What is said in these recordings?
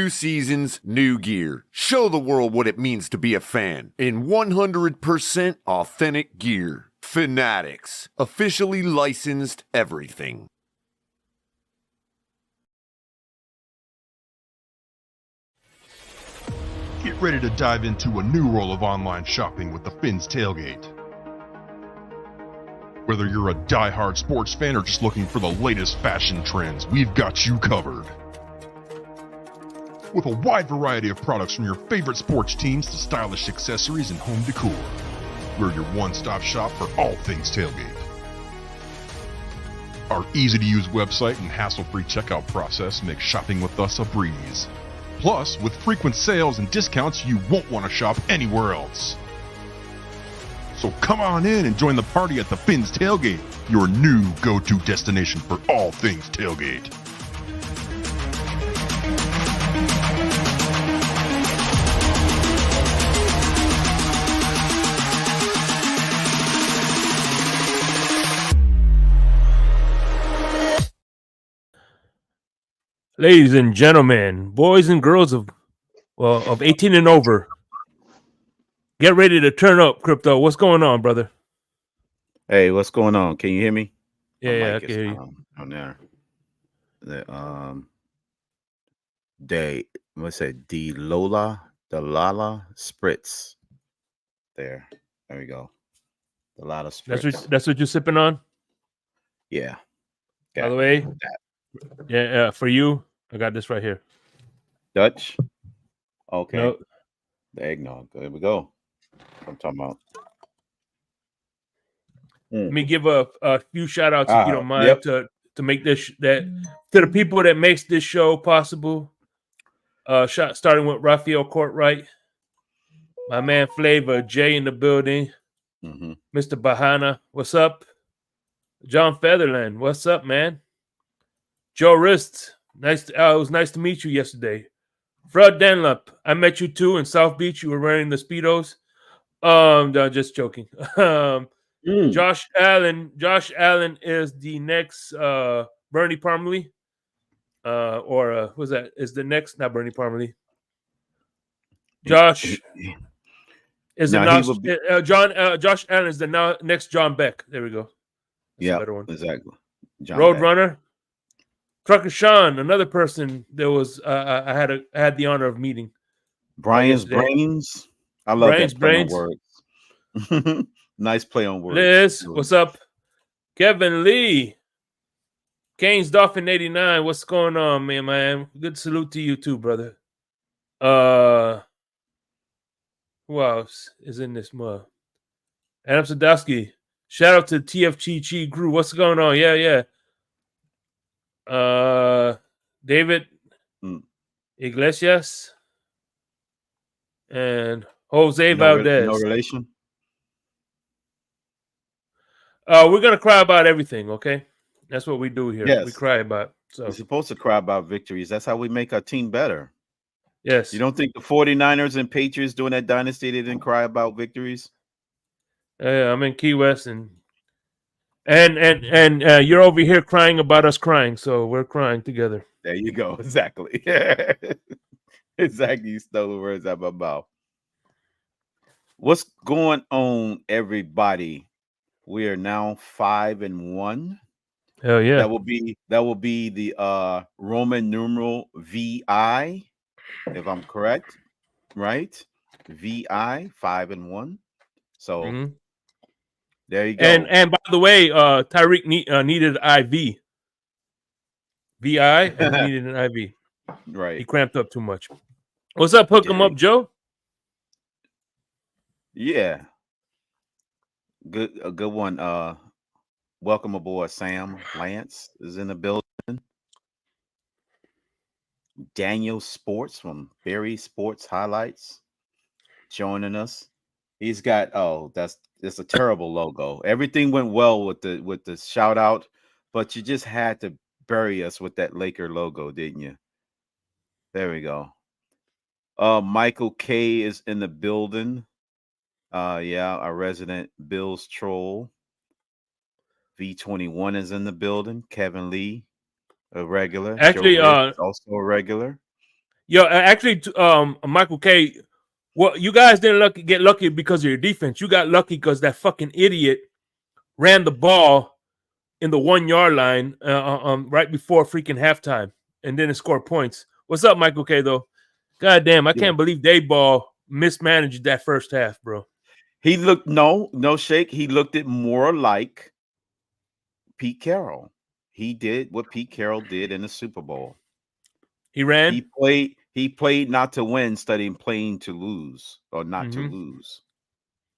New seasons, new gear. Show the world what it means to be a fan in 100% authentic gear. Fanatics, officially licensed everything. Get ready to dive into a new world of online shopping with the Fins Tailgate. Whether you're a die-hard sports fan or just looking for the latest fashion trends, we've got you covered. With a wide variety of products from your favorite sports teams to stylish accessories and home decor, we're your one-stop shop for all things tailgate. Our easy-to-use website and hassle-free checkout process makes shopping with us a breeze. Plus, with frequent sales and discounts, you won't want to shop anywhere else. So come on in and join the party at the Fins Tailgate, your new go-to destination for all things tailgate. Ladies and gentlemen, boys and girls of 18 and over, get ready to turn up, Crypto. What's going on, brother? Hey, what's going on? Can you hear me? Yeah, I can hear you. On there. The Lala Spritz. There we go. The Lala Spritz. That's what you're sipping on? Yeah. By the way, for you, I got this right here. Dutch? Okay. Nope. The eggnog. There we go. I'm talking about. Let me give a few shout outs if you don't mind to make this to the people that makes this show possible. Starting with Raphael Courtwright, my man Flavor, Jay in the building, Mr. Bahana, what's up? John Featherland, what's up, man? Joe Rist, it was nice to meet you yesterday. Fred Dunlap, I met you too in South Beach. You were wearing the Speedos. No, just joking. Josh Allen is the next Bernie Parmalee. Who's that? Is the next not Bernie Parmalee? Josh is Josh Allen is the next John Beck. There we go. Yeah, exactly. Roadrunner. Trucker Sean, another person that was I had the honor of meeting. Brian's Brains. I love Brian's Brains. Words. Nice play on words. Liz, what's up? Kevin Lee. Kane's Dolphin 89. What's going on, man? Good salute to you too, brother. Who else is in this mug? Adam Sadowski. Shout out to TFTG crew. What's going on? Yeah. David Iglesias and Jose Valdez. No relation. We're gonna cry about everything, okay? That's what we do here. Yes. We cry about. So we're supposed to cry about victories. That's how we make our team better. Yes. You don't think the 49ers and Patriots during that dynasty they didn't cry about victories? Yeah, I'm in Key West and you're over here crying about us crying, so we're crying together. There you go. Exactly. Exactly. You stole the words out of my mouth. What's going on, everybody? We are now 5-1. Hell yeah. That will be the Roman numeral VI, if I'm correct, right? VI 5-1. So there you go. And by the way, Tyreek needed an IV. VI needed an IV. Right. He cramped up too much. What's up? Hook him up, Joe. Yeah. A good one. Welcome aboard. Sam Lance is in the building. Daniel Sports from Berry Sports Highlights joining us. He's got it's a terrible logo. Everything went well with the shout out, but you just had to bury us with that Laker logo, didn't you? There we go. Michael K is in the building. Our resident Bills troll. V21 is in the building. Kevin Lee, a regular. Actually, also a regular. Yo, actually, Michael K. Well, you guys didn't get lucky because of your defense. You got lucky because that fucking idiot ran the ball in the 1 yard line right before freaking halftime and didn't score points. What's up, Michael K. Though? God damn, I can't believe Dayball mismanaged that first half, bro. He looked no shake. He looked it more like Pete Carroll. He did what Pete Carroll did in the Super Bowl. He ran. He played not to win, studying playing to lose or not to lose.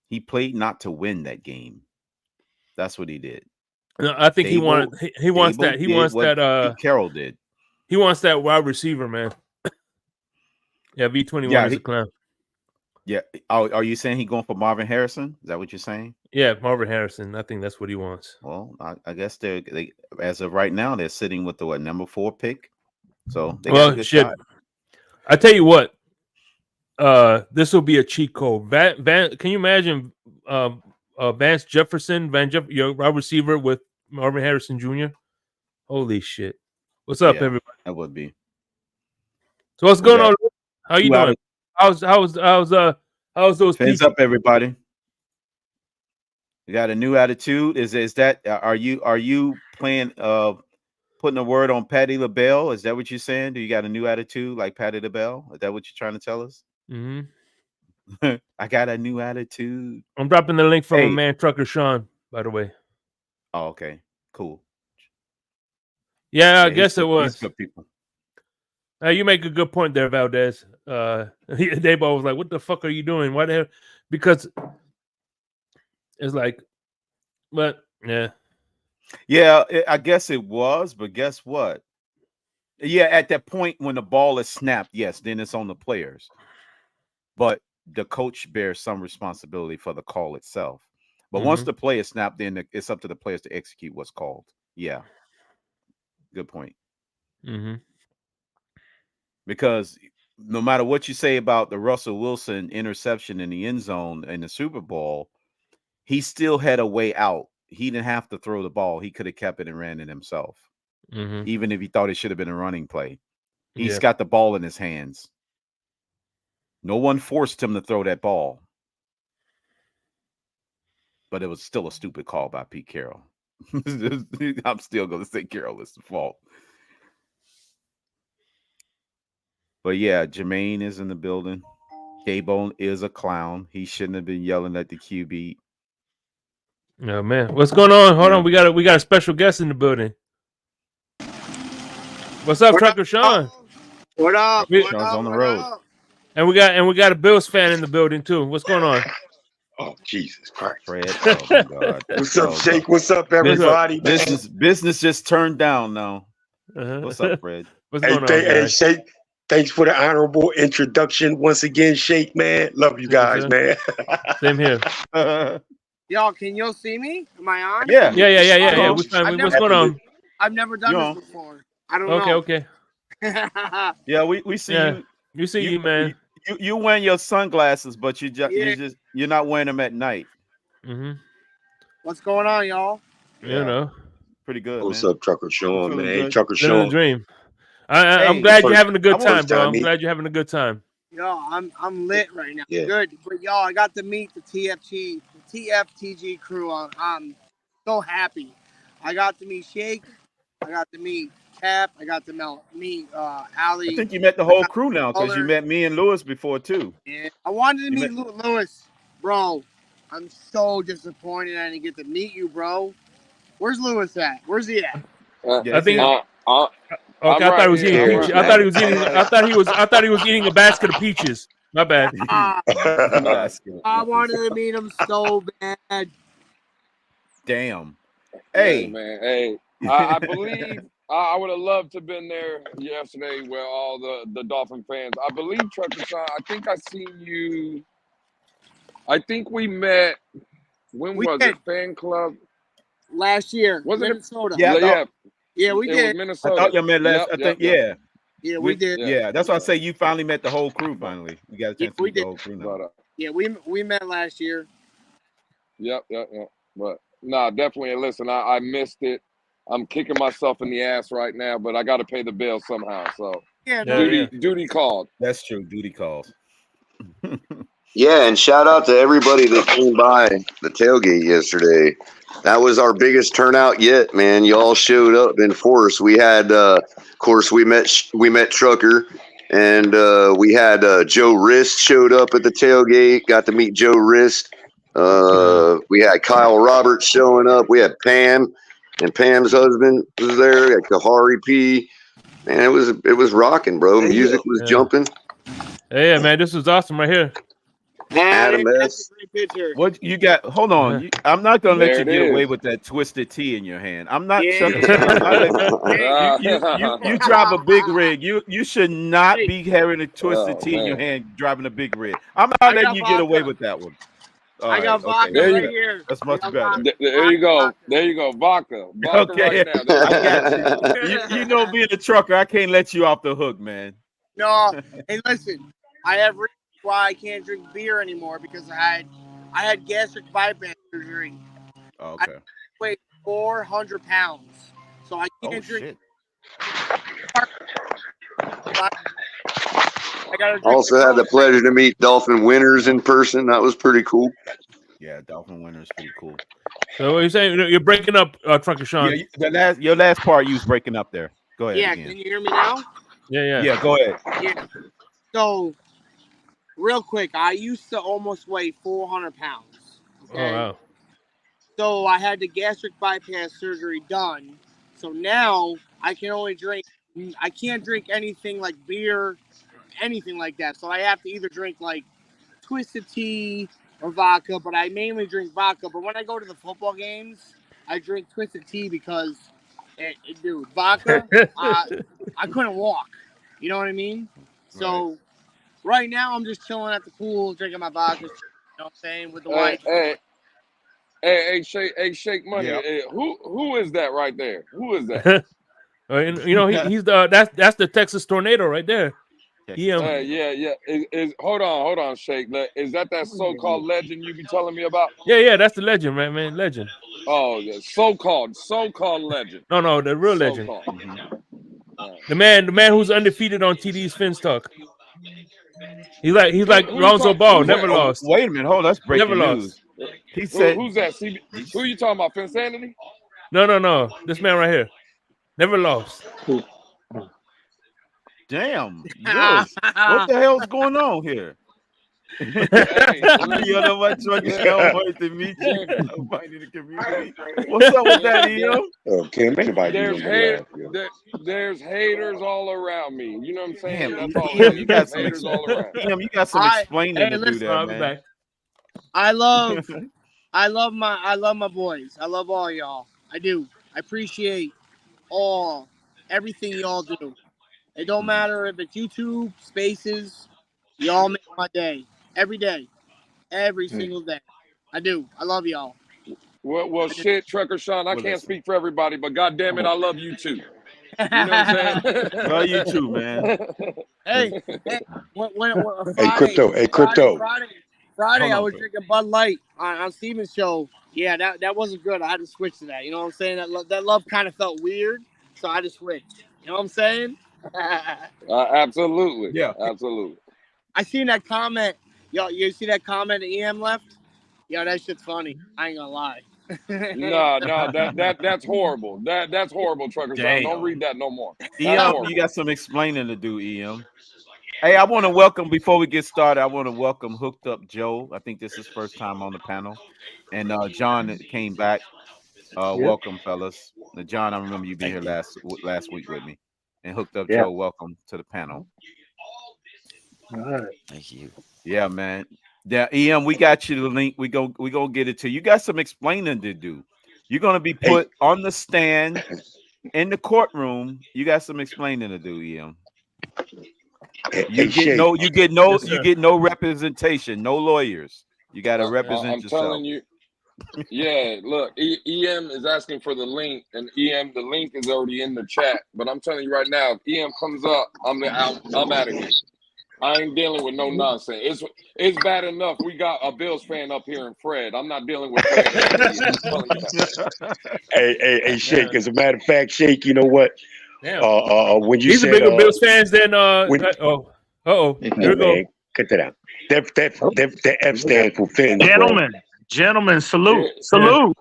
He played not to win that game. That's what he did. No, I think he wants that. He wants that. Pete Carroll did. He wants that wide receiver, man. Yeah, V21 is a clown. Yeah. Are you saying he's going for Marvin Harrison? Is that what you're saying? Yeah, Marvin Harrison. I think that's what he wants. Well, I guess they as of right now they're sitting with the number 4 pick. So they well, got a good shot. I tell you what, this will be a cheat code. Can you imagine Vance Jefferson, your wide receiver with Marvin Harrison Jr.? Holy shit! What's up, everybody? That would be. So what's going on? How you doing? How's those? Hands up, everybody. You got a new attitude. Is that are you playing putting a word on Patty LaBelle? Is that what you're saying? Do you got a new attitude like Patty LaBelle? Is that what you're trying to tell us? Mm-hmm. I got a new attitude. I'm dropping the link from a man, Trucker Sean, by the way. Oh, okay. Cool. Yeah, I guess it was. Good people. You make a good point there, Valdez. Dayball was like, "What the fuck are you doing? Why the hell?" Because it's like, but yeah, I guess it was. But guess what? Yeah, at that point when the ball is snapped, yes, then it's on the players. But the coach bears some responsibility for the call itself. But once the play is snapped, then it's up to the players to execute what's called. Yeah, good point. Mm-hmm. Because no matter what you say about the Russell Wilson interception in the end zone in the Super Bowl, he still had a way out. He didn't have to throw the ball. He could have kept it and ran it himself, even if he thought it should have been a running play. He's got the ball in his hands. No one forced him to throw that ball. But it was still a stupid call by Pete Carroll. I'm still going to say Carroll is the fault. But yeah, Jermaine is in the building. Daybone is a clown. He shouldn't have been yelling at the QB. Oh man, what's going on? Hold on, we got a special guest in the building. What's up, Trucker Sean? What up? Sean's on the road. And we got a Bills fan in the building too. What's going on? Oh, Jesus Christ. Fred, oh my God. What's up, Shake? What's up, everybody? Business just turned down now. What's up, Fred? What's going on, hey, Shake, thanks for the honorable introduction once again, Shake, man. Love you guys, man. Same here. Y'all, can y'all see me? Am I on? Yeah. What's going on? I've never done this before. I don't know. Okay. Yeah, we see you. You see you, man. You wearing your sunglasses, but you're not wearing them at night. What's going on, y'all? You know, pretty good. What's man. up, Trucker Sean, man? Good. Trucker Sean. Dream. I'm glad you're having a good time, bro. I'm glad you're having a good time. Yo, I'm lit right now. Yeah. Good. But y'all, I got to meet the TFTG crew. I'm so happy. I got to meet Shake. I got to meet Cap. I got to meet Ali. I think you met the whole crew now because you met me and Lewis before too. Yeah. I wanted to meet Lewis, bro. I'm so disappointed I didn't get to meet you, bro. Where's Lewis at? Where's he at? I think. I thought he was eating peaches. I thought he was eating a basket of peaches. My bad. I wanted to meet him so bad. Damn. Hey, man. Hey, I believe I would have loved to have been there yesterday with all the Dolphin fans. I believe, Trucker Sean, I think I seen you. I think we met. When was it? Fan club? Last year. Was it Minnesota? Yeah, we did. Minnesota. I thought you met last. I think. Yeah, we did. Yeah, that's why I say you finally met the whole crew. Finally, we got a chance to meet the whole crew now. Yeah, we met last year. Yep. But nah, definitely. Listen, I missed it. I'm kicking myself in the ass right now, but I got to pay the bill somehow. So Yeah, no, duty called. That's true. Duty calls. Yeah, and shout out to everybody that came by the tailgate yesterday. That was our biggest turnout yet, man. Y'all showed up in force. We had, of course, we met Trucker, and we had Joe Rist showed up at the tailgate. Got to meet Joe Rist. We had Kyle Roberts showing up. We had Pam, and Pam's husband was there. Got Kahari P. Man, it was rocking, bro. Music was jumping. Yeah, man, this was awesome right here. Adam that's a great picture. What you got? Hold on. I'm not gonna let you get away with that twisted T in your hand. I'm not. You drive a big rig. You should not be having a twisted T in your hand driving a big rig. I'm not letting you get away with that one. I got vodka right here. That's much better. There you go. There you go. Vodka. Okay. Right now. I got you. You know, being a trucker, I can't let you off the hook, man. No. Hey, listen. I have reasons why I can't drink beer anymore because I had gastric bypass surgery. Okay. I weighed 400 pounds, so I can't drink. I also had the pleasure to meet Dolphin Winners in person. That was pretty cool. Yeah, Dolphin Winners pretty cool. So what are you saying? You're breaking up, Trucker Sean. Yeah, your last part you was breaking up there. Go ahead. Yeah, again. can you hear me now? Yeah, go ahead. Yeah. So, real quick, I used to almost weigh 400 pounds. Okay? Oh, wow. So I had the gastric bypass surgery done. So now I can't drink anything like beer, anything like that. So I have to either drink like twisted tea or vodka, but I mainly drink vodka. But when I go to the football games, I drink twisted tea because, dude, vodka, I couldn't walk. You know what I mean? So right now I'm just chilling at the pool, drinking my vodka. You know what I'm saying? With the wife. Hey, Shake Money. Yeah. Who is that right there? Who is that? He's that's the Texas Tornado right there. Yeah. Hold on, Shake. Is that so-called legend you be telling me about? Yeah, that's the legend, man. Legend. Oh, yeah, so-called legend. No, the real legend. The man who's undefeated on TD's Fins Talk. He's like Lonzo Ball, never lost. Wait a minute, hold on, that's breaking news. He said, "Who's that? Who are you talking about? Finsanity?" No. This man right here, never lost. Damn, what the hell's going on here? You know what Trucker Sean wanted to meet you in the community. What's up with that, EM? Okay, there's haters all around me. You know what I'm saying? Damn, that's all. You got some haters all around. You got some explaining to do there, man. I love my boys. I love all y'all. I do. I appreciate everything y'all do. It don't matter if it's YouTube, Spaces, y'all make my day. Every day. Every single day. I do. I love y'all. Well, shit, Trucker Sean, I can't speak for everybody, but goddamn it, I love you too. You know what I'm saying? Love you too, man. Hey, Crypto. Friday, I was drinking Bud Light on Steven's show. Yeah, that wasn't good. I had to switch to that. You know what I'm saying? That love kind of felt weird, so I just switched. You know what I'm saying? Absolutely. Yeah. Absolutely. I seen that comment. Yo, you see that comment that EM left? Yo, that shit's funny. I ain't gonna lie. No, that's horrible. That's horrible, Trucker Sean. Don't read that no more. EM, you got some explaining to do, EM. Hey, I want to welcome, before we get started, I want to welcome Hooked Up Joe. I think this is his first time on the panel. And John came back. Welcome, fellas. John, I remember you being here last week with me. And Hooked Up Joe, welcome to the panel. All right. Thank you. Yeah, man. Yeah, EM, we got you the link. We gonna get it to you. You got some explaining to do. You're gonna be put on the stand in the courtroom. You got some explaining to do, EM. You get no representation, no lawyers. You got to represent yourself. I'm telling you. Yeah, look, EM is asking for the link, and EM, the link is already in the chat. But I'm telling you right now, if EM comes up, I'm out of here. I ain't dealing with no nonsense. It's bad enough we got a Bills fan up here in Fred. I'm not dealing with Fred. Hey, Shake. As a matter of fact, Shake, you know what? when you These said are bigger Bills fans than here we go. Cut that out. That F stands for Fins, Gentlemen, salute.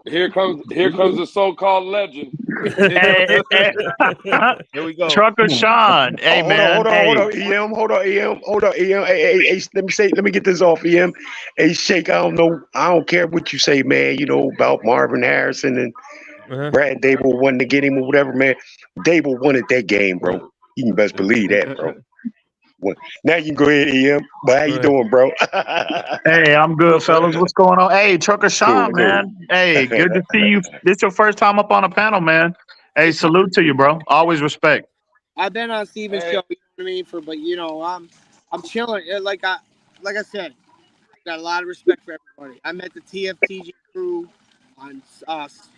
Here comes the so-called legend. Hey, Here we go. Trucker Sean. Hey, hold on, EM. Hold on, EM. Hey, let me get this off, EM. Hey, Shake, I don't care what you say, man, about Marvin Harrison and Brad Dable wanting to get him or whatever, man. Dable wanted that game, bro. You can best believe that, bro. Now you can go ahead, EM. But how you doing, bro? Hey, I'm good, fellas. What's going on? Hey, Trucker Sean, man. Hey, good to see you. This your first time up on a panel, man. Hey, salute to you, bro. Always respect. I've been on Steven's show, you know what I mean, I'm chilling. Like I said, I got a lot of respect for everybody. I met the TFTG crew on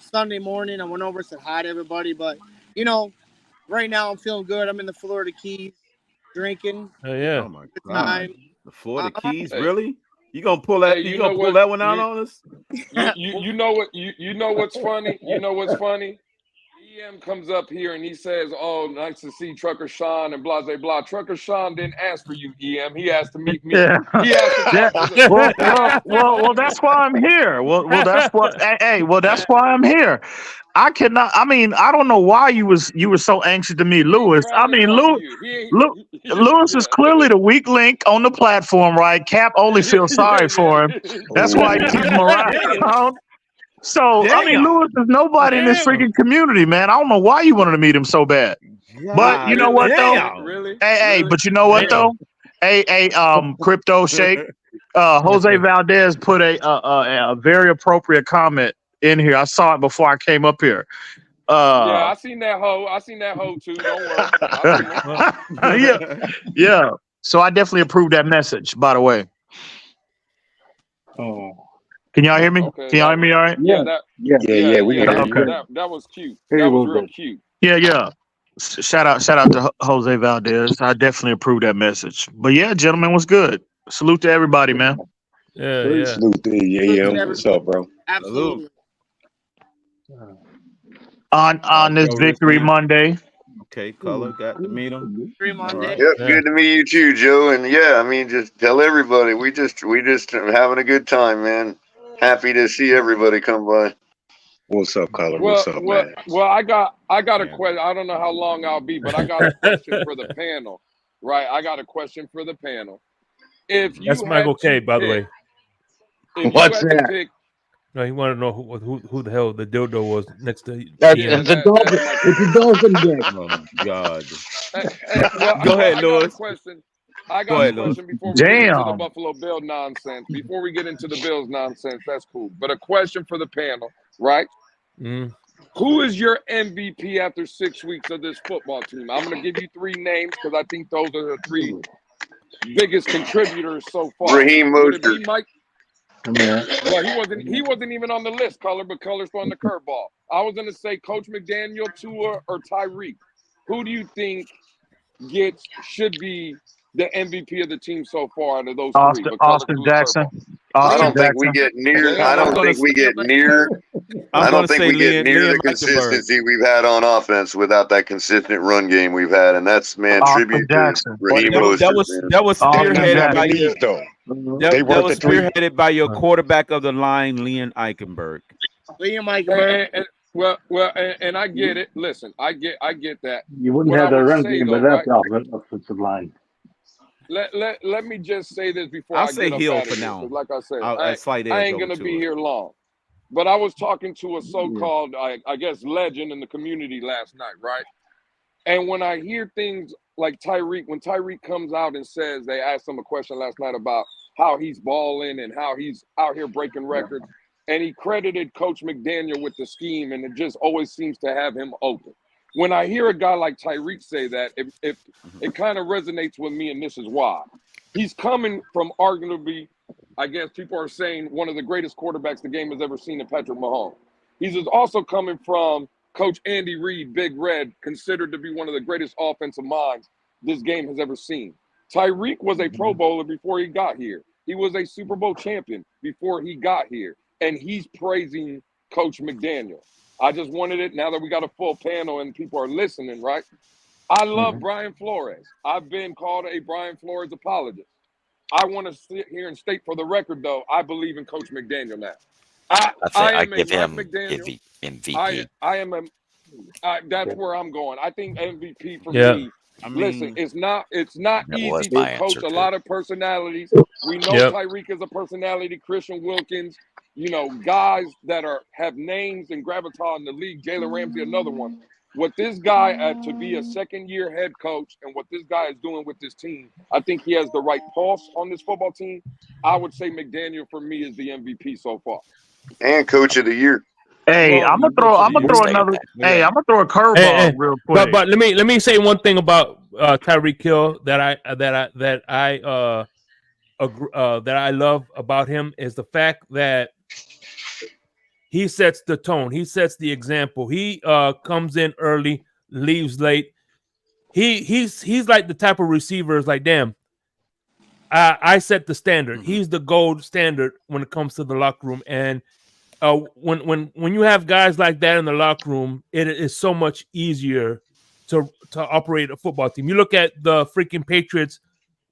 Sunday morning. I went over and said hi to everybody, but right now I'm feeling good. I'm in the Florida Keys drinking. Oh yeah. Oh my God. The Florida Keys, really? You gonna pull that? You gonna pull that one out on us? You know what? You know what's funny? You know what's funny? EM comes up here and he says, "Oh, nice to see Trucker Sean and blah blah blah." Trucker Sean didn't ask for you, EM. He asked to meet me. Yeah. He asked to talk to Well, that's why I'm here. Well, that's what. Hey, that's why I'm here. I cannot. I mean, I don't know why you were so anxious to meet Lewis. I mean, Lewis is clearly the weak link on the platform, right? Cap only feels sorry for him. That's why he keeps him around. So, I mean, Lewis is nobody in this freaking community, man. I don't know why you wanted to meet him so bad. But you know what, though? Really? Hey, but you know what, though? Hey, Crypto Shake. Jose Valdez put a very appropriate comment in here. I saw it before I came up here. Yeah, I seen that hoe too. Don't worry. Yeah. So I definitely approve that message, by the way. Oh. Can y'all hear me? Okay, Can y'all hear me all right? Yeah. We can hear you. That was cute. That was real cute. Yeah. Shout out to Jose Valdez. I definitely approve that message. But yeah, gentlemen, what's good? Salute to everybody, man. Yeah. Salute to you. What's up, bro? Absolutely. On this Victory Monday. Okay, Color got to meet him. Victory Monday. Yep, good to meet you too, Joe. And yeah, I mean, just tell everybody we just having a good time, man. Happy to see everybody come by. What's up, Color? What's up, man? Well, I got a question. I don't know how long I'll be, but I got a question for the panel. Right, I got a question for the panel. If you That's Michael K, by the way. What's that? No, he wanted to know who the hell the dildo was next to. It's a dolphin dick. Oh my God! Go ahead, Lewis. I got a question before we get into the Buffalo Bill nonsense. Before we get into the Bills nonsense, that's cool. But a question for the panel, right? Who is your MVP after 6 weeks of this football team? I'm going to give you 3 names because I think those are the 3 biggest contributors so far. Raheem Mostert. Well, he wasn't even on the list, Color, but Color's throwing the curveball. I was going to say Coach McDaniel, Tua, or Tyreek. Who do you think should be the MVP of the team so far out of those 3? Austin Jackson. I don't think we get near. I don't think we get near the consistency we've had on offense without that consistent run game we've had, and that's tribute to Raheem Mostert. That was spearheaded by you. That was spearheaded by your quarterback of the line, Liam Eichenberg. And I get it. Listen, I get that. You wouldn't have the run game without the offensive line. Let me just say this before I'll I say get heel up for now. Like I said, I ain't gonna be here long. But I was talking to a so-called, I guess, legend in the community last night, right? And when I hear things like Tyreek, when Tyreek comes out and says, they asked him a question last night about how he's balling and how he's out here breaking records, and he credited Coach McDaniel with the scheme, and it just always seems to have him open. When I hear a guy like Tyreek say that, it kind of resonates with me, and this is why. He's coming from arguably, I guess people are saying, one of the greatest quarterbacks the game has ever seen in Patrick Mahomes. He's also coming from Coach Andy Reid, Big Red, considered to be one of the greatest offensive minds this game has ever seen. Tyreek was a Pro Bowler before he got here. He was a Super Bowl champion before he got here, and he's praising Coach McDaniel. I just wanted it, now that we got a full panel and people are listening, right? I love Brian Flores. I've been called a Brian Flores apologist. I want to sit here and state for the record, though, I believe in Coach McDaniel now. I give him MVP. I am a. That's where I'm going. I think MVP for me. I mean, listen, it's not easy my to coach answer, a too. lot of personalities. We know Tyreek is a personality. Christian Wilkins, guys that have names and gravitas in the league. Jalen Ramsey, another one. What this guy to be a second-year head coach and what this guy is doing with this team, I think he has the right pulse on this football team. I would say McDaniel for me is the MVP so far. And Coach of the Year. Hey, I'm gonna throw another. Hey, I'm gonna throw a curveball real quick. But let me say one thing about Tyreek Hill that I love about him is the fact that he sets the tone. He sets the example. He comes in early, leaves late. He's like the type of receiver is like, damn, I set the standard. He's the gold standard when it comes to the locker room. And when you have guys like that in the locker room, it is so much easier to operate a football team. You look at the freaking Patriots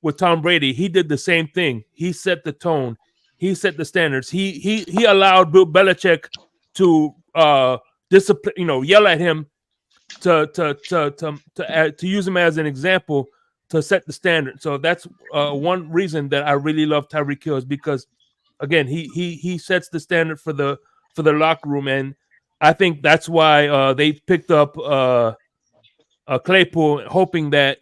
with Tom Brady. He did the same thing. He set the tone. He set the standards. He allowed Bill Belichick to discipline, yell at him to use him as an example to set the standard. So that's one reason that I really love Tyreek Hill is because, again, he sets the standard for the locker room, and I think that's why they picked up Claypool, hoping that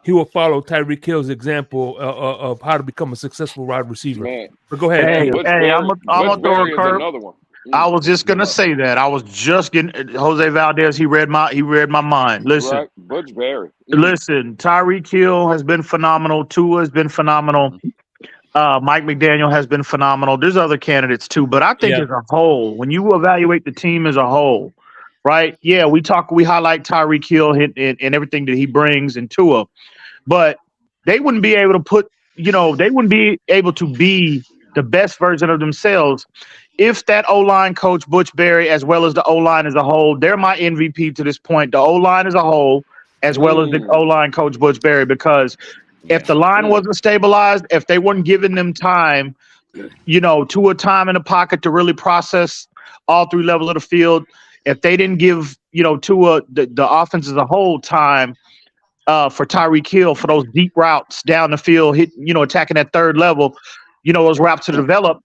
he will follow Tyreek Hill's example of how to become a successful wide receiver. Man. But go ahead. Hey, I'm gonna throw a curve. Another one. I was just gonna say that. I was just getting Jose Valdez. He read my mind. Listen, right. Butch Berry. Listen. Tyreek Hill has been phenomenal. Tua has been phenomenal. Mike McDaniel has been phenomenal. There's other candidates too, but I think as a whole, when you evaluate the team as a whole, right? Yeah, we highlight Tyreek Hill and everything that he brings and Tua, but they wouldn't be able to they wouldn't be able to be the best version of themselves if that O-line coach Butch Berry, as well as the O-line as a whole, they're my MVP to this point. The O-line as a whole, as well as the O-line coach Butch Berry, because if the line wasn't stabilized, if they weren't giving them time, to a time in the pocket to really process all three levels of the field, if they didn't give, to the offense as a whole time for Tyreek Hill for those deep routes down the field, attacking that third level, those routes to develop,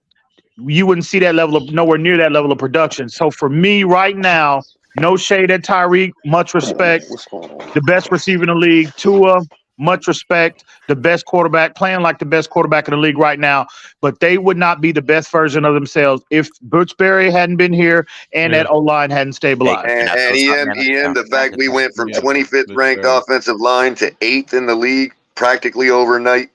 you wouldn't see that level of nowhere near that level of production. So for me right now, no shade at Tyreek, much respect. The best receiver in the league, Tua, much respect. The best quarterback, playing like the best quarterback in the league right now. But they would not be the best version of themselves if Butch Berry hadn't been here and that O-line hadn't stabilized. And Ian, the fact we went from 25th ranked offensive line to 8th in the league practically overnight.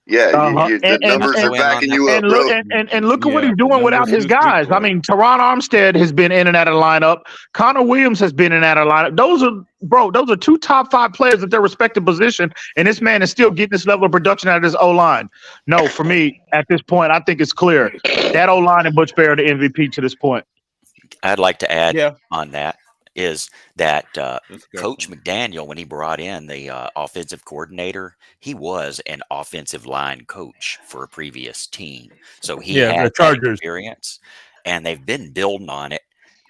Yeah, the numbers are backing you up, bro. And look at what he's doing without his guys. I mean, Teron Armstead has been in and out of the lineup. Connor Williams has been in and out of the lineup. Those are two top 5 players at their respective position, and this man is still getting this level of production out of his O-line. No, for me, at this point, I think it's clear. That O-line and Butch Berry are the MVP to this point. I'd like to add on that is that Coach McDaniel, when he brought in the offensive coordinator, he was an offensive line coach for a previous team. So he had that experience, and they've been building on it.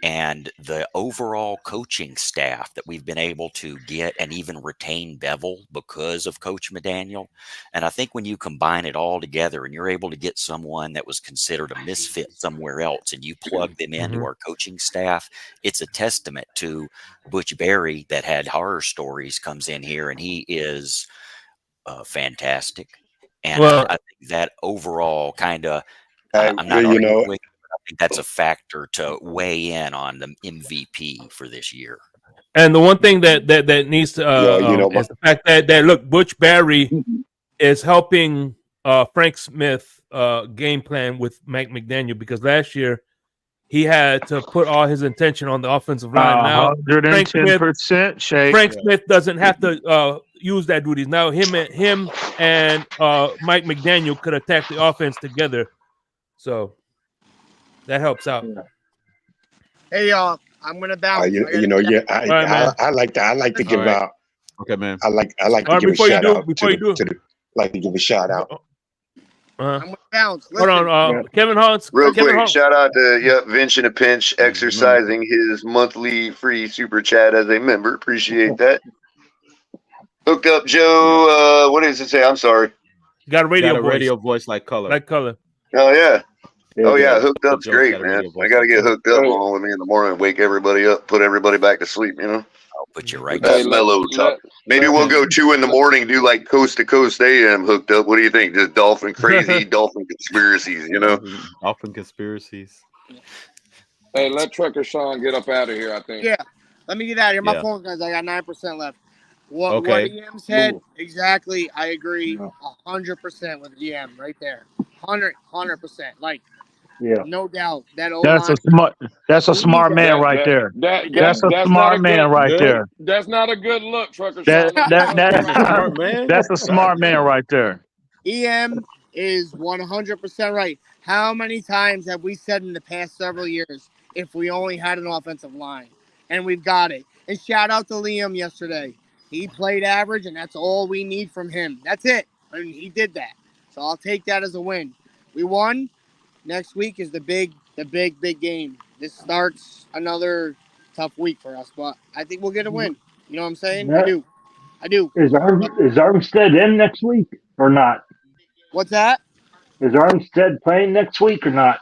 And the overall coaching staff that we've been able to get and even retain Bevel because of Coach McDaniel. And I think when you combine it all together and you're able to get someone that was considered a misfit somewhere else and you plug them into our coaching staff, it's a testament to Butch Berry that had horror stories comes in here, and he is fantastic. And I think that overall kind of, I'm not arguing with, I think that's a factor to weigh in on the MVP for this year. And the one thing that needs to is the fact that look, Butch Berry is helping Frank Smith game plan with Mike McDaniel, because last year he had to put all his attention on the offensive line. Now 110% shake. Frank Smith doesn't have to use that duties. Now him and Mike McDaniel could attack the offense together. So that helps out. Hey y'all, I'm gonna bounce. I like to give out Okay, man. I like to give a shout out like to give a shout out. I'm with Bounce. Hold on, Kevin Hunts. Real Kevin quick, Hunts. shout out to Vince in a Pinch exercising his monthly free super chat as a member. Appreciate that. Hooked up Joe. What does it say? I'm sorry. You got a radio voice like color. Like color. Oh yeah. Yeah, Oh yeah, hooked up's Joe's great, got a man. radio voice I gotta like get color. hooked up on with me in the morning, wake everybody up, put everybody back to sleep, you know. I'll put you right That mellow top. Maybe we'll go 2 in the morning, do like coast to coast AM hooked up. What do you think? Just dolphin dolphin conspiracies, you know? Dolphin conspiracies. Hey, let Trucker Sean get up out of here, I think. Yeah. Let me get out of here. My Yeah. phone, guys. I got 9% left. What Okay. EM said, exactly. I agree 100% with EM right there. 100%. Like, no doubt. That's a smart man right there. That's a smart man right there. That's not a good look, Trucker Sean. That's a smart man right there. EM is 100% right. How many times have we said in the past several years, if we only had an offensive line? And we've got it. And shout out to Liam yesterday. He played average, and that's all we need from him. That's it. And he did that. So I'll take that as a win. We won. Next week is the big game. This starts another tough week for us, but I think we'll get a win. You know what I'm saying? Yeah. I do. Is Armstead in next week or not? What's that? Is Armstead playing next week or not?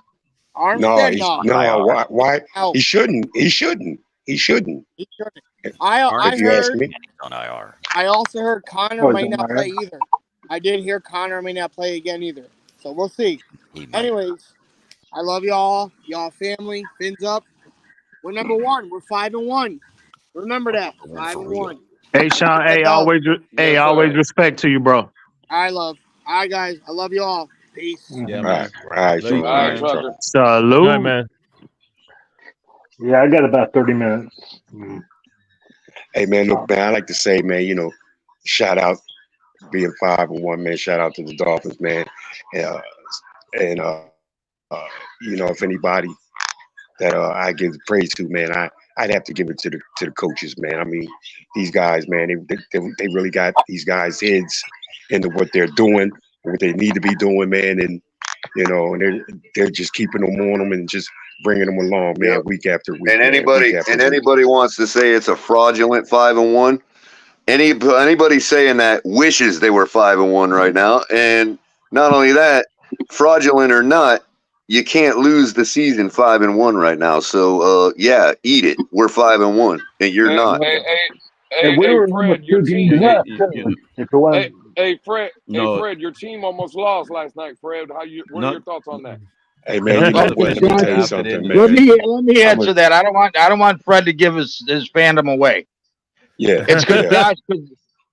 Armstead, no. Why? He shouldn't. I heard on IR. I also heard Connor might not play either. I did hear Connor may not play again either. So we'll see. Anyways, I love y'all. Y'all family. Fins up. We're number 1. We're 5-1. Remember that. 5-1. Hey Sean, always respect to you, bro. All right, guys. I love you all. Peace. Yeah, man. All right, Trucker. Salute. Right, man. Yeah, I got about 30 minutes. Hey man, look, man, I like to say, man, you know, shout out being 5-1, man. Shout out to the Dolphins, man. And you know, if anybody that I give praise to, man, I'd have to give it to the coaches, man. I mean, these guys, man, they really got these guys' heads into what they're doing, what they need to be doing, man, and you know, and they're just keeping them on them and just bringing them along, man, week after week. And anybody wants to say it's a fraudulent 5-1. Anybody saying that wishes they were 5-1 right now. And not only that, fraudulent or not, you can't lose the season 5-1 right now. So yeah, eat it. We're 5-1, and you're not. Hey, Fred, your team. Fred, your team almost lost last night. Fred, what are your thoughts on that? Hey man, you know what? Let me tell you something, man. Let me answer that. I don't want Fred to give his fandom away. Yeah, it's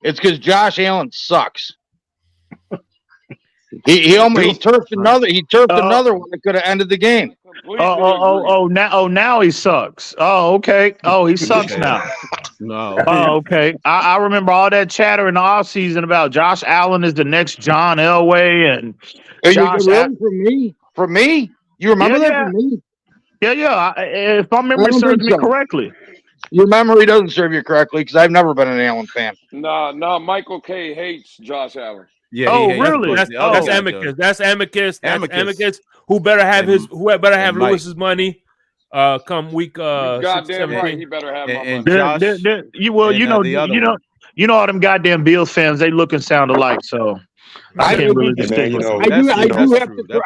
because Josh Allen sucks. He turfed another one that could have ended the game. Now he sucks. Oh, okay. Oh, he sucks now. No. Oh, okay. I remember all that chatter in the offseason about Josh Allen is the next John Elway and Josh Allen from me. You remember that from me? Yeah. If my memory serves me correctly. Your memory doesn't serve you correctly because I've never been an Allen fan. No. Michael K hates Josh Allen. Yeah. Oh, really? That's Amicus. That's Amicus. Who better have Lewis's money? Come week. Goddamn right, he better have my money. You know all them goddamn Bills fans. They look and sound alike. So I can't really distinguish.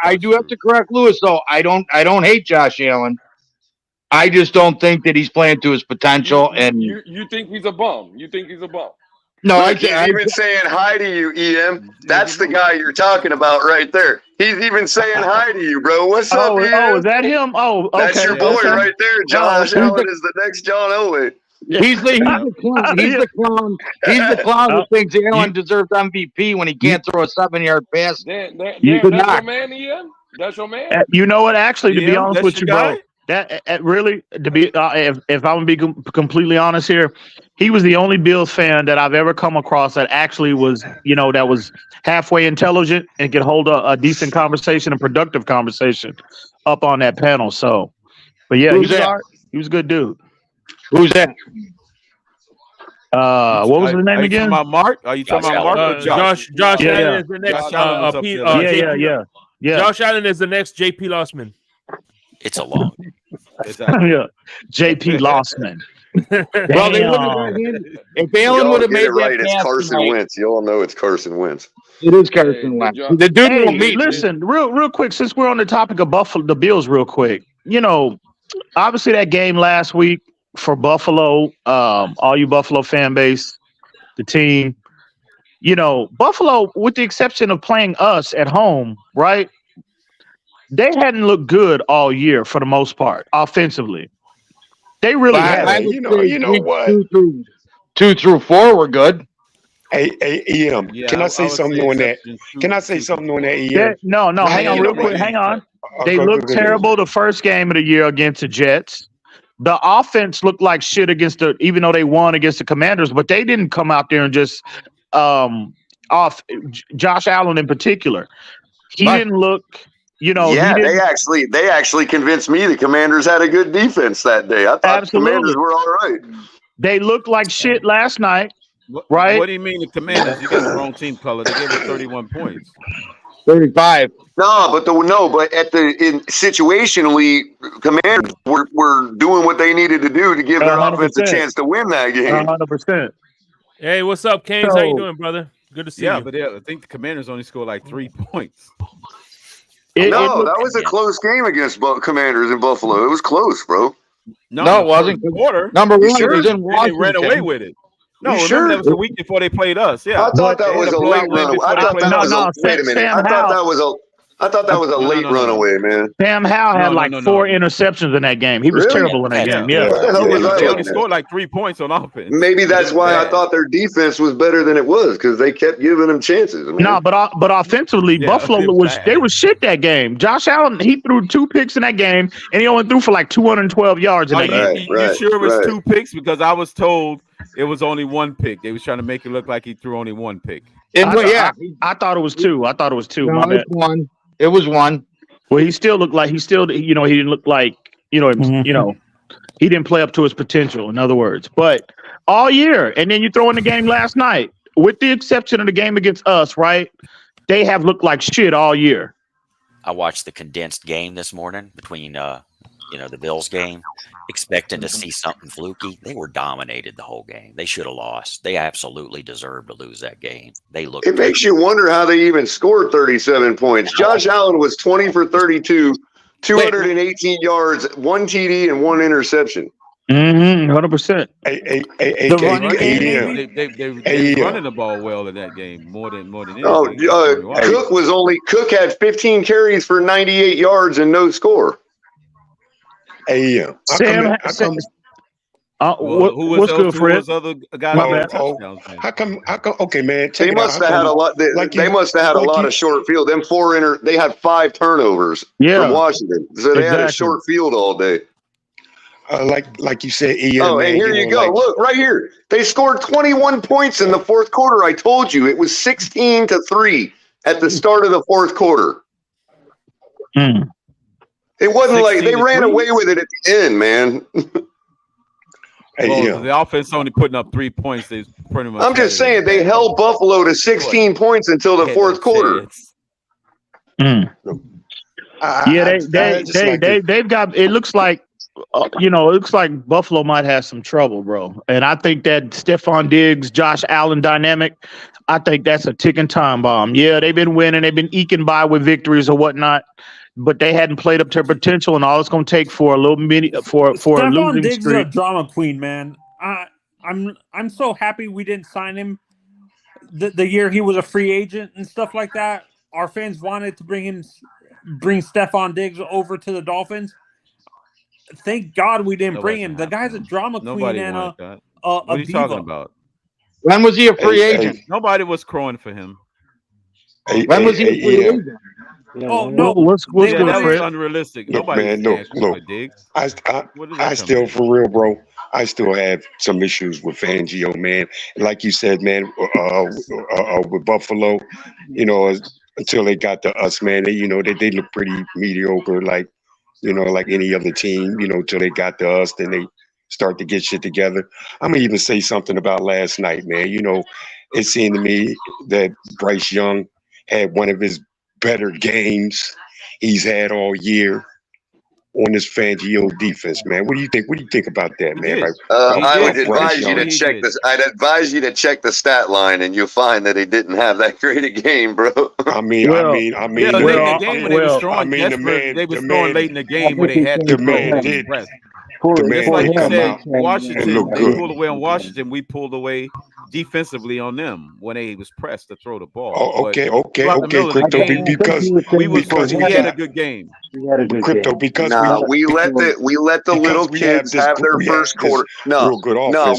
I do have to correct Lewis though. I don't hate Josh Allen. I just don't think that he's playing to his potential. And you think he's a bum? You think he's a bum? No, he's even saying hi to you, EM. That's the guy you're talking about right there. He's even saying hi to you, bro. What's up, EM? Oh, is that him? Oh, okay. That's your boy right there. Josh Allen is the next John Elway. He's the clown. He's the clown who thinks Allen deserves MVP when he can't throw a 7-yard pass. That's your man, EM? That's your man? You know what? Actually, to be honest with you, bro. That really, to be if I'm gonna be completely honest here, he was the only Bills fan that I've ever come across that actually was, that was halfway intelligent and could hold a decent conversation, a productive conversation, up on that panel. So, but yeah, he was a good dude. Who's that? What was his name again? Are you talking about Mark? Are you talking about Mark or Josh? Josh Allen is the next. Yeah. Josh Allen is the next JP Lossman. It's a long. Yeah, JP Lossman. Well, they wouldn't have got him if Allen would have made right. that It's pass Carson tonight. Wentz. You all know it's Carson Wentz. It is Carson Wentz. The dude won't meet. Listen, real quick, since we're on the topic of Buffalo, the Bills, real quick. You know, obviously that game last week for Buffalo, all you Buffalo fan base, the team. You know, Buffalo, with the exception of playing us at home, right? They hadn't looked good all year for the most part, offensively. They really haven't. You know what? 2 through 4 were good. Hey, EM. Can I say something on that? Can I say something on that, EM? No. Hang on, real quick. Hang on. They looked terrible the first game of the year against the Jets. The offense looked like shit even though they won against the Commanders, but they didn't come out there and just off Josh Allen in particular. He didn't look. Yeah, they actually convinced me the Commanders had a good defense that day. I thought the Commanders were all right. They looked like shit last night, right? What do you mean the Commanders? You got the wrong team color. They gave us 31 points. 35. Situationally, Commanders were doing what they needed to do to give their 100%. offense a chance to win that game. 100%. Hey, what's up, Canes? How you doing, brother? Good to see you. Yeah, but I think the Commanders only scored like 3 points. That was a close game against Commanders in Buffalo. It was close, bro. No, it wasn't. Quarter. Number one, sure? it was in Washington. They ran away with it. No, You remember sure? that was the week before they played us. Yeah, I thought that was a late runaway. I thought that was a late runaway, man. Sam Howell had 4 interceptions in that game. He was terrible in that game. Yeah. They only scored like 3 points on offense. Maybe that's why I thought their defense was better than it was, because they kept giving them chances. Man. No, but offensively, Buffalo was shit that game. Josh Allen, he threw 2 picks in that game, and he only threw for like 212 yards in that game. You sure it was 2 picks? Because I was told it was only 1 pick. They was trying to make it look like he threw only 1 pick. I thought it was 2. No, it was 1. It was 1. Well, he still looked like he didn't look like he didn't play up to his potential. In other words, but all year, and then you throw in the game last night, with the exception of the game against us, right? They have looked like shit all year. I watched the condensed game this morning between the Bills game, expecting to see something fluky. They were dominated the whole game. They should have lost. They absolutely deserved to lose that game. It makes you wonder how they even scored 37 points. Josh Allen was 20 for 32, 218 yards, 1 TD, and 1 interception. 100%. They running the ball well in that game more than anything. Cook had 15 carries for 98 yards and no score. Hey, what's good, Fred? How come? Okay, man. They must have had a lot. They must have had a lot of short field. Them they had 5 turnovers from Washington, so they had a short field all day. Like you said, Ian. Oh, and here you go. Look right here. They scored 21 points in the fourth quarter. I told you it was 16-3 at the start of the fourth quarter. It wasn't like they ran away with it at the end, man. The offense only putting up 3 points. They pretty much. I'm just saying they held Buffalo to 16 points until the fourth quarter. They've got. It looks like. It looks like Buffalo might have some trouble, bro. And I think that Stephon Diggs, Josh Allen dynamic, I think that's a ticking time bomb. Yeah, they've been winning. They've been eking by with victories or whatnot, but they hadn't played up to their potential, and all it's going to take for a little for a losing Diggs streak. Is a drama queen, man. I'm so happy we didn't sign him the year he was a free agent and stuff like that. Our fans wanted to bring Stephon Diggs over to the Dolphins. Thank God we didn't bring him. The guy's a drama queen and what are you talking about? When was he a free agent? Nobody was crowing for him. When was he a free agent? Oh no! What's good, that Fred? was unrealistic. Nobody. Look. I still, for real, bro. I still have some issues with Fangio, man. Like you said, man, with Buffalo, until they got to us, man, they look pretty mediocre, like any other team, till they got to us. Then they start to get shit together. I'm gonna even say something about last night, man. You know, it seemed to me that Bryce Young had one of his better games he's had all year on this Fangio defense, man. What do you think? What do you think about that, man? I would advise you to check this. I'd advise you to check the stat line, and you'll find that he didn't have that great a game, bro. I mean, late in the game when they were throwing desperate, they were throwing late in the game where they had to press. Just like you said, Washington, they pulled away on Washington. We pulled away defensively on them when they was pressed to throw the ball. Oh, okay, Crypto, because he had a good game. Crypto, because we let the little kids have their first quarter. No,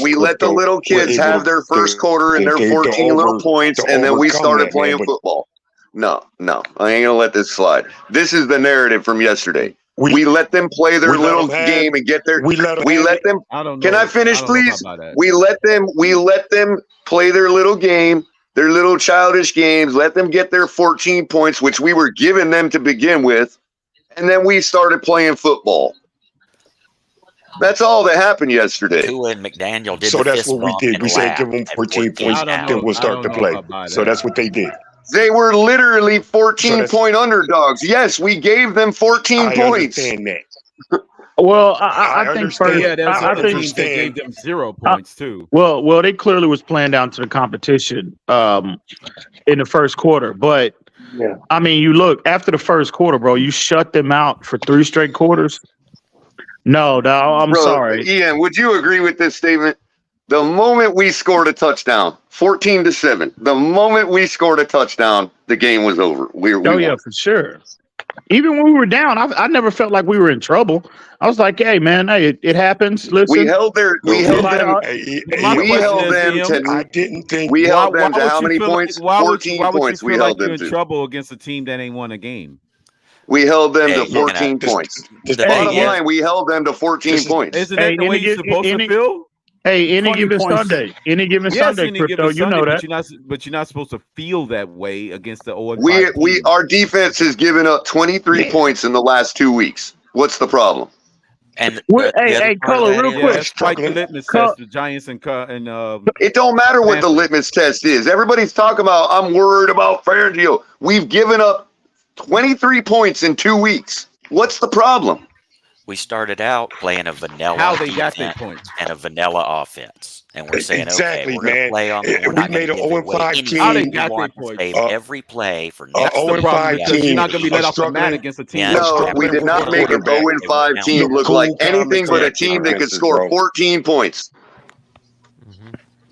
we let the little kids have their first quarter and their 14 little points, and then we started playing football. No, I ain't gonna let this slide. This is the narrative from yesterday. We let them play their little game and get their. We let them. Can I finish, please? We let them play their little game, their little childish games. Let them get their 14 points, which we were giving them to begin with, and then we started playing football. That's all that happened yesterday. Tua and McDaniel did. So that's what we did. We said give them 14 points, then we'll start to play. So that's what they did. They were literally 14-point underdogs. Yes, we gave them 14 points. I understand that. Well, I think first, I think they gave them 0 points too. Well, they clearly was playing down to the competition in the first quarter. But I mean, you look after the first quarter, bro. You shut them out for 3 straight quarters. No, I'm sorry. Ian, would you agree with this statement? The moment we scored a touchdown, 14-7. The moment we scored a touchdown, the game was over. We won. For sure. Even when we were down, I never felt like we were in trouble. I was like, "Hey, man, it happens." Listen, we held them. We held them to how many points? 14 points. We held them to. Trouble against a team that ain't won a game. We held them to 14 points. Bottom line, we held them to 14 points. Isn't that the way you're supposed to feel? Hey, any given Sunday, Crypto, you know that. But you're not supposed to feel that way against the 0-5 our defense has given up 23 points in the last 2 weeks. What's the problem? And Color, real quick. Strike the litmus test, the Giants and it don't matter what the litmus test is. Everybody's talking about I'm worried about Fangio. We've given up 23 points in 2 weeks. What's the problem? We started out playing a vanilla defense and a vanilla offense, and we're saying, okay, we're going to play on. We're not going to give away anything. We want to save every play for next year. You're not going to be let off the mat against a team. No, we did not make an 0-5 team look like anything but a team that could score 14 points.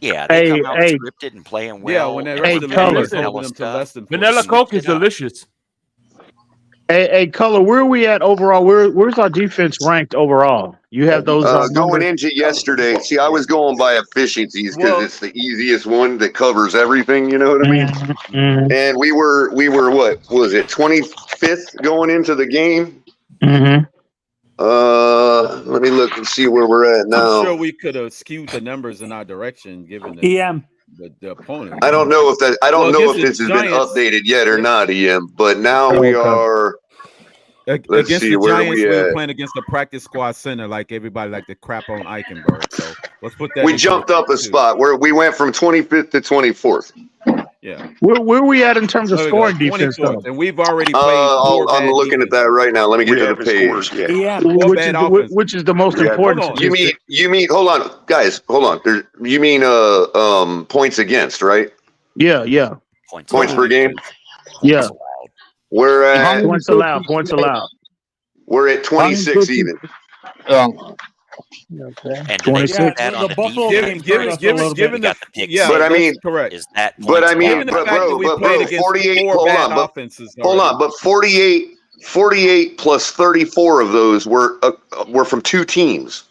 Yeah, they come out scripted and playing well. Yeah, when Vanilla Coke is delicious. Hey, Color, where are we at overall? Where's our defense ranked overall? You have those going into yesterday. See, I was going by efficiencies because it's the easiest one that covers everything. You know what I mean? Mm-hmm. And we were what was it? 25th going into the game. Mm-hmm. Let me look and see where we're at now. I'm sure we could have skewed the numbers in our direction given the opponent. I don't know if that. I don't know if this has been updated yet or not, EM. But now we are. Let's against see the where Giants, we were at. playing against the practice squad center, like everybody like to crap on Eichenberg. So let's put that. We jumped up a spot where we went from 25th to 24th. Yeah. Where are we at in terms of scoring defense? Though? And we've already played. I'm looking at that right now. Let me get to the page. Which is the most important. You mean? Hold on, guys. Hold on. You mean points against, right? Yeah. Points per game. Yeah. We're at points allowed. We're at 26 even. Okay. And 26. The Buffalo game given the but I mean, correct. Is that? But I mean, but 48. Hold on, but 48 plus 34 of those were from 2 teams.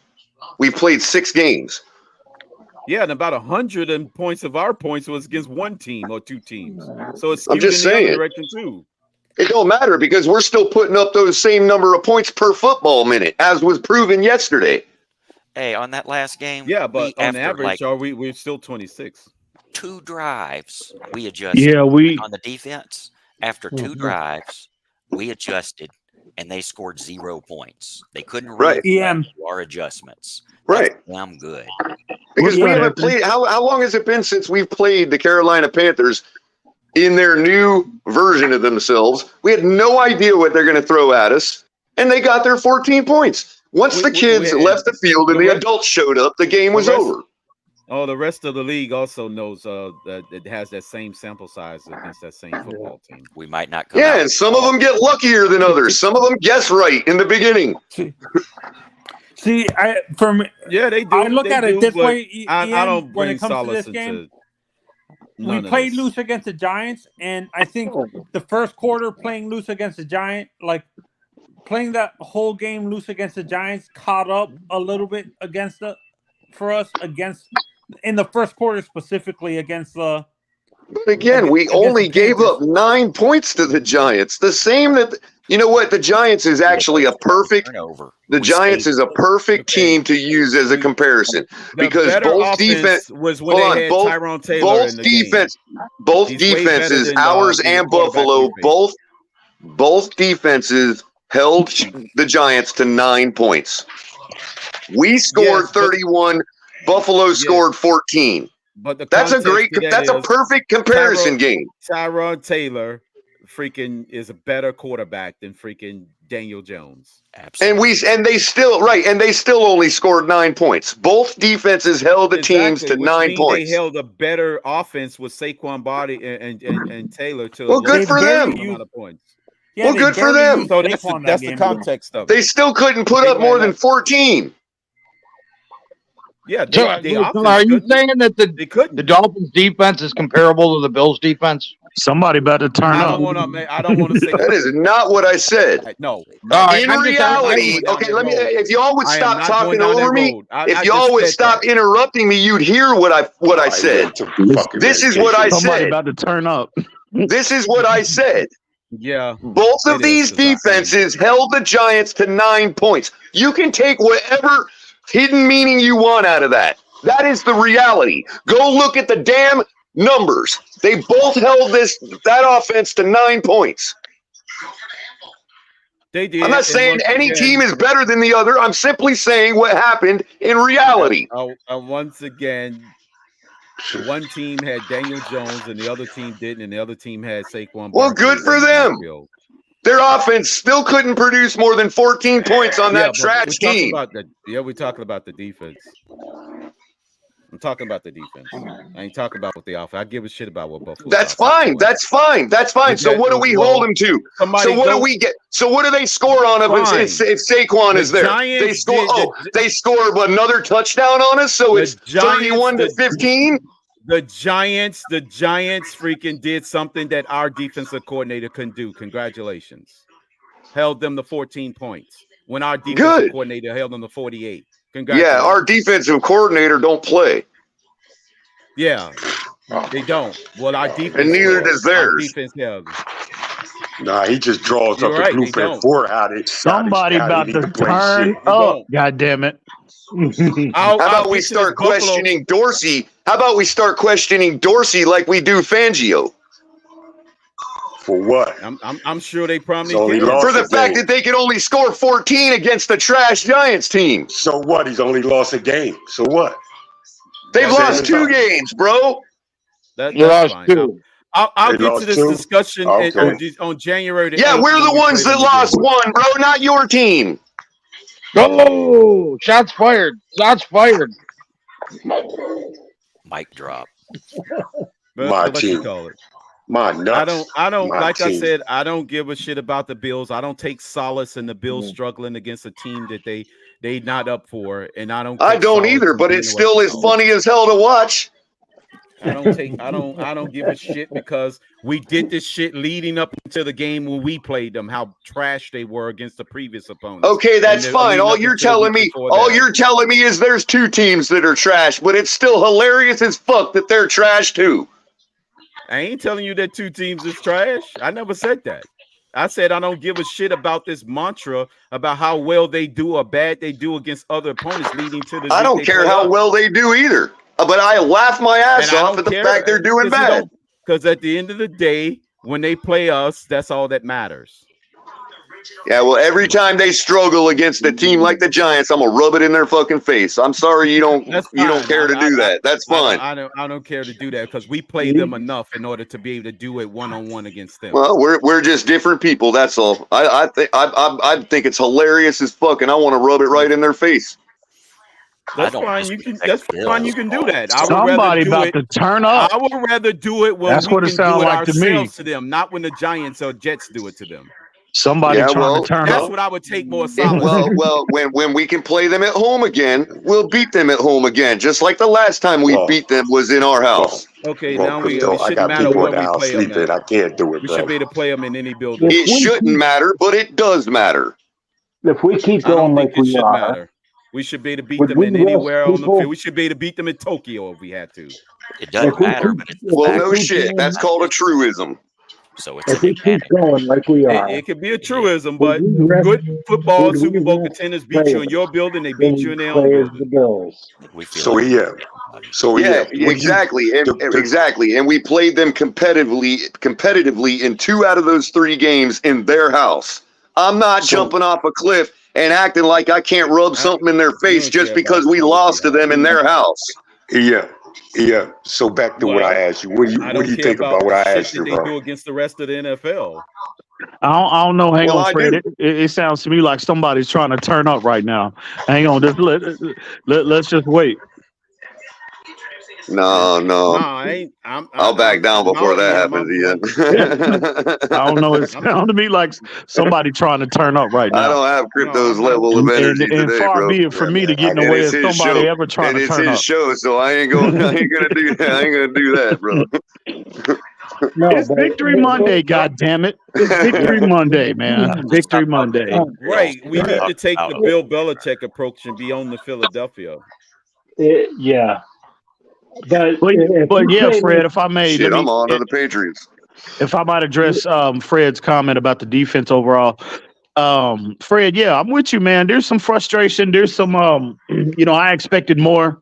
We played 6 games. Yeah, and about 100 points of our points was against 1 team or 2 teams. So it's I'm just in the saying. other direction too. It don't matter because we're still putting up those same number of points per football minute, as was proven yesterday. Hey, on that last game, but on average, we're still 26. 2 drives, we adjusted. Yeah, on the defense. After 2 drives, we adjusted and they scored 0 points. They couldn't Right. read our adjustments. Right. That's damn good. Because we haven't played. How long has it been since we've played the Carolina Panthers in their new version of themselves? We had no idea what they're going to throw at us, and they got their 14 points. Once the kids left the field and the adults showed up, the game was over. Oh, the rest of the league also knows that it has that same sample size against that same football team. We might not come Yeah, and some of them get luckier than others. Some of them guess right in the beginning. See, they do. I look at it this way. I don't when bring it comes to solace this game. into We played loose against the Giants, and I think the first quarter playing loose against the Giants, like playing that whole game loose against the Giants, caught up a little bit for us in the first quarter specifically against the. But again, we only gave up 9 points to the Giants. The same that you know what the Giants is actually a perfect. The Giants is a perfect team to use as a comparison because both defense was when they had Tyrone Taylor in the defense, both defenses, ours and Buffalo, both defenses held the Giants to 9 points. We scored 31. Buffalo scored 14. But that's a perfect comparison game. Tyrone Taylor freaking is a better quarterback than freaking Daniel Jones. Absolutely. And they still only scored 9 points. Both defenses held the teams to 9 points. They held a better offense with Saquon Barkley and Taylor to good for them. Amount of points. Yeah, good for them. So that's the context of it. They still couldn't put up more than 14. Yeah, are you saying that the Dolphins defense is comparable to the Bills defense? Somebody better turn up. I don't want to say that is not what I said. No. In reality, if y'all would stop talking over me, if y'all would stop interrupting me, you'd hear what I said. This is what I said. Somebody about to turn up. This is what I said. Yeah. Both of these defenses held the Giants to 9 points. You can take whatever hidden meaning you want out of that. That is the reality. Go look at the damn numbers. They both held that offense to 9 points. They did. I'm not saying any team is better than the other. I'm simply saying what happened in reality. Once again, one team had Daniel Jones and the other team didn't, and the other team had Saquon. Well, good for them. Their offense still couldn't produce more than 14 points on that trash team. We're talking about the defense. I'm talking about the defense. I ain't talking about what the offense. I give a shit about what Buffalo. That's fine. That's fine. That's fine. So what do we hold them to? So what do we get? So what do they score on us if Saquon is there? They score. They score another touchdown on us. So it's 31-15. The Giants freaking did something that our defensive coordinator couldn't do. Congratulations. Held them to 14 points when our defensive coordinator held them to 48. Congratulations. Yeah, our defensive coordinator don't play. Yeah, they don't. Well, our defense and neither does theirs. Nah, he just draws up the blueprint for how they. Somebody about to turn up. God damn it. How about we start questioning Dorsey? How about we start questioning Dorsey like we do Fangio? For what? I'm sure they probably for the fact that they could only score 14 against the trash Giants team. So what? He's only lost a game. So what? They've lost 2 games, bro. That's lost fine. 2. I'll get to this discussion on January. Yeah, we're the ones that lost 1, bro. Not your team. Oh, shots fired. Shots fired. Mic drop. My team. My nuts. I don't like team. I said, I don't give a shit about the Bills. I don't take solace in the Bills struggling against a team that they not up for. And I don't either, but it still is funny as hell to watch. I don't give a shit because we did this shit leading up into the game when we played them, how trash they were against the previous opponents. Okay, that's fine. All you're telling me is there's 2 teams that are trash, but it's still hilarious as fuck that they're trash too. I ain't telling you that 2 teams is trash. I never said that. I said I don't give a shit about this mantra about how well they do or bad they do against other opponents leading to the. I don't care how well they do either. But I laugh my ass off at the fact they're doing bad. Because at the end of the day, when they play us, that's all that matters. Yeah, well, every time they struggle against a team like the Giants, I'm gonna rub it in their fucking face. I'm sorry you don't care to do that. That's fine. I don't care to do that because we play them enough in order to be able to do it one-on-one against them. Well, we're just different people. That's all. I think it's hilarious as fuck, and I want to rub it right in their face. That's fine. You can. That's fine. You can do that. Somebody about to turn up. I would rather do it when that's we what it can do sounds it like to me. ourselves to them, not when the Giants or Jets do it to them. Somebody trying to turn up. That's what I would take more solid. Well, when we can play them at home again, we'll beat them at home again, just like the last time we beat them was in our house. Okay, now it shouldn't matter where we play them. I can't do it. We should be able to play them in any building. It shouldn't matter, but it does matter. If we keep going like we are, we should be able to beat them in anywhere on the field. We should be able to beat them in Tokyo if we had to. It doesn't matter, but it's no shit. That's called a truism. So it's if we keep going like we are. It could be a truism, but good football Super Bowl contenders beat you in your building. They beat you in their own building. Exactly, and we played them competitively in 2 out of those 3 games in their house. I'm not jumping off a cliff and acting like I can't rub something in their face just because we lost to them in their house. Yeah. So back to what I asked you. What do you think about what I asked you, bro? They do against the rest of the NFL. I don't know. Hang on, Fred. It sounds to me like somebody's trying to turn up right now. Hang on. Just let's just wait. No. I'll back down before that happens, Ian. I don't know. It sounds to me like somebody trying to turn up right now. I don't have Crypto's level of energy and today, far bro. be it for me to get in the way of somebody ever trying to turn up. It's his show, so I ain't gonna do that. I ain't gonna do that, bro. It's Victory Monday, God damn it! It's Victory Monday, man. Victory Monday. Right. We need to take the Bill Belichick approach and be on the Philadelphia. Yeah. But yeah, Fred, if I may, I'm on to the Patriots. If I might address Fred's comment about the defense overall, Fred, yeah, I'm with you, man. There's some frustration. There's some, I expected more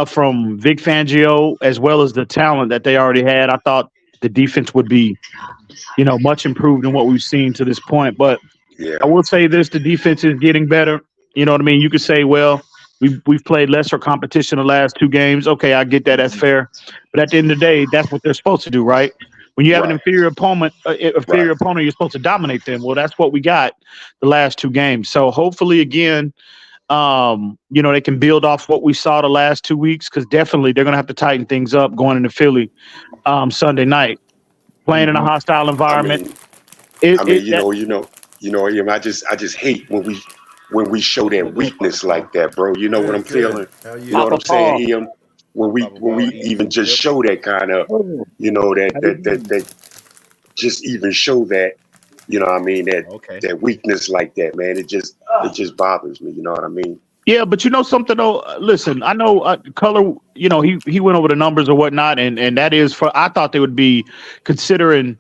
from Vic Fangio as well as the talent that they already had. I thought the defense would be, much improved in what we've seen to this point. But I will say this: the defense is getting better. You know what I mean? You could say, well, we've played lesser competition the last 2 games. Okay, I get that. That's fair. But at the end of the day, that's what they're supposed to do, right? When you have an inferior opponent, you're supposed to dominate them. Well, that's what we got the last 2 games. So hopefully, again, they can build off what we saw the last 2 weeks, because definitely they're going to have to tighten things up going into Philly Sunday night, playing in a hostile environment. I just hate when we show that weakness like that, bro. You know what I'm feeling? You know what I'm saying, Ian? When we even just show that kind of, that just even show that, that weakness like that, man. It just bothers me. You know what I mean? Yeah, but something though. Listen, I know Color. He went over the numbers or whatnot, and that is I thought they would be considering,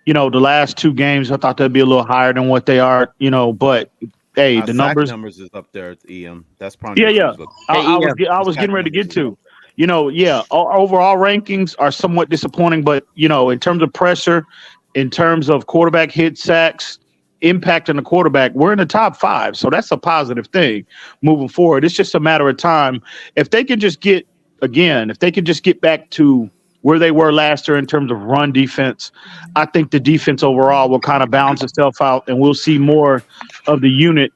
the last 2 games. I thought they'd be a little higher than what they are. But hey, the numbers is up there, EM. That's probably I was getting ready to get to. Our overall rankings are somewhat disappointing, but in terms of pressure, in terms of quarterback hit sacks, impact on the quarterback, we're in the top 5. So that's a positive thing moving forward. It's just a matter of time. If they can just get back to where they were last year in terms of run defense, I think the defense overall will kind of balance itself out, and we'll see more of the unit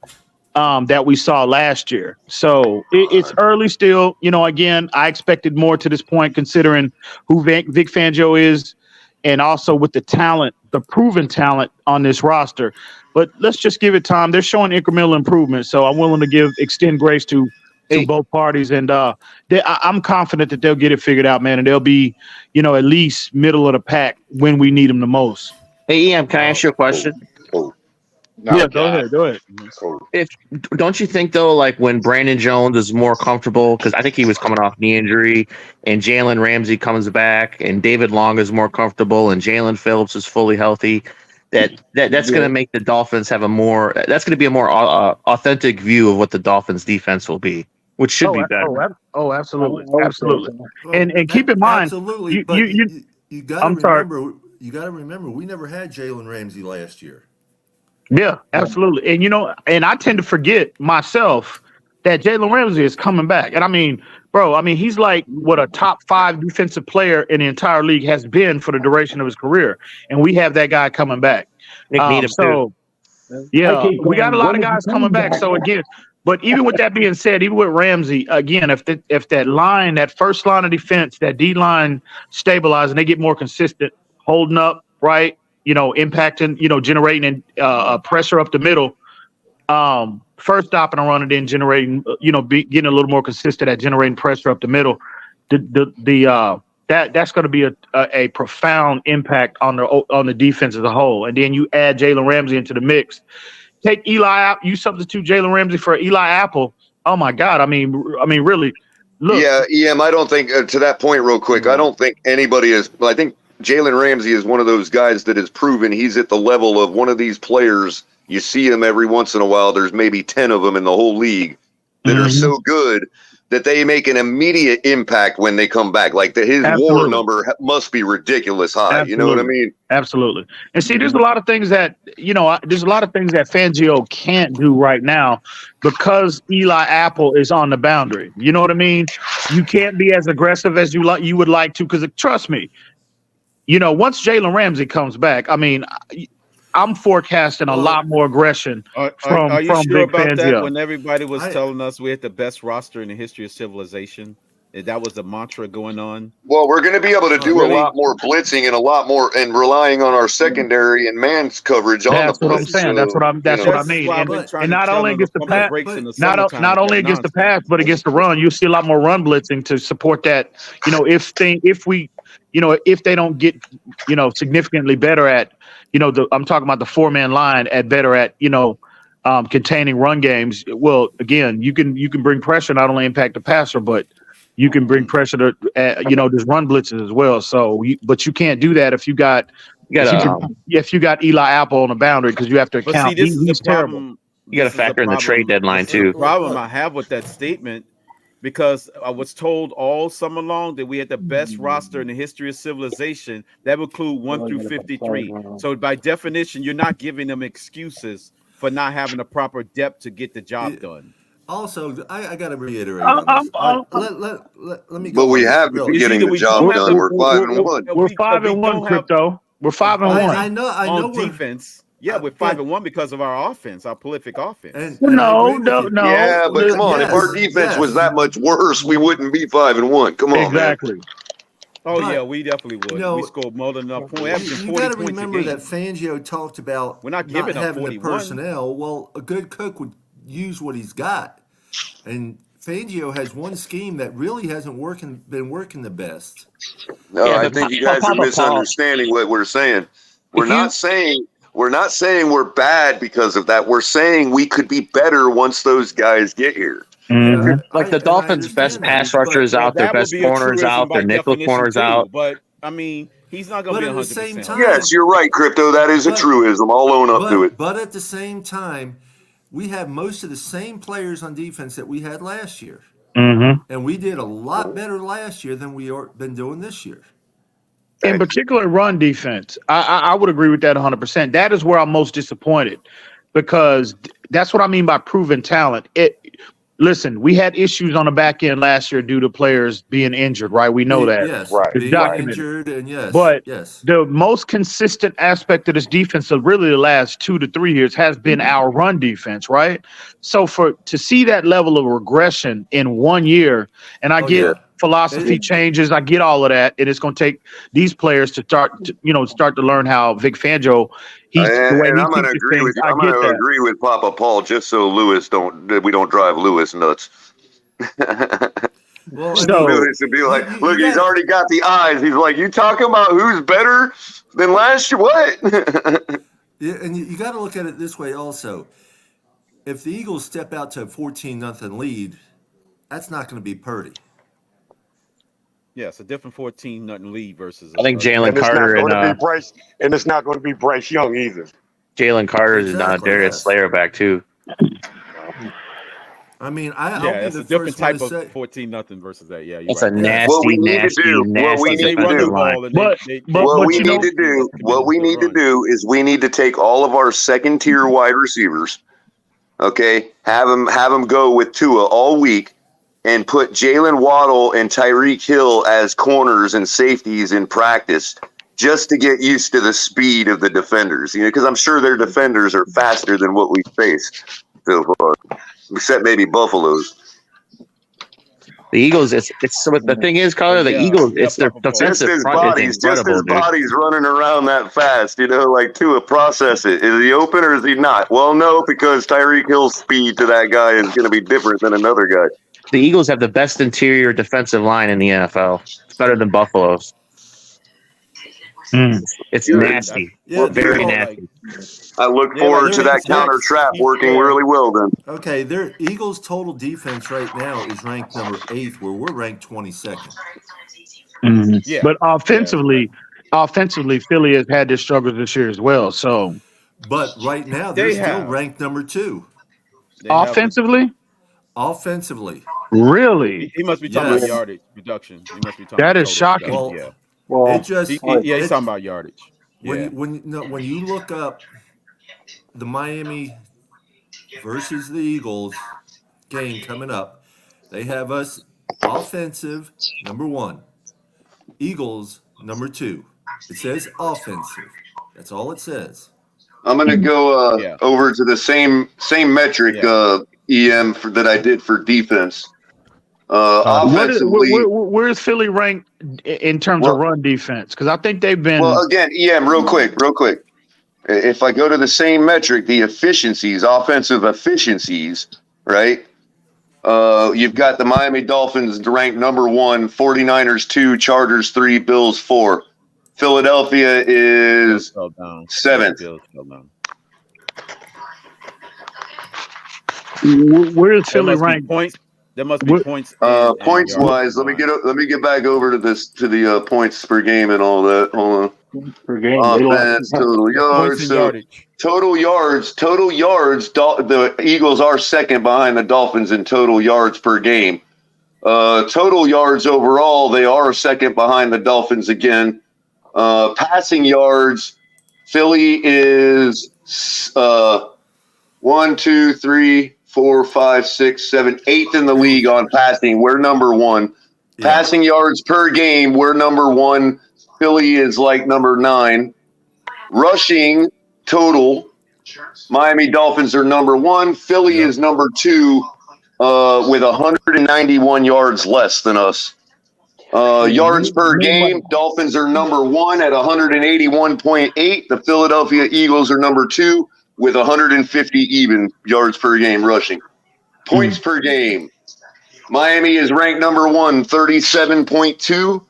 that we saw last year. So it's early still. Again, I expected more to this point considering who Vic Fangio is, and also with the talent, the proven talent on this roster. But let's just give it time. They're showing incremental improvement, so I'm willing to extend grace to both parties, and I'm confident that they'll get it figured out, man, and they'll be, at least middle of the pack when we need them the most. Hey, Ian, can I ask you a question? Go ahead. Don't you think though, like when Brandon Jones is more comfortable, because I think he was coming off knee injury, and Jalen Ramsey comes back, and David Long is more comfortable, and Jaylen Phillips is fully healthy, that's going to make the Dolphins have that's going to be a more authentic view of what the Dolphins defense will be, which should be better. Absolutely. And keep in mind, absolutely. You got to remember, we never had Jalen Ramsey last year. Yeah, absolutely. And and I tend to forget myself that Jalen Ramsey is coming back. And I mean, bro, he's like what a top 5 defensive player in the entire league has been for the duration of his career. And we have that guy coming back. So yeah, we got a lot of guys coming back. So again, but even with that being said, even with Ramsey, again, if that line, that first line of defense, that D line stabilize and they get more consistent, holding up, right? Impacting, generating pressure up the middle. First stopping a run and then generating, getting a little more consistent at generating pressure up the middle. That's going to be a profound impact on the defense as a whole. And then you add Jalen Ramsey into the mix. Take Eli out. You substitute Jalen Ramsey for Eli Apple. Oh my God! I mean, really. Look. Yeah, EM. I don't think to that point, real quick. I don't think anybody is. I think Jalen Ramsey is one of those guys that has proven he's at the level of one of these players. You see him every once in a while. There's maybe 10 of them in the whole league that are so good that they make an immediate impact when they come back. Like his WAR number must be ridiculous high. You know what I mean? Absolutely. And see, there's a lot of things that Fangio can't do right now because Eli Apple is on the boundary. You know what I mean? You can't be as aggressive as you would like to because trust me, once Jalen Ramsey comes back, I'm forecasting a lot more aggression from Are you sure Big about Fangio. that? When everybody was telling us we had the best roster in the history of civilization, that was the mantra going on. Well, we're going to be able to do a lot more blitzing and a lot more, and relying on our secondary and man's coverage on That's the what I'm blitz. saying. That's what I mean. And not only against the pass, not only against the pass, but against the run, you'll see a lot more run blitzing to support that. If they don't get significantly better at I'm talking about the 4-man line containing run games. Well, again, you can bring pressure, not only impact the passer, but you can bring pressure to just run blitzes as well. So, but you can't do that if you got Eli Apple on the boundary because you have to account. See, this is he's the problem. You got to factor in the trade deadline too. The problem I have with that statement, because I was told all summer long that we had the best roster in the history of civilization. That would include 1 through 53. So by definition, you're not giving them excuses for not having the proper depth to get the job done. Also, I got to reiterate. Let me go. But we have been getting the job done. We're 5-1. We're 5-1, Crypto. We're 5-1. I know defense. Yeah, we're 5-1 because of our offense, our prolific offense. No. Yeah, but come on. If our defense was that much worse, we wouldn't be 5-1. Come on, exactly. Man. Yeah, we definitely would. We scored more than enough points. You got to remember that Fangio talked about we're not giving having up the personnel. Well, a good cook would use what he's got, and Fangio has one scheme that really hasn't been working the best. No, I think you guys are misunderstanding what we're saying. We're not saying we're bad because of that. We're saying we could be better once those guys get here. Mm-hmm. Like the Dolphins' best pass rushers out, their best corners out, their nickel corners out. But he's not going to be 100%. Yes, you're right, Crypto. That is a truism. I'll own up to it. But at the same time, we have most of the same players on defense that we had last year. Mm-hmm. And we did a lot better last year than we are been doing this year. In particular, run defense. I would agree with that 100%. That is where I'm most disappointed because that's what I mean by proven talent. Listen, we had issues on the back end last year due to players being injured, right? We know that. Yes, right. Being injured and But the most consistent aspect of this defense of really the last 2 to 3 years has been our run defense, right? So to see that level of regression in 1 year, and I get philosophy changes, I get all of that, and it's going to take these players to start to learn how Vic Fangio. I'm going to agree with you. I'm going to agree with Papa Paul just so we don't drive Lewis nuts. Lewis would be like, look, he's already got the eyes. He's like, you talking about who's better than last year? What? Yeah, and you got to look at it this way also. If the Eagles step out to a 14-0 lead, that's not going to be Purdy. Yeah, it's a different 14-0 lead versus. I think Jalen Carter and it's not going to be Bryce Young either. Jalen Carter is not Darius Slayer back too. I mean, I'll be it's the a different first one type to of say 14-0 versus that. Yeah, you're That's right. a nasty defensive line. What we need to do is we need to take all of our second tier wide receivers, okay, have them go with Tua all week, and put Jalen Waddle and Tyreek Hill as corners and safeties in practice, just to get used to the speed of the defenders. Because I'm sure their defenders are faster than what we face so far, except maybe Buffalo's. The Eagles, it's the thing is, Carter, the Eagles, it's their defensive front is incredible, dude. Body's running around that fast, like Tua, process it. Is he open or is he not? Well, no, because Tyreek Hill's speed to that guy is going to be different than another guy. The Eagles have the best interior defensive line in the NFL. It's better than Buffalo's. It's nasty. Very nasty. I look forward to that counter trap working really well then. Okay, their Eagles' total defense right now is ranked number 8th, where we're ranked 22nd. Yeah. But offensively, Philly has had their struggles this year as well. So, but right now they're still ranked number 2. Offensively? Offensively. Really? He must be talking about yardage reduction. He must be talking that about is shocking. Well, he's talking about yardage. When you look up the Miami versus the Eagles game coming up, they have us offensive number 1, Eagles number 2. It says offensive. That's all it says. I'm going to go over to the same metric EM that I did for defense. Offensively, where's Philly ranked in terms of run defense? Because I think they've been. Well, again, EM, real quick. If I go to the same metric, the offensive efficiencies, right? You've got the Miami Dolphins ranked number 1, 49ers 2, Chargers 3, Bills 4. Philadelphia is 7th. Where's Philly ranked? Points. There must be points. Points wise, let me get back over to the points per game and all that. Hold on. Per game. Offense, total yards. Total yards. The Eagles are second behind the Dolphins in total yards per game. Total yards overall, they are second behind the Dolphins again. Passing yards, Philly is 1, 2, 3, 4, 5, 6, 7, 8th in the league on passing. We're number 1. Yeah. Passing yards per game, we're number 1. Philly is like number 9. Rushing total, Miami Dolphins are number 1. Philly is number 2 with 191 yards less than us. Yards per game, Dolphins are number 1 at 181.8. The Philadelphia Eagles are number 2 with 150 even yards per game rushing. Points per game, Miami is ranked number 1, 37.2.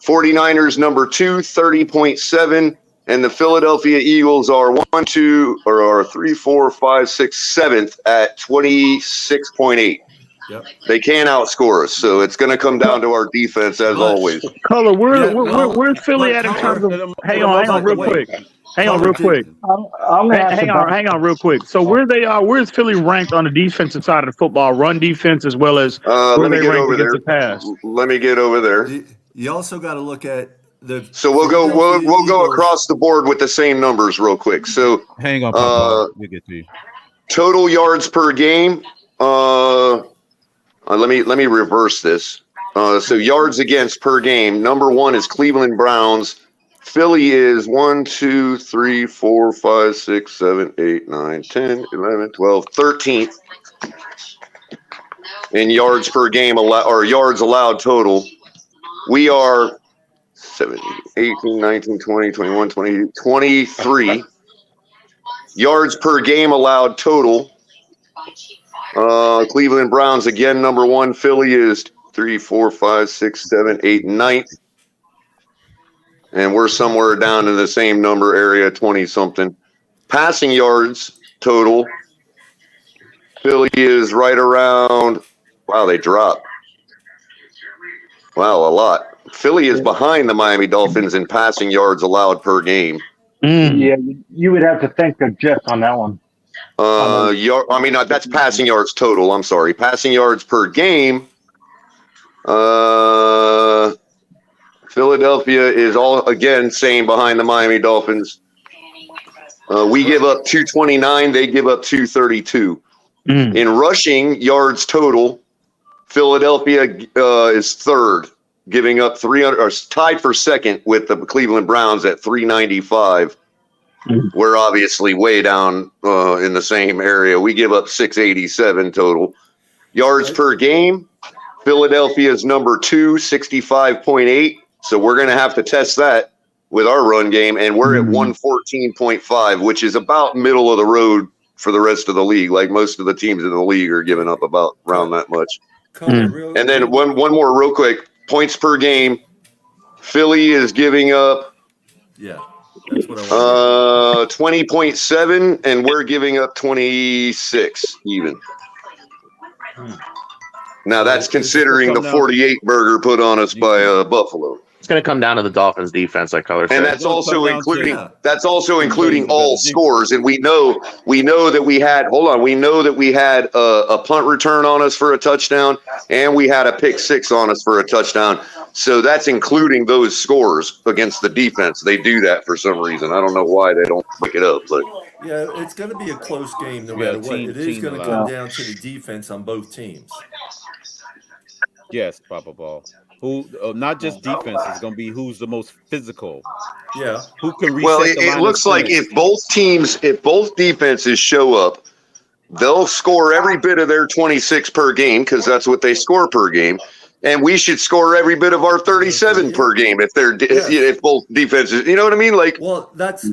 49ers number 2, 30.7. And the Philadelphia Eagles are 3, 4, 5, 6, 7th at 26.8. Yep. They can't outscore us, so it's going to come down to our defense as always. Color, where's Philly at in terms of? Hang on, real quick. Hang on, real quick. Hang on, real quick. So where's Philly ranked on the defensive side of the football, run defense as well as where they ranked against the pass? Let me get over there. You also got to look at the. So we'll go across the board with the same numbers real quick. So hang on, Papa. We'll get to you. Total yards per game. Let me reverse this. So yards against per game. Number 1 is Cleveland Browns. Philly is 1, 2, 3, 4, 5, 6, 7, 8, 9, 10, 11, 12, 13th in yards per game or yards allowed total. We are 17, 18, 19, 20, 21, 22, 23 yards per game allowed total. Cleveland Browns again number 1. Philly is 3, 4, 5, 6, 7, 8, 9th. And we're somewhere down in the same number area, 20-something. Passing yards total, Philly is right around, wow, they dropped. Wow, a lot. Philly is behind the Miami Dolphins in passing yards allowed per game. Yeah, you would have to thank the Jets on that one. That's passing yards total. I'm sorry. Passing yards per game. Philadelphia is all, again, same behind the Miami Dolphins. We give up 229. They give up 232. In rushing yards total, Philadelphia is third, giving up 300, or tied for second with the Cleveland Browns at 395. We're obviously way down in the same area. We give up 687 total. Yards per game, Philadelphia's number 2, 65.8. So we're going to have to test that with our run game, and we're at 114.5, which is about middle of the road for the rest of the league. Like most of the teams in the league are giving up about around that much. And then one more real quick. Points per game, Philly is giving up that's what I want 20.7, and we're giving up 26 even. Now that's considering the 48 burger put on us by Buffalo. It's going to come down to the Dolphins defense, like Color said. And that's also including all scores. And we know that we had a punt return on us for a touchdown, and we had a pick six on us for a touchdown. So that's including those scores against the defense. They do that for some reason. I don't know why they don't pick it up, but yeah, it's going to be a close game no matter what. It is going to come down to the defense on both teams. Yes, Papa Ball. Who not just defense is going to be who's the most physical. Yeah. Who can reset well, the line it looks like if both defenses show up, they'll score every bit of their 26 per game because that's what they score per game, and we should score every bit of our 37 per game if both defenses. You know what I mean? Like, well, that's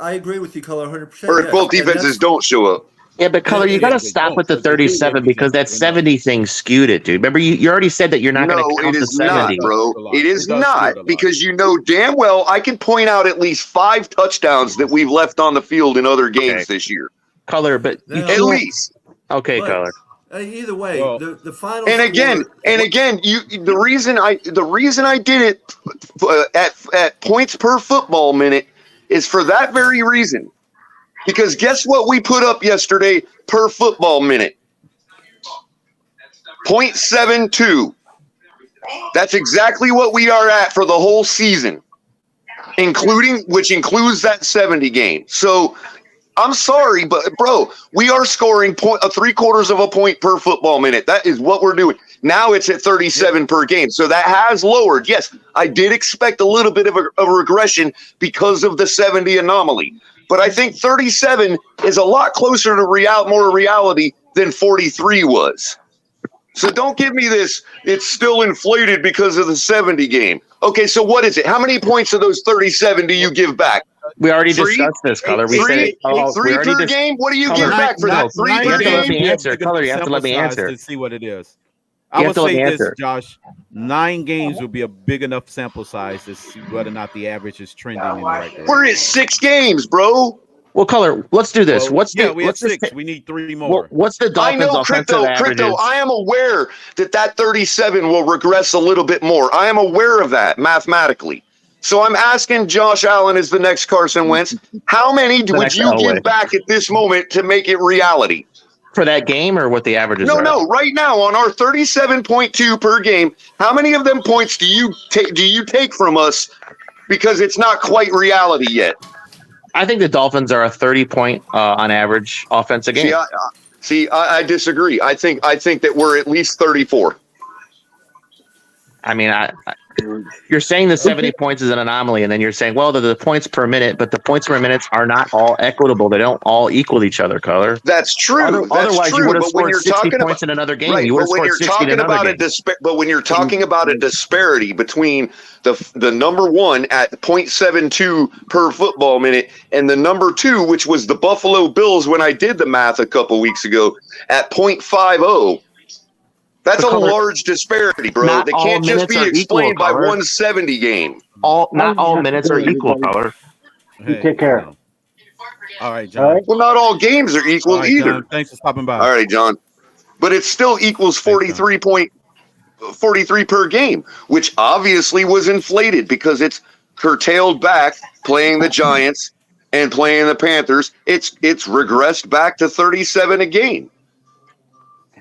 I agree with you, Color, 100%. Or if both defenses don't show up. Yeah, but Color, you got to stop with the 37 because that 70 thing skewed it, dude. Remember, you already said that you're not going to count the 70. Not, bro. It is not, because you know damn well I can point out at least 5 touchdowns that we've left on the field in other games this year. Color, but at least. Okay, Color. Either way, the final. And again, the reason I did it at points per football minute is for that very reason. Because guess what we put up yesterday per football minute? 0.72. That's exactly what we are at for the whole season, which includes that 70 game. So I'm sorry, but bro, we are scoring 3/4 of a point per football minute. That is what we're doing. Now it's at 37 per game. So that has lowered. Yes, I did expect a little bit of a regression because of the 70 anomaly. But I think 37 is a lot closer to more reality than 43 was. So don't give me this, it's still inflated because of the 70 game. Okay, so what is it? How many points of those 37 do you give back? We already discussed this, Color. We said it. Three per game? What do you give back for that? 3 per game? Color, you have to let me answer. To see what it is. I would say this, Josh. 9 games would be a big enough sample size to see whether or not the average is trending in the right direction. We're at 6 games, bro. Well, Color, let's do this. We have 6. We need 3 more. What's the Dolphins' offensive averages? Crypto, I am aware that 37 will regress a little bit more. I am aware of that mathematically. So I'm asking Josh Allen as the next Carson Wentz, how many would you give back at this moment to make it reality? For that game or what the averages are? No, right now on our 37.2 per game, how many of them points do you take from us because it's not quite reality yet? I think the Dolphins are a 30-point on average offense a game. I disagree. I think that we're at least 34. I mean, you're saying the 70 points is an anomaly, and then you're saying, well, the points per minute, but the points per minute are not all equitable. They don't all equal each other, Color. That's true. Otherwise, you would have scored 60 points in another game. Right, you would have scored 60 in another game. But when you're talking about a disparity between the number 1 at 0.72 per football minute and the number 2, which was the Buffalo Bills when I did the math a couple weeks ago, at 0.50, that's a large disparity, bro. They can't just be explained by 170 game. Not all minutes are equal, Color. You take care. All right, John. Well, not all games are equal either. John, thanks for stopping by. All right, John. But it still equals 43 per game, which obviously was inflated because it's curtailed back playing the Giants and playing the Panthers, it's regressed back to 37 a game.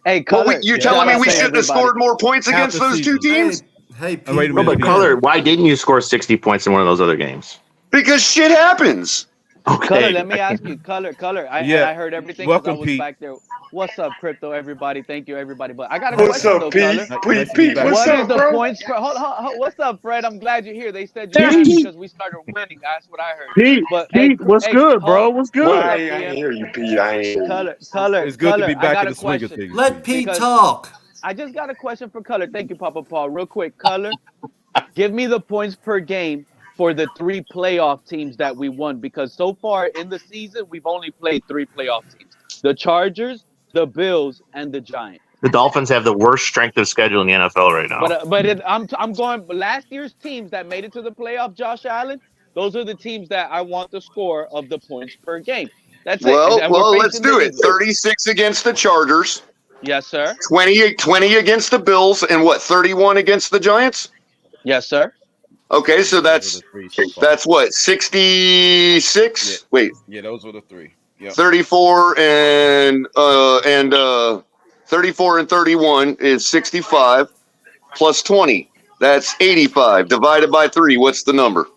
Hey, Color, you're telling me we shouldn't have scored more points against those two teams? Hey, Pete, wait a minute. But Color, why didn't you score 60 points in one of those other games? Because shit happens. Okay. Color, let me ask you, Color. I heard everything. Welcome, I was Pete. back there. What's up, Crypto? Everybody, thank you, everybody. But I got a What's question up, though, Pete? Color. Pete, what's up, the bro? points? Hold. What's up, Fred? I'm glad you're here. They said you're here because we started winning. That's what I heard. Pete, But what's good, bro? What's good? Well, I ain't hear you, Pete. I ain't hear you. Color. It's good to be back I got in the a swing of question. things. Let Pete talk. I just got a question for Color. Thank you, Papa Paul. Real quick, Color. Give me the points per game for the 3 playoff teams that we won, because so far in the season we've only played 3 playoff teams: the Chargers, the Bills, and the Giants. The Dolphins have the worst strength of schedule in the NFL right now. I'm going last year's teams that made it to the playoff. Josh Allen, those are the teams that I want the score of the points per game. That's it. Well, let's do it. 36 against the Chargers. Yes, sir. 20 against the Bills, and what? 31 against the Giants. Yes, sir. Okay, so that's what, 66? Yeah. Wait. Yeah, those were the 3. Yep. 34 and 34 and 31 is 65 plus 20. That's 85 divided by 3. What's the number?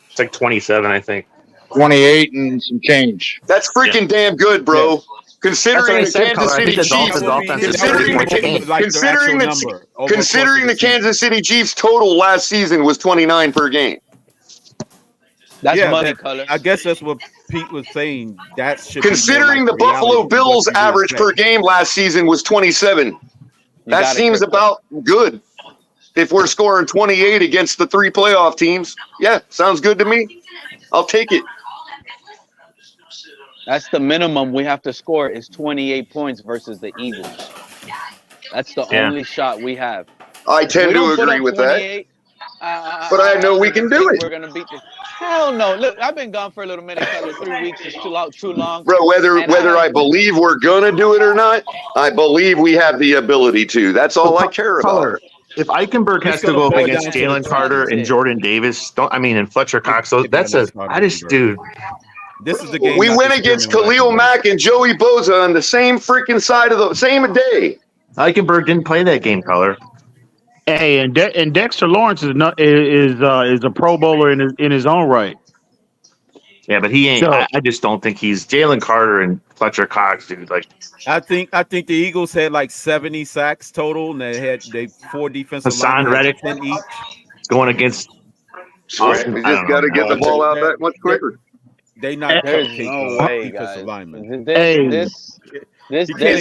It's like 27, I think. 28 and some change. That's freaking damn good, bro. Yeah. Considering the Kansas City Chiefs, considering the Kansas City Chiefs total last season was 29 per game. That's money, Color. I guess that's what Pete was saying. That should considering the Buffalo Bills average per game last season was 27. That seems about good. If we're scoring 28 against the 3 playoff teams, yeah, sounds good to me. I'll take it. That's the minimum we have to score is 28 points versus the Eagles. That's the only shot we have. I tend to agree with that. But I know we can do it. We're gonna beat this. Hell no! Look, I've been gone for a little minute. 3 weeks is too long. Bro, whether I believe we're gonna do it or not, I believe we have the ability to. That's all I care about. If Eichenberg has to go up against Jalen Carter and Jordan Davis, and Fletcher Cox, dude. This is the game. We went against Khalil Mack and Joey Bosa on the same freaking side of the same day. Eichenberg didn't play that game, Color. Hey, and Dexter Lawrence is a Pro Bowler in his own right. Yeah, but he ain't. So, I just don't think he's Jalen Carter and Fletcher Cox, dude. Like, I think the Eagles had like 70 sacks total, and they had 4 defensive Hassan Reddick each going against. Awesome. We just got to get the ball out that much quicker. They not no way, defensive linemen. It's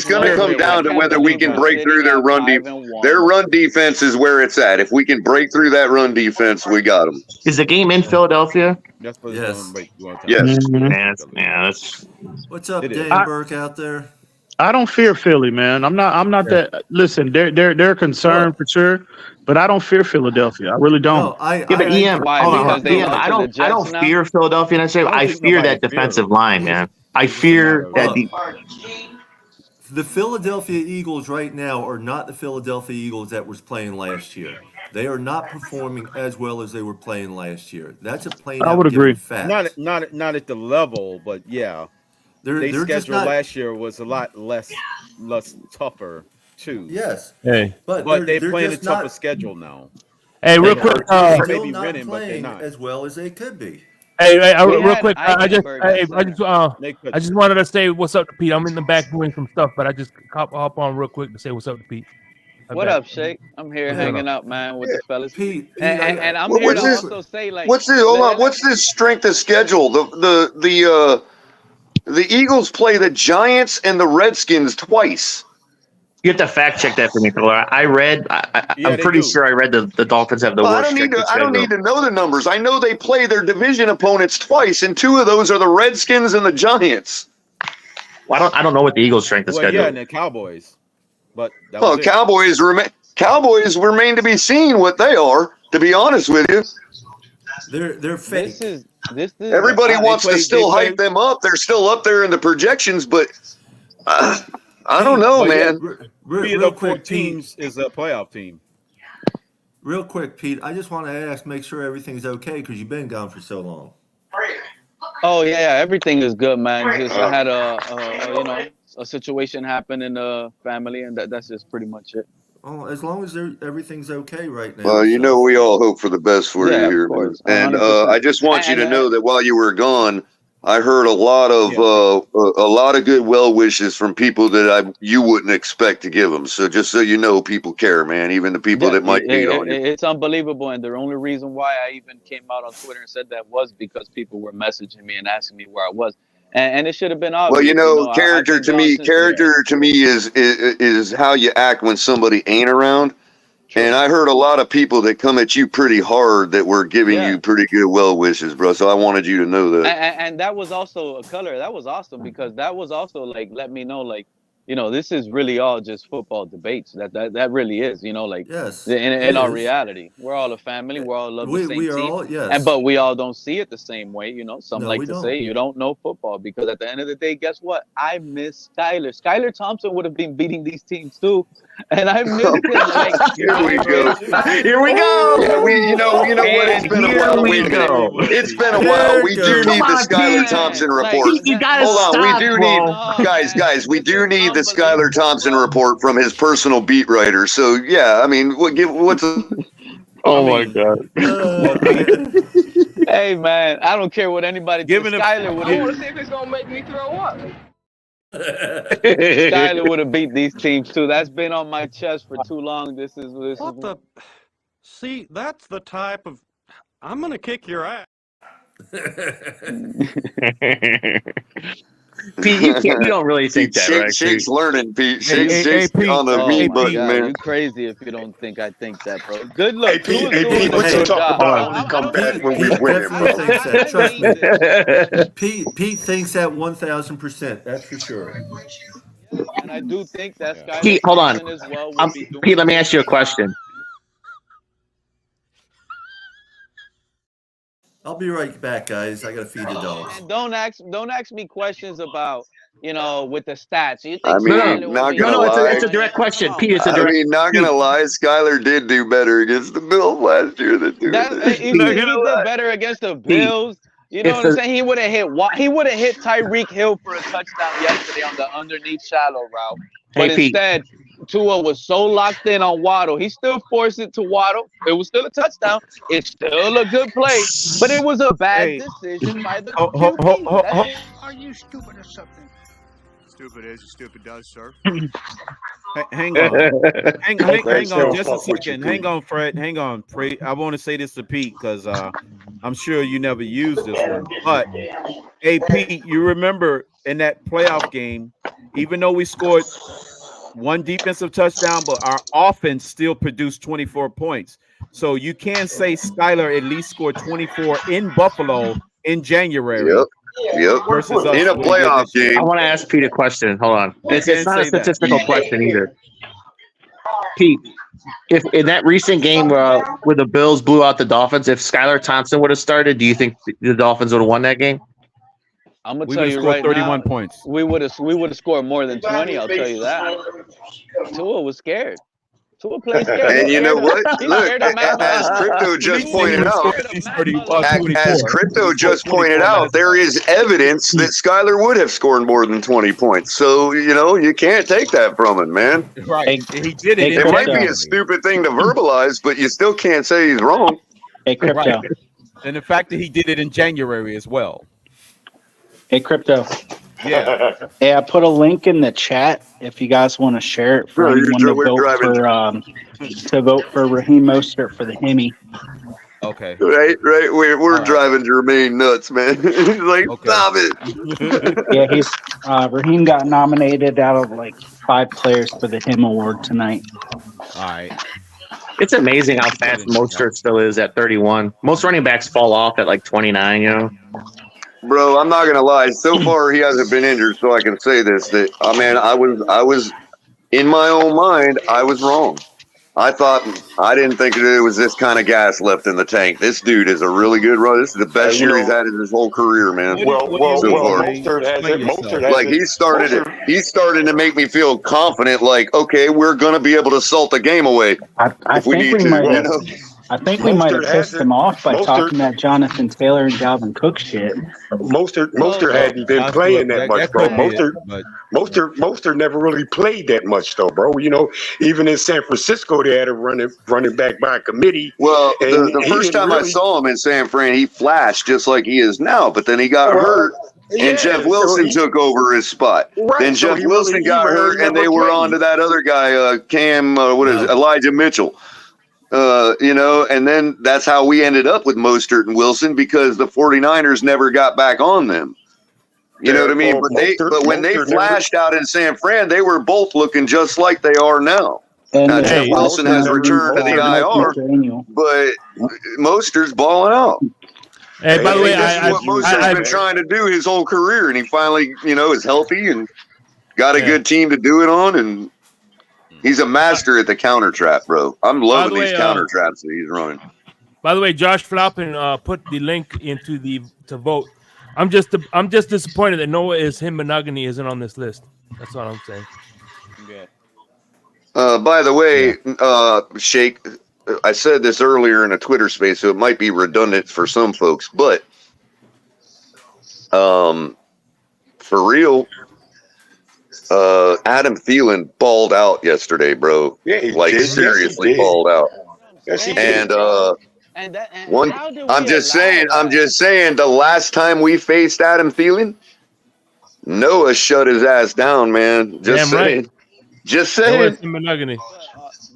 going to come down to whether we can break through their run defense. Their run defense is where it's at. If we can break through that run defense, we got them. Is the game in Philadelphia? Yes. Yes. That's What's up, Dan Burke out there? I don't fear Philly, man. I'm not that. Listen, they're concerned for sure, but I don't fear Philadelphia. I really don't. No, I don't fear Philadelphia necessarily. I fear that defensive line, man. I fear that the Philadelphia Eagles right now are not the Philadelphia Eagles that was playing last year. They are not performing as well as they were playing last year. That's a plain I would agree. fact. Not at the level, but yeah. Their schedule last year was a lot less tougher too. Yes. Hey. But they're playing a tougher schedule now. Hey, real quick. Still not playing as well as they could be. Hey, real quick. I just wanted to say what's up to Pete. I'm in the back doing some stuff, but I just hop on real quick to say what's up to Pete. What up, Shake? I'm here hanging out, man, with the fellas. Pete, and I'm here to also say, like, what's this? Hold on. What's this strength of schedule? The Eagles play the Giants and the Redskins twice. You have to fact check that for me, Color. I'm pretty sure I read the Dolphins have the worst. I don't need to know the numbers. I know they play their division opponents twice, and 2 of those are the Redskins and the Giants. Well, I don't know what the Eagles' strength of schedule. Yeah, and the Cowboys. But Cowboys remain to be seen what they are. To be honest with you, they're fake. Everybody wants to still hype them up. They're still up there in the projections, but I don't know, man. Real quick, teams is a playoff team. Real quick, Pete. I just want to make sure everything's okay because you've been gone for so long. Oh yeah, everything is good, man. Just I had a situation happen in the family, and that's just pretty much it. Oh, as long as everything's okay right now. Well, we all hope for the best for you here, man. And I just want you to know that while you were gone, I heard a lot of good well wishes from people that you wouldn't expect to give them. So just so you know, people care, man. Even the people that might hate on you. It's unbelievable, and the only reason why I even came out on Twitter and said that was because people were messaging me and asking me where I was, and it should have been obvious. Well, character to me is how you act when somebody ain't around. And I heard a lot of people that come at you pretty hard that were giving you pretty good well wishes, bro. So I wanted you to know that. And that was also a color. That was awesome because that was also like let me know like this is really all just football debates. That really is. Yes, in our reality, we're all a family. We're all love the same team. All, yes. But we all don't see it the same way. Some No, like to say you don't know football because at the end of the day, guess what? I miss Skylar. Skylar Thompson would have been beating these teams too. And I miss him. Like, here we go. Here we go. Yeah, you know what? It's been a while. It's been a while. We do need the Skylar Thompson report. Hold on. We do need guys. We do need the Skylar Thompson report from his personal beat writer. So yeah, I mean, what's? Oh my God. Hey man, I don't care what anybody thinks. Skylar would. I want to see if it's gonna make me throw up. Skylar would have beat these teams too. That's been on my chest for too long. See, that's the type of I'm gonna kick your ass. Pete, you don't really think that, right? Shake's learning, Pete. Shake's on the meat button, man. You're crazy if you don't think I think that, bro. Good luck. Hey, Pete, what you talk about when we come back when we win, bro? Trust me. Pete thinks that 1,000%. That's for sure. And I do think that Skylar Pete, hold on. as well Pete, let me ask you a question. I'll be right back, guys. I gotta feed the dogs. And don't ask me questions about with the stats. You think I mean, not gonna lie. It's a direct question, Pete. It's a direct. I mean, not gonna lie. Skylar did do better against the Bills last year than he did better against the Bills. You know what I'm saying? He would have hit Tyreek Hill for a touchdown yesterday on the underneath shallow route. But instead, Tua was so locked in on Waddle. He still forced it to Waddle. It was still a touchdown. It's still a good play, but it was a bad decision by the QB. Are you stupid or something? Stupid is, stupid does, sir. Hang on. Hang on just a second. Hang on, Fred. Hang on. I want to say this to Pete because I'm sure you never used this one. But, hey, Pete, you remember in that playoff game, even though we scored one defensive touchdown, but our offense still produced 24 points. So you can say Skylar at least scored 24 in Buffalo in January. Yep. Versus in a playoff game. I want to ask Pete a question. Hold on. It's not a statistical question either. Pete, if in that recent game where the Bills blew out the Dolphins, if Skylar Thompson would have started, do you think the Dolphins would have won that game? I'm gonna tell you right 31 now, points. We would have scored more than 20. I'll tell you that. Tua was scared. Tua played scared. And you know what? Look, as Crypto just pointed out, there is evidence that Skylar would have scored more than 20 points. So you can't take that from him, man. Right? He did it. It might be a stupid thing to verbalize, but you still can't say he's wrong. Hey, Crypto. Right. And the fact that he did it in January as well. Hey, Crypto. Yeah. Hey, I put a link in the chat if you guys want to share it for anyone to vote for Raheem Mostert for the Hemi. Okay. Right. We're driving Jermaine nuts, man. He's like, stop it. Yeah, Raheem got nominated out of like 5 players for the Him Award tonight. All right. It's amazing how fast Mostert still is at 31. Most running backs fall off at like 29, Bro, I'm not gonna lie. So far, he hasn't been injured, so I can say this: that I was in my own mind, I was wrong. I didn't think that it was this kind of gas left in the tank. This dude is a really good runner. This is the best year he's had in his whole career, man. So far. Like he's starting to make me feel confident. Like, okay, we're gonna be able to salt the game away if we need to. I think we might have pissed him off by talking that Jonathan Taylor and Dalvin Cook shit. Mostert hadn't been playing that much, bro. Mostert never really played that much, though, bro. You know, even in San Francisco, they had a running back by committee. Well, the first time I saw him in San Fran, he flashed just like he is now, but then he got hurt. And Jeff Wilson took over his spot. Right, then Jeff Wilson got hurt, and they were on to that other guy, Elijah Mitchell. You know, and then that's how we ended up with Mostert and Wilson because the 49ers never got back on them. You know what I mean? But when they flashed out in San Fran, they were both looking just like they are now. And now, Jeff Wilson has returned to the IR, but Mostert's balling out. Hey, by the way, this is what Mostert's been trying to do his whole career, and he finally, you know, is healthy and got a good team to do it on, and he's a master at the counter trap, bro. I'm loving these counter traps that he's running. By the way, Josh Flappin put the link into to vote. I'm just disappointed that Noah is him monogamy isn't on this list. That's all I'm saying. Yeah. By the way, Shake, I said this earlier in a Twitter space, so it might be redundant for some folks, but for real, Adam Thielen balled out yesterday, bro. Yeah, he like did. seriously Yes, he did. balled out. Yes, he And did. I'm just saying, the last time we faced Adam Thielen, Noah shut his ass down, man. Just saying. Right. Just saying. Monogamy.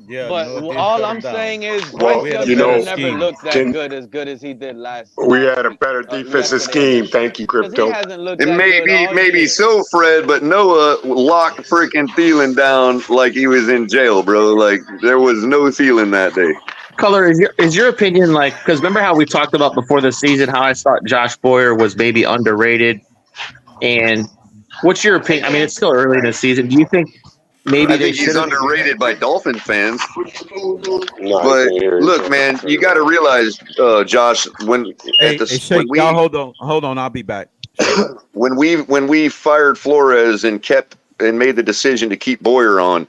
Yeah, but all I'm saying is, Well, Bryce you know, never looked that good as he did last. We had a better defensive scheme. Thank you, Crypto. It may be so, Fred, but Noah locked freaking Thielen down like he was in jail, bro. Like there was no Thielen that day. Color, is your opinion like, because remember how we talked about before the season how I thought Josh Boyer was maybe underrated, and what's your opinion? I mean, it's still early in the season. Do you think maybe I think he's underrated by Dolphin fans? But look, man, you got to realize, Josh, when y'all hold on, I'll be back. when we fired Flores and made the decision to keep Boyer on,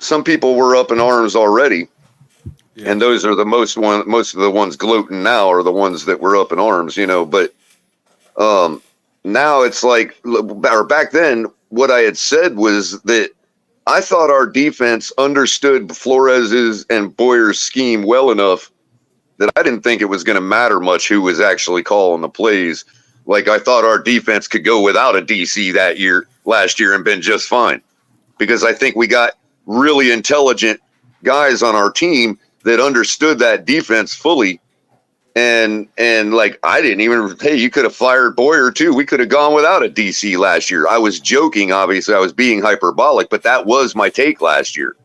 some people were up in arms already. Yeah. And those are the most of the ones gloating now are the ones that were up in arms, you know. But now it's like, or back then, what I had said was that I thought our defense understood Flores's and Boyer's scheme well enough that I didn't think it was going to matter much who was actually calling the plays. Like I thought our defense could go without a DC last year and been just fine, because I think we got really intelligent guys on our team that understood that defense fully. And like, I didn't even, hey, you could have fired Boyer too. We could have gone without a DC last year. I was joking. Obviously I was being hyperbolic, but that was my take last year.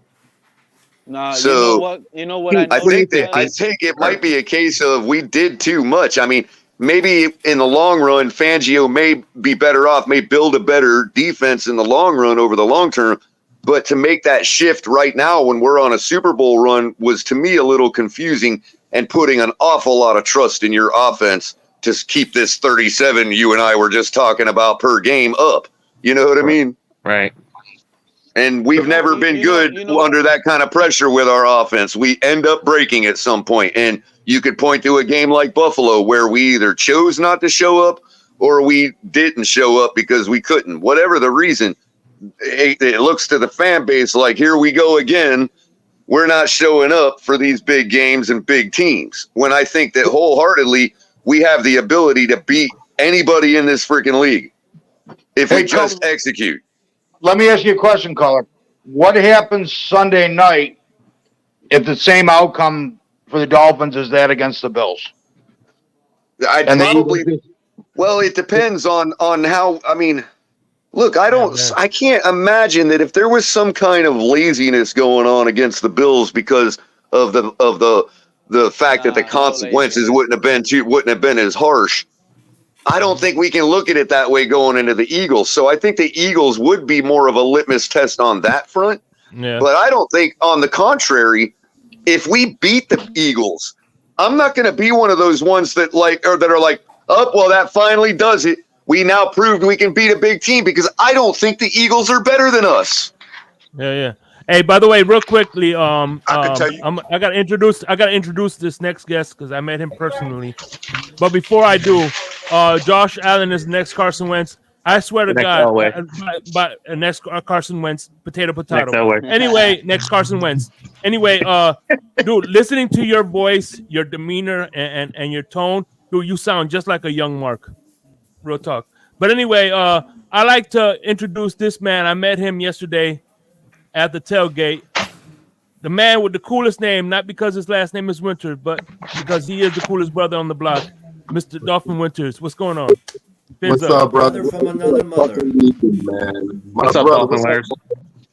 Nah, so you know what I think it might be a case of we did too much. I mean, maybe in the long run, Fangio may be better off, may build a better defense in the long run over the long term. But to make that shift right now when we're on a Super Bowl run was to me a little confusing and putting an awful lot of trust in your offense to keep this 37 you and I were just talking about per game up. You know what I mean? Right. And we've never been good under that kind of pressure with our offense. We end up breaking at some point. And you could point to a game like Buffalo where we either chose not to show up or we didn't show up because we couldn't. Whatever the reason, it looks to the fan base like, here we go again. We're not showing up for these big games and big teams. When I think that wholeheartedly we have the ability to beat anybody in this freaking league if we just execute. Let me ask you a question, caller. What happens Sunday night if the same outcome for the Dolphins is that against the Bills? Well, it depends on how, I mean, look, I can't imagine that if there was some kind of laziness going on against the Bills because of the fact that the consequences wouldn't have been as harsh. I don't think we can look at it that way going into the Eagles. So I think the Eagles would be more of a litmus test on that front. Yeah. But I don't think, on the contrary, if we beat the Eagles, I'm not going to be one of those ones that are like, oh, well, that finally does it. We now proved we can beat a big team, because I don't think the Eagles are better than us. Yeah. Hey, by the way, real quickly, I can tell you. I gotta introduce this next guest because I met him personally. But before I do, Josh Allen is the next Carson Wentz. I swear to Next God, Elway. but next Carson Wentz, potato. Next Elway. Anyway, next Carson Wentz. Anyway, dude, listening to your voice, your demeanor, and your tone, dude, you sound just like a young Mark. Real talk. But anyway, I like to introduce this man. I met him yesterday at the tailgate. The man with the coolest name, not because his last name is Winters, but because he is the coolest brother on the block, Mr. Dolphin Winters. What's going on? What's up, brother? From another mother. Man. What's up, Dolphin Winters?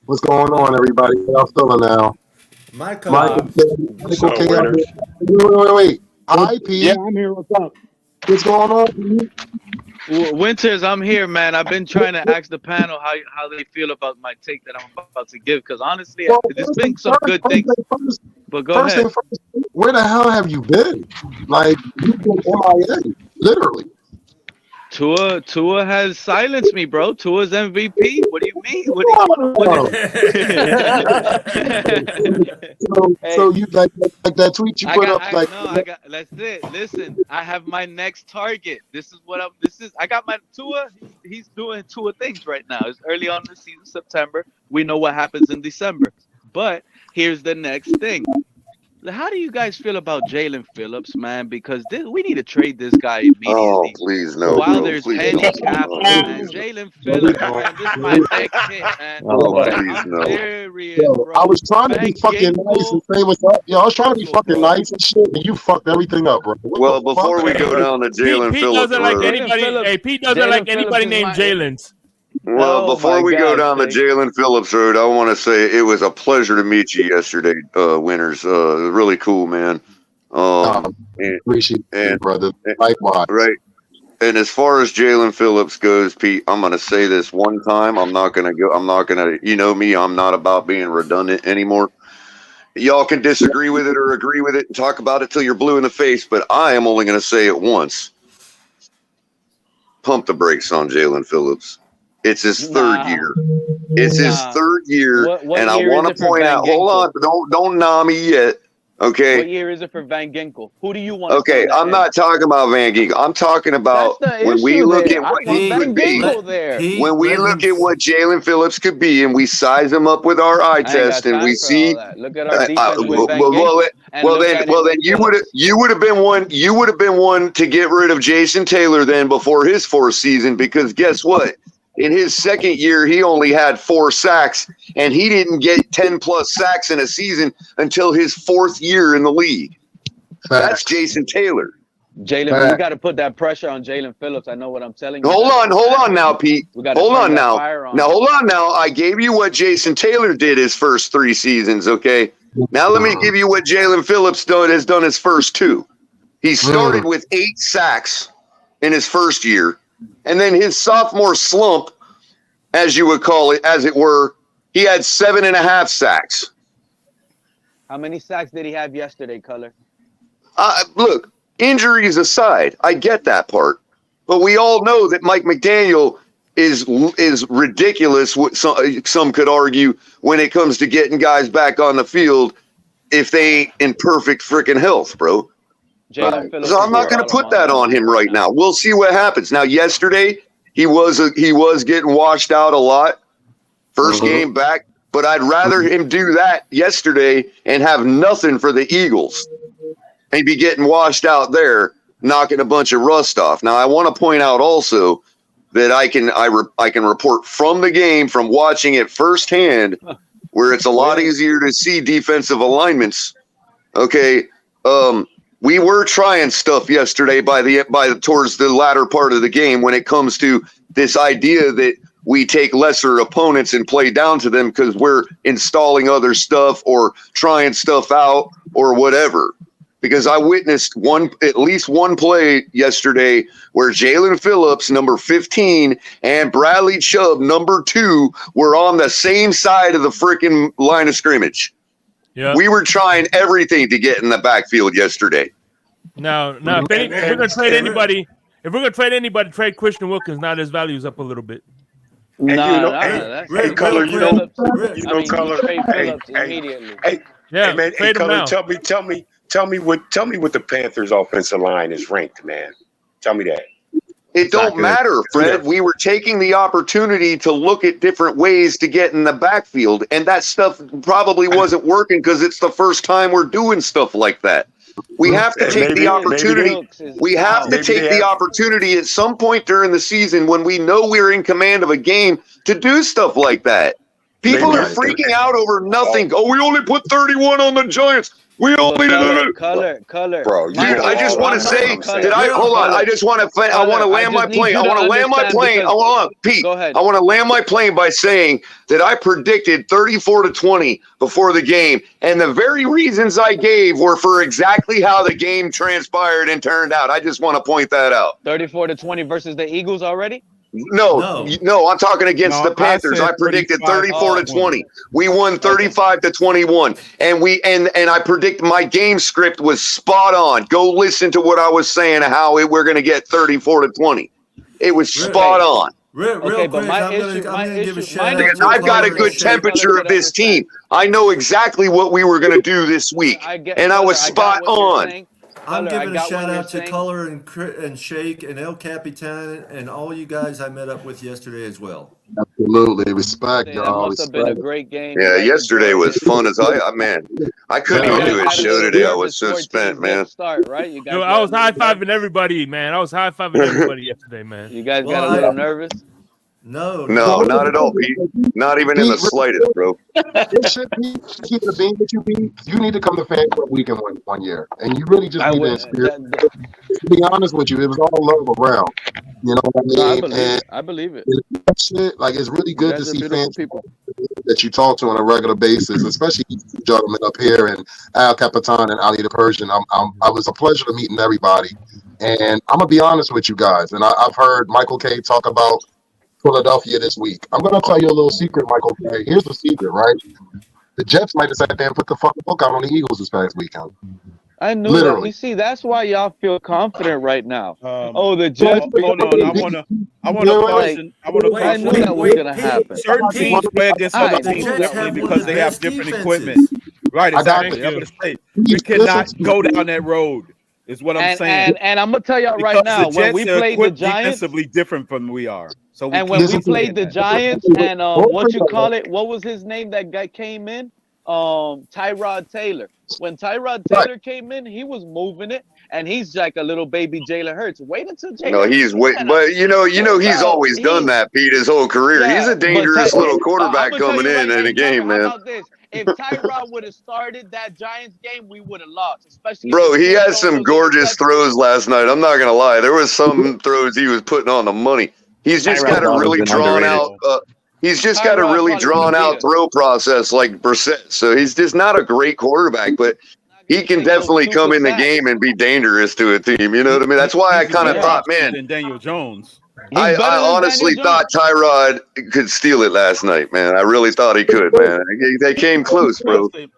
What's going on, everybody? How y'all feeling now? Michael. Wait. Hi, Pete. Yeah, I'm here. What's up? What's going on? Winters, I'm here, man. I've been trying to ask the panel how they feel about my take that I'm about to give, because honestly, there's been some good things. But go ahead. First, where the hell have you been? Like, you've been MIA, literally. Tua has silenced me, bro. Tua's MVP. What do you mean? So you like that tweet you put up? That's it. Listen, I have my next target. I got my Tua. He's doing Tua things right now. It's early on in the season, September. We know what happens in December. But here's the next thing. How do you guys feel about Jaylen Phillips, man? Because we need to trade this guy immediately. Oh, please no. While there's handicap, man. Jaylen Phillips, man, this is my next hit, man. Please no. Serious, bro. I was trying to be fucking nice and say what's up. Yo, I was trying to be fucking nice and shit, and you fucked everything up, bro. Well, before we go down to Jaylen Phillips, Pete doesn't like anybody named Jalen's. Well, before we go down the Jaylen Phillips road, I want to say it was a pleasure to meet you yesterday, Winters. Really cool, man. Appreciate it, brother. Likewise. Right. And as far as Jaylen Phillips goes, Pete, I'm going to say this one time. I'm not going to, you know me, I'm not about being redundant anymore. Y'all can disagree with it or agree with it and talk about it till you're blue in the face, but I am only going to say it once. Pump the brakes on Jaylen Phillips. It's his third year. It's his third year, and I want to point out. Hold on, don't nah me yet. Okay. What year is it for Van Ginkel? Who do you want? Okay, I'm not talking about Van Ginkel. I'm talking about when we look at what he could be. When we look at what Jaylen Phillips could be, and we size him up with our eye test, and we see. Look at our defense with Van Ginkel. Well then you would have been one to get rid of Jason Taylor then before his fourth season, because guess what? In his second year, he only had 4 sacks, and he didn't get 10+ sacks in a season until his 4th year in the league. That's Jason Taylor. Jaylen, you got to put that pressure on Jaylen Phillips. I know what I'm telling you. Hold on now, Pete. Hold on now. Hold on now. I gave you what Jason Taylor did his first 3 seasons, okay? Now let me give you what Jaylen Phillips has done his first 2. He started with 8 sacks in his first year. And then his sophomore slump, as you would call it, as it were, he had 7.5 sacks. How many sacks did he have yesterday, Color? Look, injuries aside, I get that part. But we all know that Mike McDaniel is ridiculous, what some could argue, when it comes to getting guys back on the field if they ain't in perfect freaking health, bro. So I'm not going to put that on him right now. We'll see what happens. Now, yesterday he was getting washed out a lot, first game back. But I'd rather him do that yesterday and have nothing for the Eagles and be getting washed out there, knocking a bunch of rust off. Now, I want to point out also that I can report from the game, from watching it firsthand, where it's a lot easier to see defensive alignments. Okay. We were trying stuff yesterday towards the latter part of the game when it comes to this idea that we take lesser opponents and play down to them because we're installing other stuff or trying stuff out or whatever. Because I witnessed at least one play yesterday where Jaylen Phillips, number 15, and Bradley Chubb, number 2, were on the same side of the freaking line of scrimmage. Yeah. We were trying everything to get in the backfield yesterday. Now, if we're gonna trade anybody, trade Christian Wilkins. Now his value is up a little bit. Hey, Color, you know, Color. Trade Hey, Phillips immediately. hey, man. Hey, Color, tell me what the Panthers' offensive line is ranked, man. Tell me that. It don't matter, Fred. We were taking the opportunity to look at different ways to get in the backfield, and that stuff probably wasn't working because it's the first time we're doing stuff like that. We have to take the opportunity. We have to take the opportunity at some point during the season when we know we're in command of a game to do stuff like that. People are freaking out over nothing. Oh, we only put 31 on the Giants. We only Color. Bro, dude, I just want to say that hold on. I just want to. I want to land my plane. I want to land my plane. Hold on, Pete. Go ahead. I want to land my plane by saying that I predicted 34-20 before the game, and the very reasons I gave were for exactly how the game transpired and turned out. I just want to point that out. 34-20 versus the Eagles already. No, I'm talking against the Panthers. I predicted 34-20. We won 35-21, and I predict my game script was spot on. Go listen to what I was saying, how we're going to get 34-20. It was spot on. Real quick, but I'm gonna give a shout out to I've got a good temperature of this team. I know exactly what we were going to do this week, and I was spot on. I'm giving a shout out to Color and Shake and El Capitan and all you guys I met up with yesterday as well. Absolutely, respect, y'all. That must have been a great game. Yeah, yesterday was fun as I couldn't even do a show today. I was so spent, man. Start right, you guys. Dude, I was high fiving everybody, man. I was high fiving everybody yesterday, man. You guys got a little nervous. No, not at all, Pete. Not even in the slightest, bro. Keep the being that you be. You need to come to Fan Club Weekend one year, and you really just need to experience. To be honest with you, it was all love around. You know what I mean? I believe it. Like it's really good to see fans that you talk to on a regular basis, especially you gentlemen up here and Al Capitan and Ali the Persian. I was a pleasure to meeting everybody, and I'm gonna be honest with you guys. And I've heard Michael K talk about Philadelphia this week. I'm going to tell you a little secret, Michael. Here's the secret, right? The Jets might have sat there and put the fucking book out on the Eagles this past weekend. I knew that. You see, that's why y'all feel confident right now. The Jets. Hold on. I want to I knew that was going to happen. Certain teams play against other teams differently because they have different equipment. Right, exactly. I'm going to say we cannot go down that road. Is what I'm saying. And I'm gonna tell y'all right now, when we played the Giants, defensively different from we are. So when we played the Giants, and what was his name? That guy came in, Tyrod Taylor. When Tyrod Taylor came in, he was moving it, and he's like a little baby Jalen Hurts. Wait until Jalen. No, he's but he's always done that, Pete, his whole career. He's a dangerous little quarterback coming in a game, man. How about this? If Tyrod would have started that Giants game, we would have lost. Especially, bro, he had some gorgeous throws last night. I'm not gonna lie, there was some throws he was putting on the money. He's just got a really drawn out. He's just got a really drawn out throw process like Brissett. So he's just not a great quarterback, but he can definitely come in the game and be dangerous to a team. You know what I mean? That's why I kind of thought, man, and Daniel Jones. I honestly thought Tyrod could steal it last night, man. I really thought he could, man. They came close, bro. If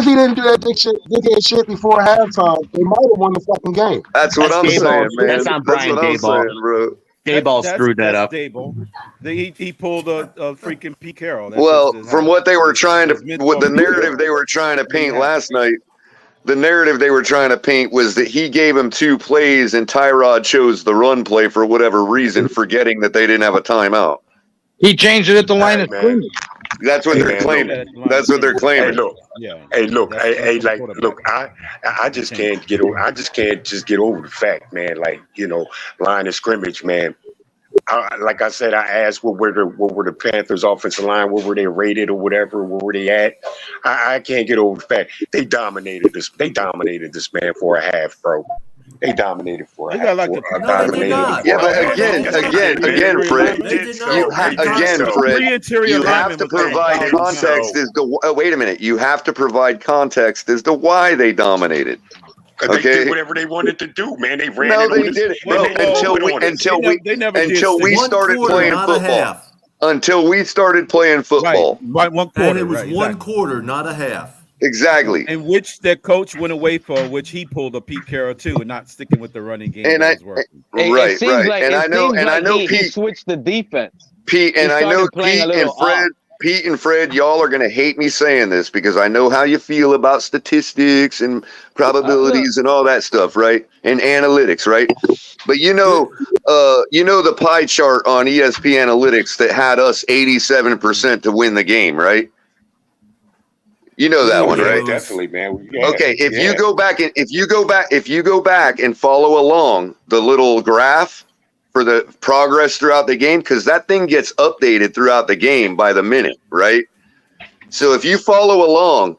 he didn't do that big shit before halftime, they might have won the fucking game. That's what I'm saying, man. That's on Brian Daboll, bro. Daboll screwed that up. He pulled a freaking Pete Carroll. From what they were trying to, with the narrative they were trying to paint last night, the narrative they were trying to paint was that he gave him 2 plays and Tyrod chose the run play for whatever reason, forgetting that they didn't have a timeout. He changed it at the line of scrimmage. That's what they're claiming. That's what they're claiming. I just can't get over. I just can't get over the fact, man. Like, line of scrimmage, man. Like I said, I asked what were the Panthers' offensive line, what were they rated or whatever, where were they at? I can't get over the fact they dominated this. They dominated this man for a half, bro. They dominated for a half. Yeah, but again, Fred. You have to provide context as to wait a minute. You have to provide context as to why they dominated. They did whatever they wanted to do, man. They ran. No, they didn't. Until we started playing football. Until we started playing football. Right, 1 quarter. And it was 1 quarter, not a half. Exactly. In which the coach went away for, which he pulled a Pete Carroll too, and not sticking with the running game. And that was working. Right. And I know Pete switched the defense. Pete, and I know Pete and Fred, y'all are going to hate me saying this because I know how you feel about statistics and probabilities and all that stuff, right? And analytics, right? But you know the pie chart on ESP Analytics that had us 87% to win the game, right? You know that one, right? Definitely, man. Okay, if you go back and follow along the little graph for the progress throughout the game, because that thing gets updated throughout the game by the minute, right? So if you follow along,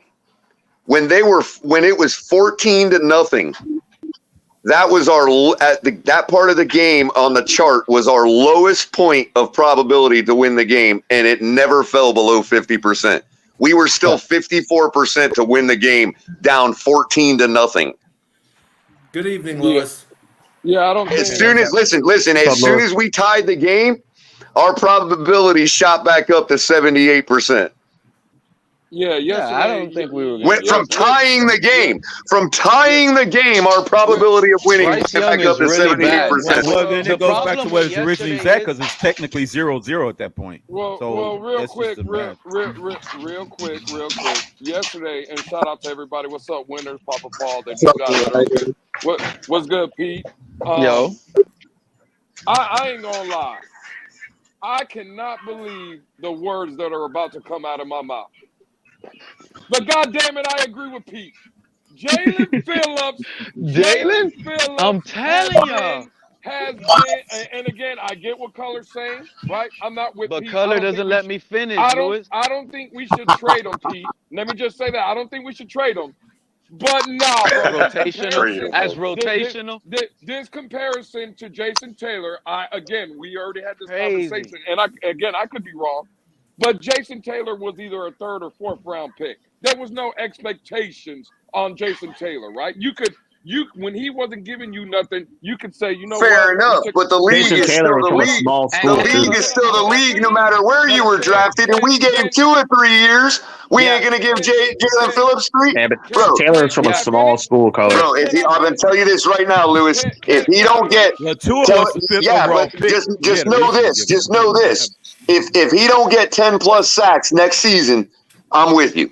when it was 14-0, that was that part of the game on the chart was our lowest point of probability to win the game, and it never fell below 50%. We were still 54% to win the game, down 14-0. Good evening, Lewis. Yeah, I don't. As soon as we tied the game, our probability shot back up to 78%. Yeah, I don't think we were. Went from tying the game. Our probability of winning went back up to 78%. Well, then it goes back to what it's originally at because it's technically 0-0 at that point. Well, real quick. Yesterday, and shout out to everybody. What's up, winners? Papa Paul. They just got it. What's good, Pete? Yo, I ain't gonna lie. I cannot believe the words that are about to come out of my mouth. But goddamn it, I agree with Pete. Jaylen Phillips. I'm telling you. Has been, and again, I get what Color's saying, right? I'm not with But Pete. Color doesn't let me finish, Lewis. I don't think we should trade him, Pete. Let me just say that. I don't think we should trade him. But nah, bro. Rotational. This comparison to Jason Taylor, we already had this conversation, and I could be wrong, but Jason Taylor was either a 3rd or 4th round pick. There was no expectations on Jason Taylor, right? When he wasn't giving you nothing, you could say, you know, fair enough. But the league is still the league. The league is still the league, no matter where you were drafted. And we gave 2 or 3 years. We ain't gonna give Jaylen Phillips 3. Yeah, but Taylor's from a small school, Color. Bro, I'm gonna tell you this right now, Lewis. If he don't get, just know this. If he don't get 10+ sacks next season, I'm with you.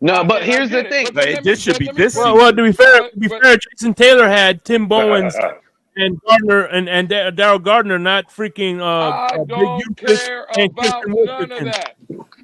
No, but here's the thing. This should be this. Well, to be fair, Jason Taylor had Tim Bowens and Gardner and Darryl Gardner, not freaking. I don't care about none of that.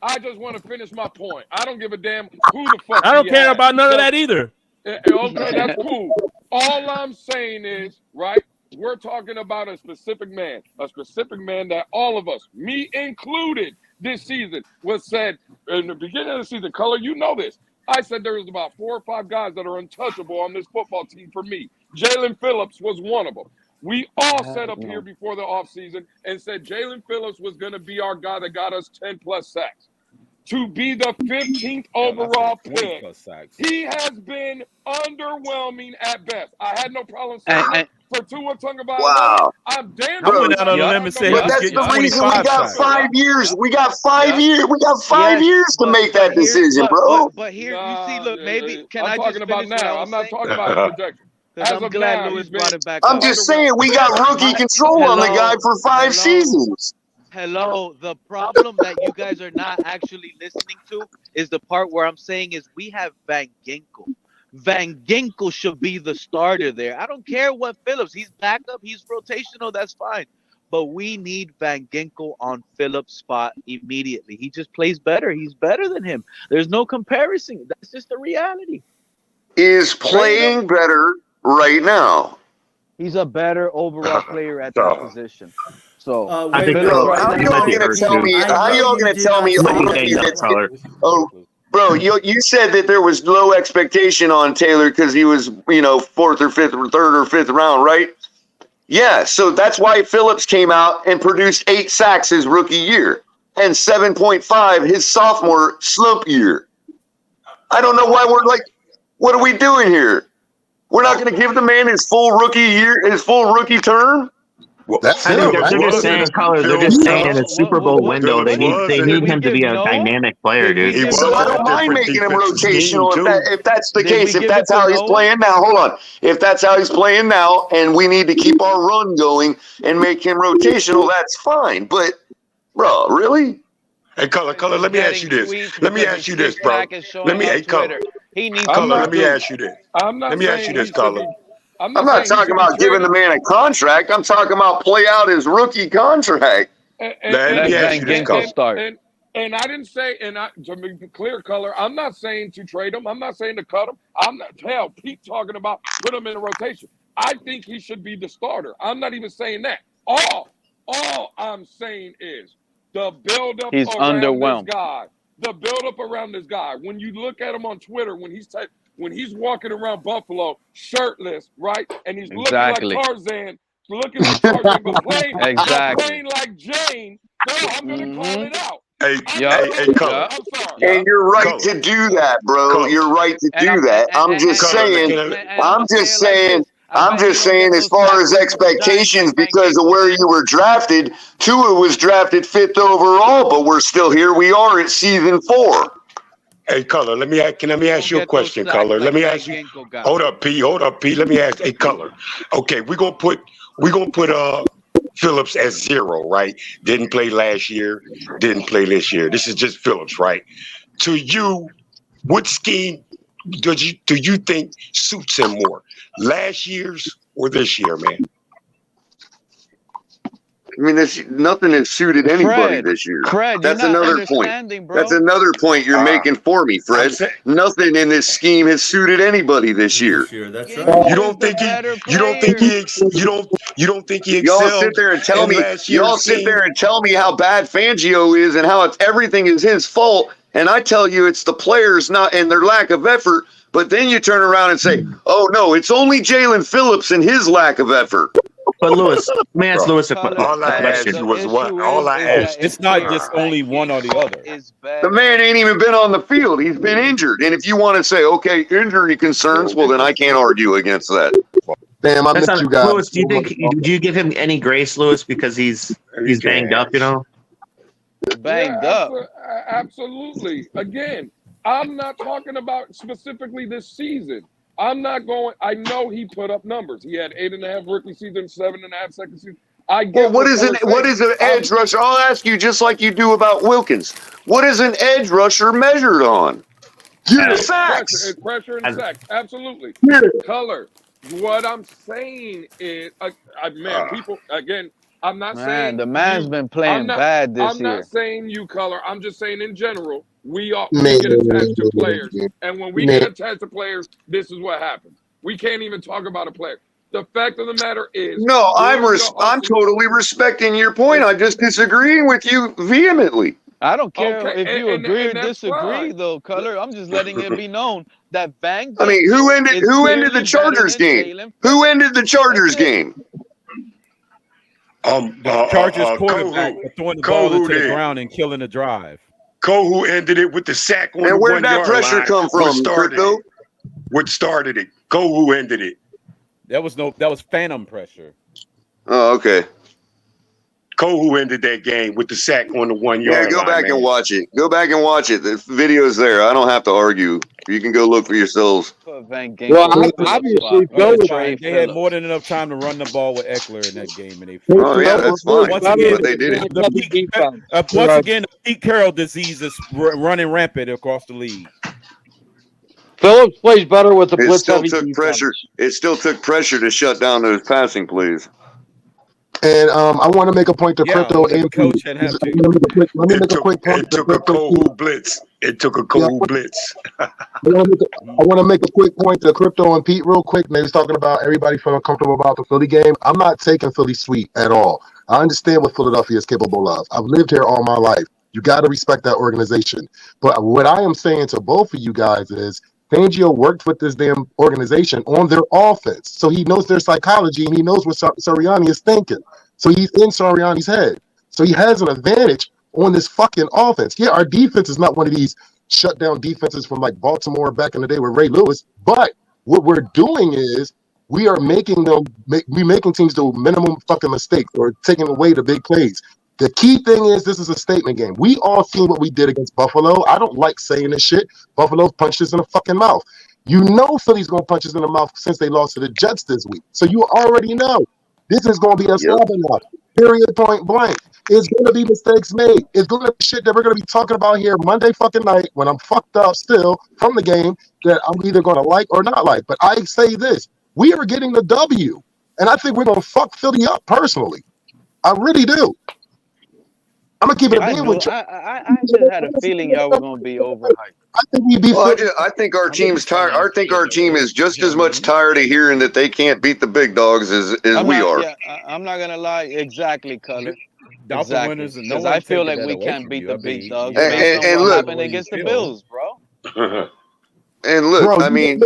I just want to finish my point. I don't give a damn who the fuck. I don't care about none of that either. Okay, that's cool. All I'm saying is, right, we're talking about a specific man that all of us, me included, this season was said in the beginning of the season. Color, you know this. I said there was about 4 or 5 guys that are untouchable on this football team for me. Jaylen Phillips was one of them. We all sat up here before the offseason and said Jaylen Phillips was going to be our guy that got us 10+ sacks. To be the 15th overall pick, he has been underwhelming at best. I had no problem saying that. For Tua Tagovailoa, wow. I'm damn sure. I went out on a limb and said, but that's the reason we got 5 years. We got 5 years. We got 5 years to make that decision, bro. But here, you see, look, maybe I'm talking about now. I'm not talking about projection. I'm glad Lewis brought it back. I'm just saying we got rookie control on the guy for 5 seasons. Hello, the problem that you guys are not actually listening to is the part where I'm saying is we have Van Ginkel. Van Ginkel should be the starter there. I don't care what Phillips. He's backup. He's rotational. That's fine. But we need Van Ginkel on Phillips' spot immediately. He just plays better. He's better than him. There's no comparison. That's just the reality. Is playing better right now. He's a better overall player at that position. So how are y'all gonna tell me? Bro, you said that there was low expectation on Taylor because he was, 4th or 5th or 3rd or 5th round, right? Yeah, so that's why Phillips came out and produced 8 sacks his rookie year and 7.5 his sophomore slump year. I don't know why we're like, what are we doing here? We're not going to give the man his full rookie term? They're just saying in a Super Bowl window they need him to be a dynamic player, dude. So I don't mind making him rotational if that's the case. If that's how he's playing now, hold on. If that's how he's playing now, and we need to keep our run going and make him rotational, that's fine. But Bro, really? Hey, Color, let me ask you this. Let me ask you this, bro. Let me, hey, Color. He needs Color, let me ask you this. I'm not Let me ask you this, Color. I'm I'm not talking about giving the man a contract. I'm talking about play out his rookie contract. Let me ask you this, Color. And I didn't say, to be clear, Color, I'm not saying to trade him. I'm not saying to cut him. I'm not. Hell, Pete talking about put him in a rotation. I think he should be the starter. I'm not even saying that. All I'm saying is the buildup around this guy. The buildup around this guy. When you look at him on Twitter, when he's walking around Buffalo shirtless, right, and he's looking like Tarzan, but playing like Jane. No, I'm gonna call it out. Hey, Color. And you're right to do that, bro. You're right to do that. I'm just saying, as far as expectations, because of where you were drafted, Tua was drafted 5th overall, but we're still here. We are at season 4. Hey, Color, let me ask you a question, Color. Let me ask you. Hold up, P. Let me ask. Hey, Color. Okay, we're gonna put Phillips as 0, right? Didn't play last year, didn't play this year. This is just Phillips, right? To you, what scheme do you think suits him more? Last year's or this year, man? I mean, nothing has suited anybody this year. That's another point. Bro. That's another point you're making for me, Fred. Nothing in this scheme has suited anybody this year. That's right. You don't think he excelled? Y'all sit there and tell me. Y'all sit there and tell me how bad Fangio is and how everything is his fault, and I tell you it's the players not and their lack of effort. But then you turn around and say, "Oh no, it's only Jaylen Phillips and his lack of effort." But Lewis, man, it's Lewis. All I asked you was what? All I asked. It's not just only one or the other. The man ain't even been on the field. He's been injured. And if you want to say, okay, injury concerns, well, then I can't argue against that. Damn, I missed you guys. Lewis, do you give him any grace, Lewis, because he's banged up? You know, banged up. Absolutely. Again, I'm not talking about specifically this season. I'm not going. I know he put up numbers. He had 8.5 rookie season, 7.5 second season. Well, what is an edge rusher? I'll ask you just like you do about Wilkins. What is an edge rusher measured on? Sacks. Pressure and sacks. Absolutely. Color. What I'm saying is, people again. I'm not saying the man's been playing bad this year. I'm not saying you, Color. I'm just saying in general, we get attached to players, and when we get attached to players, this is what happens. We can't even talk about a player. The fact of the matter is, no, I'm totally respecting your point. I'm just disagreeing with you vehemently. I don't care if you agree or disagree, though, Color. I'm just letting it be known that Bang. I mean, who ended the Chargers game? Who ended the Chargers game? Chargers quarterback throwing the ball into the ground and killing the drive. Kohu ended it with the sack on the 1 yard line. And where'd that pressure come from, Crypto? What started it? Kohu ended it. That was phantom pressure. Oh, okay. Kohu ended that game with the sack on the 1 yard line. Yeah, go back and watch it. Go back and watch it. The video's there. I don't have to argue. You can go look for yourselves. Well, obviously, they had more than enough time to run the ball with Eckler in that game, and they. Oh yeah, that's fine. Once again, they did it. Once again, the Pete Carroll disease is running rampant across the league. Phillips plays better with the blitz. It still took pressure to shut down those passing plays. And I want to make a point to Crypto and coach had to. Let me make a quick point. It took a Kohu blitz. It took a Kohu blitz. I want to make a quick point to Crypto and Pete real quick. They was talking about everybody feeling comfortable about the Philly game. I'm not taking Philly sweet at all. I understand what Philadelphia is capable of. I've lived here all my life. You got to respect that organization. But what I am saying to both of you guys is Fangio worked with this damn organization on their offense. So he knows their psychology and he knows what Sirianni is thinking. So he's in Sirianni's head. So he has an advantage on this fucking offense. Yeah, our defense is not one of these shutdown defenses from like Baltimore back in the day with Ray Lewis. But what we're doing is we are making teams do minimum fucking mistakes or taking away the big plays. The key thing is this is a statement game. We all seen what we did against Buffalo. I don't like saying this shit. Buffalo punched us in the fucking mouth. You know Philly's going to punch us in the mouth since they lost to the Jets this week. So you already know. This is going to be a slapping up. Period, point blank. It's going to be mistakes made. It's going to be shit that we're going to be talking about here Monday fucking night when I'm fucked up still from the game that I'm either going to like or not like. But I say this. We are getting the W. And I think we're going to fuck Philly up personally. I really do. I'm going to keep it a bean with you. I just had a feeling y'all were going to be overhyped. I think we beat Philly. I think our team's tired. I think our team is just as much tired of hearing that they can't beat the big dogs as we are. Yeah, I'm not going to lie. Exactly, Color. Exactly. Because I feel like we can't beat the big dogs and based on what look, happened against the Bills, bro. And look, I mean,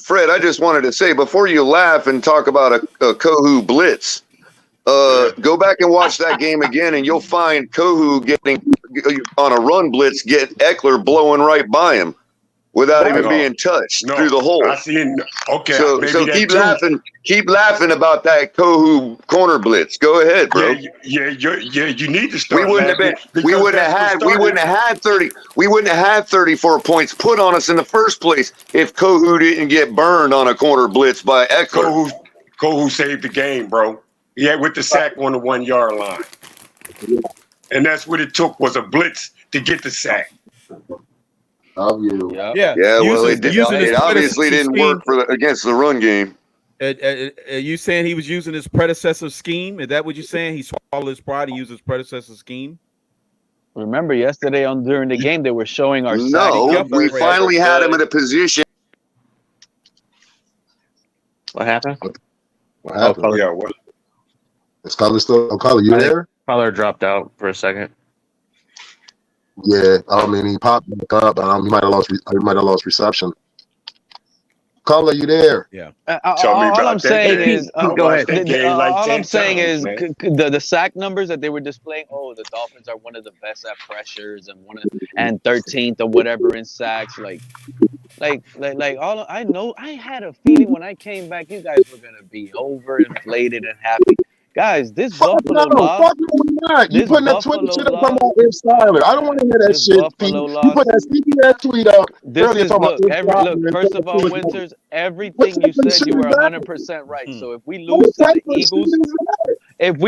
Fred, I just wanted to say, before you laugh and talk about a Kohu blitz, go back and watch that game again, and you'll find Kohu getting on a run blitz, get Eckler blowing right by him without even being touched through the hole. I seen. Okay, so keep laughing about that Kohu corner blitz. Go ahead, bro. Yeah. You need to start. We wouldn't have had 34 points put on us in the first place if Kohu didn't get burned on a corner blitz by Eckler. Kohu saved the game, bro. Yeah, with the sack on the 1 yard line, and that's what it took, was a blitz to get the sack. Love you. Yeah. Well, it obviously didn't work against the run game. Are you saying he was using his predecessor scheme? Is that what you're saying? He swallowed his pride and used his predecessor scheme? Remember yesterday during the game they were showing our we finally had him in a position. What happened? What happened? Oh, yeah, what? Is Color still? Oh, Color, you there? Color dropped out for a second. Yeah, I mean he popped back up. He might have lost reception. Color, you there? Yeah. All I'm saying is, go ahead. All I'm saying is the sack numbers that they were displaying. Oh, the Dolphins are one of the best at pressures and 13th or whatever in sacks. Like all I know. I had a feeling when I came back, you guys were gonna be overinflated and happy. Guys, this Buffalo loss. Fuck no, we're not. You putting that Twitter shit up on my Skylar. I don't want to hear that shit, Pete. You put that sneaky ass tweet up. First of all, Winters, everything you said, you were 100% right. So if we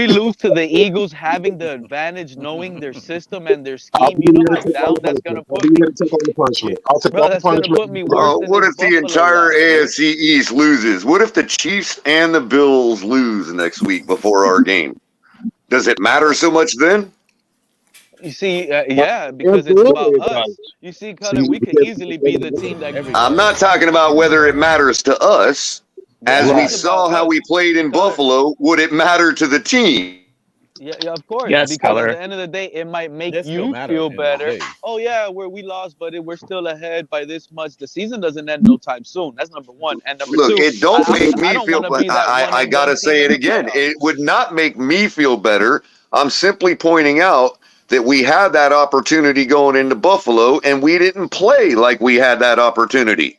lose to the Eagles, having the advantage, knowing their system and their scheme, you know how down that's gonna put me. That's gonna put me worse. What if the entire AFC East loses? What if the Chiefs and the Bills lose next week before our game? Does it matter so much then? You see, because it's about us. You see, Color, we could easily be the team that. I'm not talking about whether it matters to us. As we saw how we played in Buffalo, would it matter to the team? Yeah, of course. Yes, because Color. at the end of the day, it might make you feel better. Oh yeah, we lost, but we're still ahead by this much. The season doesn't end no time soon. That's number one. And number two, it don't make me feel. I gotta say it again. It would not make me feel better. I'm simply pointing out that we had that opportunity going into Buffalo, and we didn't play like we had that opportunity.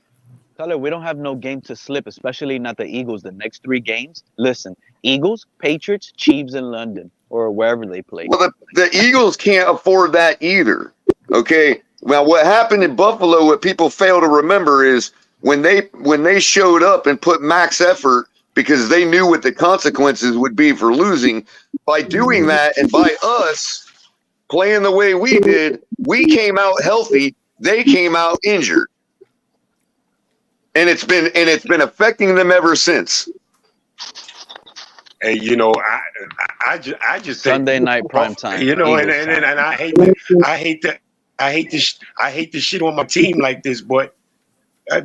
Color, we don't have no game to slip, especially not the Eagles. The next 3 games, listen, Eagles, Patriots, Chiefs in London, or wherever they play. Well, the Eagles can't afford that either. Okay. Well, what happened in Buffalo, what people fail to remember is when they showed up and put max effort because they knew what the consequences would be for losing. By doing that and by us playing the way we did, we came out healthy. They came out injured. And it's been affecting them ever since. Hey, you know, I just Sunday think, night prime time. You know, and I hate to shit on my team like this, but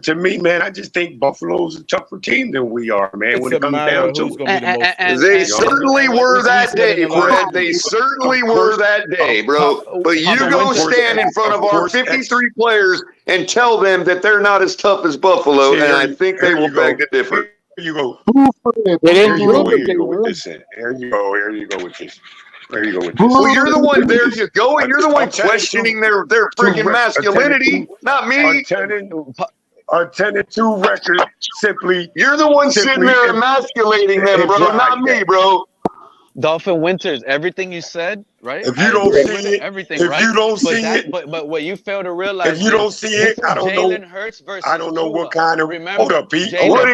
to me, man, I just think Buffalo's a tougher team than we are, man. When it comes down to it, they certainly were that day, Fred. They certainly were that day, bro. But you go stand in front of our 53 players and tell them that they're not as tough as Buffalo, and I think they will beg to differ. Here you go. Here you go with this. Here you go with this. There you go with this. Well, you're the one. There you go, and you're the one questioning their freaking masculinity, not me. Our 10-2 record simply. You're the one sitting there emasculating them, bro, not me, bro. Dolphin Winters, everything you said right? If you don't see it, everything if right. you don't see it, but what you fail to realize, if you don't see it, I don't know. Jalen Hurts versus I don't know what kind of. Remember, Hold up, Pete. What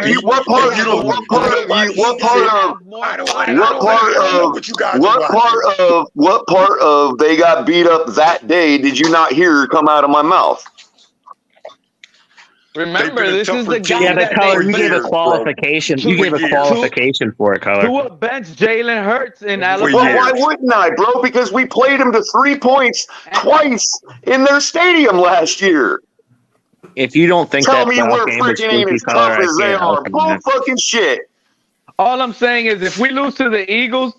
part of they got beat up that day did you not hear come out of my mouth? Remember, this is the guy. Yeah, but Color, you gave a qualification. You gave a qualification for it, Color. Tua benched Jalen Hurts in Alabama. Well, why wouldn't I, bro? Because we played him to 3 points twice in their stadium last year. If you don't think Tell that me we're freaking ain't as tough as they are. Bull fucking shit. All I'm saying is, if we lose to the Eagles,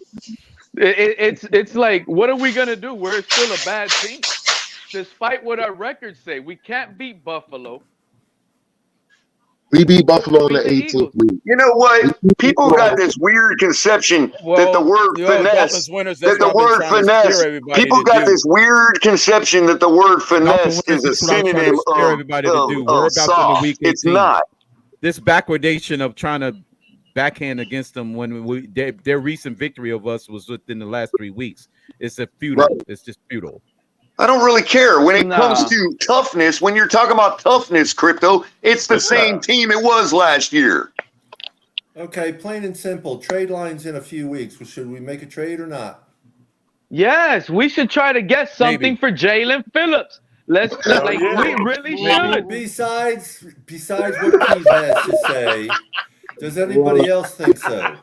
it's like, what are we gonna do? We're still a bad team, despite what our records say. We can't beat Buffalo. We beat Buffalo in the 18th week. You know what? People got this weird conception that the word finesse, people got this weird conception that the word finesse is a synonym of soft. It's not. This backwardation of trying to backhand against them when their recent victory of us was within the last 3 weeks. It's futile. Right. It's just futile. I don't really care. When it comes to toughness, when you're talking about toughness, Crypto, it's the same team it was last year. Okay, plain and simple. Trade lines in a few weeks. Should we make a trade or not? Yes, we should try to get something for Jaylen Phillips. We really should. Besides what Keith has to say, does anybody else think so?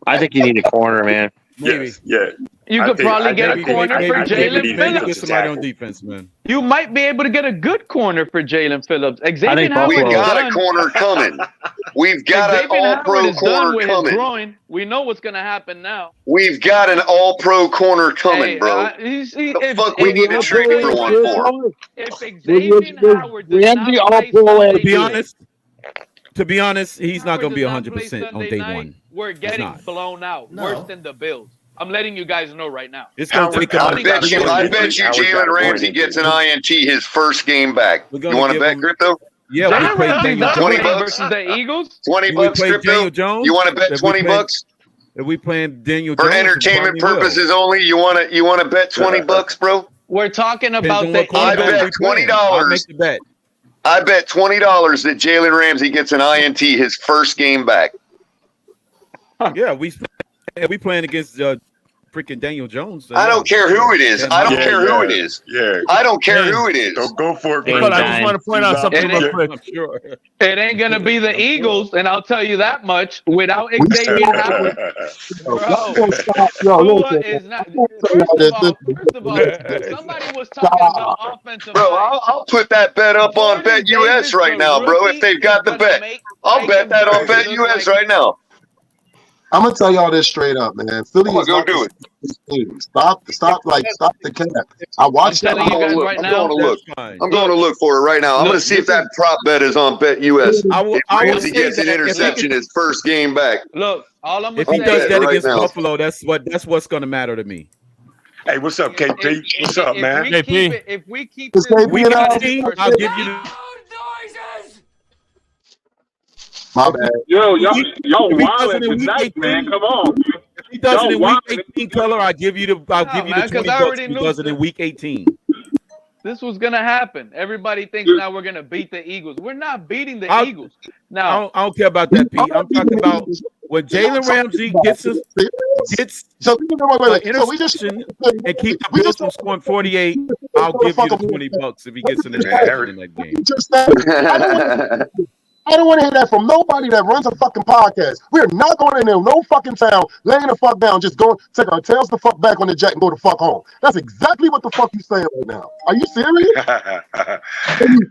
I think you need a corner, man. Maybe. Yeah. You could probably get a corner for Jaylen Phillips. Get somebody on defense, man. You might be able to get a good corner for Jaylen Phillips. We got a corner coming. We've got an all-pro corner coming. We know what's going to happen now. We've got an all-pro corner coming, bro. The fuck we need to trade for one for? If Xavier Howard does not play to be honest, he's not going to be 100% on day one. We're getting blown out. Worse than the Bills. I'm letting you guys know right now. It's going to take I bet you Jalen Ramsey gets an INT his first game back. You want to bet, Crypto? Yeah, we played Daniel Jones. $20 versus the Eagles. $20, Crypto. You want to bet $20? If we playing Daniel for Jones entertainment purposes only, you want to bet $20, bro? We're talking about the Eagles. I bet $20. I bet $20 that Jalen Ramsey gets an INT his first game back. Yeah, we playing against freaking Daniel Jones. I don't care who it is. I don't care who it is. Yeah. I don't care who it is. So go for it. I just want to point out something real quick. It ain't gonna be the Eagles, and I'll tell you that much. Without Xavier Howard, Tua is not. First of all, somebody was talking about offensive. Bro, I'll put that bet up on BetUS right now, bro. If they've got the bet, I'll bet that on BetUS right now. I'm gonna tell y'all this straight up, man. Philly is go do it. Stop the cap. I watched that. I'm going to look for it right now. I'm going to see if that prop bet is on BetUS. If Ramsey gets an interception his first game back. Look, all I'm if he does that against Buffalo, that's what's going to matter to me. Hey, what's up, KP? What's up, man? If we keep this week 18, I'll give you. My bad. Yo, y'all wilding tonight, man. Come on. If he does it in week 18, Color, I'll give you the $20 if he does it in week 18. This was gonna happen. Everybody thinks now we're gonna beat the Eagles. We're not beating the Eagles. Now I don't care about that, Pete. I'm talking about when Jalen Ramsey gets interception and keep the Bills from scoring 48. I'll give you the $20 if he gets an interception in that game. I don't want to hear that from nobody that runs a fucking podcast. We're not going in there, no fucking town, laying the fuck down, just going, take our tails the fuck back on the jet and go the fuck home. That's exactly what the fuck you saying right now. Are you serious?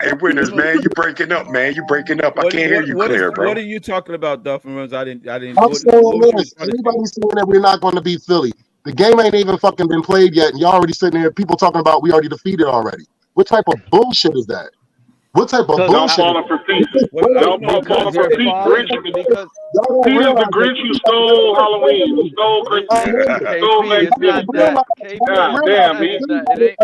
Hey, winners, man, you breaking up, man. You breaking up. I can't hear you clear, bro. What are you talking about, Dolphins? I didn't. I'm saying this. Anybody's saying that we're not going to beat Philly. The game ain't even fucking been played yet, and y'all already sitting there, people talking about we already defeated already. What type of bullshit is that? What type of bullshit? Y'all falling for feet. Y'all falling for feet. Grinch is the Grinch who stole Halloween. Who stole Christmas. Stole Thanksgiving. God damn, man.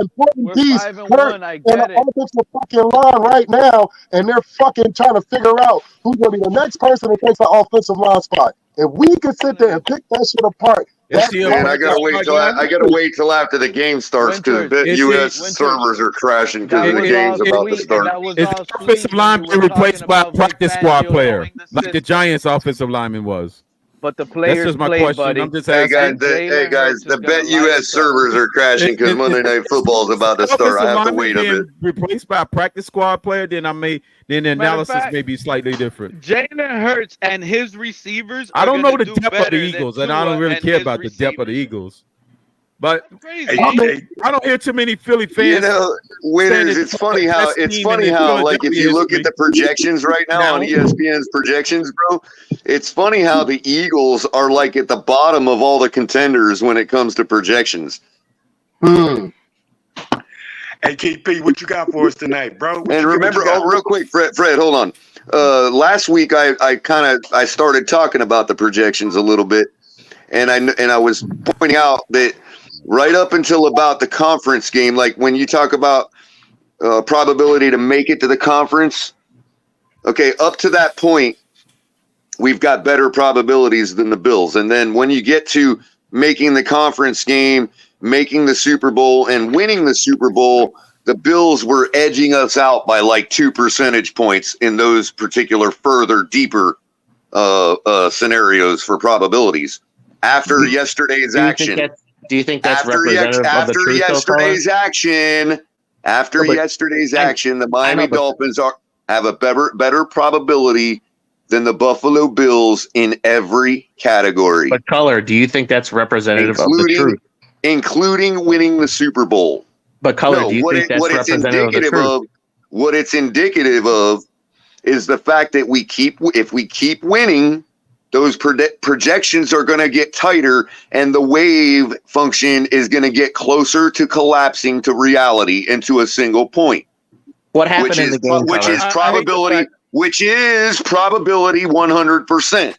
Important piece hurt on the offensive fucking line right now, and they're fucking trying to figure out who's going to be the next person that takes the offensive line spot. If we can sit there and pick that shit apart Man, I gotta wait till after the game starts because U.S. servers are crashing because the game's about to start. It's offensive lineman replaced by a practice squad player, like the Giants' offensive lineman was. But the players That's just my play, question. buddy. I'm just asking. Hey guys, the Bet U.S. servers are crashing because Monday Night Football is about to start. I have to wait a bit. Replaced by a practice squad player, then the analysis may be slightly different. Jalen Hurts and his receivers. I don't know the depth of the Eagles, and I don't really care about the depth of the Eagles. But I don't hear too many Philly fans. You know, winners. It's funny how like if you look at the projections right now on ESPN's projections, bro. It's funny how the Eagles are like at the bottom of all the contenders when it comes to projections. Hey KP, what you got for us tonight, bro? And remember, real quick, Fred, hold on. Last week I started talking about the projections a little bit, and I was pointing out that right up until about the conference game, like when you talk about probability to make it to the conference, okay, up to that point, we've got better probabilities than the Bills. And then when you get to making the conference game, making the Super Bowl, and winning the Super Bowl, the Bills were edging us out by like 2 percentage points in those particular further, deeper scenarios for probabilities. After yesterday's action. Do you think that's representative of the truth After yesterday's action, the Miami Dolphins have a better probability than the Buffalo Bills in every category. But Color, do you think that's representative of the truth? Including winning the Super Bowl. But Color, do you think that's representative of the truth? What it's indicative of is the fact that if we keep winning, those projections are going to get tighter, and the wave function is going to get closer to collapsing to reality into a single point. What happened in the game? Which is probability 100%.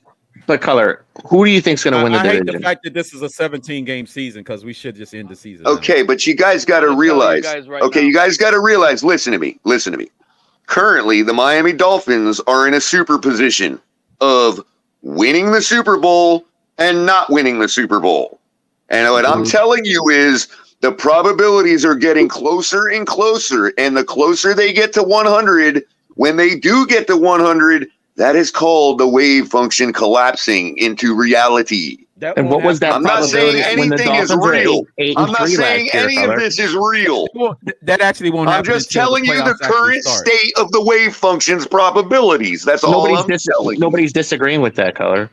But Color, who do you think is going to win the division? I hate the fact that this is a 17-game season because we should just end the season. Okay, but you guys got to realize. You guys got to realize. Listen to me. Currently, the Miami Dolphins are in a super position of winning the Super Bowl and not winning the Super Bowl. And what I'm telling you is the probabilities are getting closer and closer. And the closer they get to 100, when they do get to 100, that is called the wave function collapsing into reality. And what was that? I'm not saying anything is real. I'm not saying any of this is real. That actually won't happen. I'm just telling you the current state of the wave function's probabilities. That's all I'm telling you. Nobody's disagreeing with that, Color.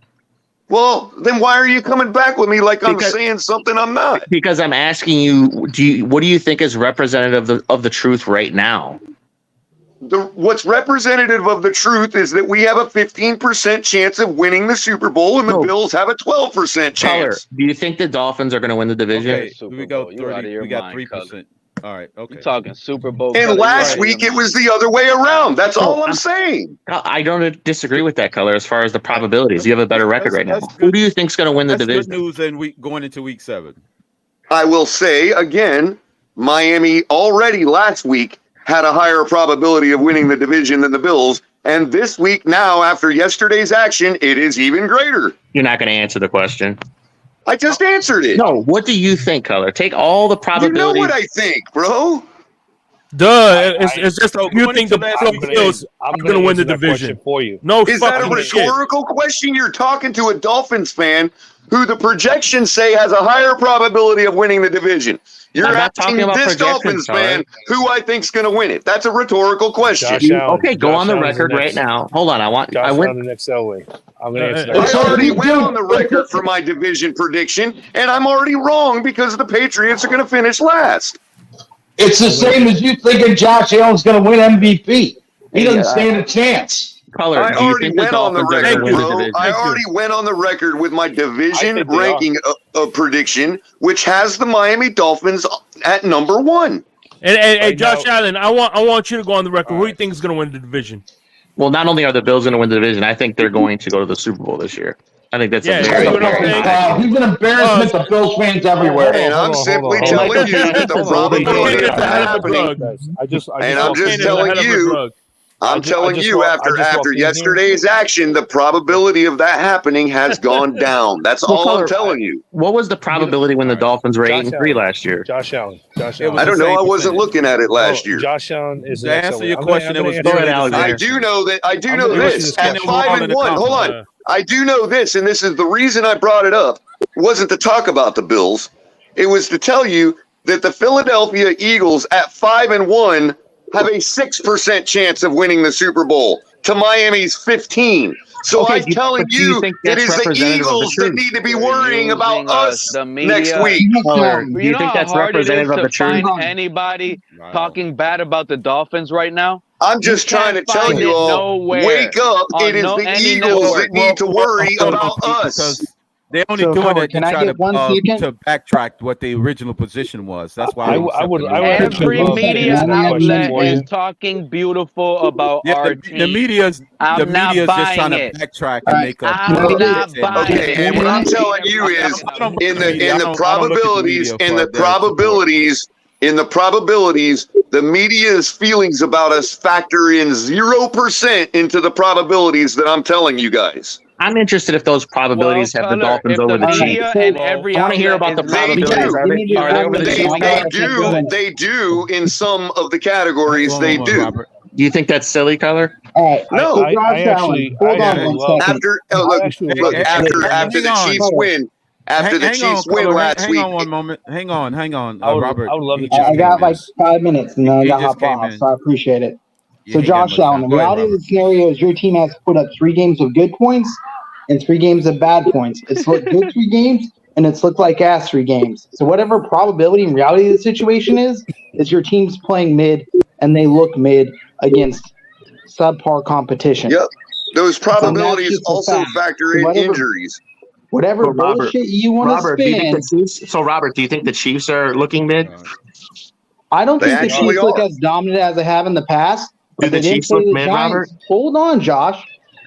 Well, then why are you coming back with me like I'm saying something I'm not? Because I'm asking you, what do you think is representative of the truth right now? What's representative of the truth is that we have a 15% chance of winning the Super Bowl, and the Bills have a 12% chance. Color, do you think the Dolphins are going to win the division? Okay, we got 3%. All right, okay. You're talking Super Bowl. And last week it was the other way around. That's all I'm saying. I don't disagree with that, Color. As far as the probabilities, you have a better record right now. Who do you think is going to win the division? Good news in going into week 7. I will say again, Miami already last week had a higher probability of winning the division than the Bills. And this week now, after yesterday's action, it is even greater. You're not going to answer the question. I just answered it. No, what do you think, Color? Take all the probabilities. You know what I think, bro. Duh. It's just you think the Buffalo Bills are going to win the division for you. No, is that a rhetorical question? You're talking to a Dolphins fan who the projections say has a higher probability of winning the division. You're asking this Dolphins fan who I think's going to win it. That's a rhetorical question. Okay, go on the record right now. Hold on, I went on the next Elway. I'm going to answer that. I already went on the record for my division prediction, and I'm already wrong because the Patriots are going to finish last. It's the same as you thinking Josh Allen's going to win MVP. He doesn't stand a chance. Color, I already went on the record, bro. I already went on the record with my division ranking prediction, which has the Miami Dolphins at number 1. Hey, Josh Allen, I want you to go on the record. Who do you think is going to win the division? Well, not only are the Bills going to win the division, I think they're going to go to the Super Bowl this year. I think that's he's an embarrassment to Bills fans everywhere. And I'm simply telling you that the probability of that happening. I'm just telling you I'm telling you, after yesterday's action, the probability of that happening has gone down. That's all I'm telling you. What was the probability when the Dolphins were 8-3 last year? Josh Allen. I don't know. I wasn't looking at it last year. Josh Allen is to answer your question. It was I do know that. I do know this. At 5-1, hold on. I do know this, and this is the reason I brought it up. It wasn't to talk about the Bills. It was to tell you that the Philadelphia Eagles at 5-1 have a 6% chance of winning the Super Bowl to Miami's 15. So I'm telling you, it is the Eagles that need to be worrying about us next week. You know how hard it is to find anybody talking bad about the Dolphins right now? I'm just trying to tell you all, wake up. It is the Eagles that need to worry about us. They're only doing it to try to backtrack what the original position was. That's why every media outlet is talking beautiful about our team. The media's just trying to backtrack and make up. Okay, and what I'm telling you is, in the probabilities, the media's feelings about us factor in 0% into the probabilities that I'm telling you guys. I'm interested if those probabilities have the Dolphins over the Chiefs. I want to hear about the probabilities. They do in some of the categories. They do. Do you think that's silly, Kyler? All right. No. Hold on one second. After the Chiefs win. After the Chiefs win last week. Hang on one moment. Hang on, Robert. I would love to. I got like 5 minutes, and then I got hop off, so I appreciate it. So, Josh Allen, the reality of the scenario is your team has to put up 3 games of good points and 3 games of bad points. It's looked good 3 games, and it's looked like ass 3 games. So whatever probability and reality of the situation is your team's playing mid, and they look mid against subpar competition. Yep. Those probabilities also factor in injuries. Whatever bullshit you want to spin. So, Robert, do you think the Chiefs are looking mid? I don't think the Chiefs look as dominant as they have in the past. Do the Chiefs look mid, Robert? Hold on, Josh.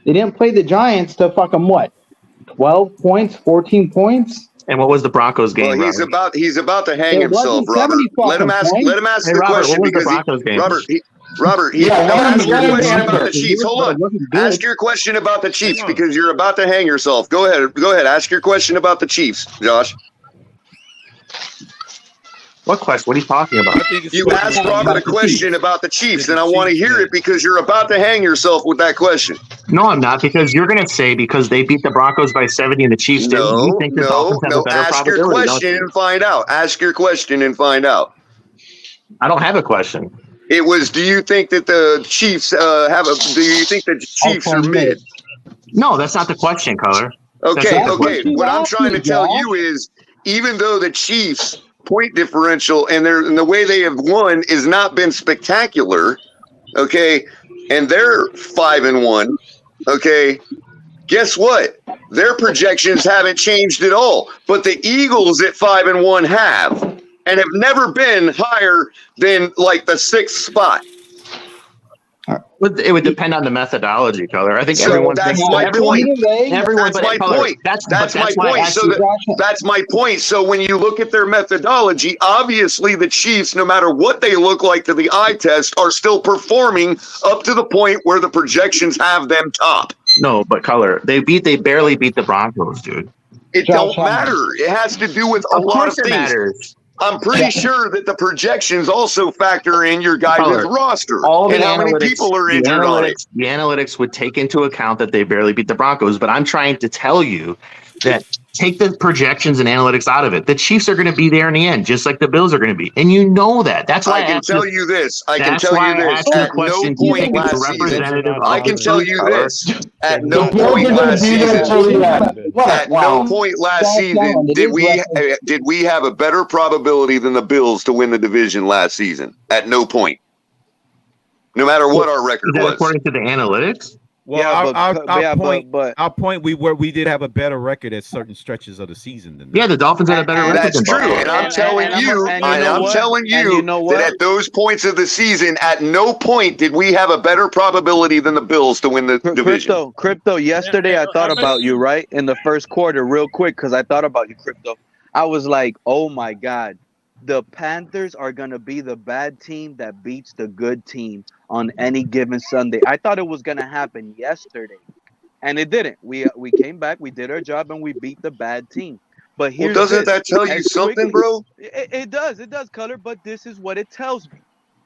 They didn't play the Giants to fuck them what? 12 points, 14 points? And what was the Broncos game? Well, he's about to hang himself, Robert. Let him ask the question because Robert, ask your question about the Chiefs. Hold on. Ask your question about the Chiefs because you're about to hang yourself. Go ahead. Ask your question about the Chiefs, Josh. What question? What are you talking about? You asked Robert a question about the Chiefs, and I want to hear it because you're about to hang yourself with that question. No, I'm not, because you're going to say because they beat the Broncos by 70 and the Chiefs didn't. You think the Dolphins have a better ask your question and find out. Ask your question and find out. I don't have a question. It was, do you think that the Chiefs do you think that the Chiefs are mid? No, that's not the question, Color. Okay. What I'm trying to tell you is, even though the Chiefs' point differential and the way they have won has not been spectacular, okay, and they're 5-1, okay, guess what? Their projections haven't changed at all, but the Eagles at 5-1 have, and have never been higher than like the 6th spot. It would depend on the methodology, Color. I think that's my point. That's my point. That's my point. So when you look at their methodology, obviously the Chiefs, no matter what they look like to the eye test, are still performing up to the point where the projections have them top. No, but Color, they barely beat the Broncos, dude. It don't matter. It has to do with a lot of things. Matters. I'm pretty sure that the projections also factor in your guys' roster and how many people are injured on it. The analytics would take into account that they barely beat the Broncos, but I'm trying to tell you that take the projections and analytics out of it. The Chiefs are going to be there in the end, just like the Bills are going to be. And you know that. That's why I can tell you this. At no point last season. I can tell you this. At no point last season did we have a better probability than the Bills to win the division last season. At no point. No matter what our record was. According to the analytics? Well, our point, we did have a better record at certain stretches of the season than the Dolphins had a better record. That's true, and I'm telling you that at those points of the season, at no point did we have a better probability than the Bills to win the division. Crypto. Yesterday, I thought about you right in the first quarter, real quick, because I thought about you, Crypto. I was like, oh my God, the Panthers are going to be the bad team that beats the good team on any given Sunday. I thought it was going to happen yesterday, and it didn't. We came back, we did our job, and we beat the bad team. But here's doesn't that tell you something, bro? It does, Color, but this is what it tells me.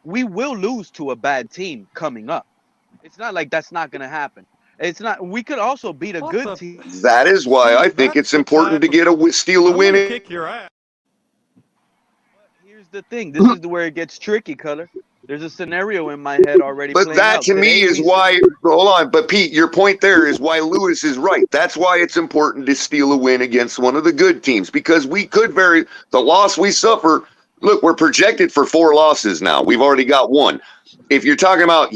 We will lose to a bad team coming up. It's not like that's not going to happen. It's not. We could also beat a good team. That is why I think it's important to steal a win. Kick your ass. Here's the thing. This is where it gets tricky, Color. There's a scenario in my head already. But that to me is why. Hold on, but Pete, your point there is why Lewis is right. That's why it's important to steal a win against one of the good teams, because we could the loss we suffer. Look, we're projected for 4 losses now. We've already got 1. If you're talking about,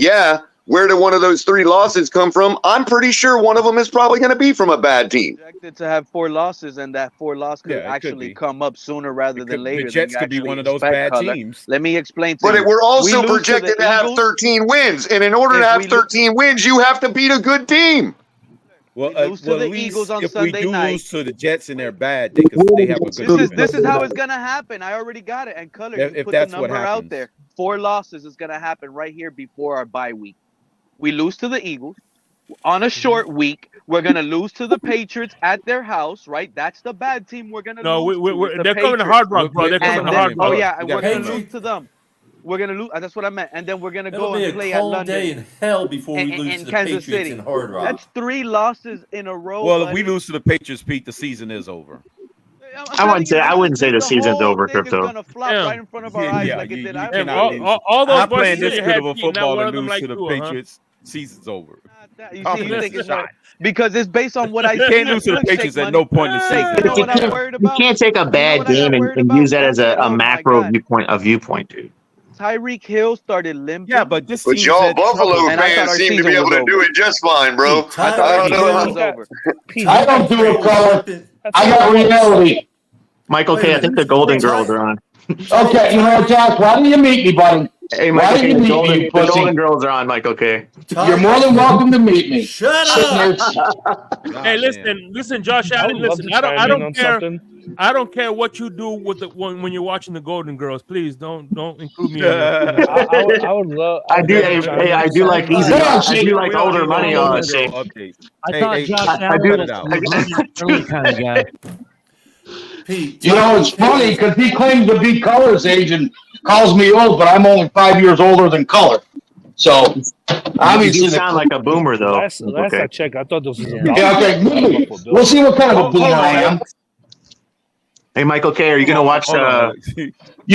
where did one of those 3 losses come from? I'm pretty sure one of them is probably going to be from a bad team. Projected to have 4 losses, and that 4 loss could actually come up sooner rather than later. The Jets could be one of those bad teams. Let me explain to you. But we're also projected to have 13 wins, and in order to have 13 wins, you have to beat a good team. Well, at least if we do lose to the Jets and they're bad, they have a good defense. This is how it's going to happen. I already got it. And Color, you put the number out there. 4 losses is going to happen right here before our bye week. We lose to the Eagles. On a short week, we're going to lose to the Patriots at their house, right? That's the bad team we're going to lose to. They're coming to Hard Rock, bro. They're coming to Hard Rock. Oh, yeah, and we're going to lose to them. We're going to lose. That's what I meant. And then we're going to go and play at London. Day in hell before we lose to the Kansas Patriots City. in Hard Rock. That's 3 losses in a row. Well, if we lose to the Patriots, Pete, the season is over. I wouldn't say the season's over, Crypto. It's gonna flop right in front of our eyes like it did. All those I'm playing this good of a Pete, football and lose to the Patriots. Season's over. You think it's shot. Because it's based on what I see. You can't lose to the Patriots at no point in the season. You can't take a bad game and use that as a macro viewpoint, dude. Tyreek Hill started limping. Yeah, but this. But y'all Buffalo fans seem to be able to do it just fine, bro. I don't know. I don't do it, Color. I got reality. Michael K., I think the Golden Girls are on. Okay, you know what, Josh? Why don't you meet me, buddy? Hey, Michael K., the Golden Girls are on, Michael K. You're more than welcome to meet me. Shut up! Hey, listen, Josh Allen. Listen, I don't care. I don't care what you do with when you're watching the Golden Girls. Please don't include me. I would love. I do like easy. I do like older money on this. I thought Josh Allen was a early kind of guy. Pete, you know, it's funny because he claims to be Color's age and calls me old, but I'm only 5 years older than Color. So obviously, you sound like a boomer, though. Last I checked, I thought this was a okay. We'll see what kind of a boomer I am. Hey, Michael K., are you going to watch You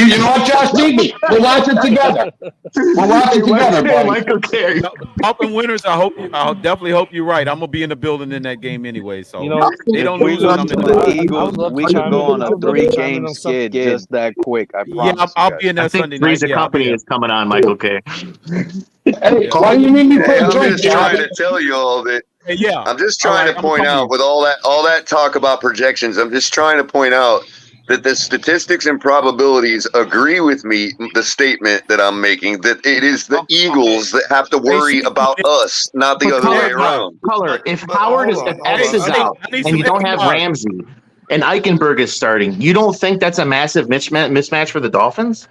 know what, Josh? Meet me. We'll watch it together. We'll watch it together, buddy. Michael K. Helping winners, I'll definitely hope you're right. I'm going to be in the building in that game anyway. So they don't lose to the Eagles. We could go on a 3-game skid just that quick. I promise. Yeah, I'll be in that Sunday night. Three's a Company is coming on, Michael K. Hey, why do you need me for a I'm drink, just trying to tell you all that. Yeah, I'm just trying to point out with all that talk about projections. I'm just trying to point out that the statistics and probabilities agree with me. The statement that I'm making that it is the Eagles that have to worry about us, not the other way around. Color. If X is out and you don't have Ramsey and Eichenberg is starting, you don't think that's a massive mismatch for the Dolphins?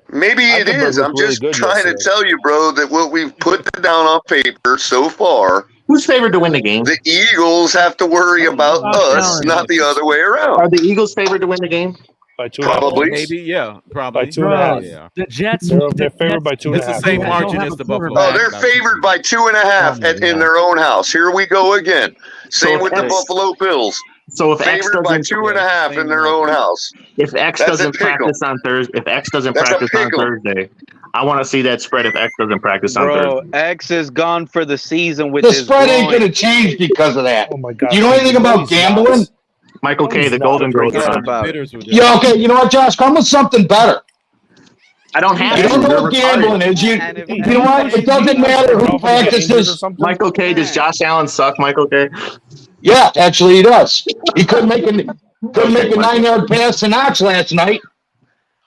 Maybe it is. I'm just trying to tell you, bro, that what we've put down on paper so far. Who's favored to win the game? The Eagles have to worry about us, not the other way around. Are the Eagles favored to win the game? By 2.5. Probably. Maybe, yeah. Probably. By 2.5. Yeah. The Jets. They're favored by 2.5. It's the same margin as the Buffalo. Oh, they're favored by 2.5 in their own house. Here we go again. Same with the Buffalo Bills. So if favored by 2.5 in their own house. If X doesn't practice on Thursday, I want to see that spread if X doesn't practice on Thursday. X is gone for the season with the his spread ain't going to change because of that. Oh my God! You know anything about gambling? Michael K., the Golden Girls. Yeah, okay. You know what, Josh? Come with something better. I don't have. You don't know what gambling is. You know what? It doesn't matter who practices. Michael K., does Josh Allen suck? Michael K. Yeah, actually, he does. He couldn't make a 9-yard pass to Knox last night.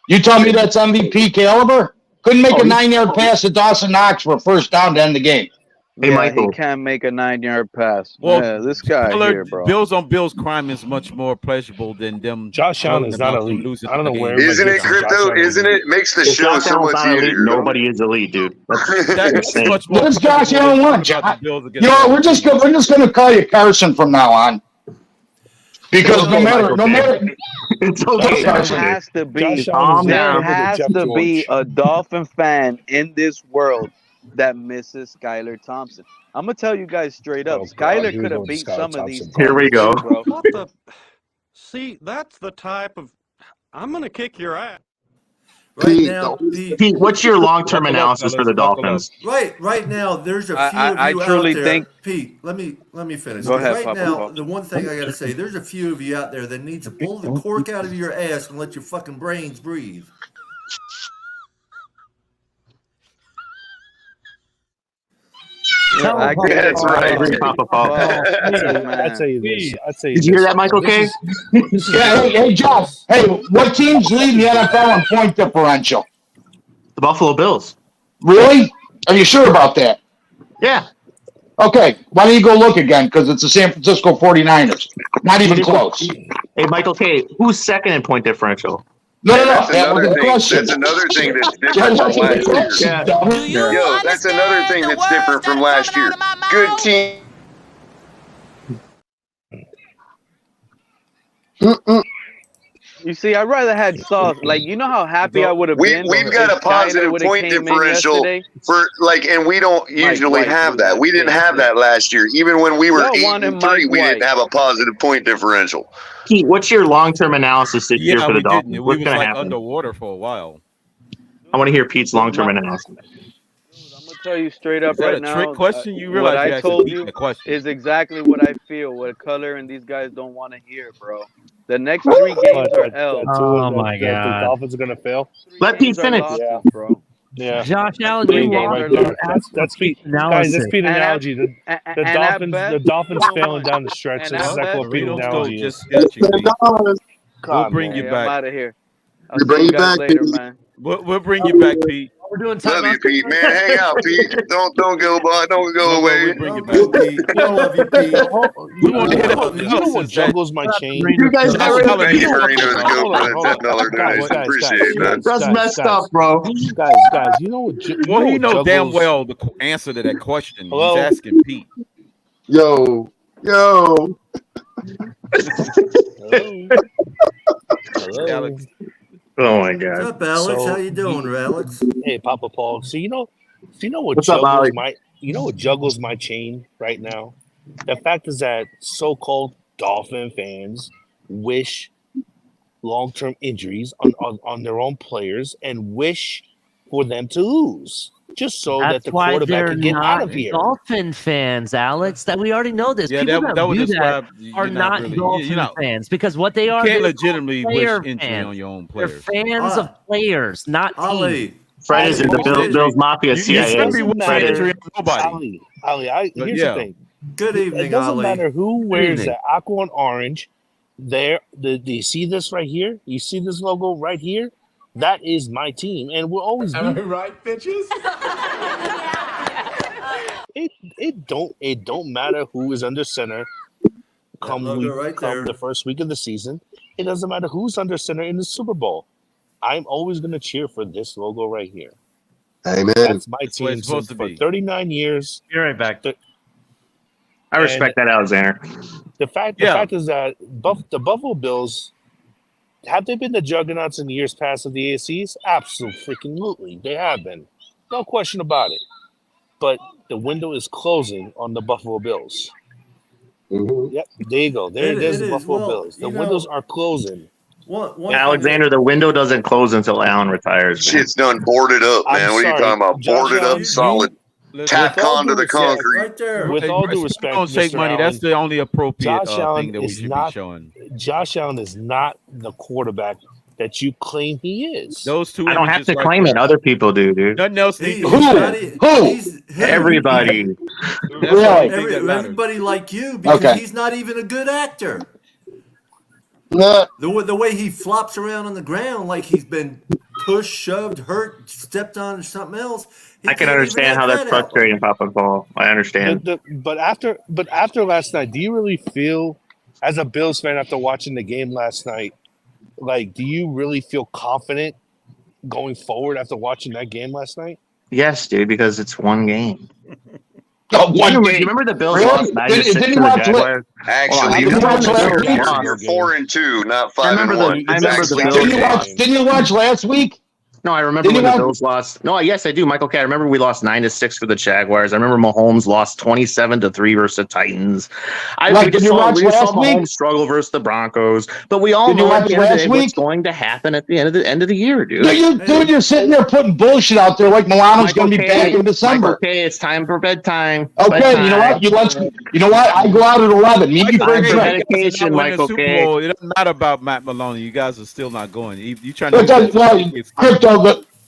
You tell me that's MVP caliber? Couldn't make a 9-yard pass to Dawson Knox for a first down to end the game. Hey, Michael. He can't make a 9-yard pass. Well, Yeah, this guy here, bro. Bills on Bills crime is much more pleasurable than them. Josh Allen is not elite. I don't know where. Isn't it, Crypto? Isn't it? Makes the show Josh so Allen's much not elite, easier. nobody is elite, dude. That's much more. What does Josh Allen want? You know, we're just gonna call you Carson from now on. Because no matter, it's okay. There has to be a Dolphin fan in this world that misses Skylar Thompson. I'm gonna tell you guys straight up. Skylar could have beat some of these. Here we go. Bro. What the? See, that's the type of. I'm gonna kick your ass. Right now, Pete, what's your long-term analysis for the Dolphins? Right now, there's a few of you out there. Pete, let me finish. Go ahead, right Papa. now, the one thing I got to say, there's a few of you out there that need to pull the cork out of your ass and let your fucking brains breathe. That's right. Papa Paul. I'll tell you this. Did you hear that, Michael K? Yeah, hey, Josh. Hey, what teams lead the NFL in point differential? The Buffalo Bills. Really? Are you sure about that? Yeah. Okay, why don't you go look again? Because it's the San Francisco 49ers. Not even close. Hey, Michael K, who's second in point differential? No. That's another thing that's different from last year. Yo, that's another thing that's different from last year. Good team. You see, I'd rather had Sauce. Like, you know how happy I would have been. We've got a positive point differential for and we don't usually have that. We didn't have that last year. Even when we were 8-3, we didn't have a positive point differential. Pete, what's your long-term analysis this year for the Dolphins? We What's was going to like happen? underwater for a while. I want to hear Pete's long-term analysis. I'm gonna tell you straight up Is that right a now. trick question? You realize what you I asked told Pete you that question. is exactly what I feel. What Color and these guys don't want to hear, bro. The next 3 games are L. Oh my The God. Dolphins are gonna fail. Let Pete finish. Losses, bro. Yeah. Josh Allen, There you you go, lost right your there. That's Pete. Guys, analysis. that's Pete analogy. The Dolphins, best, the Dolphins failing down the stretch. and That's at exactly what Pete Marino analogy Stone is. just got you, Pete. We'll bring you I'm back. out of here. I'll We see bring you you guys back, later, Pete. man. We'll bring you back, Pete. We're doing Love you, Pete. Man, hang out, Pete. Don't go, boy. Don't go away. We'll bring you back. Pete. We love you, Pete. We want to hear You know what juggles my chain? You guys Thank got you, Marino, to go Hold for on, that $10 donation. Appreciate that. That's messed up, bro. Guys, you know what? Well, he knows damn juggles? well the answer to that question. Hello? He's asking Pete. Yo. Hello? Alex. Oh my What's God. up, Alex? So, How you doing, Alex? Hey, Papa Paul. So you know what What's up, juggles Ollie? what juggles my chain right now? The fact is that so-called Dolphin fans wish long-term injuries on their own players and wish for them to lose, just so that That's the why quarterback they're can get out of not here. Dolphin fans, Alex. That we already know this. Yeah, People that would do describe that you're are not really, Dolphin you're not, fans because what they are, you can't they're legitimately wish player injury fans. on your own They're players. fans of players, not teams. Ali. Fred is in the Bills Mafia You CIA. shouldn't be Doesn't wishing matter. injury on nobody. Ali, But here's yeah. the thing. Good It evening, doesn't Ali. matter who wears evening. the aqua and orange. Do you see this right here? You see this logo right here? That is my team, and we'll always be. right, bitches? It don't matter who is under center. Come the first week of the season, it doesn't matter who's under center in the Super Bowl. I'm always going to cheer for this logo right here. Amen. That's my That's the way team it's supposed for to be. 39 years. Be right back. I respect that, Alexander. The fact is that the Buffalo Bills, have they been the juggernauts in the years past of the AFCs? Absolutely, they have been. No question about it. But the window is closing on the Buffalo Bills. Mm-hmm. Yep, there you go. There's the Buffalo Well, Bills. The you know, windows are closing. One Alexander, the window doesn't close until Allen retires. Man. Shit's done boarded up, man. I'm What are you sorry, talking about? Josh Boarded Allen, up, solid. Tapped with all onto due the respect, concrete. right there. With all due If respect, you're gonna take Mr. money, Allen, that's the only appropriate Josh Allen thing that we is should not. be showing. Josh Allen is not the quarterback that you claim he is. Those two I don't have images to right claim there. it. Other people do, dude. Nothing else needs to be said. Who? Everybody. That's the only thing that matters. Everybody like you because Okay. he's not even a good actor. The way he flops around on the ground like he's been pushed, shoved, hurt, stepped on, or something else. I can understand how that's frustrating, Papa Paul. I understand. But after last night, do you really feel, as a Bills fan, after watching the game last night, like, do you really feel confident going forward after watching that game last night? Yes, dude, because it's one game. One game. You remember the Bills lost 9-6 to the Jaguars? Actually, you're 4-2, not 5-1. Didn't you watch last week? No, I remember when the Bills lost. No, yes, I do, Michael K. I remember we lost 9-6 for the Jaguars. I remember Mahomes lost 27-3 versus the Titans. We just saw Mahomes struggle versus the Broncos. But we all know at the end of the day what's going to happen at the end of the year, dude. You're sitting there putting bullshit out there like Milano's going to be back in December. Okay, it's time for bedtime. Okay, bedtime. You know what? I go out at 11. Meet me for a drink. Medication, Michael K. It doesn't matter about Matt Maloney. You guys are still not going. You trying to Crypto.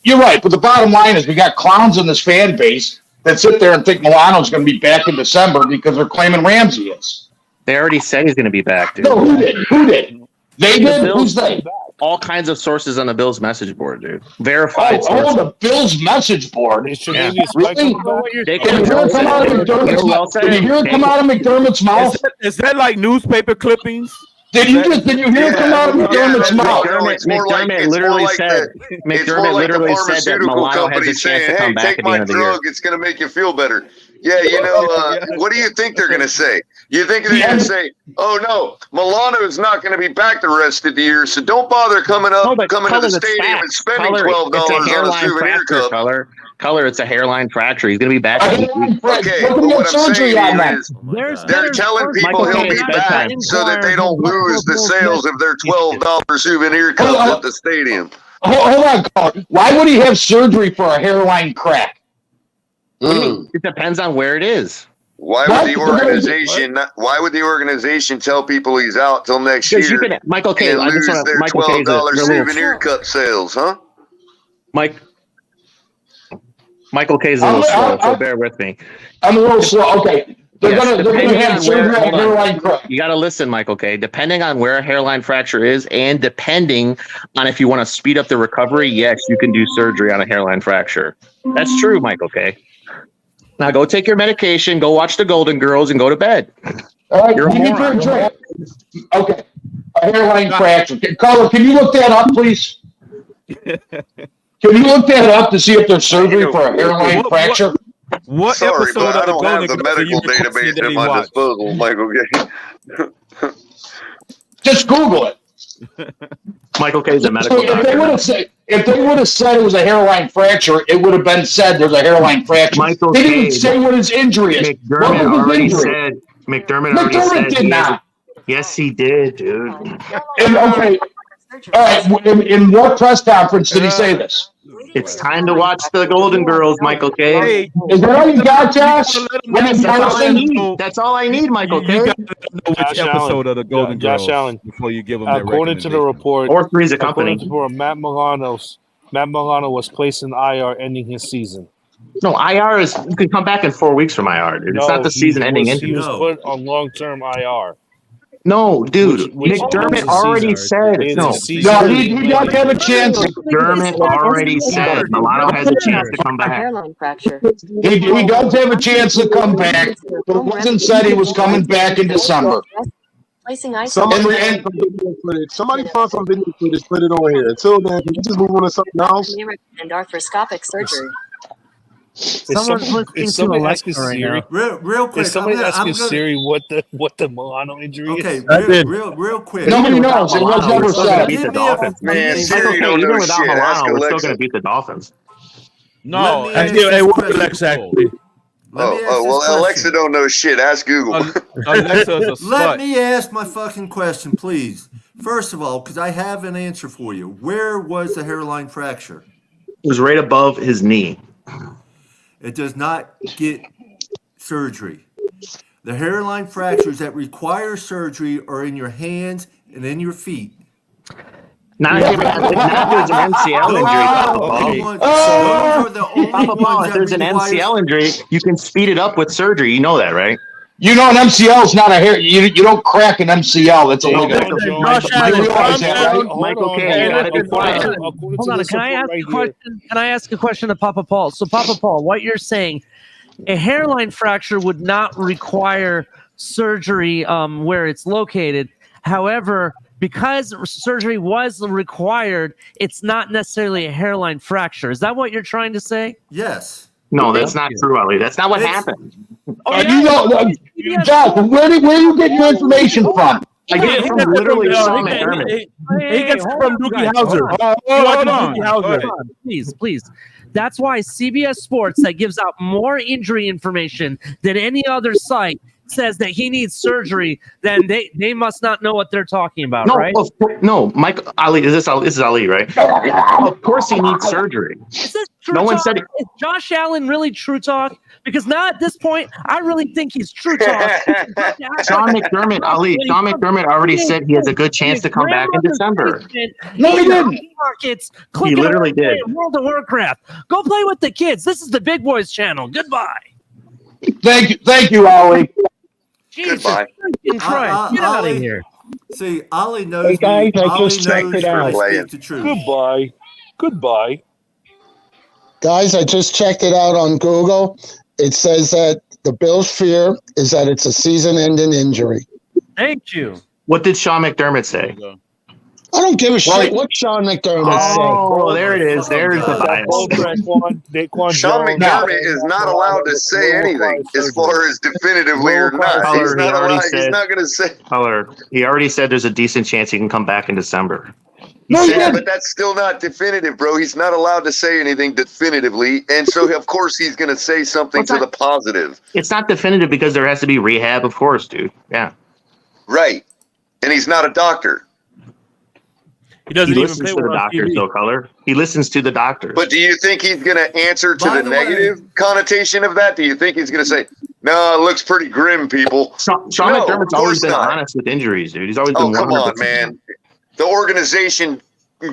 You're right, but the bottom line is we got clowns in this fan base that sit there and think Milano's going to be back in December because they're claiming Ramsey is. They already said he's going to be back, dude. No, who did? They did? Who's they? All kinds of sources on the Bills message board, dude. Verified sources. Oh, the Bills message board. Yeah. Really? Did you hear it come out of McDermott's mouth? Is that like newspaper clippings? Did you hear it come out of McDermott's mouth? McDermott literally said that Milano has a chance to come back at the end of the year. It's going to make you feel better. Yeah, what do you think they're going to say? You think they're going to say, "Oh no, Milano is not going to be back the rest of the year, so don't bother coming to the stadium and spending $12 on a souvenir cup." Color, it's a hairline fracture. He's going to be back. Okay, what I'm saying here is they're telling people he'll be back so that they don't lose the sales of their $12 souvenir cups at the stadium. Hold on, Colin. Why would he have surgery for a hairline crack? It depends on where it is. Why would the organization tell people he's out till next year? Michael K. And lose their $12 souvenir cup sales, huh? Michael K. is a little slow, so bear with me. I'm a little slow. Okay. They're gonna have surgery on a hairline crack. You got to listen, Michael K. Depending on where a hairline fracture is and depending on if you want to speed up the recovery, yes, you can do surgery on a hairline fracture. That's true, Michael K. Now go take your medication, go watch the Golden Girls, and go to bed. All right, okay. A hairline fracture. Caller, can you look that up, please? Can you look that up to see if there's surgery for a hairline fracture? What Sorry, episode but I of the don't have Golden the Girls medical database at my disposal, Michael. Just Google it. Michael K. is a medical doctor. If they would have said it was a hairline fracture, it would have been said there's a hairline fracture. They didn't say what his injury is. McDermott already said. McDermott did not. Yes, he did, dude. Okay. All right. In what press conference did he say this? It's time to watch the Golden Girls, Michael K. Hey, is that all you got, Josh? That's all I need, Michael K. You got to know which episode of the Golden Girls before you give them that according to the report, or Three's a Company. Matt Milano was placed in IR, ending his season. No, IR is you can come back in 4 weeks from IR, dude. It's not the season-ending injury. He was put on long-term IR. No, dude. McDermott already said no. He does have a chance. McDermott already said Milano has a chance to come back. Hairline fracture. He does have a chance to come back, but it wasn't said he was coming back in December. Somebody found some video footage, put it on here. Until then, can you just move on to something else? And arthroscopic surgery. Someone's listening to Alexa right now. Real quick. Is somebody asking Siri what the Milano injury is? Okay, real quick. Nobody knows. It was never said. Beat the Dolphins. Man, Siri don't know without shit. Ask Milano, we're still Alexa. going to beat the Dolphins. No, Alexa actually. Well, Alexa don't know shit. Ask Google. Alexa's a slut. Let me ask my fucking question, please. First of all, because I have an answer for you. Where was the hairline fracture? It was right above his knee. It does not get surgery. The hairline fractures that require surgery are in your hands and in your feet. Not if there's an MCL injury. If there's an MCL injury, you can speed it up with surgery. You know that, right? You know, an MCL is not a hair. You don't crack an MCL. That's illegal. Michael K. Hold on. Can I ask a question? Can I ask a question to Papa Paul? So, Papa Paul, what you're saying, a hairline fracture would not require surgery where it's located. However, because surgery was required, it's not necessarily a hairline fracture. Is that what you're trying to say? Yes. No, that's not true, Ali. That's not what happened. Josh, where do you get your information from? I get it from literally Sean McDermott. He gets it from Doogie Howser. Hold on. Please. That's why CBS Sports, that gives out more injury information than any other site, says that he needs surgery, then they must not know what they're talking about, right? No, Mike Ali. This is Ali, right? Of course, he needs surgery. Is this true No one talk? said it. Is Josh Allen really true talk? Because now at this point, I really think he's true talk. Sean McDermott, Ali. Sean McDermott already said he has a good chance to come back in December. No, he didn't. He literally did. World of Warcraft. Go play with the kids. This is the Big Boys channel. Goodbye. Thank you, Ollie. Jesus Goodbye. Christ. Get out of here. See, Ollie knows. Hey guys, me. I Ollie just checked knows it out. I speak the truth. Goodbye. Guys, I just checked it out on Google. It says that the Bills' fear is that it's a season-ending injury. Thank you. What did Sean McDermott say? I don't give a shit what Sean McDermott said. Oh, there it is. There's the bias. Sean McDermott is not allowed to say anything as far as definitively or not. He's not allowed. He's not going to say. He already said there's a decent chance he can come back in December. But that's still not definitive, bro. He's not allowed to say anything definitively, and so of course he's going to say something to the positive. It's not definitive because there has to be rehab, of course, dude. Yeah. Right, and he's not a doctor. He doesn't even listens to the doctors, though, Color. He listens to the doctors. But do you think he's going to answer to the negative connotation of that? Do you think he's going to say, "No, it looks pretty grim, people"? Sean McDermott's always been honest with injuries, dude. He's always been. Oh, come on, man. The organization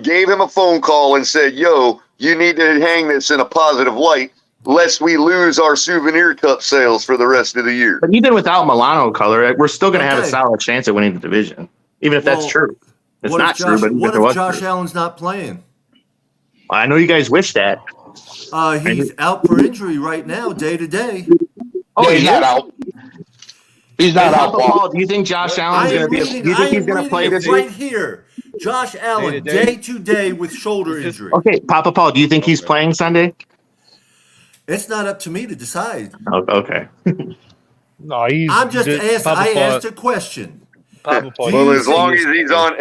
gave him a phone call and said, "Yo, you need to hang this in a positive light, lest we lose our souvenir cup sales for the rest of the year." But even without Milano, Color, we're still going to have a solid chance at winning the division, even if that's true. It's not true, but what if Josh Allen's not playing? I know you guys wish that. He's out for injury right now, day to day. Oh, he's not out. He's not out. Paul, do you think Josh Allen's going to be? Do you think he's going to play this right here? Josh Allen, day to day with shoulder injury. Okay, Papa Paul, do you think he's playing Sunday? It's not up to me to decide. Oh, okay. No, I'm just asked. I asked a question. Well, as long as he's on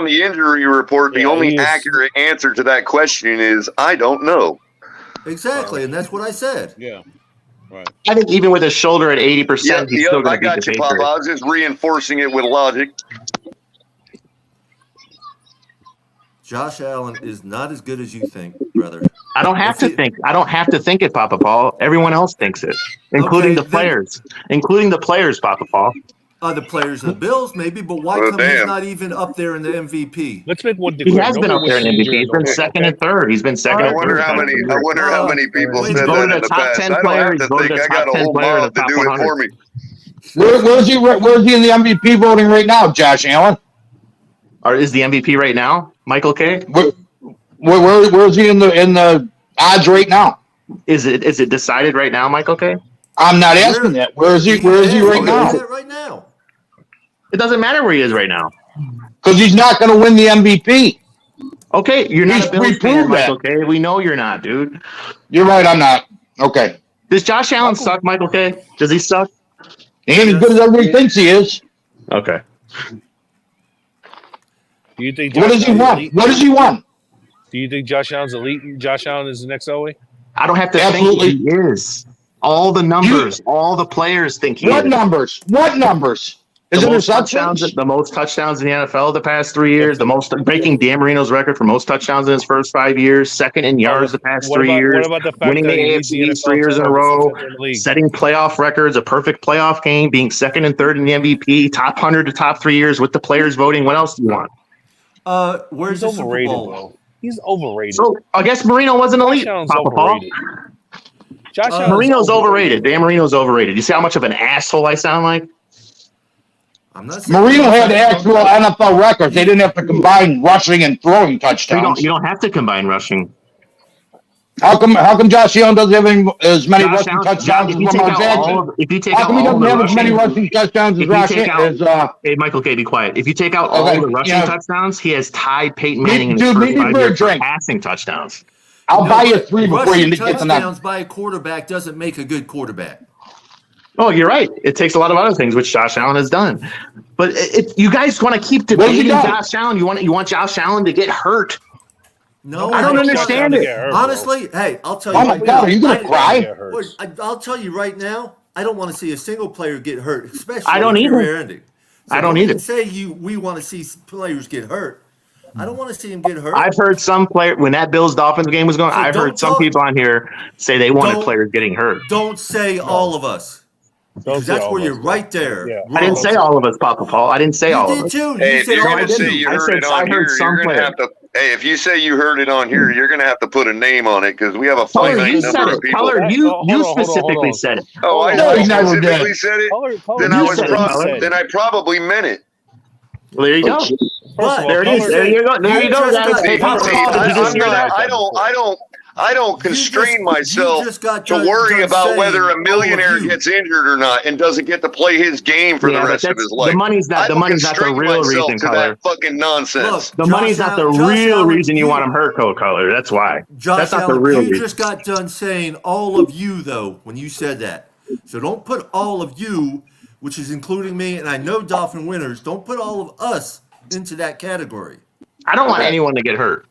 the injury report, the only accurate answer to that question is I don't know. Exactly, and that's what I said. Yeah. Right. I think even with his shoulder at 80%, he's still going to beat the Patriots. Papa. I was just reinforcing it with logic. Josh Allen is not as good as you think, brother. I don't have to think. I don't have to think it, Papa Paul. Everyone else thinks it, including the players. Including the players, Papa Paul. The players of the Bills, maybe, but why come he's not even up there in the MVP? Let's make one. He has been up there in MVP. He's been second and third. He's been second. I wonder how many people said that in the past. I don't have to think. I got a whole mob to do it for me. Where's he in the MVP voting right now, Josh Allen? Or is the MVP right now, Michael K? Where's he in the odds right now? Is it decided right now, Michael K? I'm not asking that. Where is he right now? Right now. It doesn't matter where he is right now. Because he's not going to win the MVP. Okay, you're not a Bills fan, Michael K. We know you're not, dude. You're right, I'm not. Okay. Does Josh Allen suck, Michael K? Does he suck? He ain't as good as everybody thinks he is. Okay. Do you think? What does he want? What does he want? Do you think Josh Allen's elite? Josh Allen is the next Owe? I don't have to think he is. All the numbers, all the players think he is. What numbers? What numbers? The most touchdowns in the NFL the past 3 years, the most breaking Dan Marino's record for most touchdowns in his first 5 years, second in yards the past 3 years, winning the AFC East 3 years in a row, setting playoff records, a perfect playoff game, being second and third in the MVP, top 100 to top 3 years with the players voting. What else do you want? Where's the Super Bowl? He's overrated. So I guess Marino wasn't elite, Papa Paul. Marino's overrated. Dan Marino's overrated. You see how much of an asshole I sound like? I'm not saying Marino had actual NFL records. They didn't have to combine rushing and throwing touchdowns. You don't have to combine rushing. How come Josh Allen doesn't have as many rushing touchdowns as Lamar Jackson? If you take How out come he all doesn't the have as rushing, many rushing touchdowns as hey, Michael K, be quiet. If you take out all the rushing touchdowns, he has tied Peyton Manning in his first 5 years for passing touchdowns. I'll buy you 3 before you get to that. Touchdowns by a quarterback doesn't make a good quarterback. Oh, you're right. It takes a lot of other things, which Josh Allen has done. But you guys want to keep debating Josh Allen. You want Josh Allen to get hurt. No, I don't understand it. Honestly, hey, I'll tell you. Oh my God, are you gonna cry? I'll tell you right now. I don't want to see a single player get hurt, especially I don't either. career ending. So I don't either. Say we want to see players get hurt. I don't want to see him get hurt. I've heard some player when that Bills-Dolphins game was going. So I've heard some people on here say they wanted players getting hurt. Don't say all of us. Because that's where you're right there. Yeah. I didn't say all of us, Papa Paul. I didn't say all of us. Too. Hey, if you're going to say you heard it on here, you're going to have to. Hey, if you say you heard it on here, you're going to have to put a name on it because we have a finite number of people. Color, you specifically said it. Oh, I specifically said it. Then I probably meant it. Well, there you go. There it is. There you go. There you go. I don't constrain myself to worry about whether a millionaire gets injured or not and doesn't get to play his game for the rest of his life. The money's not the real reason, Color. That fucking nonsense. The money's not the real reason you want him hurt, Color. That's why. That's not the real reason. You just got done saying all of you, though, when you said that. So don't put all of you, which is including me, and I know Dolphin winners, don't put all of us into that category. I don't want anyone to get hurt.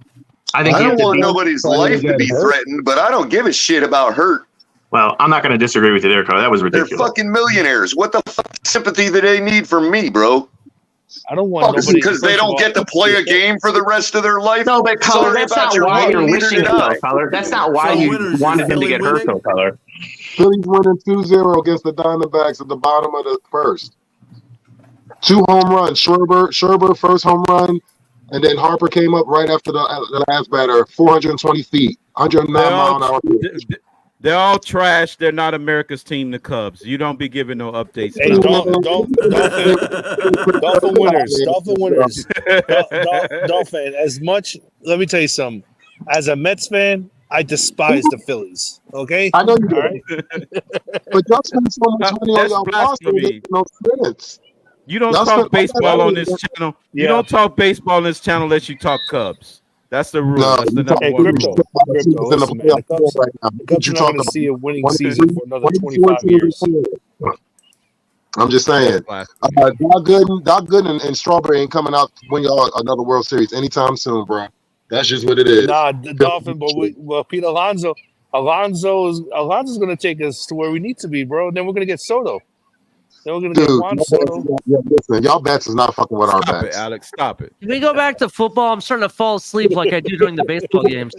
I don't want nobody's life to be threatened, but I don't give a shit about hurt. Well, I'm not going to disagree with you there, Carl. That was ridiculous. They're fucking millionaires. What the sympathy do they need from me, bro? I don't want nobody because they don't get to play a game for the rest of their life. No, but Color, that's not why you're wishing it, Color. That's not why you wanted him to get hurt, though, Color. Phillies winning 2-0 against the Diamondbacks at the bottom of the first. 2 home runs. Scherber first home run. And then Harper came up right after the last batter, 420 feet, 109 mile an hour. They're all trash. They're not America's team, the Cubs. You don't be giving no updates. Hey, Dolphin winners. Dolphin, as much, let me tell you something. As a Mets fan, I despise the Phillies. Okay? I know you do. Right? But y'all spend so much money on y'all roster, it makes no sense. You don't talk baseball on this channel. You don't talk baseball on this channel unless you talk Cubs. That's the rule. No, that's the number one rule. Listen, man, the Cubs are not going to see a winning season for another 25 years. I'm just saying. Doc Gooden and Strawberry ain't coming out to win y'all another World Series anytime soon, bro. That's just what it is. Nah, the Dolphin, but Pete Alonso's going to take us to where we need to be, bro. Then we're going to get Soto. Then we're going to get Juan Soto. Listen, y'all bets is not fucking with our bets. Stop it, Alex. Stop it. Can we go back to football? I'm starting to fall asleep like I do during the baseball games.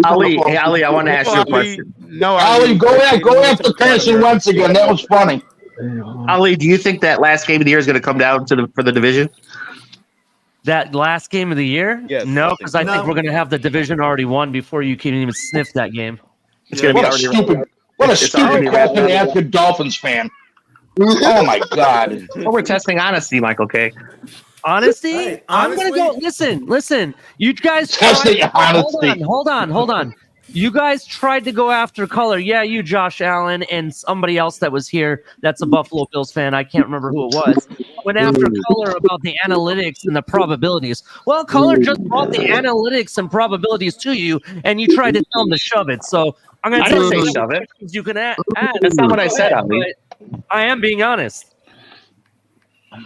Ali, I want to ask you a question. No, Ali, go after Carson Wentz again. That was funny. Ali, do you think that last game of the year is going to come down for the division? That last game of the year? Yes. No, because I think we're going to have the division already won before you can even sniff that game. It's going to be stupid question to ask a Dolphins fan. Oh my God! Well, we're testing honesty, Michael K. Honesty? Hey, I'm gonna go. Listen. You guys testing honesty. Hold on. You guys tried to go after Color. Yeah, you, Josh Allen, and somebody else that was here. That's a Buffalo Bills fan. I can't remember who it was. Went after Color about the analytics and the probabilities. Well, Color just brought the analytics and probabilities to you, and you tried to tell him to shove it. So I'm gonna tell you shove it. You can add. That's not what I said, Ali. I am being honest.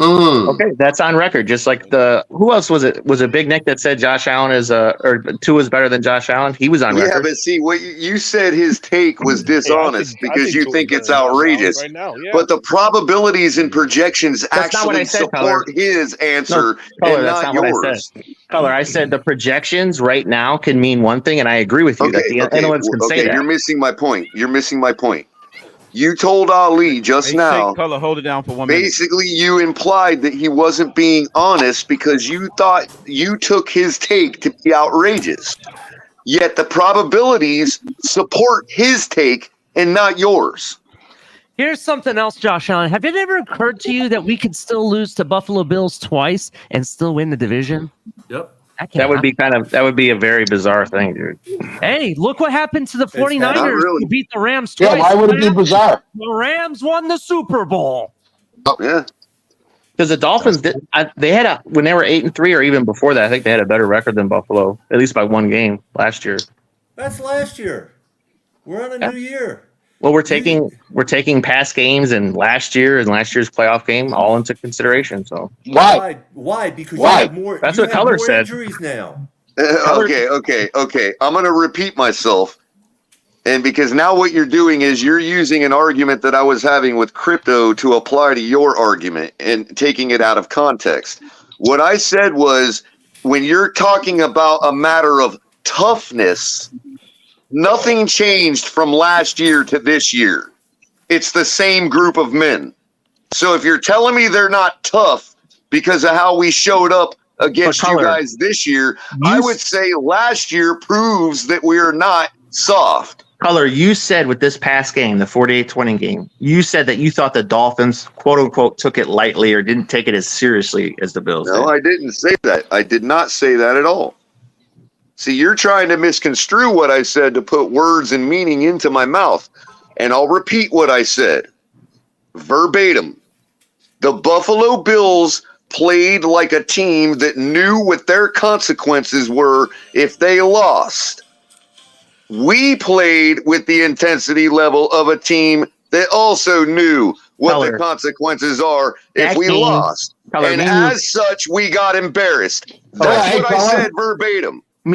Okay, that's on record. Just like who else was it? Was it Big Nick that said Josh Allen or Tua is better than Josh Allen? He was on record. Yeah, but see, what you said his take was dishonest because you think it's outrageous. Right now, yeah. But the probabilities and projections actually support his answer and not yours. Color, I said the projections right now can mean one thing, and I agree with you that the analysts can say that. You're missing my point. You told Ali just now. Color, hold it down for 1 minute. Basically, you implied that he wasn't being honest because you thought you took his take to be outrageous. Yet the probabilities support his take and not yours. Here's something else, Josh Allen. Have it ever occurred to you that we could still lose to Buffalo Bills twice and still win the division? Yep. That would be a very bizarre thing, dude. Hey, look what happened to the 49ers who beat the Rams twice. Yeah, why would it be bizarre? The Rams won the Super Bowl. Oh, yeah. Because the Dolphins, when they were 8-3, or even before that, I think they had a better record than Buffalo, at least by one game last year. That's last year. We're on a new year. Well, we're taking past games and last year's playoff game all into consideration. So why? Because you have more. That's what Color said. Injuries now. Okay. I'm going to repeat myself. And because now what you're doing is you're using an argument that I was having with crypto to apply to your argument and taking it out of context. What I said was, when you're talking about a matter of toughness, nothing changed from last year to this year. It's the same group of men. So if you're telling me they're not tough because of how we showed up against you guys this year, I would say last year proves that we're not soft. Color, you said with this past game, the 48-20 game, you said that you thought the Dolphins, quote unquote, took it lightly or didn't take it as seriously as the Bills did. No, I didn't say that. I did not say that at all. See, you're trying to misconstrue what I said to put words and meaning into my mouth. And I'll repeat what I said. Verbatim. The Buffalo Bills played like a team that knew what their consequences were if they lost. We played with the intensity level of a team that also knew what the consequences are if we lost. And as such, we got embarrassed. That's what I said verbatim. Let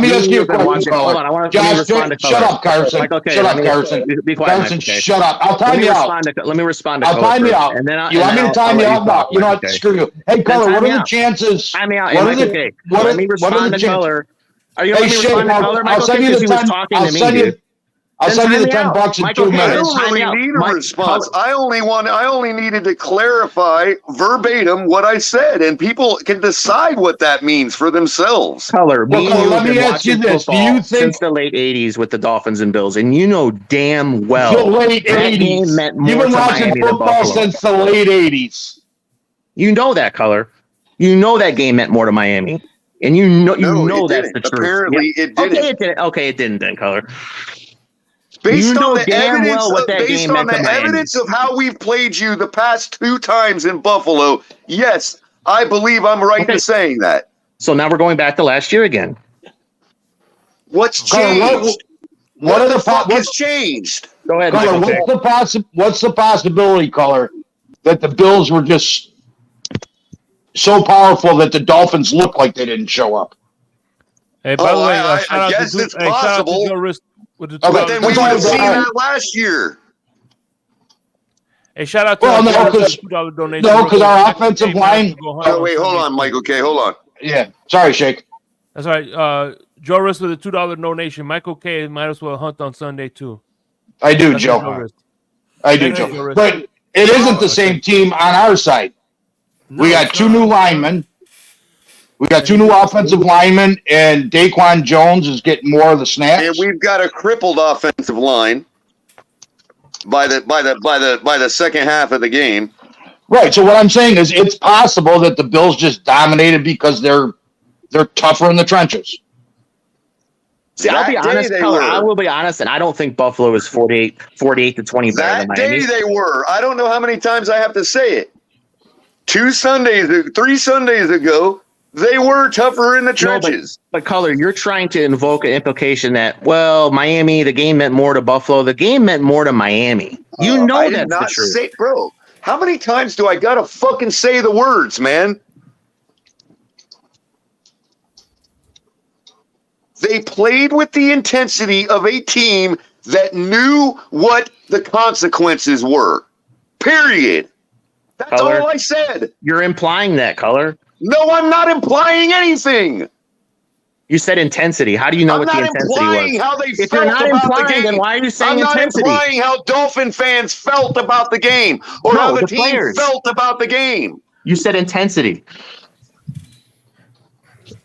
me ask you a question. Hold on, I want to respond to Color. Shut up, Carson. Shut up, Carson. Be quiet, Carson, okay. shut up. I'll time you out. Let me respond to I'll Color time you out. And then you want me to time you out? No. You know what? Okay. Screw you. Hey, Color, what are the chances? Time me out. Let me respond to Color. Are you going to respond to Color, Michael? Because he was talking to me, dude. I'll send you the $10 in 2 minutes. I don't really need a response. I only needed to clarify verbatim what I said, and people can decide what that means for themselves. Color, let me ask you this: do you think since the late '80s with the Dolphins and Bills, and you know damn well the late '80s meant more. You've been watching football since the late '80s. You know that, Color. You know that game meant more to Miami, and you know that's the truth. Apparently, it didn't. Okay, it didn't then, Color. Based on the evidence of how we've played you the past 2 times in Buffalo, yes, I believe I'm right in saying that. So now we're going back to last year again. What's changed? What the fuck has changed? Go ahead, Color, what's the possibility, Color, that the Bills were just so powerful that the Dolphins looked like they didn't show up? Hey, by the way, I guess it's possible. But then we would have seen that last year. Hey, shout out to $2 donation. No, because our offensive line. Oh, wait, hold on, Mike. Okay, hold on. Yeah, sorry, Shake. That's all right. Joe Riss with a $2 donation. Michael K might as well hunt on Sunday too. I do, Joe. I do, Joe. But it isn't the same team on our side. We got 2 new linemen. We got 2 new offensive linemen, and Daquan Jones is getting more of the snaps. And we've got a crippled offensive line by the second half of the game. Right. So what I'm saying is, it's possible that the Bills just dominated because they're tougher in the trenches. See, I'll be honest, I will be honest, and I don't think Buffalo is 48 to 20 better than Miami. That day they were. I don't know how many times I have to say it. 3 Sundays ago. They were tougher in the trenches. No, but Color, you're trying to invoke an implication that, well, Miami, the game meant more to Buffalo. The game meant more to Miami. You know that's the truth. Bro, how many times do I got to fucking say the words, man? They played with the intensity of a team that knew what the consequences were. Period. That's Color, all I said. You're implying that, Color. No, I'm not implying anything. You said intensity. How do you know what the intensity was? I'm not implying how they if felt you're not about implying, the game. Then why are you saying intensity? intensity? I'm not implying how Dolphin fans felt about the game or how the team felt about the game. You said intensity.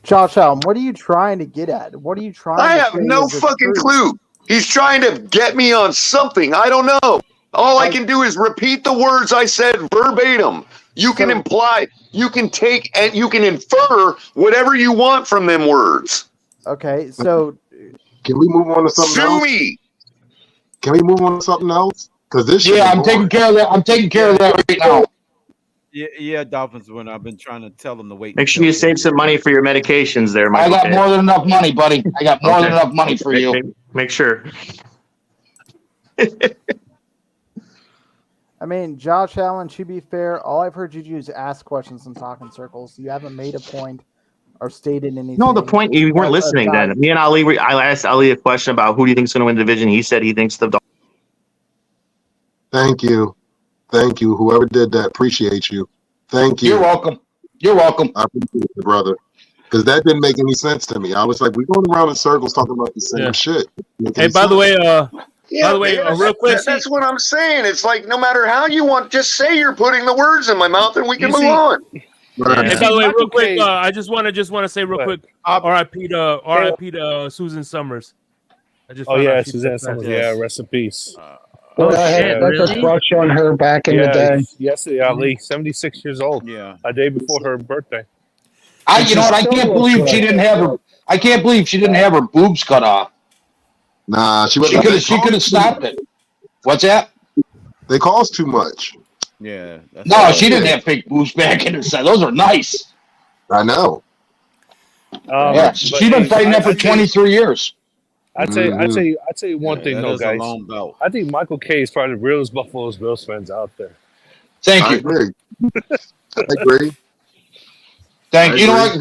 Josh Allen, what are you trying to get at? What are you trying to I have say no is the fucking truth? clue. He's trying to get me on something. I don't know. All I can do is repeat the words I said verbatim. You can imply, you can take, and you can infer whatever you want from them words. Okay, so can we move on to something else? Sue me. Can we move on to something else? Because this. Yeah, I'm taking care of that. I'm taking care of that right now. Yeah, Dolphins win. I've been trying to tell them to wait. Make sure you save some money for your medications there, Michael. I got more than enough money, buddy. I got more than enough money for you. Make sure. I mean, Josh Allen, to be fair, all I've heard you do is ask questions and talk in circles. You haven't made a point or stated anything. No, the point, you weren't listening then. Me and Ali, I asked Ali a question about who do you think is going to win the division. He said he thinks the Dolphins. Thank you. Thank you. Whoever did that, appreciate you. Thank you. You're welcome. You're welcome. I appreciate it, brother. Because that didn't make any sense to me. I was like, we're going around in circles talking about the same shit. Hey, by the way, real quick, that's what I'm saying. It's like no matter how you want, just say you're putting the words in my mouth, and we can move on. Right. Hey, by the way, real quick, I just want to say real quick, R.I.P. to Susan Summers. Suzanne Summers. Yeah, rest in peace. That's a crush on her back in the day. Yesterday, Ali, 76 years old. Yeah, a day before her birthday. I can't believe she didn't have her. I can't believe she didn't have her boobs cut off. Nah, she could have stopped it. What's that? They cost too much. Yeah. No, she didn't have fake boobs back in the side. Those are nice. I know. Yeah, she's been fighting that for 23 years. I'd say one thing though, guys. I think Michael K is probably the realest Buffalo Bills fans out there. Thank you. I agree. Thank you. You know what?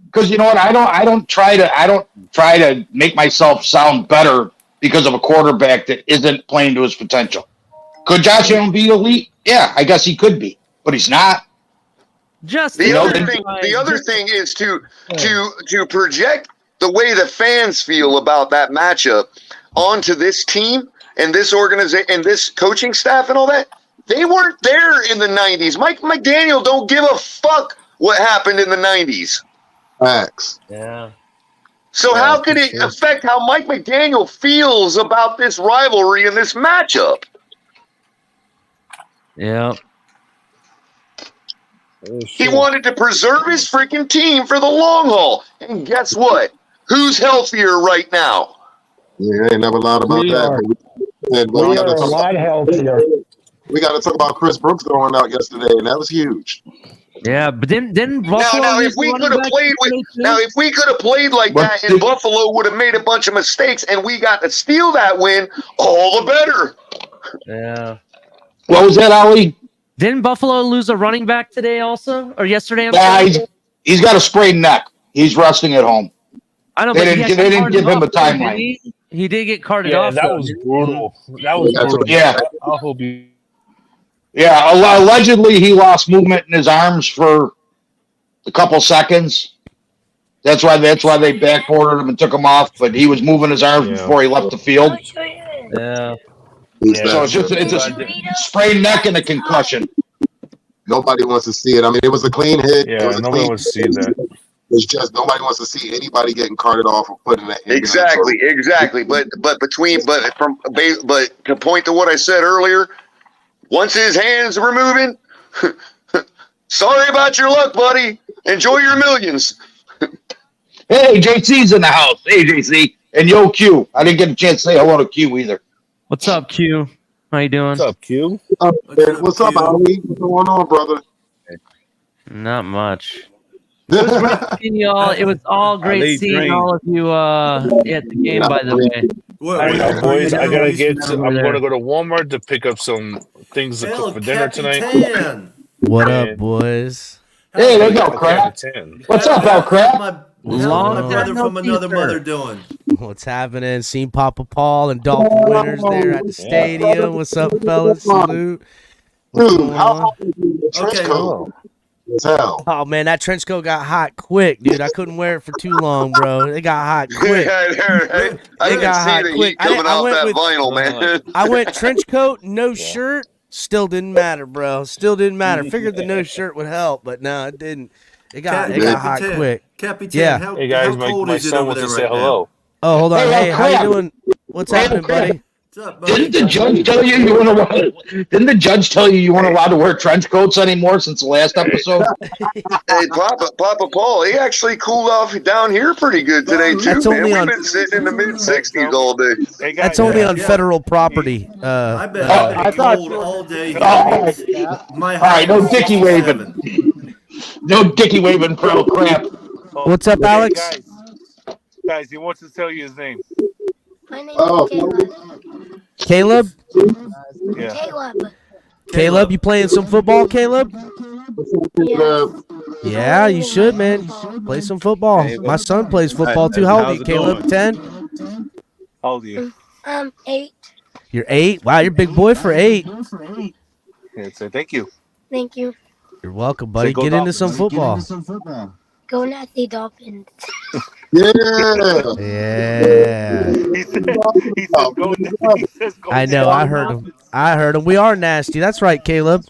Because you know what? I don't try to make myself sound better because of a quarterback that isn't playing to his potential. Could Josh Allen be elite? Yeah, I guess he could be, but he's not. The other thing is to project the way the fans feel about that matchup onto this team and this organization and this coaching staff and all that. They weren't there in the 90s. Mike McDaniel don't give a fuck what happened in the 90s. Facts. Yeah. So how could it affect how Mike McDaniel feels about this rivalry and this matchup? Yeah. He wanted to preserve his freaking team for the long haul. And guess what? Who's healthier right now? Yeah, ain't never lied about that. We are a lot healthier. We got to talk about Chris Brooks going out yesterday, and that was huge. Yeah, but didn't Buffalo now if we could have played like that, and Buffalo would have made a bunch of mistakes, and we got to steal that win, all the better. Yeah. What was that, Ali? Didn't Buffalo lose a running back today also, or yesterday? He's got a sprained neck. He's resting at home. I know, they didn't give him a timeline. He did get carted off. That was brutal. That was brutal. Yeah. I hope you. Yeah, allegedly he lost movement in his arms for a couple seconds. That's why they backboarded him and took him off. But he was moving his arms before he left the field. Yeah. So it's a sprained neck and a concussion. Nobody wants to see it. I mean, it was a clean hit. Yeah, nobody wants to see that. It's just nobody wants to see anybody getting carted off or put in that. Exactly. But to point to what I said earlier, once his hands were moving, sorry about your luck, buddy. Enjoy your millions. Hey, JC's in the house. Hey, JC. And yo, Q. I didn't get a chance to say hello to Q either. What's up, Q? How you doing? What's up, Q? What's up, Ali? What's going on, brother? Not much. It was great seeing y'all. It was all great seeing all of you at the game, by the way. Boys, I'm going to go to Walmart to pick up some things to cook for dinner tonight. What up, boys? Hey, there's El Crap. What's up, El Crap? My brother from another mother doing? What's happening? Seen Papa Paul and Dolphin winners there at the stadium. What's up, fellas? Salute. Dude, how trench coat? Oh man, that trench coat got hot quick, dude. I couldn't wear it for too long, bro. It got hot quick. I can see the heat coming off that vinyl, man. I went trench coat, no shirt. Still didn't matter, bro. Still didn't matter. Figured the no shirt would help, but no, it didn't. It got hot quick. Capitan, yeah. Hey guys, my son wants to say hello. Oh, hold on. Hey, how you doing? What's happening, buddy? What's up, buddy? Didn't the judge tell you you weren't allowed? Didn't the judge tell you you weren't allowed to wear trench coats anymore since the last episode? Hey, Papa Paul, he actually cooled off down here pretty good today too, That's man. only We've on- been sitting in the mid-60s all day. Hey, guys, That's only on federal property. I bet I I've thought- been cold all day. My All right, no height is dicky 67. waving. No dicky waving pro crap. What's up, Alex? Guys, he wants to tell you his name. My name is Caleb? Yeah. Caleb, you playing some football, Caleb? Yeah, you should, man. Play some football. My son plays football too. How old are you, Caleb? 10? How old are you? 8. You're 8? Wow, you're a big boy for 8. Yeah, say thank you. Thank you. You're welcome, buddy. Say go Get into Dolphins. some football. Go Nasty Dolphins. Yeah. Yeah. He says go. He says go. I know. I heard him. We are nasty. That's right, Caleb.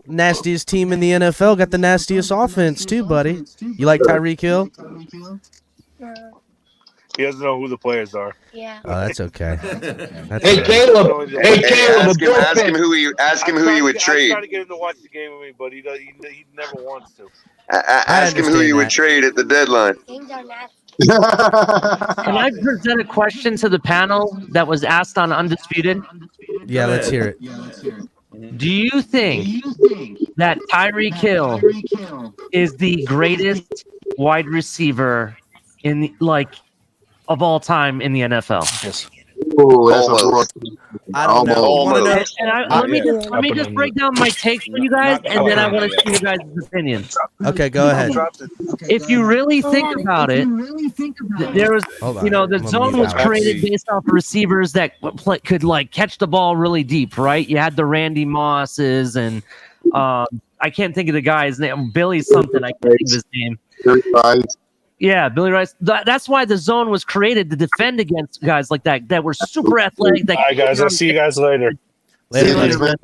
Nastiest team in the NFL. Got the nastiest offense, too, buddy. You like Tyreek Hill? He doesn't know who the players are. Yeah. Oh, that's okay. Hey, Caleb. Hey, Caleb. Ask him who you would I trade. try to get him to watch the game with me, but he never wants to. Ask him who you would trade at the deadline. Games are nasty. Can I present a question to the panel that was asked on Undisputed? Yeah, let's hear it. Do you think that Tyreek Hill is the greatest wide receiver of all time in the NFL? Yes. Oh, that's a broad. I don't know. Let me just break down my takes for you guys, and then I want to see you guys' opinions. Okay, go ahead. If you really think about it, there was, Hold on. the zone was created based off receivers that could catch the ball really deep, right? You had the Randy Mosses and I can't think of the guy's name, Billy something. I can't think of his name. Yeah, Billy Rice. That's why the zone was created to defend against guys like that were super athletic. All right, guys. I'll see you guys later. Later.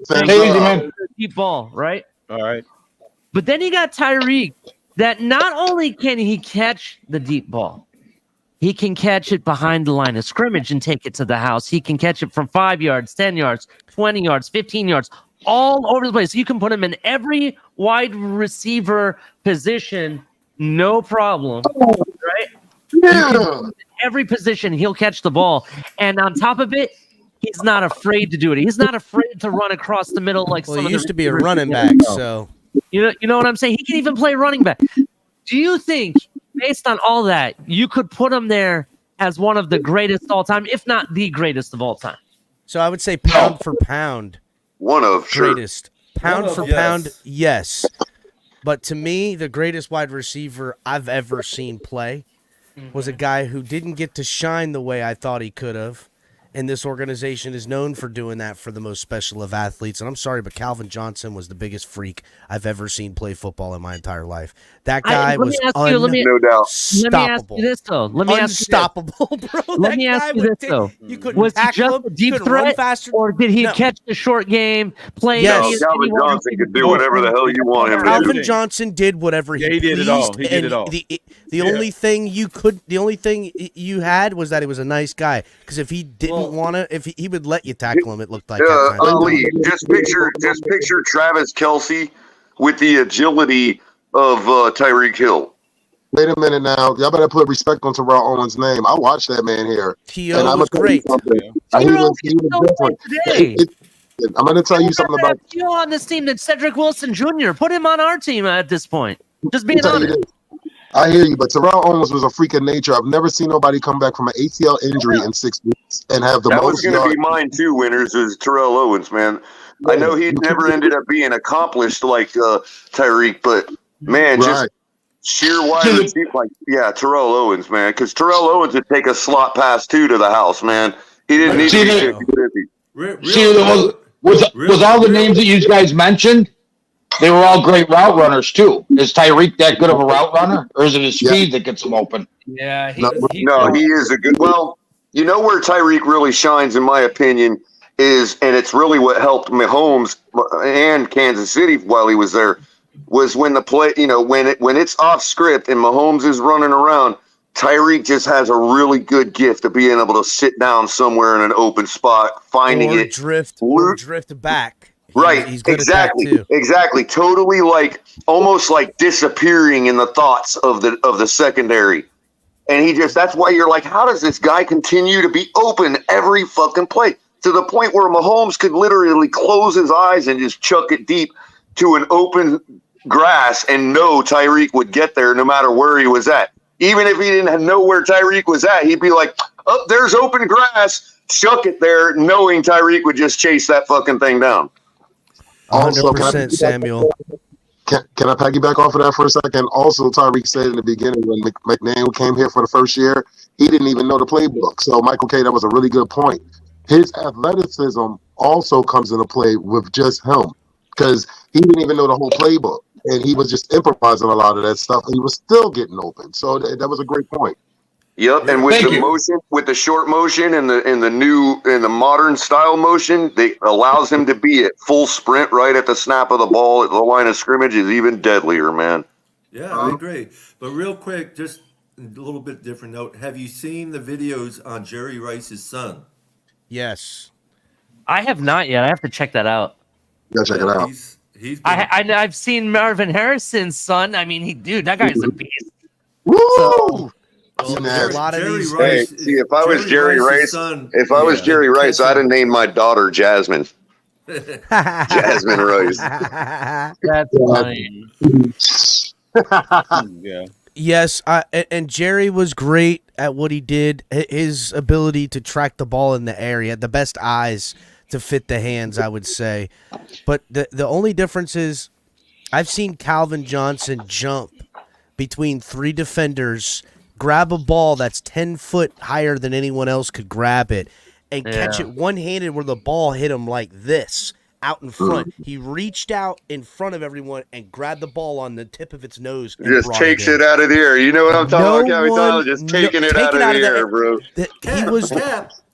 Man. Deep ball, right? All right. But then you got Tyreek that not only can he catch the deep ball, he can catch it behind the line of scrimmage and take it to the house. He can catch it from 5 yards, 10 yards, 20 yards, 15 yards, all over the place. You can put him in every wide receiver position. No problem, right? Yeah. Every position, he'll catch the ball. And on top of it, he's not afraid to do it. He's not afraid to run across the middle like Well, some he of the used to be a receivers running in the back, NFL. so. You know what I'm saying? He can even play running back. Do you think, based on all that, you could put him there as one of the greatest all time, if not the greatest of all time? So I would say pound for pound. Greatest. Pound for pound, yes. But to me, the greatest wide receiver I've ever seen play was a guy who didn't get to shine the way I thought he could have. And this organization is known for doing that for the most special of athletes. And I'm sorry, but Calvin Johnson was the biggest freak I've ever seen play football in my entire life. That guy was unstoppable. Let me ask you this, though. Unstoppable, bro. Let me ask you this, though. Was he just a deep threat, or did he catch the short game, play? Yes. Calvin Johnson could do whatever the hell you want him to do. Calvin Johnson did whatever he did it all. He did it all. The only thing you had was that he was a nice guy. Because if he didn't want to, if he would let you tackle him, it looked like. Ali, just picture Travis Kelce with the agility of Tyreek Hill. Wait a minute now. Y'all better put respect on Terrell Owens' name. I watched that man here. T.O. was great. He was different. I'm going to tell you something about you on this team than Cedric Wilson Jr. Put him on our team at this point. Just being honest. I hear you, but Terrell Owens was a freak of nature. I've never seen nobody come back from an ACL injury in 6 weeks and have the That most. was going to be mine too, Winners, is Terrell Owens, man. I know he never ended up being accomplished like Tyreek, but man, just sheer wide receiver, Terrell Owens, man, because Terrell Owens would take a slot pass to the house, man. He didn't need to be 50-50. See, was all the names that you guys mentioned, they were all great route runners too. Is Tyreek that good of a route runner, or is it his speed that gets him open? Yeah, he is a good. Well, you know where Tyreek really shines, in my opinion, is, and it's really what helped Mahomes and Kansas City while he was there, was when the play, when it's off script and Mahomes is running around, Tyreek just has a really good gift of being able to sit down somewhere in an open spot, finding it, drift back. Right, he's good exactly, at that too. exactly. Totally, like almost like disappearing in the thoughts of the secondary, and that's why you're like, how does this guy continue to be open every fucking play to the point where Mahomes could literally close his eyes and just chuck it deep to an open grass and know Tyreek would get there no matter where he was at. Even if he didn't know where Tyreek was at, he'd be like, "Oh, there's open grass, chuck it there," knowing Tyreek would just chase that fucking thing down. 100%, Samuel. Can I piggyback off of that for a second? Also, Tyreek said in the beginning when McNair came here for the first year, he didn't even know the playbook. So, Michael K., that was a really good point. His athleticism also comes into play with just him because he didn't even know the whole playbook, and he was just improvising a lot of that stuff, and he was still getting open. So that was a great point. Yep, and with motion, with the short motion and the modern style motion, they allows him to be at full sprint right at the snap of the ball at the line of scrimmage is even deadlier, man. Yeah, I agree. But real quick, just a little bit different note. Have you seen the videos on Jerry Rice's son? Yes. I have not yet. I have to check that out. Yeah, check it out. I've seen Marvin Harrison's son. I mean, that guy's a beast. Woo! So, If I was Jerry Rice, I'd have named my daughter Jasmine. Jasmine Rice. That's funny. Yeah. Yes, and Jerry was great at what he did. His ability to track the ball in the air, he had the best eyes to fit the hands, I would say. But the only difference is I've seen Calvin Johnson jump between 3 defenders, grab a ball that's 10 foot higher than anyone else could grab it, and catch it one-handed where the ball hit him like this. Out in front. He reached out in front of everyone and grabbed the ball on the tip of its nose. And just takes it out of the air. You know what I'm talking about? Just taking it out of the air, bro.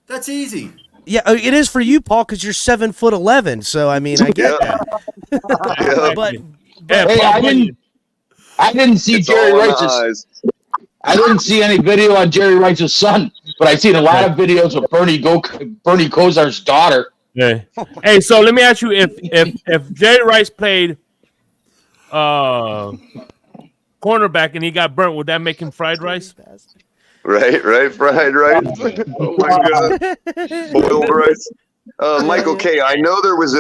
That's easy. Yeah, it is for you, Paul, because you're 7'11". So I mean, I get that. But hey, I didn't see Jerry Rice's. I didn't see any video on Jerry Rice's son, but I've seen a lot of videos of Bernie Kosar's daughter. Yeah. Hey, so let me ask you: if Jerry Rice played cornerback and he got burnt, would that make him fried rice? Right, fried rice. Oh my god, boiled rice. Michael K., I know there was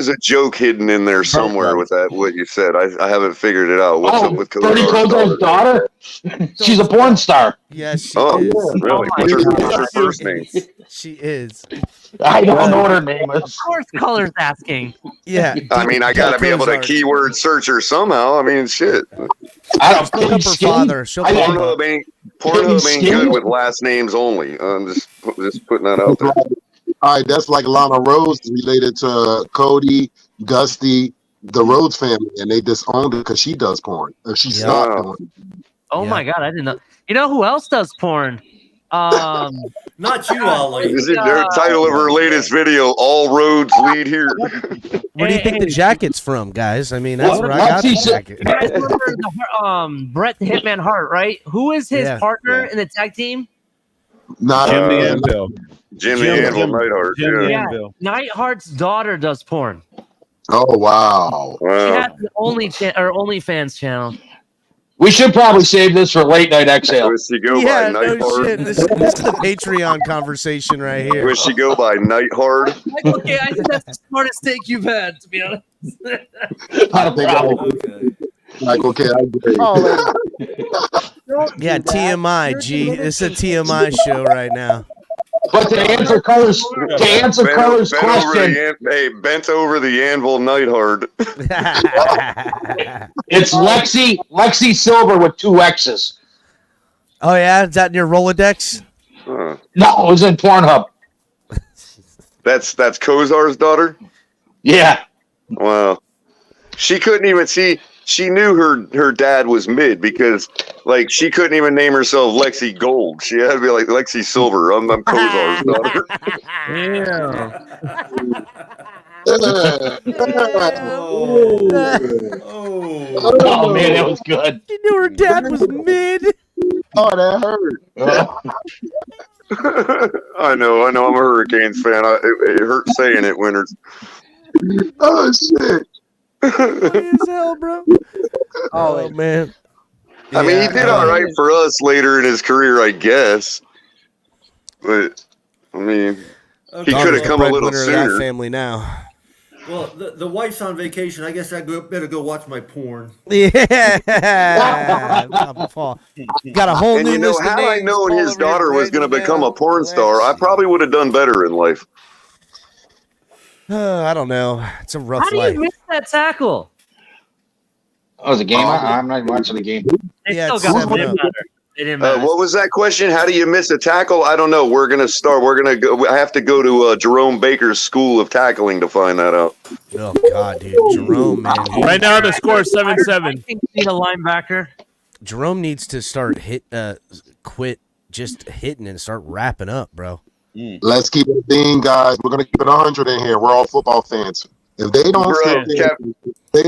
a joke hidden in there somewhere with that. What you said, I haven't figured it out. What's up with Bernie Kosar's daughter? She's a porn star. Yes, she is. Really? What's her first name? She is. I don't know what her name is. Of course, Color's asking. Yeah. I mean, I got to be able to keyword search her somehow. I mean, shit. I don't look up her father. Pornhub ain't good with last names only. I'm just putting that out there. All right, that's like Lana Rhodes related to Cody, Gusty, the Rhodes family, and they disowned her because she does porn. If she stopped doing it. Oh my god, I didn't know. You know who else does porn? Not you, Ollie. Is it their title of her latest video? All roads lead here. Where do you think the jacket's from, guys? I mean, that's where I got the jacket. You guys remember Bret the Hitman Hart, right? Who is his partner in the tag team? Jim the Anvil. Jim the Anvil Neidhart. Yeah. Neidhart's daughter does porn. Oh wow! She has the OnlyFans channel. We should probably save this for late night exhale. Does she go by Neidhart? Shit. This is the Patreon conversation right here. Does she go by Neidhart? Okay, I think that's the smartest take you've had, to be honest. Michael K. I agree. Yeah, TMI, G. It's a TMI show right now. But to answer Color's question, bent over the anvil Neidhart. It's Lexi Silver with 2 X's. Oh yeah, is that in your Rolodex? Huh. No, it was in Pornhub. That's Kosar's daughter? Yeah. Wow. She couldn't even see. She knew her dad was mid because, like, she couldn't even name herself Lexi Gold. She had to be like Lexi Silver. I'm Kosar's daughter. Oh man, that was good. She knew her dad was mid. Oh, that hurt. I know. I'm a Hurricanes fan. It hurts saying it, Winters. Oh shit! Funny as hell, bro. Oh man. I mean, he did all right for us later in his career, I guess. But I mean, he could have come a little sooner. That family now. Well, the wife's on vacation. I guess I better go watch my porn. Yeah. Got a whole new list of had I names known all his over your daughter was brain going to right become now. a porn star, I probably would have done better in life. I don't know. It's a rough How do life. you miss that tackle? Oh, it was a game. I'm not watching the game. They still got it. It didn't matter. What was that question? How do you miss a tackle? I don't know. We're going to start. We're going to go. I have to go to Jerome Baker's School of Tackling to find that out. Oh, God, dude. Jerome, man. Right now, the score is 7-7. Need a linebacker. Jerome needs to start quit just hitting and start wrapping up, bro. Let's keep it being, guys. We're gonna keep it 100 in here. We're all football fans. If they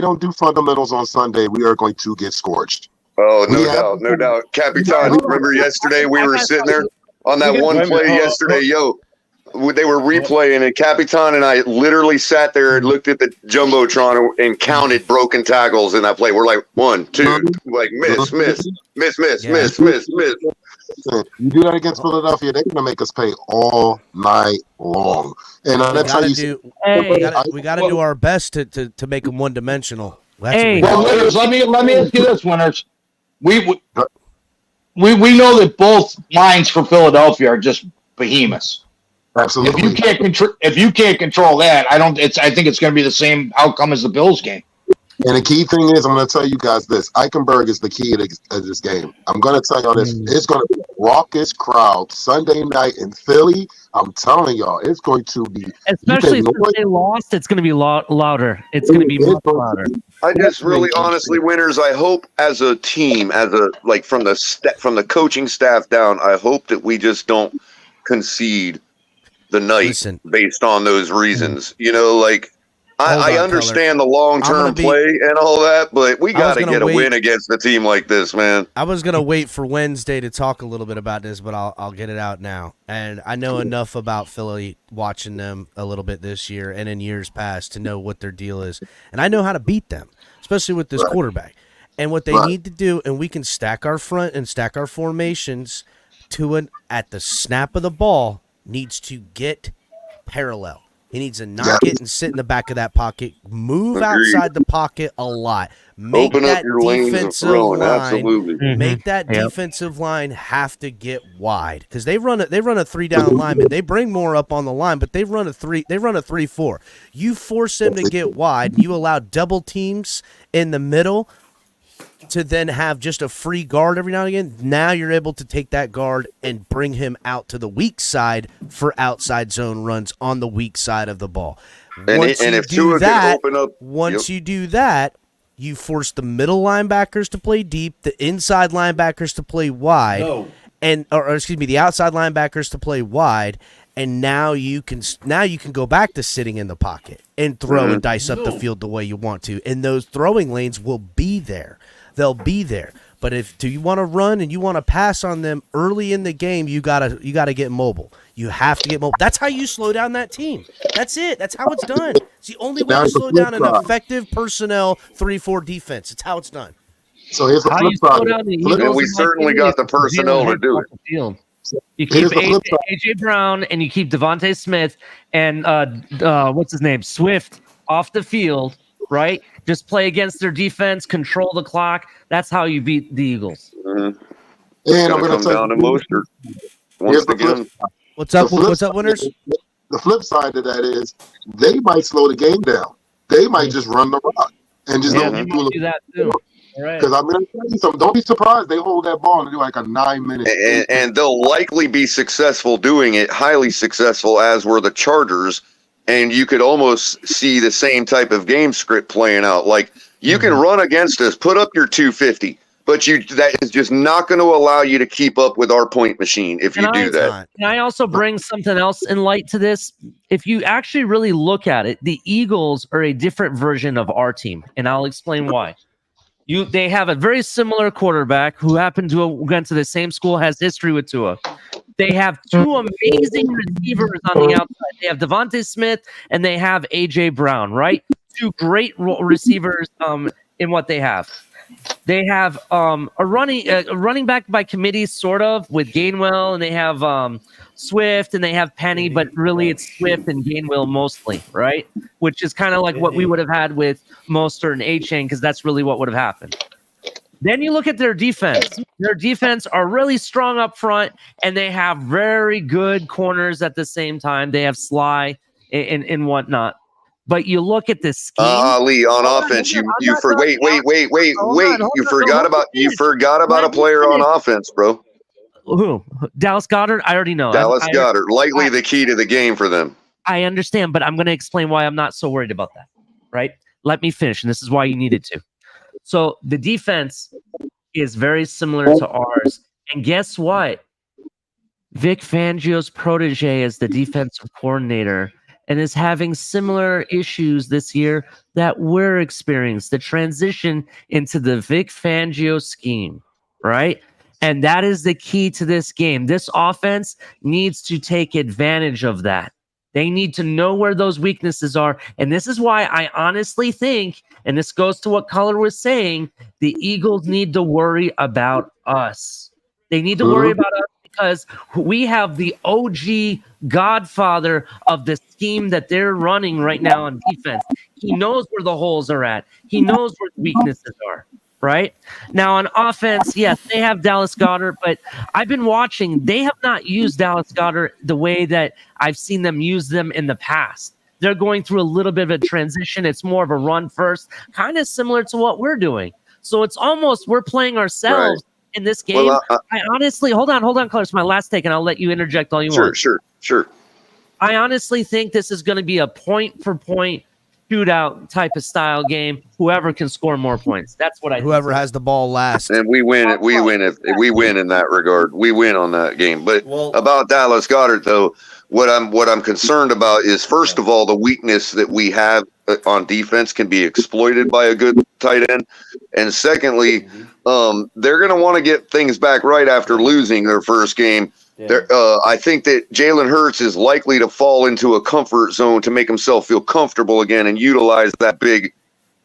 don't do fundamentals on Sunday, we are going to get scorched. Oh, no doubt. Capitan, remember yesterday we were sitting there on that one play yesterday, they were replaying it. Capitan and I literally sat there and looked at the Jumbotron and counted broken tackles in that play. We're like, 1, 2, like miss. You do that against Philadelphia, they're going to make us pay all night long. And that's how we got to do our best to make them one-dimensional. Well, Winters, let me ask you this, Winters. We know that both lines for Philadelphia are just behemoths. Absolutely. If you can't control that, I think it's going to be the same outcome as the Bills game. And the key thing is, I'm going to tell you guys this. Eichenberg is the key of this game. I'm going to tell y'all this. It's going to be a raucous crowd Sunday night in Philly. I'm telling y'all, it's going to be. Especially since they lost, it's going to be louder. It's going to be much louder. I just really, honestly, Winters, I hope as a team, from the coaching staff down, I hope that we just don't concede the night based on those reasons. I understand the long-term play and all that, but we got to get a win against a team like this, man. I was going to wait for Wednesday to talk a little bit about this, but I'll get it out now. And I know enough about Philly, watching them a little bit this year and in years past, to know what their deal is. And I know how to beat them, especially with this quarterback. And what they need to do, and we can stack our front and stack our formations at the snap of the ball, needs to get parallel. He needs to knock it and sit in the back of that pocket. Move outside the pocket a lot. Make that defensive line have to get wide, because they run a 3-down lineman. They bring more up on the line, but they run a 3-4. You force them to get wide. You allow double teams in the middle to then have just a free guard every now and again. Now you're able to take that guard and bring him out to the weak side for outside zone runs on the weak side of the ball. Once you do that, you force the middle linebackers to play deep, the inside linebackers to play wide, the outside linebackers to play wide. And now you can go back to sitting in the pocket and throw and dice up the field the way you want to. And those throwing lanes will be there. They'll be there. But do you want to run and you want to pass on them early in the game, you gotta get mobile. You have to get mobile. That's how you slow down that team. That's it. That's how it's done. It's the only way to slow down an effective personnel 3-4 defense. It's how it's done. So here's the flip side. And we certainly got the personnel to do it. You keep AJ Brown and you keep Devontae Smith and what's his name, Swift, off the field, right? Just play against their defense, control the clock. That's how you beat the Eagles. And I'm going to come down to Mostert once again. What's up, Winners? The flip side of that is they might slow the game down. They might just run the rock and just do that too. Because I'm going to tell you something. Don't be surprised they hold that ball and do like a 9-minute. And they'll likely be successful doing it, highly successful, as were the Chargers. And you could almost see the same type of game script playing out. Like, you can run against us, put up your 250, but that is just not going to allow you to keep up with our point machine if you do that. Can I also bring something else in light to this? If you actually really look at it, the Eagles are a different version of our team, and I'll explain why. They have a very similar quarterback who happened to went to the same school, has history with Tua. They have two amazing receivers on the outside. They have Devontae Smith and they have A.J. Brown, right? Two great receivers in what they have. They have a running back by committee, sort of, with Gainwell, and they have Swift, and they have Penny, but really it's Swift and Gainwell mostly, right? Which is kind of like what we would have had with Mostert and A-Chain, because that's really what would have happened. Then you look at their defense. Their defense are really strong up front, and they have very good corners at the same time. They have Sly and whatnot. But you look at this scheme. Ali, on offense, you forgot about a player on offense, bro. Who? Dallas Goedert? I already know. Dallas Goedert, likely the key to the game for them. I understand, but I'm going to explain why I'm not so worried about that, right? Let me finish, and this is why you needed to. So the defense is very similar to ours. And guess what? Vic Fangio's protege is the defensive coordinator and is having similar issues this year that we're experiencing, the transition into the Vic Fangio scheme, right? And that is the key to this game. This offense needs to take advantage of that. They need to know where those weaknesses are. And this is why I honestly think, and this goes to what Color was saying, the Eagles need to worry about us. They need to worry about us because we have the OG godfather of the scheme that they're running right now on defense. He knows where the holes are at. He knows where the weaknesses are. Right now on offense, yes, they have Dallas Goedert, but I've been watching. They have not used Dallas Goedert the way that I've seen them use them in the past. They're going through a little bit of a transition. It's more of a run first, kind of similar to what we're doing. So it's almost we're playing ourselves in this game. Well, I honestly, hold on, Color. It's my last take, and I'll let you interject all you want. Sure. I honestly think this is going to be a point-for-point shootout type of style game. Whoever can score more points. That's what I think. Whoever has the ball last. And we win it. We win in that regard. We win on that game. But about Dallas Goedert, though, what I'm concerned about is, first of all, the weakness that we have on defense can be exploited by a good tight end. And secondly, they're going to want to get things back right after losing their first game. Yeah. I think that Jalen Hurts is likely to fall into a comfort zone to make himself feel comfortable again and utilize that big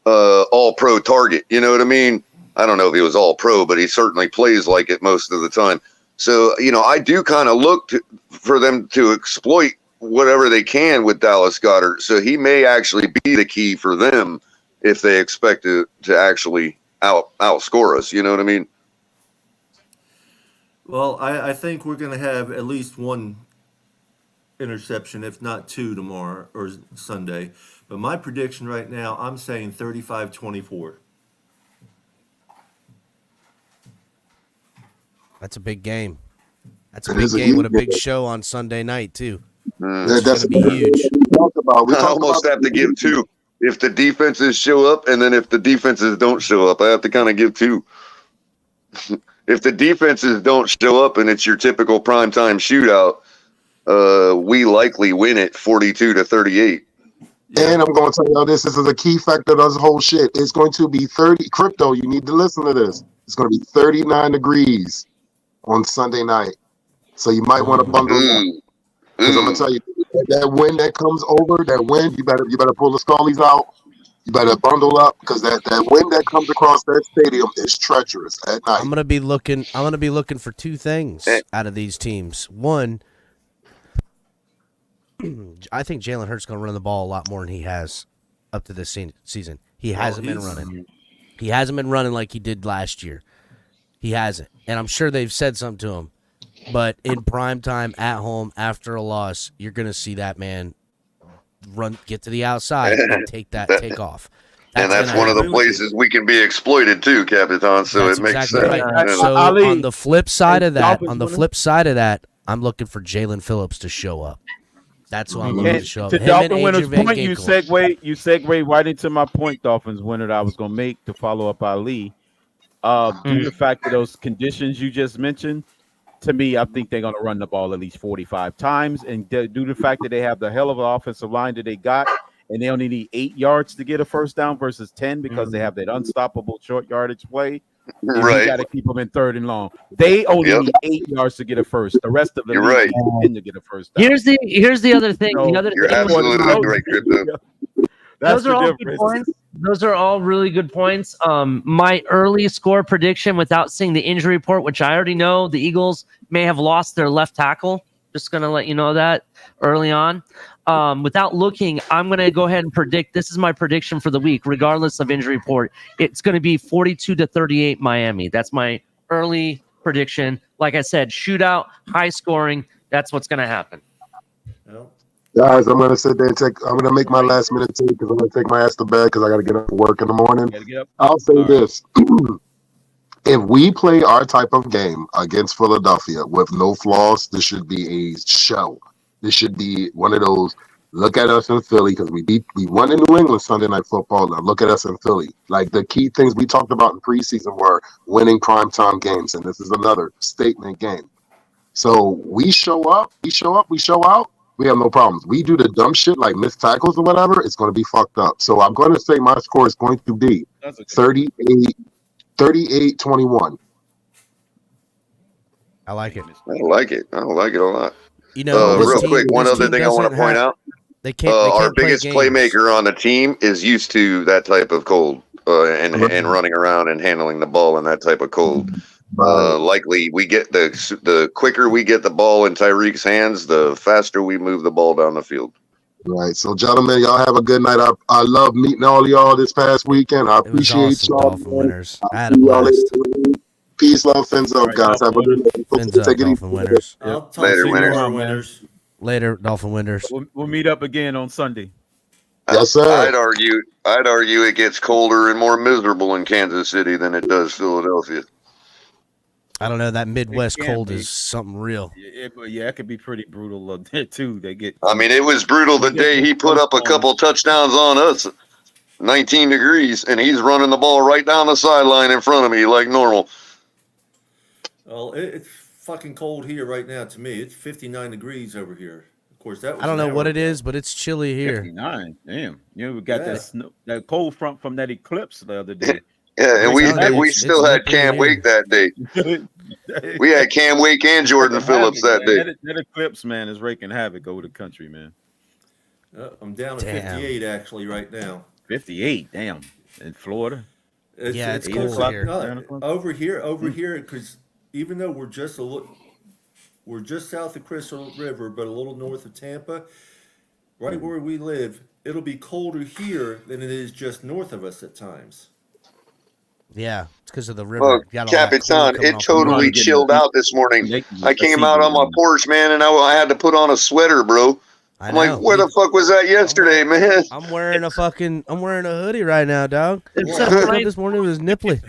all-pro target. You know what I mean? I don't know if he was all-pro, but he certainly plays like it most of the time. So, I do kind of look for them to exploit whatever they can with Dallas Goedert. So he may actually be the key for them if they expect to actually outscore us. You know what I mean? Well, I think we're going to have at least one interception, if not two, tomorrow or Sunday. But my prediction right now, I'm saying 35-24. That's a big game. That's a big game with a big show on Sunday night, too. That's going to be huge. I almost have to give two. If the defenses show up, and then if the defenses don't show up, I have to kind of give two. If the defenses don't show up and it's your typical primetime shootout, we likely win it 42-38. And I'm going to tell you this is a key factor of this whole shit. It's going to be 30. Crypto, you need to listen to this. It's going to be 39 degrees on Sunday night. So you might want to bundle up. Because I'm going to tell you, that wind that comes over, that wind, you better pull the Scullies out. You better bundle up because that wind that comes across that stadium is treacherous at night. I'm gonna be looking for two things out of these teams. One, I think Jalen Hurts is gonna run the ball a lot more than he has up to this season. He hasn't been running. He hasn't been running like he did last year. He hasn't, and I'm sure they've said something to him. But in prime time, at home, after a loss, you're gonna see that man get to the outside and take off. That's one of the places we can be exploited too, Capitan. So it makes sense. Right. So on the flip side of that, I'm looking for Jaylen Phillips to show up. That's what I'm looking to show up. To Dolphin winner's point, you segue right into my point, Dolphins winner, that I was going to make to follow up Ali. Due to the fact that those conditions you just mentioned, to me, I think they're going to run the ball at least 45 times. And due to the fact that they have the hell of an offensive line that they got, and they only need 8 yards to get a first down versus 10 because they have that unstoppable short yardage play. And we got to keep them in 3rd and long. They only need 8 yards to get a first. The rest of the league needs 10 to get a first down. Here's the other thing. So, the other You're thing absolutely right, Crypto. Those are all good points. Those are all really good points. My early score prediction, without seeing the injury report, which I already know, the Eagles may have lost their left tackle. Just gonna let you know that early on. Without looking, I'm gonna go ahead and predict. This is my prediction for the week, regardless of injury report. It's gonna be 42-38 Miami. That's my early prediction. Like I said, shootout, high scoring. That's what's gonna happen. Guys, I'm gonna sit there and I'm gonna make my last minute take because I'm gonna take my ass to bed because I gotta get up for work in the morning. I'll say this: if we play our type of game against Philadelphia with no flaws, this should be a show. This should be one of those. Look at us in Philly because we won in New England Sunday Night Football. Now look at us in Philly. Like the key things we talked about in preseason were winning primetime games, and this is another statement game. So we show up, we show out. We have no problems. We do the dumb shit like missed tackles or whatever, it's going to be fucked up. So I'm going to say my score is going to be 38-21. I like it. I like it a lot. You know, real quick, one other thing I want to point out. They can't our biggest playmaker on the team is used to that type of cold and running around and handling the ball in that type of cold. Likely we get the quicker we get the ball in Tyreek's hands, the faster we move the ball down the field. Right. So, gentlemen, y'all have a good night. I love meeting all y'all this past weekend. I appreciate y'all. Dolphin winners. I had a blast. Peace, love, fins up, guys. Have a good night. Fins up, Dolphin winners. Later, winners. Later, Dolphin winners. We'll meet up again on Sunday. Yes, sir. I'd argue it gets colder and more miserable in Kansas City than it does Philadelphia. I don't know. That Midwest cold is something real. Yeah, it could be pretty brutal up there too. I mean, it was brutal the day he put up a couple touchdowns on us, 19 degrees, and he's running the ball right down the sideline in front of me like normal. Well, it's fucking cold here right now to me. It's 59 degrees over here. Of course, that was I don't know what it is, but it's chilly here. 59. Damn. We got that cold front from that eclipse the other day. Yeah, and we still had Cam Wake that day. We had Cam Wake and Jordan Phillips that day. That eclipse, man, is raking havoc over the country, man. I'm down to 58 actually right now. 58, damn, in Florida. It's cold here. Over here, because even though we're just south of Crystal River, but a little north of Tampa, right where we live, it'll be colder here than it is just north of us at times. Yeah, it's because of the river. Well, Capitan, it totally chilled out this morning. I came out on my porch, man, and I had to put on a sweater, bro. I'm like, where the fuck was that yesterday, man? I'm wearing a hoodie right now, dog. This morning it was nipply.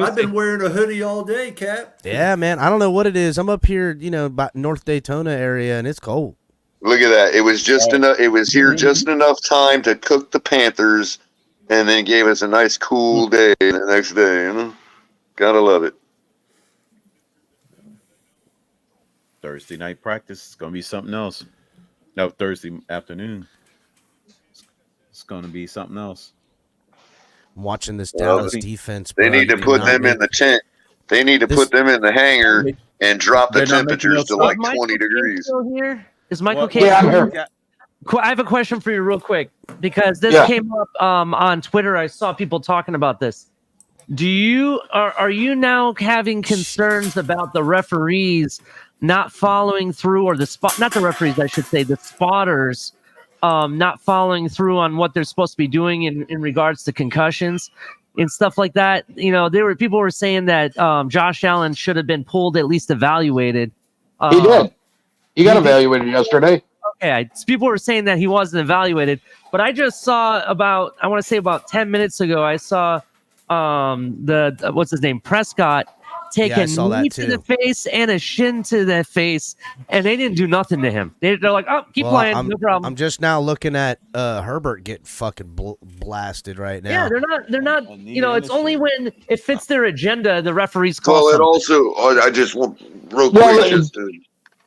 I've been wearing a hoodie all day, Cap. Yeah, man. I don't know what it is. I'm up here, about North Daytona area, and it's cold. Look at that. It was just enough. It was here just enough time to cook the Panthers. And then gave us a nice cool day the next day, Gotta love it. Thursday night practice is gonna be something else. No, Thursday afternoon. It's gonna be something else. I'm watching this Dallas defense. They need to put them in the tent. They need to put them in the hangar and drop the temperatures to like 20 degrees. Is Michael K? Yeah, I'm here. I have a question for you real quick because this came up on Twitter. I saw people talking about this. Are you now having concerns about the referees not following through, or not the referees, I should say, the spotters not following through on what they're supposed to be doing in regards to concussions and stuff like that? People were saying that Josh Allen should have been pulled, at least evaluated. He did. He got evaluated yesterday. Okay, people were saying that he wasn't evaluated, but I just saw about 10 minutes ago, I saw what's his name, Prescott, take a knee to the face and a shin to the face, and they didn't do nothing to him. They're like, oh, keep playing, no problem. I'm just now looking at Herbert getting fucking blasted right now. Yeah, they're not. It's only when it fits their agenda the referees call. Well, it also, I just want real quick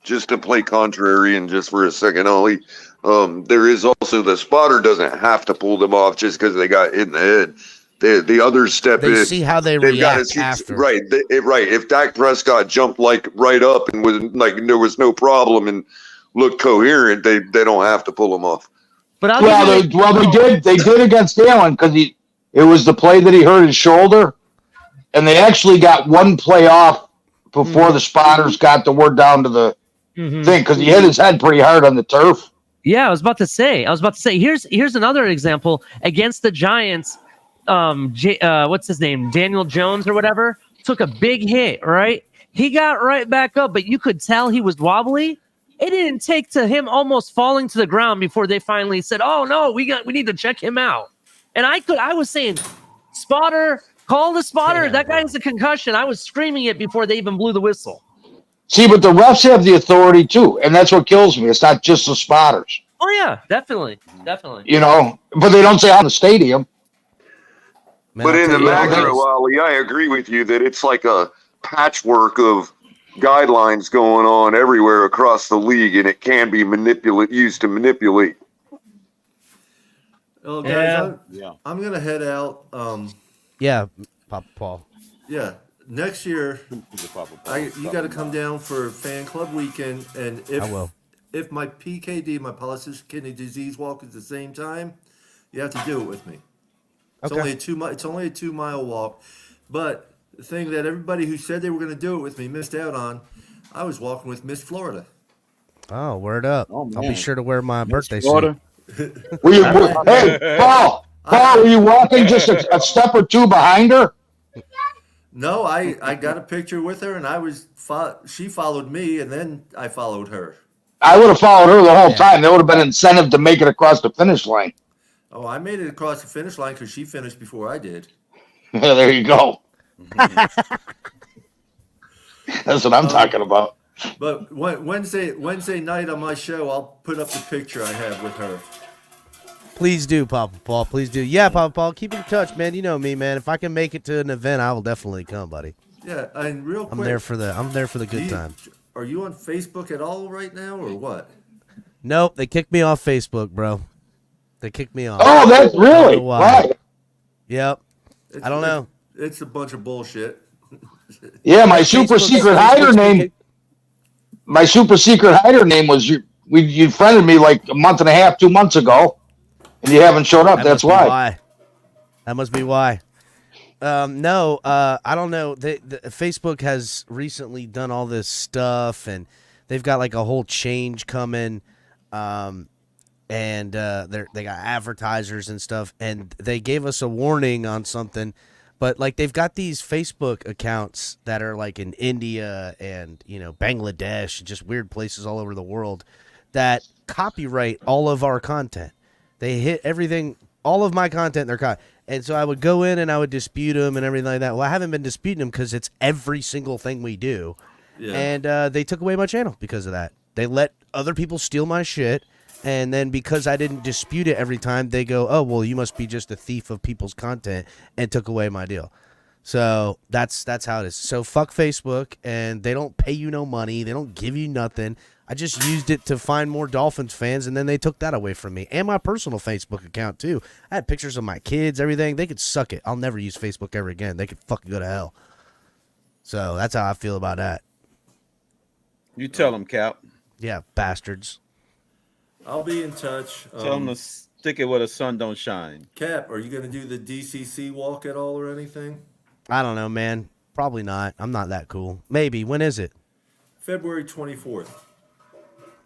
just to play contrary and just for a second only. there is also the spotter doesn't have to pull them off just because they got hit in the head. The other step They is see how they they've got react to see, after. right. Right. If Dak Prescott jumped like right up and was like there was no problem and looked coherent, they don't have to pull him off. But they did against Allen because it was the play that he hurt his shoulder, and they actually got one play off before the spotters got the word down to the thing because he hit his head pretty hard on the turf. Yeah, I was about to say. Here's another example against the Giants. What's his name? Daniel Jones or whatever took a big hit. Right, he got right back up, but you could tell he was wobbly. It didn't take to him almost falling to the ground before they finally said, "Oh no, we need to check him out." And I was saying, spotter, call the spotter. Yeah, that guy has a concussion. I was screaming it before they even blew the whistle. See, but the refs have the authority too, and that's what kills me. It's not just the spotters. Oh yeah, definitely. You know, but they don't say on the stadium. But in the macro, Wally, I agree with you that it's like a patchwork of guidelines going on everywhere across the league, and it can be used to manipulate. Oh, guys, I'm gonna head out. Yeah, Papa Paul. Yeah, next year, you got to come down for fan club weekend, and if my PKD, my polycystic kidney disease walk is the same time, you have to do it with me. It's only a 2 mile walk, but the thing that everybody who said they were going to do it with me missed out on, I was walking with Miss Florida. Oh, word up! I'll be sure to wear my birthday suit. Hey, Paul, were you walking just a step or two behind her? No, I got a picture with her, and she followed me, and then I followed her. I would have followed her the whole time. There would have been incentive to make it across the finish line. Oh, I made it across the finish line because she finished before I did. Yeah, there you go. That's what I'm talking about. But Wednesday night on my show, I'll put up the picture I have with her. Please do, Papa Paul. Please do. Yeah, Papa Paul, keep in touch, man. You know me, man. If I can make it to an event, I will definitely come, buddy. Yeah, and real quick, I'm there for the good time. Are you on Facebook at all right now, or what? Nope, they kicked me off Facebook, bro. They kicked me off. Oh, that's really why. Yep. I don't know. It's a bunch of bullshit. Yeah, my super secret hider name. My super secret hider name was you friended me like a month and a half, 2 months ago, and you haven't showed up. That's why. That must be why. No, I don't know. Facebook has recently done all this stuff, and they've got like a whole change coming. And they got advertisers and stuff, and they gave us a warning on something, but like they've got these Facebook accounts that are like in India and Bangladesh, just weird places all over the world that copyright all of our content. They hit everything, all of my content, and so I would go in and I would dispute them and everything like that. Well, I haven't been disputing them because it's every single thing we do, and they took away my channel because of that. They let other people steal my shit. And then because I didn't dispute it every time, they go, oh, well, you must be just a thief of people's content, and took away my deal. So that's how it is. So fuck Facebook, and they don't pay you no money. They don't give you nothing. I just used it to find more Dolphins fans, and then they took that away from me. And my personal Facebook account, too. I had pictures of my kids, everything. They could suck it. I'll never use Facebook ever again. They could fucking go to hell. So that's how I feel about that. You tell them, Cap. Yeah, bastards. I'll be in touch. Tell them to stick it where the sun don't shine. Cap, are you going to do the DCC walk at all or anything? I don't know, man. Probably not. I'm not that cool. Maybe. When is it? February 24th.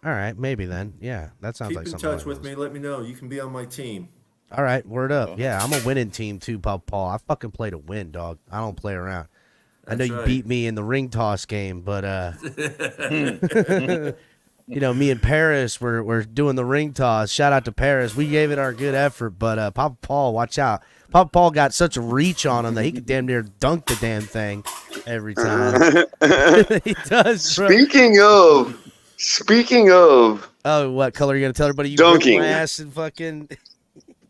All right, maybe then. Yeah, that sounds like something. Keep in touch with me. Let me know. You can be on my team. All right, word up. Yeah, I'm a winning team too, Paul. I fucking play to win, dog. I don't play around. I know you beat me in the ring toss game, but me and Paris, we're doing the ring toss. Shout out to Paris. We gave it our good effort, but Papa Paul, watch out. Papa Paul got such a reach on him that he could damn near dunk the damn thing every time. He does, bro. Speaking of. Oh, what color are you gonna tell everybody you dunking my ass and fucking?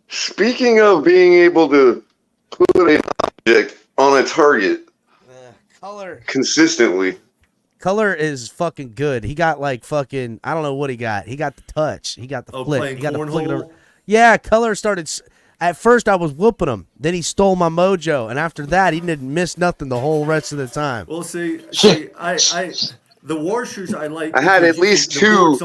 Speaking of being able to put an object on a target color consistently. Color is fucking good. He got like fucking, I don't know what he got. He got the touch. He got the flip. He got the flick. Yeah, Color started. At first, I was whooping him. Then he stole my mojo, and after that, he didn't miss nothing the whole rest of the time. Well, see, the Warshers I like. I had at least two,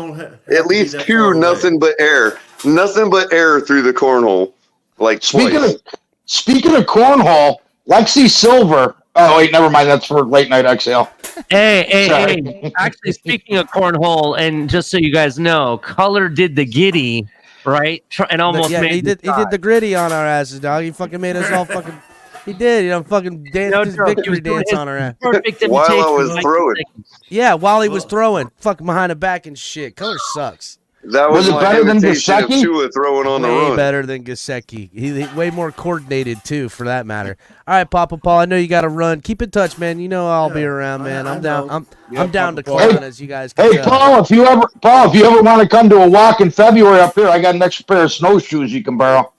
nothing but air through the cornhole. Like speaking of cornhole, Lexi Silver. Oh wait, never mind. That's for late night exhale. Hey! Actually, speaking of cornhole, and just so you guys know, Color did the giddy, right? And almost made he did the gritty on our asses, dog. He fucking made us all fucking. He did, fucking danced his victory dance on our ass. While I was throwing. Yeah, while he was throwing, fucking behind the back and shit. Color sucks. That was better than Gesicki? Tua throwing on the run. Way better than Gesicki. He way more coordinated too, for that matter. All right, Papa Paul. I know you got to run. Keep in touch, man. You know I'll be around, man. I'm down. I'm down to clown, as you guys can tell. Paul, if you ever want to come to a walk in February up here, I got an extra pair of snowshoes you can borrow.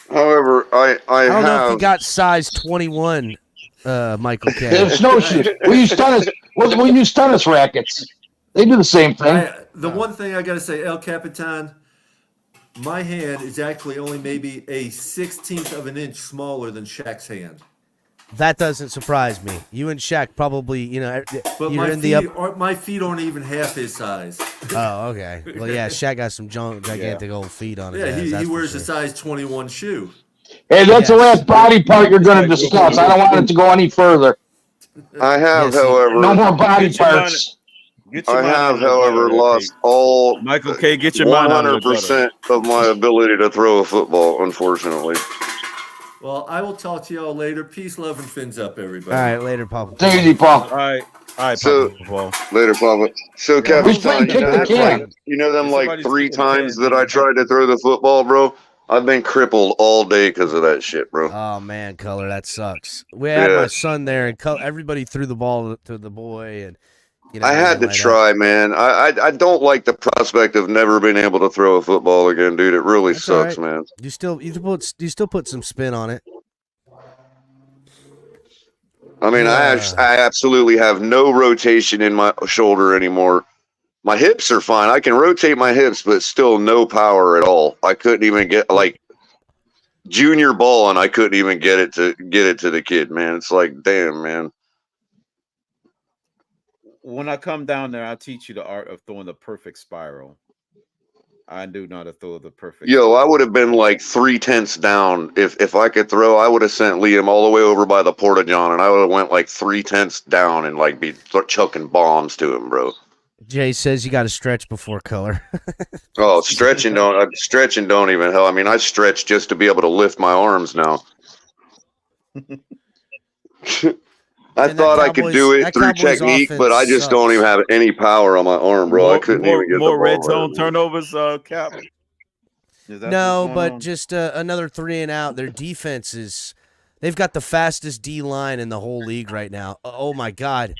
However, I don't know if you got size 21, Michael K. They're snowshoes. We use tennis rackets. They do the same thing. The one thing I got to say, El Capitan, my hand is actually only maybe a 1/16 of an inch smaller than Shaq's hand. That doesn't surprise me. You and Shaq probably, But my feet aren't even half his size. Oh, okay. Well, yeah, Shaq got some gigantic old feet on his ass. Yeah, he wears a size 21 shoe. Hey, that's the last body part you're going to discuss. I don't want it to go any further. I have, however, no more body parts. I have, however, lost all Michael K. Get your mind out of 100% of my ability to throw a football, unfortunately. Well, I will talk to y'all later. Peace, love, and fins up, everybody. All right, later, Papa. Take it easy, Paul. All right, so, Paul. Later, Papa. So, Capitan, them 3 times that I tried to throw the football, bro. I've been crippled all day because of that shit, bro. Oh man, Color, that sucks. We had my son there, and everybody threw the ball to the boy, and. I had to try, man. I don't like the prospect of never being able to throw a football again, dude. It really sucks, man. You still put some spin on it. I mean, I absolutely have no rotation in my shoulder anymore. My hips are fine. I can rotate my hips, but still no power at all. I couldn't even get junior ball, and I couldn't even get it to the kid, man. It's like, damn, man. When I come down there, I'll teach you the art of throwing the perfect spiral. I do know how to throw the perfect. Yo, I would have been like 3/10 down if I could throw. I would have sent Liam all the way over by the Porta John, and I would have went like 3/10 down and be chucking bombs to him, bro. Jay says you got to stretch before Color. Oh, stretching don't even help. I mean, I stretch just to be able to lift my arms now. I thought I could do it through technique, but I just don't even have any power on my arm, bro. I couldn't even get more red zone turnovers, Cap. No, but just another 3 and out. Their defense they've got the fastest D line in the whole league right now. Oh my god.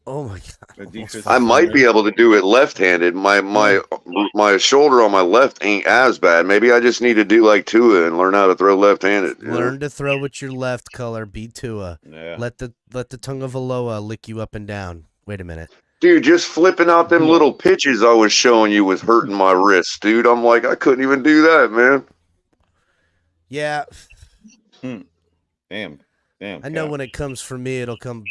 Oh my god. I might be able to do it left-handed. My shoulder on my left ain't as bad. Maybe I just need to do like Tua and learn how to throw left-handed. Learn to throw with your left, Color. Be Tua. Yeah. Let the tongue of Aloha lick you up and down. Wait a minute. Dude, just flipping out them little pitches I was showing you was hurting my wrist, dude. I'm like, I couldn't even do that, man. Yeah. Damn. I know when it comes for me, it'll come,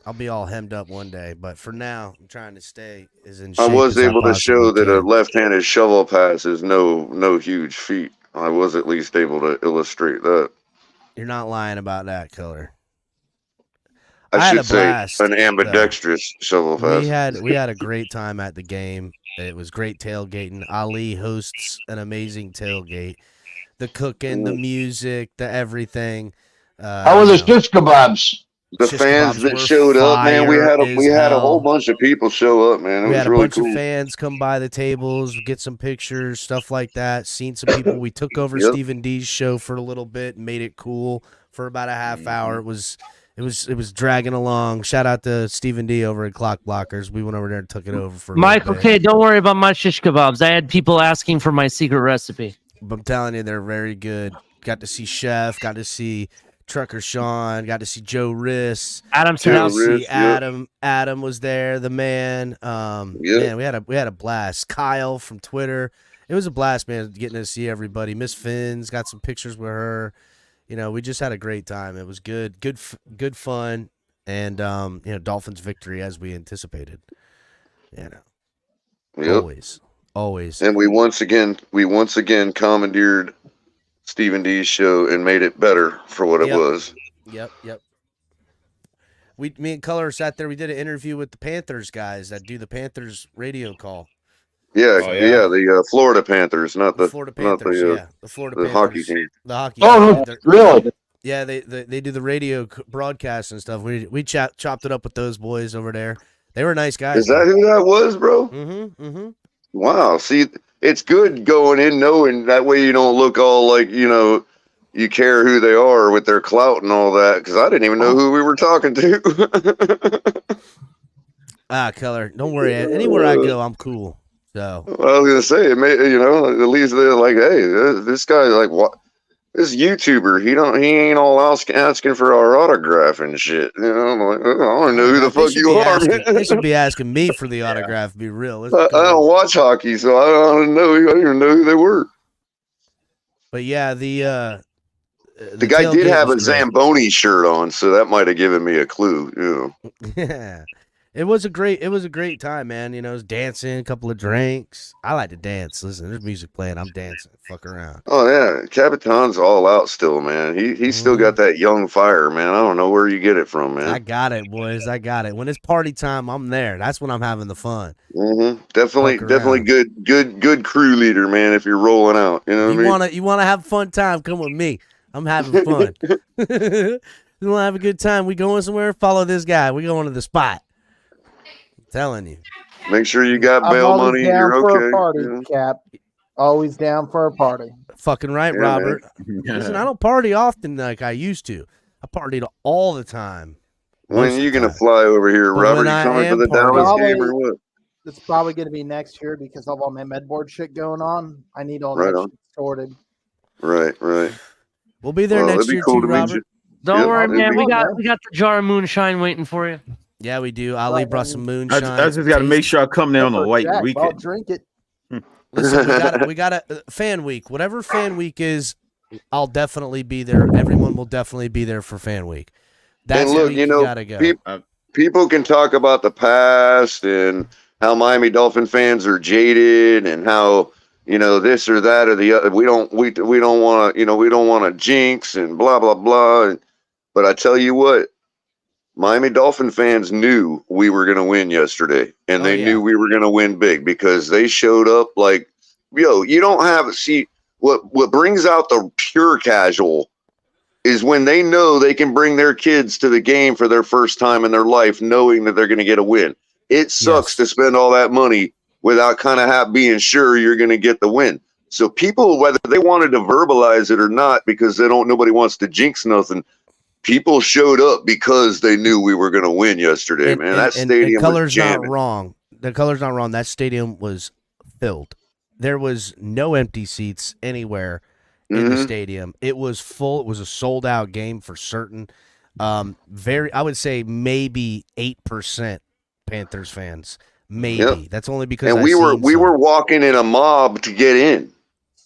I'll be all hemmed up one day, but for now, I'm trying to stay as in shape. I was able to show that a can. left-handed shovel pass is no huge feat. I was at least able to illustrate that. You're not lying about that, Color. I should say an ambidextrous shovel pass. We had a great time at the game. It was great tailgating. Ali hosts an amazing tailgate. The cooking, the music, the everything. How were the shish kebabs? The fans that showed up, man, we had a whole bunch of people show up, man. It was really cool. We had a bunch of fans come by the tables, get some pictures, stuff like that. Seen some people. We took over Stephen D's show for a little bit, made it cool for about a half hour. It was dragging along. Shout out to Stephen D over at Clock Blockers. We went over there and took it over for Michael K. Don't worry about my shish kebabs. I had people asking for my secret recipe. But I'm telling you, they're very good. Got to see Chef. Got to see Trucker Sean. Got to see Joe Riss. Adam Adam was there. The man. Man, we had a blast. Kyle from Twitter. It was a blast, man. Getting to see everybody. Miss Finn's got some pictures with her. We just had a great time. It was good fun, and Dolphins victory as we anticipated. Always. And we once again commandeered Stephen D's show and made it better for what it was. Yep. Me and Color sat there. We did an interview with the Panthers guys that do the Panthers radio call. The Florida Panthers, not the Florida Panthers. The Florida Panthers, hockey team. The hockey. Oh, really? Yeah, they do the radio broadcast and stuff. We chopped it up with those boys over there. They were nice guys. Is that who that was, bro? Mm-hmm. Wow. See, it's good going in knowing that way you don't look all like, you care who they are with their clout and all that, because I didn't even know who we were talking to. Color, don't worry. Anywhere I go, I'm cool. So I was going to say, it may, at least they're like, hey, this guy's like, what? This YouTuber, he ain't all asking for our autograph and shit. I'm like, I don't know who the fuck you are. They should be asking me for the autograph. Be real. I don't watch hockey, so I don't know. I don't even know who they were. But yeah, the guy did have a Zamboni shirt on, so that might have given me a clue. Yeah. It was a great time, man. It was dancing, a couple of drinks. I like to dance. Listen, there's music playing. I'm dancing. Fuck around. Oh yeah, Capitan's all out still, man. He's still got that young fire, man. I don't know where you get it from, man. I got it, boys. I got it. When it's party time, I'm there. That's when I'm having the fun. Mm-hmm. Definitely good crew leader, man. If you're rolling out, you wanna have a fun time? Come with me. I'm having fun. You wanna have a good time? We going somewhere? Follow this guy. We going to the spot. Telling you. Make sure you got bail money. You're okay. A party, Cap. Always down for a party. Fucking right, Robert. Listen, I don't party often like I used to. I partied all the time. When are you going to fly over here, Robert? You coming to the Dallas game or what? It's probably going to be next year because of all my medboard shit going on. I need all that shit sorted. Right. We'll be there next year too, Robert. Don't worry, man. We got the jar of moonshine waiting for you. Yeah, we do. Ali brought some moonshine. I just got to make sure I come there on a white weekend. I'll drink it. Listen, we got a fan week. Whatever fan week is, I'll definitely be there. Everyone will definitely be there for fan week. That's and look, you gotta go. People can talk about the past and how Miami Dolphin fans are jaded and how this or that or the other. We don't want to we don't want to jinx and blah blah blah. But I tell you what. Miami Dolphin fans knew we were going to win yesterday, and they knew we were going to win big because they showed up like, you don't have what brings out the pure casual is when they know they can bring their kids to the game for their first time in their life, knowing that they're going to get a win. It sucks to spend all that money without kind of being sure you're going to get the win. So people, whether they wanted to verbalize it or not, because nobody wants to jinx nothing. People showed up because they knew we were going to win yesterday, man. That stadium was jamming. Not wrong. The color's not wrong. That stadium was filled. There was no empty seats anywhere in the stadium. It was full. It was a sold-out game for certain. I would say maybe 8% Panthers fans. Maybe. Yep. That's only because we were walking in a mob to get in.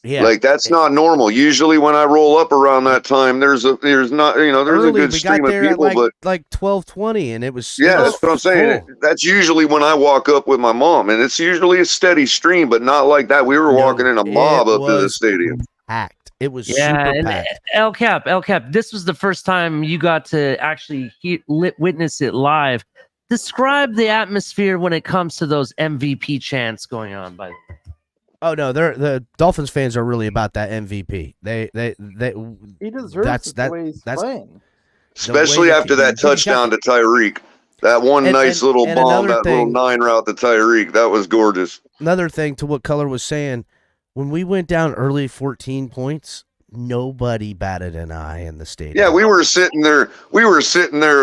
Yeah, like that's not normal. Usually, when I roll up around that time, there's a good stream of people, but like 12:20, and it was that's what I'm saying. Full. That's usually when I walk up with my mom, and it's usually a steady stream, but not like that. We were walking in a mob up to the stadium. Packed. It was super packed. El Cap. This was the first time you got to actually witness it live. Describe the atmosphere when it comes to those MVP chants going on. By the way. Oh no, the Dolphins fans are really about that MVP. He deserves the way he's playing. Especially after that touchdown to Tyreek. That one nice little bomb, that little 9 route to Tyreek. That was gorgeous. Another thing to what Color was saying, when we went down early 14 points, nobody batted an eye in the stadium. Yeah, we were sitting there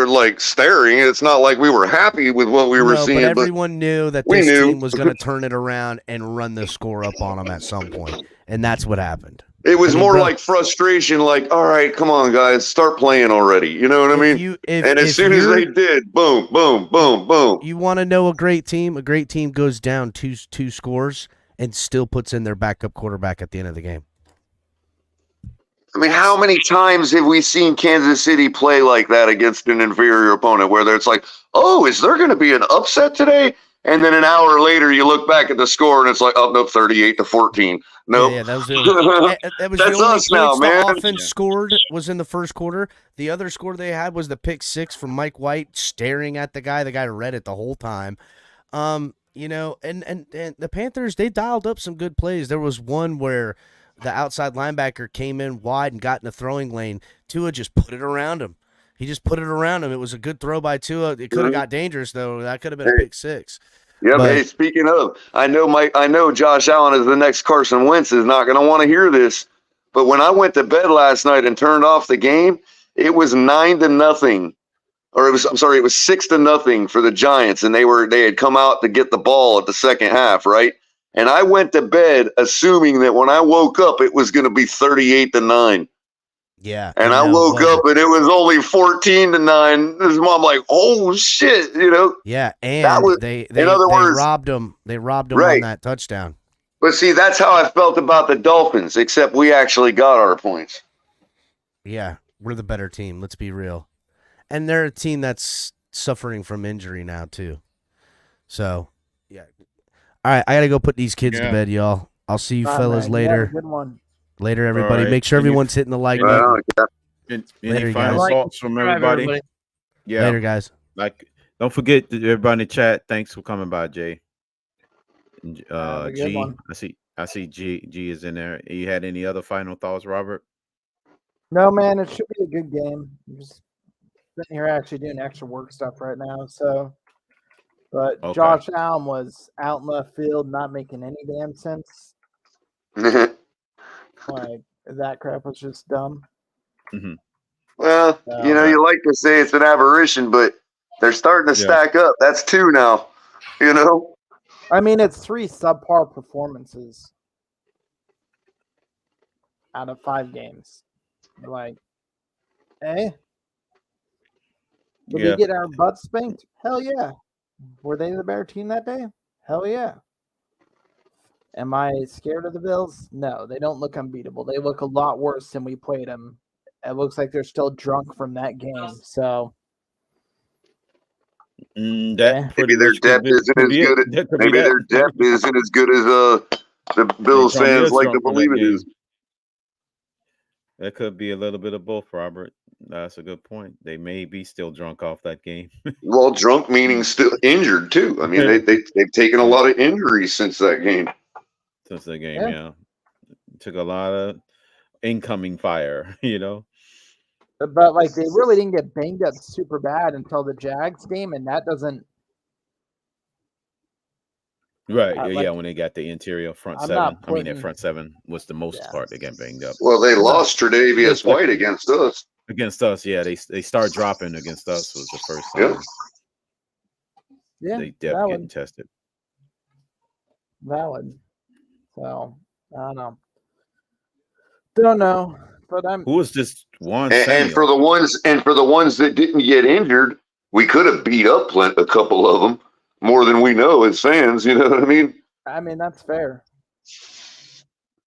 like staring. It's not like we were happy with what we were seeing. But everyone knew that this team was going to turn it around and run the score up on them at some point. And that's what happened. It was more like frustration, like, all right, come on, guys, start playing already. You know what I mean? And as soon as they did, boom, boom, boom, boom. You want to know a great team? A great team goes down two scores and still puts in their backup quarterback at the end of the game. I mean, how many times have we seen Kansas City play like that against an inferior opponent where it's like, oh, is there going to be an upset today? And then an hour later, you look back at the score and it's like, oh, nope, 38-14. Nope. Yeah, that was the That's the only us now, points man. The offense scored was in the first quarter. The other score they had was the pick six from Mike White staring at the guy. The guy read it the whole time. You know, and the Panthers, they dialed up some good plays. There was one where the outside linebacker came in wide and got in the throwing lane. Tua just put it around him. He just put it around him. It was a good throw by Tua. It could have got dangerous, though. That could have been a pick six. Yeah, but hey, speaking of, I know Josh Allen is the next Carson Wentz is not going to want to hear this. But when I went to bed last night and turned off the game, it was 9-0. Or it was 6-0 for the Giants, and they had come out to get the ball at the second half, right? And I went to bed assuming that when I woke up, it was going to be 38-9. Yeah. And I woke up and it was only 14-9. His mom like, oh shit, you know? Yeah, and they robbed him. They robbed him on that touchdown. But see, that's how I felt about the Dolphins, except we actually got our points. Yeah, we're the better team. Let's be real. And they're a team that's suffering from injury now too. So, yeah. All right, I gotta go put these kids to bed, y'all. I'll see you fellas later. Good one. Later, everybody. Right. Make sure everyone's hitting the like button. Any final thoughts from everybody? Yeah. Later, guys. Like, don't forget everybody in the chat. Thanks for coming by, Jay. G, I see G is in there. You had any other final thoughts, Robert? No, man. It should be a good game. I'm just sitting here actually doing extra work stuff right now. So, but Okay. Josh Allen was out in left field, not making any damn sense. Like, that crap was just dumb. Mm-hmm. Well, you know, you like to say it's an aberration, but they're starting to stack up. That's 2 now, you know? I mean, it's 3 subpar performances out of 5 games. Like, Did we get our butts spanked? Hell yeah. Were they the better team that day? Hell yeah. Am I scared of the Bills? No, they don't look unbeatable. They look a lot worse than we played them. It looks like they're still drunk from that game. So maybe their depth isn't as good. Maybe their depth isn't as good as the Bills fans like to believe it is. That could be a little bit of both, Robert. That's a good point. They may be still drunk off that game. Well, drunk meaning still injured too. I mean, they've taken a lot of injuries since that game. Yeah. Took a lot of incoming fire, you know. But like they really didn't get banged up super bad until the Jags game, and that doesn't. Right. When they got the interior front seven. I mean, that front seven was the most part they got banged up. Well, they lost Tre'Davious White against us. They start dropping against us was the first time. Yeah, they definitely getting tested. Valid. So I don't know, but who was just one and for the ones that didn't get injured, we could have beat up a couple of them more than we know as fans. You know what I mean? I mean that's fair.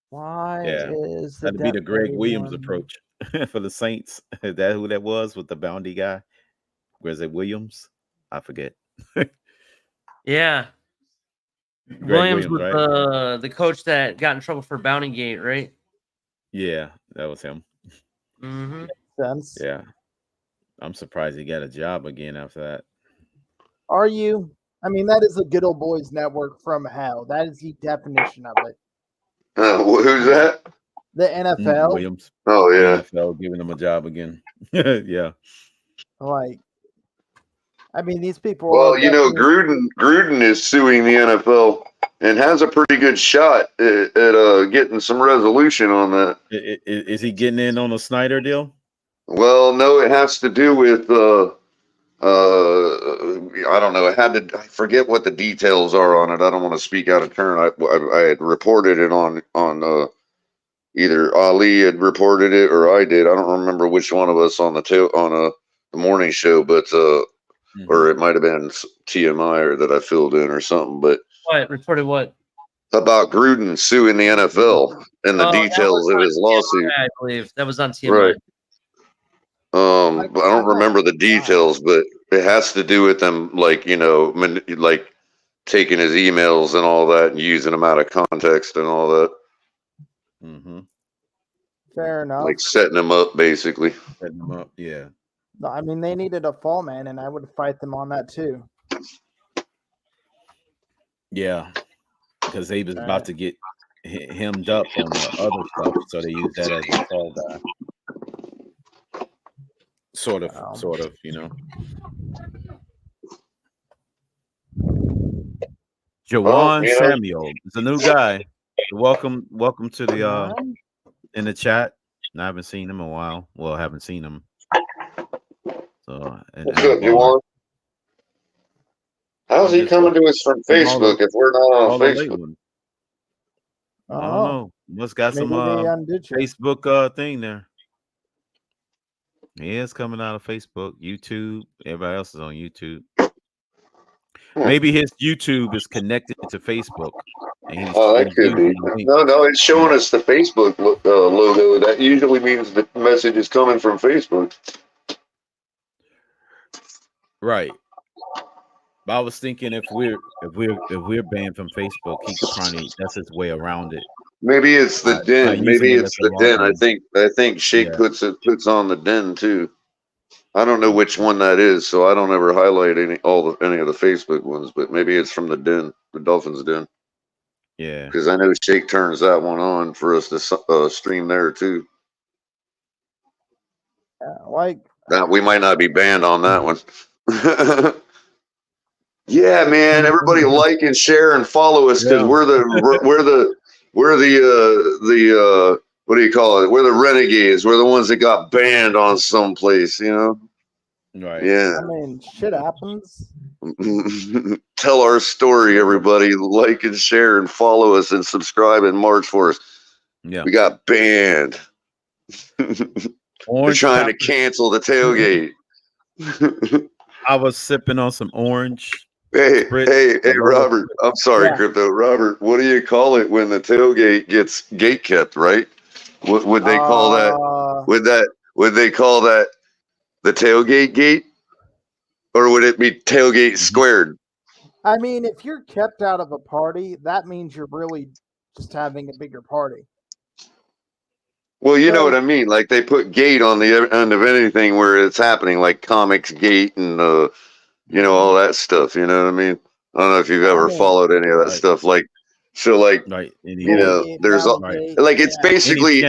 Why is that'd be the Greg Williams approach for the Saints? Is that who that was with the bounty guy? Was it Williams? I forget. Yeah. Williams was right? The coach that got in trouble for Bounty Gate, right? Yeah, that was him. Mm-hmm. Sense. Yeah. I'm surprised he got a job again after that. Are you? I mean, that is a good old boys network from hell. That is the definition of it. Who's that? The NFL. Williams. Oh, yeah. NFL giving him a job again. Yeah. Like, I mean, these people. Well, you know, Gruden is suing the NFL and has a pretty good shot at getting some resolution on that. Is he getting in on a Snyder deal? Well, no, it has to do with I don't know. I forget what the details are on it. I don't want to speak out of turn. I had reported it on either Ali had reported it or I did. I don't remember which one of us on the morning show, but or it might have been TMI or that I filled in or something. But What reported what? About Gruden suing the NFL and the details of his lawsuit. I believe that was on TMI. Right. I don't remember the details, but it has to do with them, like, you know, like taking his emails and all that and using them out of context and all that. Fair enough. Like setting them up, basically. Setting them up, yeah. I mean, they needed a fall man, and I would fight them on that too. Yeah, because they was about to get hemmed up on the other stuff, so they used that as a fall guy. Sort of, you know. Jawan Samuel is a new guy. Welcome to the in the chat. I haven't seen him in a while. Well, I haven't seen him. So, what's up, Jawan? How's he coming to us from Facebook if we're not on Facebook? I don't know. Must got some Facebook thing there. He is coming out of Facebook, YouTube. Everybody else is on YouTube. Maybe his YouTube is connected to Facebook. And that could be. No, it's showing us the Facebook logo. That usually means the message is coming from Facebook. Right. But I was thinking if we're banned from Facebook, he could probably that's his way around it. Maybe it's the den. Maybe it's the den. I think Shake puts on the den too. I don't know which one that is, so I don't ever highlight any of the Facebook ones. But maybe it's from the den, the Dolphins den. Yeah, because I know Shake turns that one on for us to stream there too. That we might not be banned on that one. Yeah, man. Everybody like and share and follow us because we're the what do you call it? We're the renegades. We're the ones that got banned on someplace, you know? Right. Yeah. I mean, shit happens. Tell our story, everybody. Like and share and follow us and subscribe and march for us. Yeah. We got banned. They're trying to cancel the tailgate. I was sipping on some orange. Hey, Robert. I'm sorry, Crypto. Robert, what do you call it when the tailgate gets gate kept, right? What would they call that? Would they call that the tailgate gate? Or would it be tailgate squared? I mean, if you're kept out of a party, that means you're really just having a bigger party. Well, you know what I mean. Like they put gate on the end of anything where it's happening, like Comics Gate and you know, all that stuff. You know what I mean? I don't know if you've ever followed any of that stuff. Like, so like, you know, there's like it's basically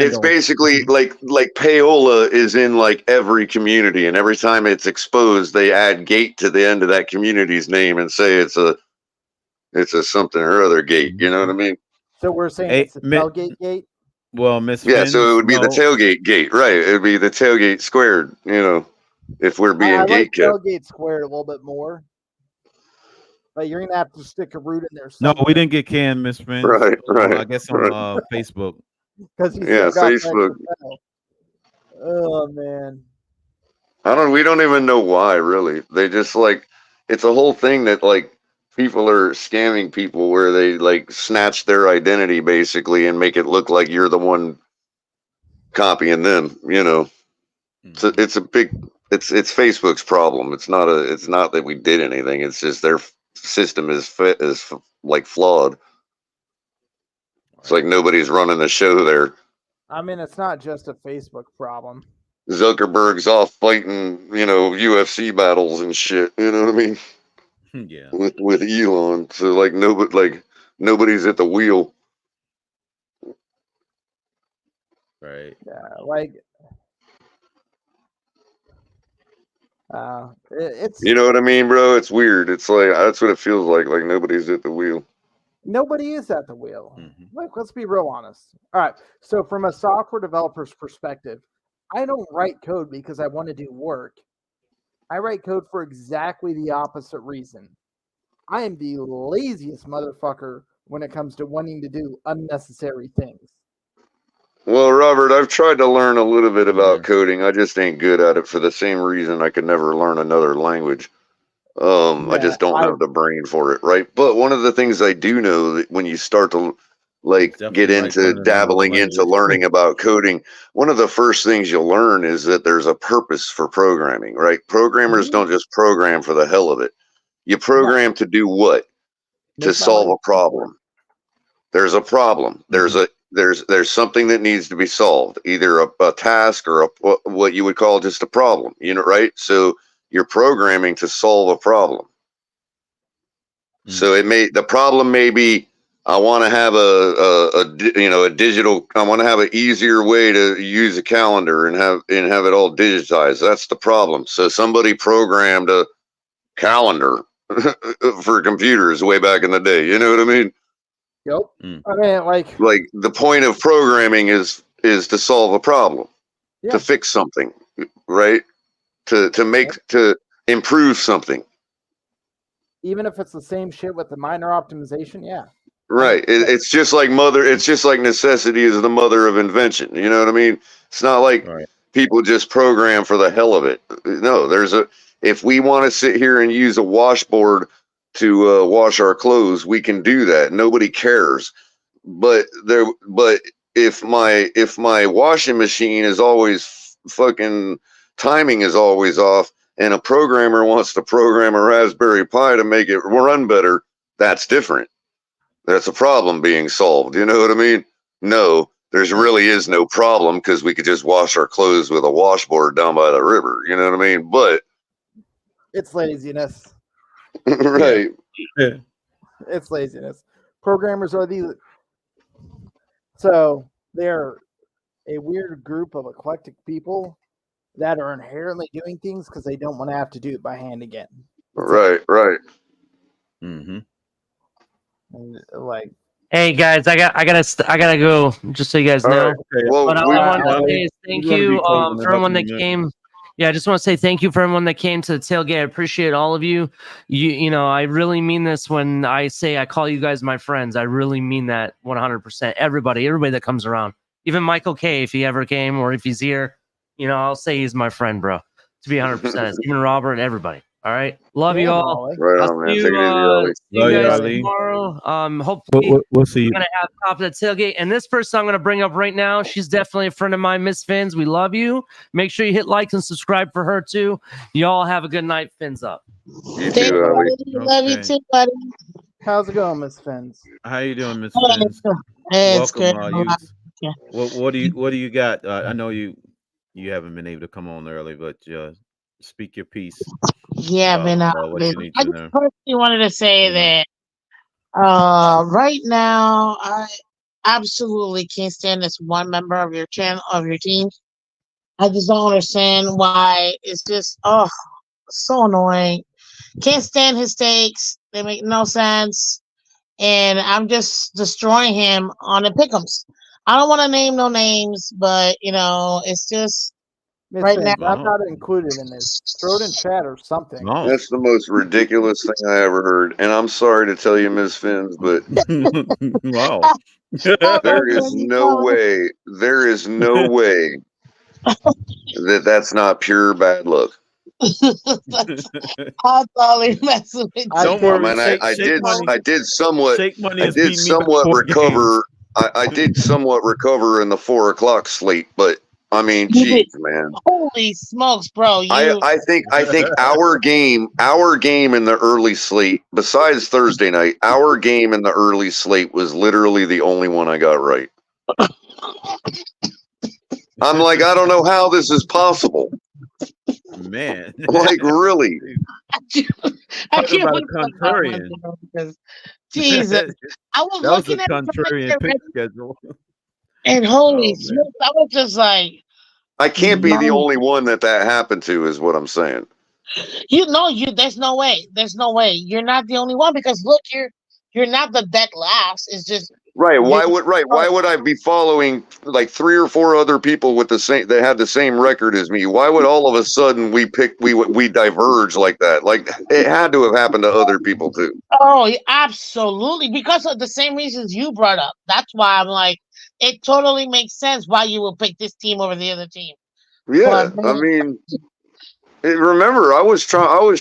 like payola is in like every community, and every time it's exposed, they add gate to the end of that community's name and say it's a something or other gate. You know what I mean? So we're saying it's the tailgate gate. Well, Miss so it would be the tailgate gate, right? It would be the tailgate squared, you know, if we're being gate kept. Tailgate squared a little bit more. But you're gonna have to stick a root in there. No, we didn't get canned, Miss Friend. Right. I guess on Facebook. Facebook. Oh man. We don't even know why, really. They just like it's a whole thing that like people are scamming people where they like snatch their identity basically and make it look like you're the one copying them, you know. So it's Facebook's problem. It's not that we did anything. It's just their system is like flawed. It's like nobody's running the show there. I mean, it's not just a Facebook problem. Zuckerberg's off fighting, you know, UFC battles and shit. You know what I mean? Yeah. With Elon, so like nobody's at the wheel. Right. Yeah, like it's. You know what I mean, bro? It's weird. It's like that's what it feels like. Like nobody's at the wheel. Nobody is at the wheel. Like, let's be real honest. All right. So from a software developer's perspective, I don't write code because I want to do work. I write code for exactly the opposite reason. I am the laziest motherfucker when it comes to wanting to do unnecessary things. Well, Robert, I've tried to learn a little bit about coding. I just ain't good at it for the same reason I could never learn another language. I just don't have the brain for it, right? But one of the things I do know that when you start to get into dabbling into learning about coding, one of the first things you'll learn is that there's a purpose for programming, right? Programmers don't just program for the hell of it. You program to do what? To solve a problem. There's a problem. There's something that needs to be solved, either a task or what you would call just a problem, right? So you're programming to solve a problem. So the problem may be, I want to have a digital, I want to have an easier way to use a calendar and have it all digitized. That's the problem. So somebody programmed a calendar for computers way back in the day. You know what I mean? Yep. I mean, like the point of programming is to solve a problem, to fix something, right? To improve something. Even if it's the same shit with the minor optimization, yeah. Right. It's just like necessity is the mother of invention. You know what I mean? It's not like people just program for the hell of it. No, if we want to sit here and use a washboard to wash our clothes, we can do that. Nobody cares. But if my washing machine is always fucking timing is always off, and a programmer wants to program a Raspberry Pi to make it run better, that's different. That's a problem being solved. You know what I mean? No, there's really is no problem because we could just wash our clothes with a washboard down by the river. You know what I mean? But it's laziness. Right. Yeah. It's laziness. Programmers are so they're a weird group of eclectic people that are inherently doing things because they don't want to have to do it by hand again. Right. And hey guys, I gotta go. Just so you guys know. Right. Well, but all I want to say is thank you for everyone that came. Yeah, I just want to say thank you for everyone that came to the tailgate. I appreciate all of you. You know, I really mean this when I say I call you guys my friends. I really mean that 100%. Everybody that comes around, even Michael K, if he ever came or if he's here, I'll say he's my friend, bro. To be 100%, even Robert and everybody. All right, love you all. Right on, man. Take it easy, see you guys tomorrow. Hopefully, we'll see you. We're gonna have top of the tailgate, and this person I'm gonna bring up right now. She's definitely a friend of mine, Miss Fins. We love you. Make sure you hit like and subscribe for her too. Y'all have a good night. Fins up. You too, Ali. Love you too, buddy. How's it going, Miss Fins? How you doing, Miss Hey, Fins? it's Welcome, good. What do you got? I know you haven't been able to come on early, but speak your piece. Yeah, man. I just personally wanted to say that right now I absolutely can't stand this one member of your channel of your team. I just don't understand why. It's just so annoying. Can't stand his takes. They make no sense. And I'm just destroying him on the pick'ems. I don't want to name no names, but it's just right now. I'm not included in this. Throw it in chat or something. That's the most ridiculous thing I ever heard. And I'm sorry to tell you, Ms. Fins, but wow. There is no way that's not pure bad luck. I'm totally messing with you. Don't worry, man. I did somewhat recover. I did somewhat recover in the 4 o'clock slate, but I mean, geez, man. Holy smokes, bro! I think our game in the early slate, besides Thursday night, our game in the early slate was literally the only one I got right. I'm like, I don't know how this is possible. Man. Like, really? I can't believe contrarian. Jesus. I was looking at contrarian pick schedule. And holy smokes, I was just like, I can't be the only one that happened to, is what I'm saying. There's no way. There's no way. You're not the only one because look, you're not the dead last. It's just Right. Why would I be following like 3 or 4 other people with the same that had the same record as me? Why would all of a sudden we diverge like that? Like it had to have happened to other people too. Oh, absolutely. Because of the same reasons you brought up. That's why I'm like, it totally makes sense why you would pick this team over the other team. Yeah, I mean, remember, I was trying to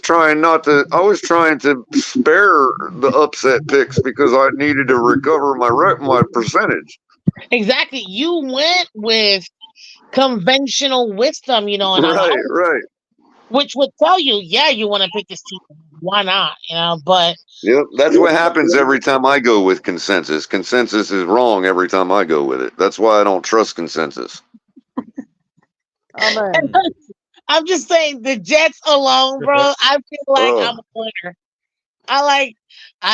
spare the upset picks because I needed to recover my percentage. Exactly. You went with conventional wisdom, and right. Which would tell you, yeah, you want to pick this team. Why not? But yep, that's what happens every time I go with consensus. Consensus is wrong every time I go with it. That's why I don't trust consensus. I'm just saying, the Jets alone, bro. I feel like I'm a winner. I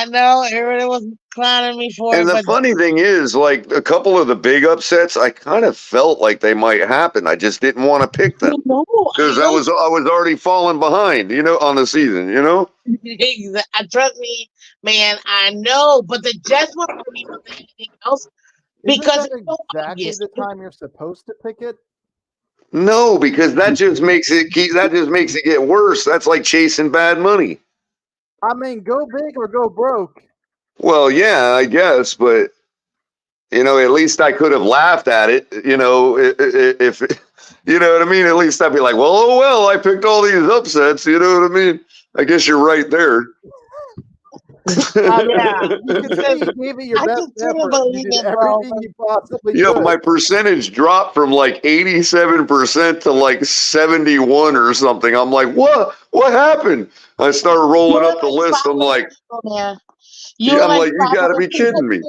know everybody was clowning me for it. And the funny thing is, like a couple of the big upsets, I kind of felt like they might happen. I just didn't want to pick them because I was already falling behind, on the season, Trust me, man. I know, but the Jets were funny more than anything else because Isn't that exactly the time you're supposed to pick it? No, because that just makes it get worse. That's like chasing bad money. I mean, go big or go broke. Well, yeah, I guess, but at least I could have laughed at it. If you know what I mean. At least I'd be like, well, I picked all these upsets. You know what I mean? I guess you're right there. Yeah, you can say you gave it your best effort. You did everything you possibly could. My percentage dropped from like 87% to like 71 or something. I'm like, what? What happened? I started rolling up the list. I'm like, you got to be kidding me.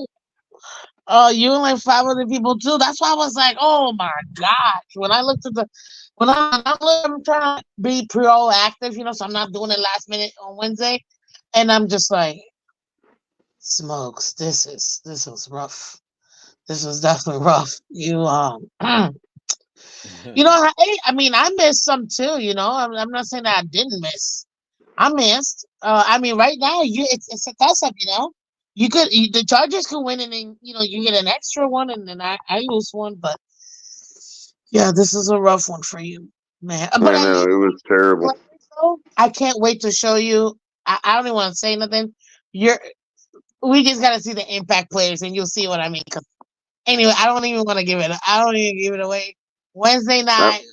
Oh, you and like 5 other people too. That's why I was like, oh my gosh. When I looked at I'm trying to be proactive, so I'm not doing it last minute on Wednesday. And I'm just like, smokes, this was rough. This was definitely rough. I missed some too, I'm not saying that I didn't miss. I missed. Right now it's a toss up, the Chargers could win and then you get an extra one and then I lose one, but yeah, this is a rough one for you, man. But I know, it was terrible. I can't wait to show you. I don't even want to say nothing. We just gotta see the impact players and you'll see what I mean. Anyway, I don't even give it away. Wednesday night,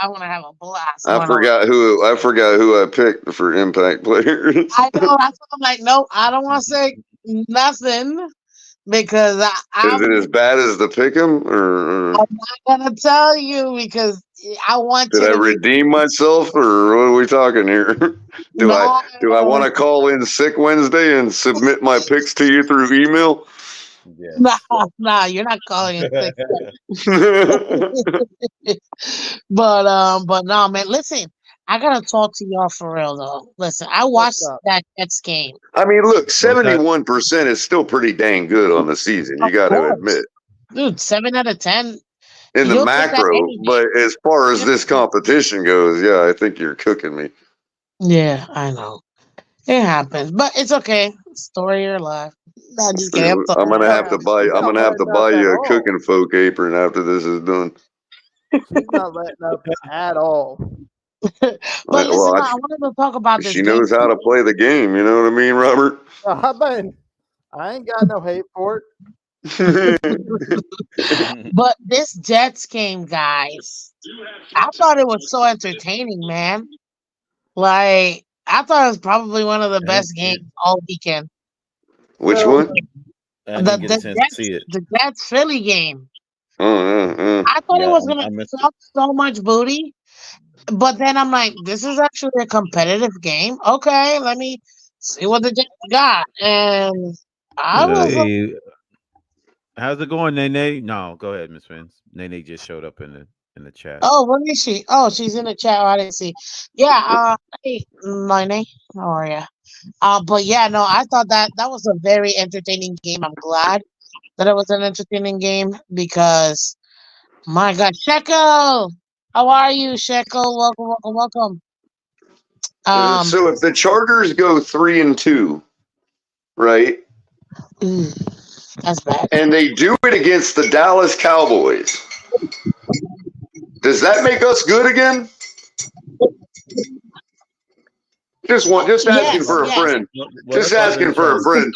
I want to have a blast. I forgot who I picked for impact players. I know. That's what I'm like. No, I don't want to say nothing because is it as bad as the pick'em? Or I'm not gonna tell you because I want. Did I redeem myself, or what are we talking here? Do I want to call in sick Wednesday and submit my picks to you through email? Yes. Nah, you're not calling it sick. But no, man. Listen, I gotta talk to y'all for real though. Listen, I watched that Jets game. I mean, look, 71% is still pretty dang good on the season. You got to admit, dude. 7 out of 10 in the macro. But as far as this competition goes, yeah, I think you're cooking me. Yeah, I know. It happens, but it's okay. Story of your life. No, just kidding. I'm gonna have to buy you a cooking folk apron after this is done. She's not letting up at all. But listen, I wanted to talk about this. She knows how to play the game. You know what I mean, Robert? I ain't got no hate for it. But this Jets game, guys, I thought it was so entertaining, man. Like, I thought it was probably one of the best games all weekend. Which one? The Jets Philly game. I thought it was going to suck so much booty. But then I'm like, this is actually a competitive game. Okay, let me see what the Jets got. And how's it going, Nene? No, go ahead, Miss Vince. Nene just showed up in the chat. Oh, where is she? Oh, she's in the chat. I didn't see. Yeah. Hey, Nene, how are you? But yeah, no, I thought that was a very entertaining game. I'm glad that it was an entertaining game because, my God, Shekel. How are you, Shekel? Welcome. So if the Chargers go 3-2, right? That's bad. And they do it against the Dallas Cowboys. Does that make us good again? Just asking for a friend. Just asking for a friend.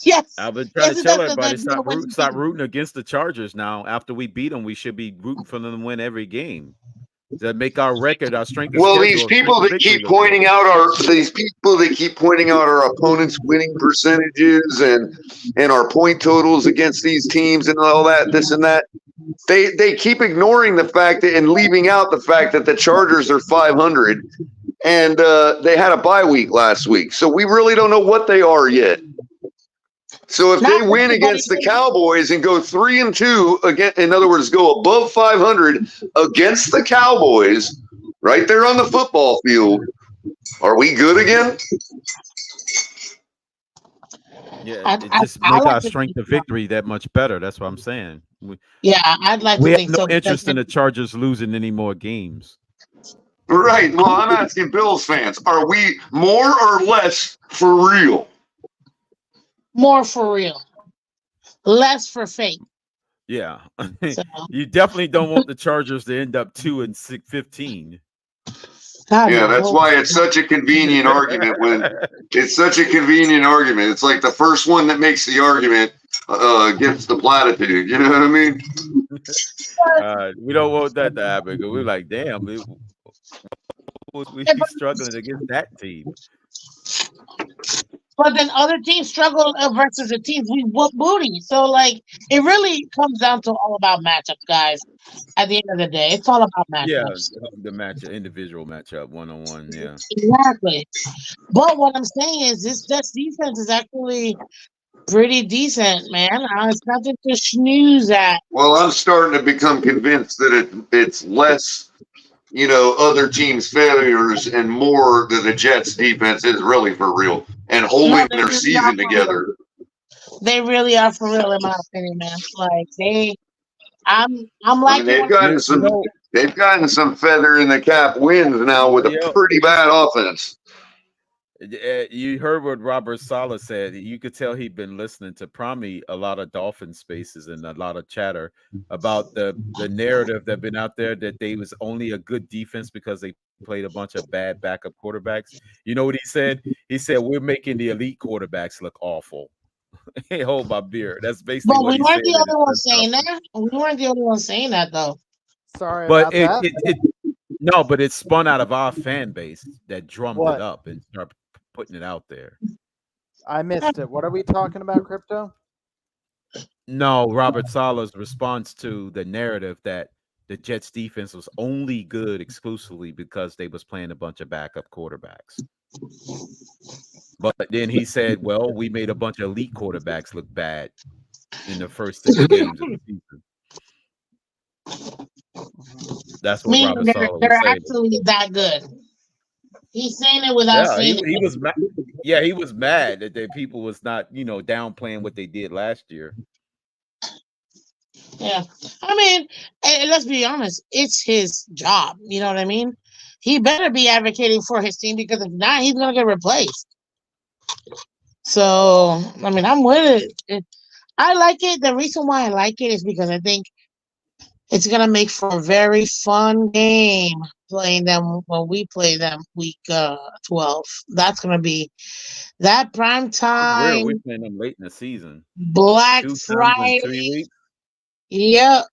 Yes. I've been trying to tell everybody stop rooting against the Chargers now. After we beat them, we should be rooting for them to win every game. That make our record, our strength of schedule. These people that keep pointing out our opponents' winning percentages and our point totals against these teams and all that, this and that. They keep ignoring the fact that and leaving out the fact that the Chargers are 500 and they had a bye week last week. So we really don't know what they are yet. So if they win against the Cowboys and go 3-2 again, in other words, go above 500 against the Cowboys, right there on the football field, are we good again? Yeah, it just make our strength of victory that much better. That's what I'm saying. I'd like we to have think no so. interest in the Chargers losing any more games. Right. Well, I'm asking Bills fans, are we more or less for real? More for real. Less for fake. Yeah. You definitely don't want the Chargers to end up 2-15. Yeah, that's why it's such a convenient argument it's such a convenient argument. It's like the first one that makes the argument gets the platitude. You know what I mean? We don't want that to happen. We're like, damn, we struggling against that team. But then other teams struggle versus the teams we whoop booty. So, like, it really comes down to all about matchups, guys. At the end of the day, it's all about matchups. Yeah, the individual matchup, one-on-one, yeah. Exactly. But what I'm saying is this defense is actually pretty decent, man. It's nothing to snooze at. Well, I'm starting to become convinced that it's less, other teams' failures and more that the Jets' defense is really for real and holding their season together. They really are for real, in my opinion, man. Like I'm like they've gotten some feather in the cap wins now with a pretty bad offense. You heard what Robert Saleh said. You could tell he'd been listening to probably a lot of Dolphin spaces and a lot of chatter about the narrative that's been out there that they was only a good defense because they played a bunch of bad backup quarterbacks. You know what he said? He said, we're making the elite quarterbacks look awful. Hey, hold my beer. That's basically what he said. But we weren't the only ones saying that. We weren't the only ones saying that, though. Sorry but about that. No, but it spun out of our fan base that drummed it up and started putting it out there. I missed it. What are we talking about, Crypto? No, Robert Saleh's response to the narrative that the Jets defense was only good exclusively because they was playing a bunch of backup quarterbacks. But then he said, well, we made a bunch of elite quarterbacks look bad in the first 6 games of the season. That's what Robert Saleh was saying. They're actually that good. He's saying it without saying it. He was mad. Yeah, he was mad that the people was not, downplaying what they did last year. Yeah. I mean, let's be honest. It's his job. You know what I mean? He better be advocating for his team because if not, he's going to get replaced. So, I mean, I'm with it. I like it. The reason why I like it is because I think it's going to make for a very fun game playing them when we play them week 12. That's going to be that prime time. We're playing them late in the season. Black Friday. 3 weeks. Yeah,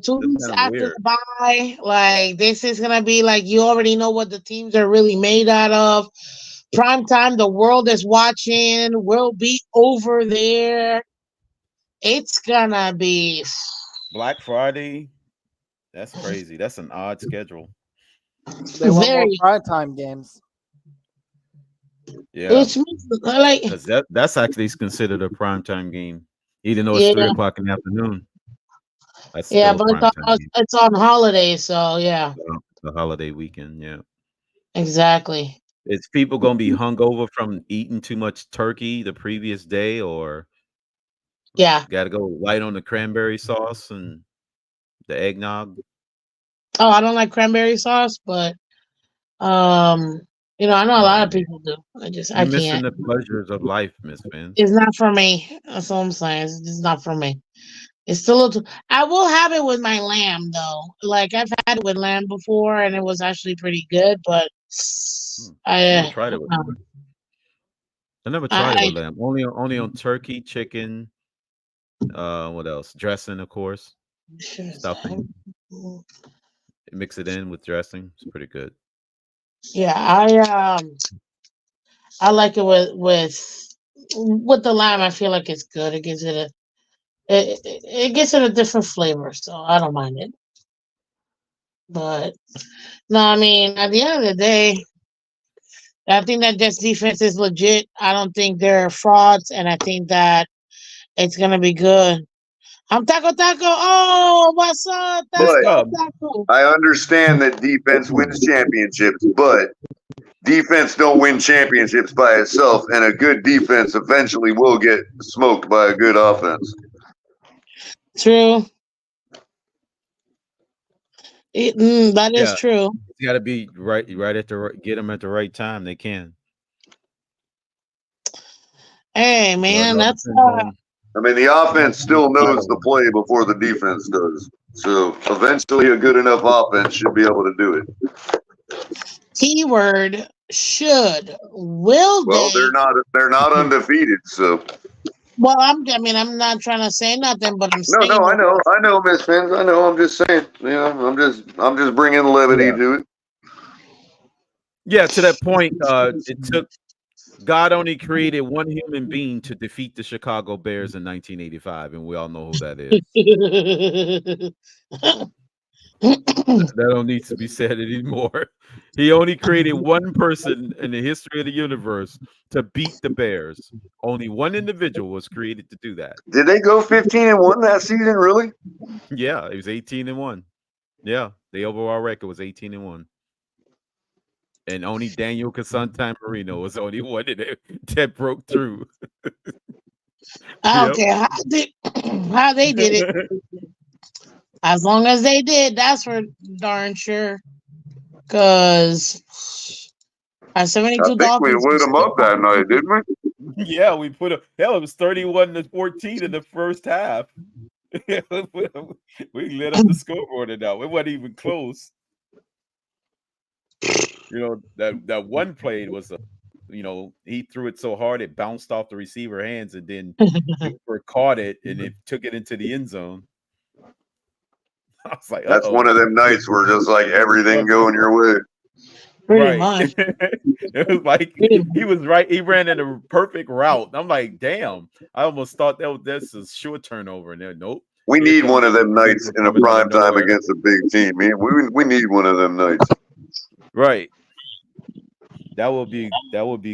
2 weeks after the bye. Like, this is going to be like you already know what the teams are really made out of. Prime time, the world is watching. We'll be over there. It's going to be Black Friday. That's crazy. That's an odd schedule. They want more prime time games. Yeah, because that's actually considered a primetime game, even though it's 3 o'clock in the afternoon. That's but it's on holidays, so yeah. The holiday weekend, yeah. Exactly. Is people gonna be hungover from eating too much turkey the previous day, or got to go light on the cranberry sauce and the eggnog? Oh, I don't like cranberry sauce, but I know a lot of people do. I You're missing can't. the pleasures of life, Miss Vince. It's not for me. That's all I'm saying. It's just not for me. It's still a little. I will have it with my lamb though. Like I've had it with lamb before, and it was actually pretty good. But I never tried it with lamb. I never tried it with lamb. Only on turkey, chicken. What else? Dressing, of course. Stuffing. Mix it in with dressing. It's pretty good. Yeah, I like it with the lime. I feel like it's good. It gives it it gives it a different flavor, so I don't mind it. But no, I mean, at the end of the day, I think that Jets defense is legit. I don't think they're frauds, and I think that it's gonna be good. I'm Taco. Oh, what's up, Taco? I understand that defense wins championships, but defense don't win championships by itself, and a good defense eventually will get smoked by a good offense. True. That is true. You got to be right at get them at the right time. They can. Hey man, that's. I mean, the offense still knows the play before the defense does. So eventually, a good enough offense should be able to do it. Keyword should. Will they? Well, they're not undefeated. So. Well, I'm not trying to say nothing, but I'm saying. No, I know, Miss Fins. I know. I'm just saying. I'm just bringing levity to it. Yeah, to that point, it took. God only created one human being to defeat the Chicago Bears in 1985, and we all know who that is. That don't need to be said anymore. He only created one person in the history of the universe to beat the Bears. Only one individual was created to do that. Did they go 15-1 that season, really? Yeah, it was 18-1. Yeah, the overall record was 18-1. And only Daniel Casantine Marino was the only one that broke through. I don't care how they did it. As long as they did, that's for darn sure. Because our 72 Dolphins. I think we lit them up that night, didn't we? Yeah, we put a hell. It was 31-14 in the first half. We lit up the scoreboard now. It wasn't even close. That one play was he threw it so hard it bounced off the receiver hands, and then Cooper caught it and it took it into the end zone. I was like, that's one of them nights where just like everything going your way. Pretty much. It was like he was right. He ran in a perfect route. I'm like, damn. I almost thought that's a short turnover. And then nope. We need one of them nights in a prime time against a big team, man. We need one of them nights. Right. That will be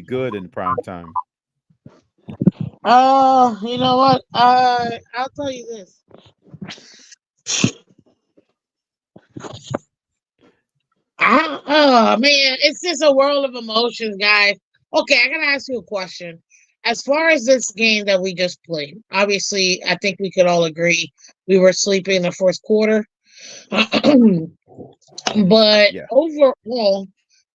good in prime time. You know what? I'll tell you this. Oh man, it's just a world of emotions, guys. Okay, I gotta ask you a question. As far as this game that we just played, obviously, I think we could all agree we were sleeping in the first quarter. But overall,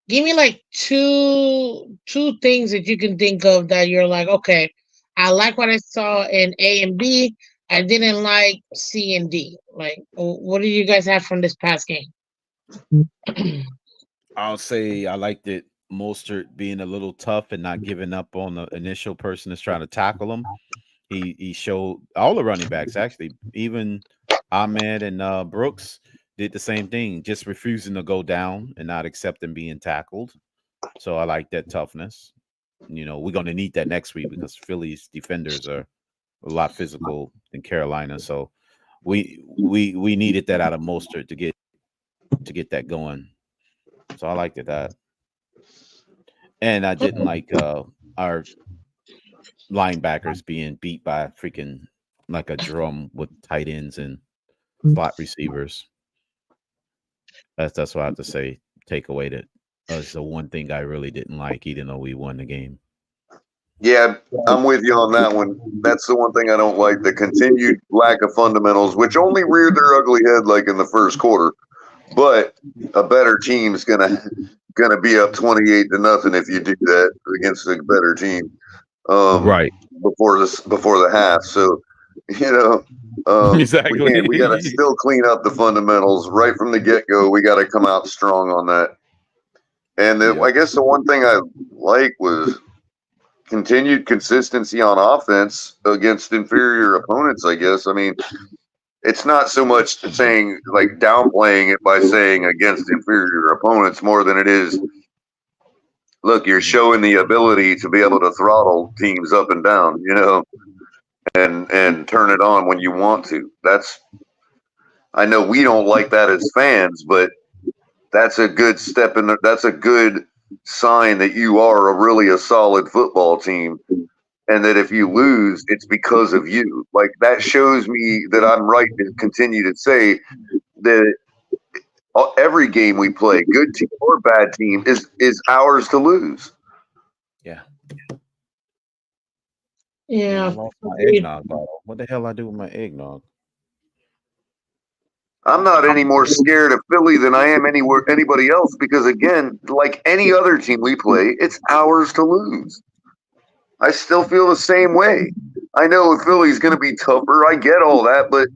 give me like two things that you can think of that you're like, okay, I like what I saw in A and B. I didn't like C and D. Like, what do you guys have from this past game? I'll say I liked it. Mostert being a little tough and not giving up on the initial person that's trying to tackle him. He showed all the running backs, actually, even Ahmed and Brooks did the same thing, just refusing to go down and not accepting being tackled. So I like that toughness. We're going to need that next week because Philly's defenders are a lot physical than Carolina. So we needed that out of Mostert to get that going. So I liked that. And I didn't like our linebackers being beat by freaking like a drum with tight ends and slot receivers. That's what I have to say. Take away that was the one thing I really didn't like, even though we won the game. Yeah, I'm with you on that one. That's the one thing I don't like, the continued lack of fundamentals, which only reared their ugly head like in the first quarter. But a better team's gonna going to be up 28-0 if you do that against a better team. Right. Before the half. So, exactly. We got to still clean up the fundamentals right from the get-go. We got to come out strong on that. And I guess the one thing I like was continued consistency on offense against inferior opponents, I guess. I mean, it's not so much saying like downplaying it by saying against inferior opponents more than it is, look, you're showing the ability to be able to throttle teams up and down, and turn it on when you want to. I know we don't like that as fans, but that's a good step that's a good sign that you are really a solid football team. And that if you lose, it's because of you. Like that shows me that I'm right to continue to say that every game we play, good team or bad team, is ours to lose. Yeah. Yeah. I lost my eggnog bottle. What the hell I do with my eggnog? I'm not any more scared of Philly than I am anybody else because, again, like any other team we play, it's ours to lose. I still feel the same way. I know Philly's going to be tougher. I get all that, but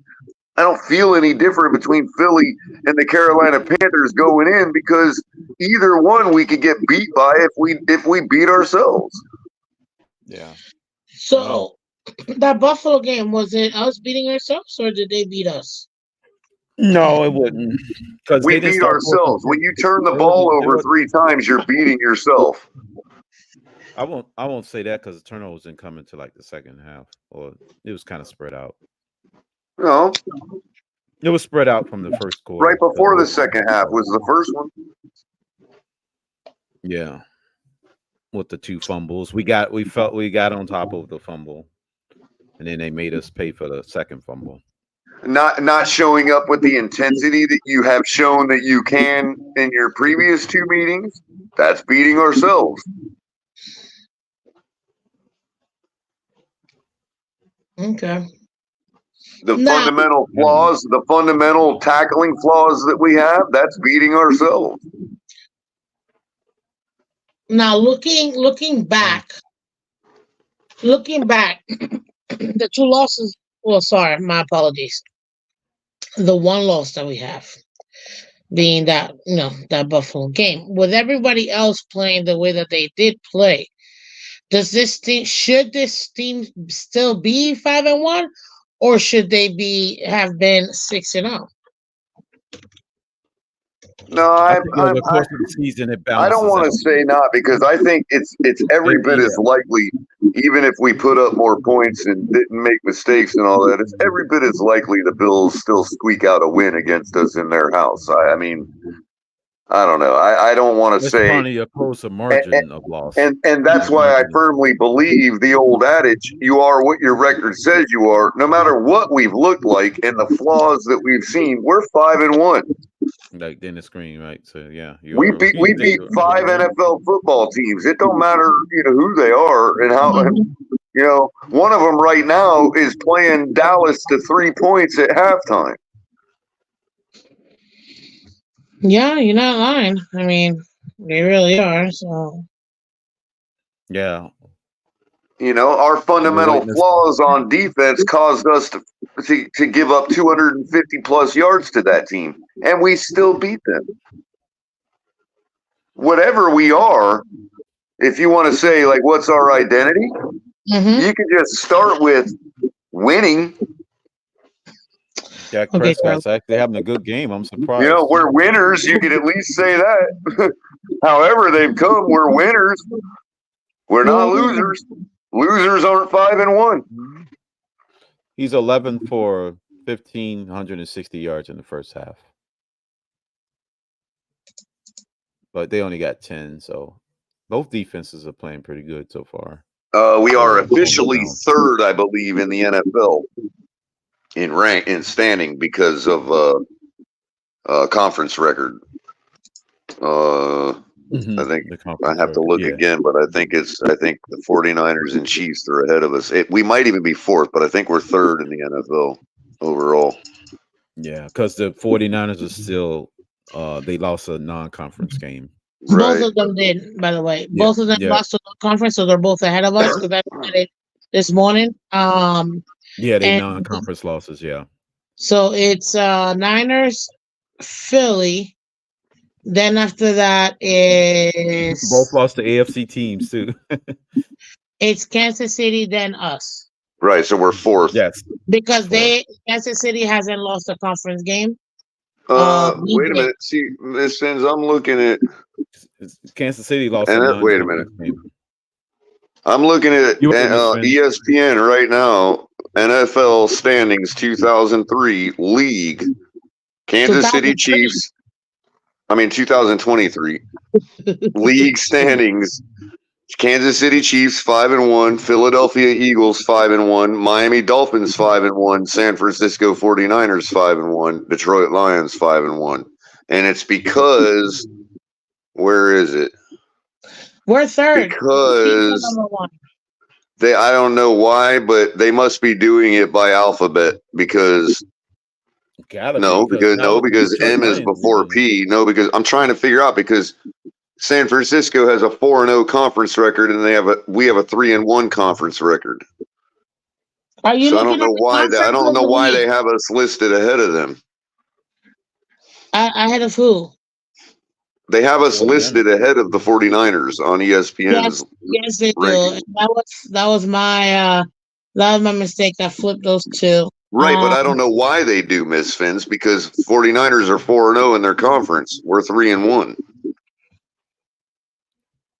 I don't feel any different between Philly and the Carolina Panthers going in because either one we could get beat by if we beat ourselves. Yeah. So that Buffalo game, was it us beating ourselves or did they beat us? No, it wouldn't. Because we beat ourselves. When you turn the ball over 3 times, you're beating yourself. I won't say that because the turnovers didn't come into like the second half, or it was kind of spread out. No, it was spread out from the first quarter. Right before the second half was the first one. Yeah, with the 2 fumbles, we got on top of the fumble, and then they made us pay for the second fumble. Not showing up with the intensity that you have shown that you can in your previous 2 meetings. That's beating ourselves. Okay. The fundamental flaws, the fundamental tackling flaws that we have, that's beating ourselves. Now looking back, the 2 losses. Well, sorry, my apologies. The 1 loss that we have being that that Buffalo game, with everybody else playing the way that they did play. Should this team still be 5-1, or should they have been 6-0? No, I don't want to say not because I think it's every bit as likely, even if we put up more points and didn't make mistakes and all that, it's every bit as likely the Bills still squeak out a win against us in their house. I mean, I don't know. I don't want to say plenty of closer margin of loss, and that's why I firmly believe the old adage: "You are what your record says you are." No matter what we've looked like and the flaws that we've seen, we're 5-1. Like Dennis Green, right? So yeah, we beat 5 NFL football teams. It don't matter, who they are and how. One of them right now is playing Dallas to 3 points at halftime. Yeah, you're not lying. I mean, they really are. So, yeah. Our fundamental flaws on defense caused us to give up 250 plus yards to that team, and we still beat them. Whatever we are, if you want to say like, what's our identity? You can just start with winning. Dak Prescott's actually having a good game. I'm surprised. We're winners. You could at least say that. However they've come, we're winners. We're not losers. Losers aren't 5-1. He's 11 for 1,560 yards in the first half. But they only got 10, so both defenses are playing pretty good so far. We are officially 3rd, I believe, in the NFL in standing because of conference record. I think I have to look again, but I think the 49ers and Chiefs are ahead of us. We might even be 4th, but I think we're 3rd in the NFL overall. Yeah, because the 49ers are still they lost a non-conference game. Both of them did, by the way. Both of them lost to the conference, so they're both ahead of us because I looked at it this morning. They non-conference losses. Yeah. So it's Niners, Philly. Then after that is both lost to AFC teams too. It's Kansas City, then us. Right, so we're fourth. Yes. Because Kansas City hasn't lost a conference game. Wait a minute. See, Miss Fins, I'm looking at Kansas City lost. Wait a minute. I'm looking at ESPN right now. NFL standings 2003 league. Kansas City Chiefs. 2023 league standings. Kansas City Chiefs 5-1, Philadelphia Eagles 5-1, Miami Dolphins 5-1, San Francisco 49ers 5-1, Detroit Lions 5-1. And it's because where is it? We're third. Because I don't know why, but they must be doing it by alphabet because because M is before P. No, because I'm trying to figure out because San Francisco has a 4-0 conference record, and we have a 3-1 conference record. Are you? So I don't know why they have us listed ahead of them. Ahead of who? They have us listed ahead of the 49ers on ESPN's. Yes, they do. That was my mistake. I flipped those two. Right, but I don't know why they do, Miss Fins, because 49ers are 4-0 in their conference. We're 3-1.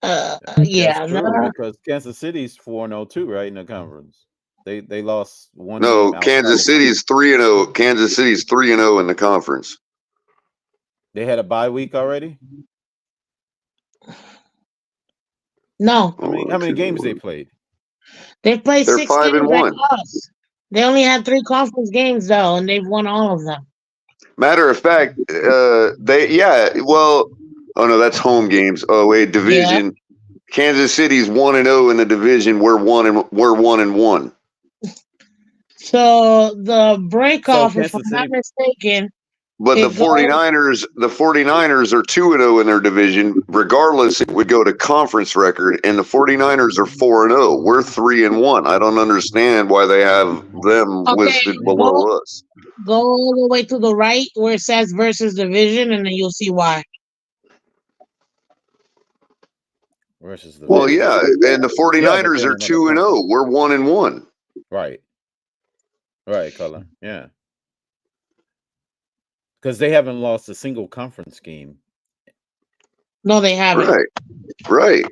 Because Kansas City's 4-0 too, right, in the conference. They lost one. No, Kansas City's 3-0. Kansas City's 3-0 in the conference. They had a bye week already. No. How many games they played? They played 6 games 5-1. like us. They only had 3 conference games though, and they've won all of them. Matter of fact, oh no, that's home games. Oh wait, division. Yeah. Kansas City's 1-0 in the division. We're 1-1. So the breakoff, if I'm not mistaken. But the 49ers are 2-0 in their division. Regardless, it would go to conference record, and the 49ers are 4-0. We're 3-1. I don't understand why they have them listed below us. Go all the way to the right where it says versus division, and then you'll see why. Versus the and the 49ers are 2-0. We're 1-1. Right, Color. Yeah. Because they haven't lost a single conference game. No, they haven't. Right.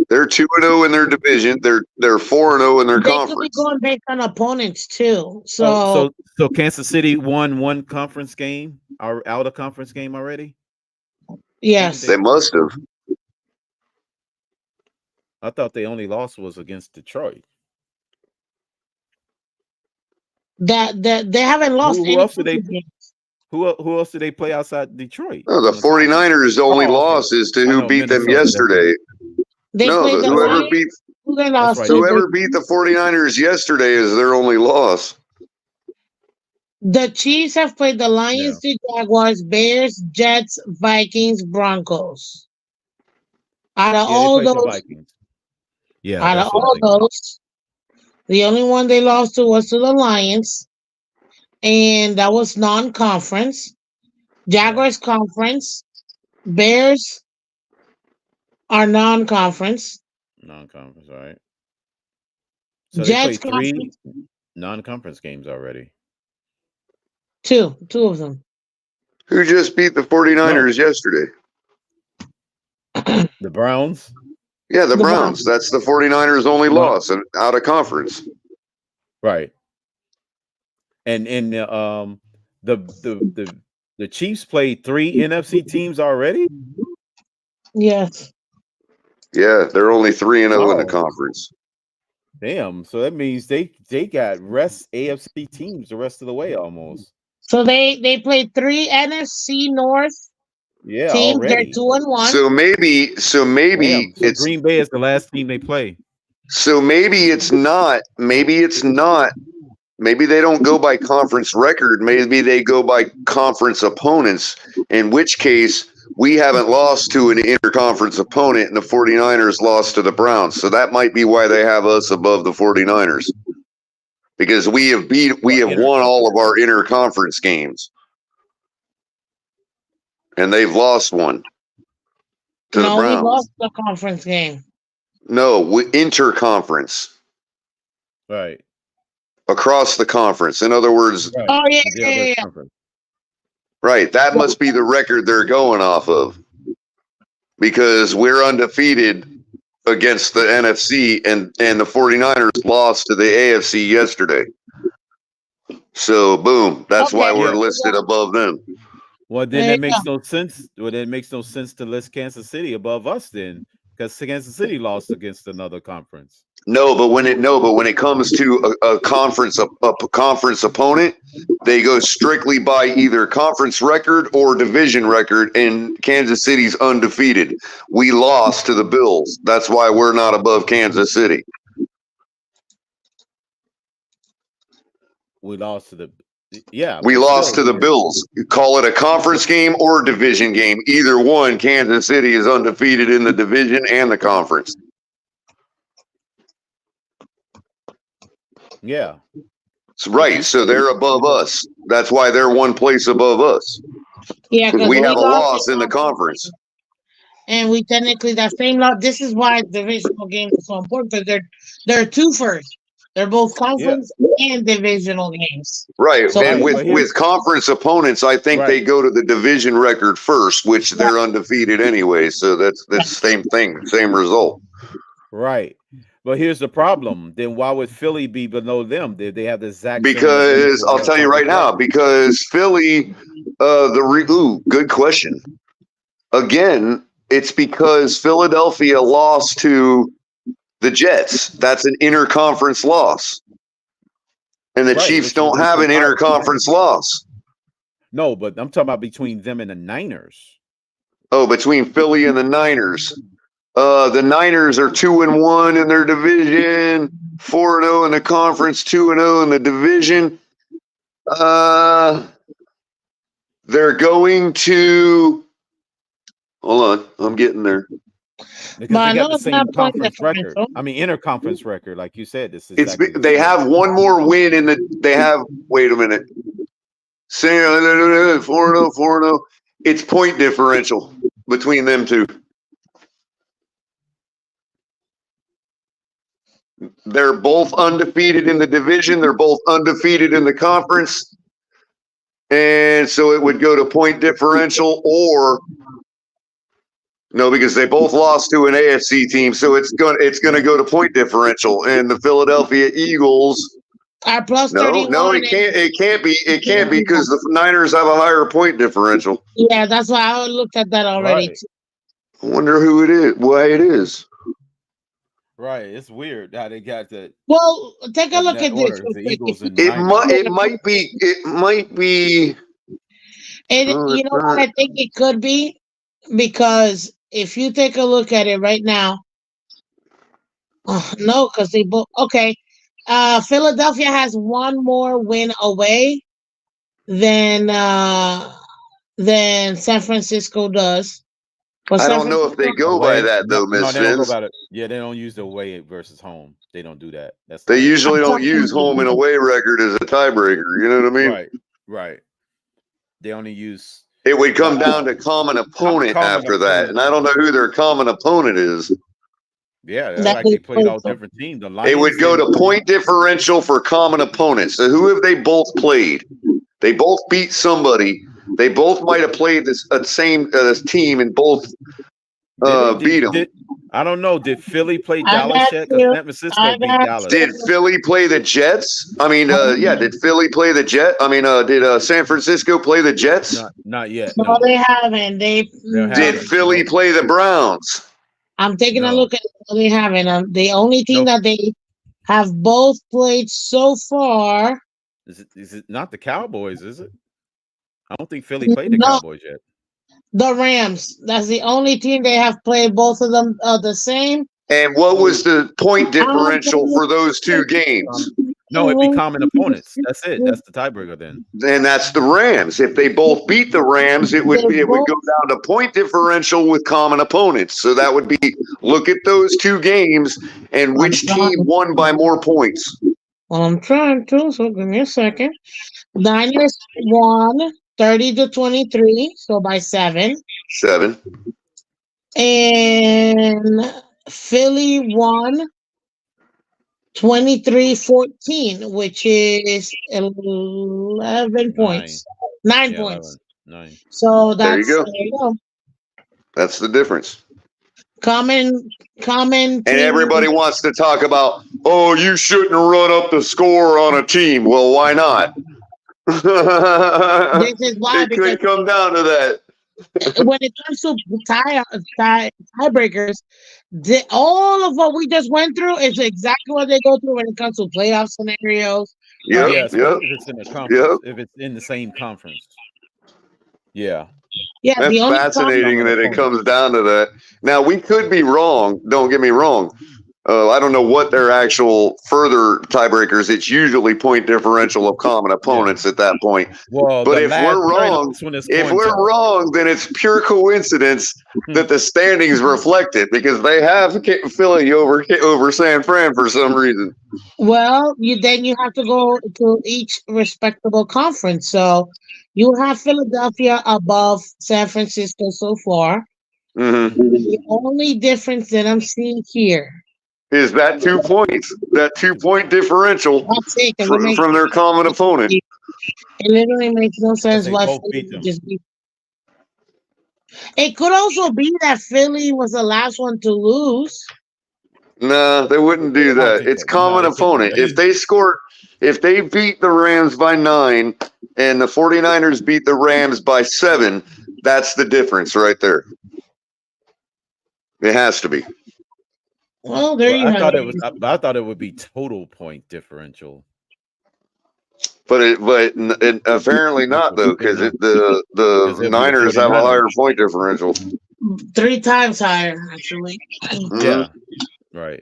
They're 2-0 in their division. They're 4-0 in their conference. They could be going based on opponents too. So Kansas City won one conference game, or out of conference game already. Yes, they must have. I thought the only loss was against Detroit. That they haven't lost. Who else did they? Who else did they play outside Detroit? No, the 49ers' only loss is to who beat them yesterday. Whoever beat the 49ers yesterday is their only loss. The Chiefs have played the Lions, the Jaguars, Bears, Jets, Vikings, Broncos. Out of all those, the only one they lost to was to the Lions. And that was non-conference. Jaguars conference. Bears are non-conference. Non-conference, all right. So Jets they played 3 non-conference games already. 2 of them. Who just beat the 49ers yesterday? The Browns? Yeah, the Browns. That's the 49ers' only loss out of conference. Right. And the Chiefs played 3 NFC teams already? Yes. Yeah, they're only 3-0 in the conference. Damn, so that means they got rest AFC teams the rest of the way almost. So they played 3 NFC North teams. Already. They're 2-1. So maybe it's Green Bay is the last team they play. So maybe it's not. Maybe they don't go by conference record. Maybe they go by conference opponents, in which case we haven't lost to an interconference opponent, and the 49ers lost to the Browns. So that might be why they have us above the 49ers. Because we have won all of our interconference games. And they've lost one to the Browns. We lost the conference game. No, interconference. Right. Across the conference. In other words. Right. Oh, yeah. Right. That must be the record they're going off of. Because we're undefeated against the NFC, and the 49ers lost to the AFC yesterday. So, boom. That's why we're listed above them. Well, then that makes no sense. Well, then it makes no sense to list Kansas City above us then, because Kansas City lost against another conference. No, but when it comes to a conference opponent, they go strictly by either conference record or division record, and Kansas City's undefeated. We lost to the Bills. That's why we're not above Kansas City. We lost to the Bills. You call it a conference game or a division game. Either one, Kansas City is undefeated in the division and the conference. Yeah. Right. So they're above us. That's why they're one place above us. Yeah, because we have a loss in the conference. And we technically that same lot. This is why divisional games are so important, because they're two first. They're both conference and divisional games. Right. So and with conference opponents, I think they go to the division record first, which they're undefeated anyway. So that's the same thing, same result. Right. But here's the problem. Then why would Philly be below them? Did they have the exact Because I'll tell you right now, because Philly, good question. Again, it's because Philadelphia lost to the Jets. That's an interconference loss. And the Chiefs don't have an interconference loss. No, but I'm talking about between them and the Niners. Oh, between Philly and the Niners. The Niners are 2-1 in their division, 4-0 in the conference, 2-0 in the division. They're going to. Hold on, I'm getting there. Because they got the same conference record. I mean, interconference record, like you said. This is exactly they have one more win in the. They have. Wait a minute. 4-0, 4-0. It's point differential between them two. They're both undefeated in the division. They're both undefeated in the conference. And so it would go to point differential or no, because they both lost to an AFC team. So it's going to go to point differential. And the Philadelphia Eagles are plus 31. No, it can't be because the Niners have a higher point differential. Yeah, that's why I looked at that already. Right. I wonder who it is, why it is. Right, it's weird how they got that. Well, take a look at this. It might be. And you know what I think it could be? Because if you take a look at it right now, no, because they both Philadelphia has one more win away than San Francisco does. But I don't know if they go by that though, Miss Vince. Yeah, they don't use the away versus home. They don't do that. They usually don't use home and away record as a tiebreaker. You know what I mean? Right. They only use. It would come down to common opponent after that, and I don't know who their common opponent is. Yeah, that's like they played all different teams. It would go to point differential for common opponents. So who have they both played? They both beat somebody. They both might have played this same team and both beat them. I don't know. Did Philly play Dallas yet? Because San Francisco beat Dallas. Did Philly play the Jets? I mean, did Philly play the Jets? I mean, did San Francisco play the Jets? Not yet. No, they haven't. Did Philly play the Browns? I'm taking a look at it. No, they haven't. The only team that they have both played so far. Is it not the Cowboys, is it? I don't think Philly played the Cowboys yet. The Rams. That's the only team they have played. Both of them are the same. And what was the point differential for those two games? No, it'd be common opponents. That's it. That's the tiebreaker then. Then that's the Rams. If they both beat the Rams, it would go down to point differential with common opponents. So that would be look at those two games and which team won by more points. Well, I'm trying to, so give me a second. Niners won 30-23, so by 7. 7. And Philly won 23-14, which is 11 points. 9 points. 9. So There that's you go. there you go. That's the difference. Common. And everybody wants to talk about, oh, you shouldn't run up the score on a team. Well, why not? This is why, it could come down to that. When it comes to tiebreakers, all of what we just went through is exactly what they go through when it comes to playoff scenarios. If it's in a conference, if it's in the same conference. Yeah. Yeah, that's fascinating that it comes down to that. Now, we could be wrong. Don't get me wrong. I don't know what their actual further tiebreakers. It's usually point differential of common opponents at that point. Well, but if we're wrong, then it's pure coincidence that the standings reflect it because they have Philly over San Fran for some reason. Well, then you have to go to each respectable conference. So you have Philadelphia above San Francisco so far. Mm-hmm. The only difference that I'm seeing here is that 2 points, that 2-point differential from their common opponent. It literally makes no sense why Philly just beat. It could also be that Philly was the last one to lose. No, they wouldn't do that. It's common opponent. If they beat the Rams by 9 and the 49ers beat the Rams by 7, that's the difference right there. It has to be. Well, there you have it. I thought it would be total point differential. But apparently not though, because the Niners have a higher point differential. 3 times higher, actually. Yeah, right.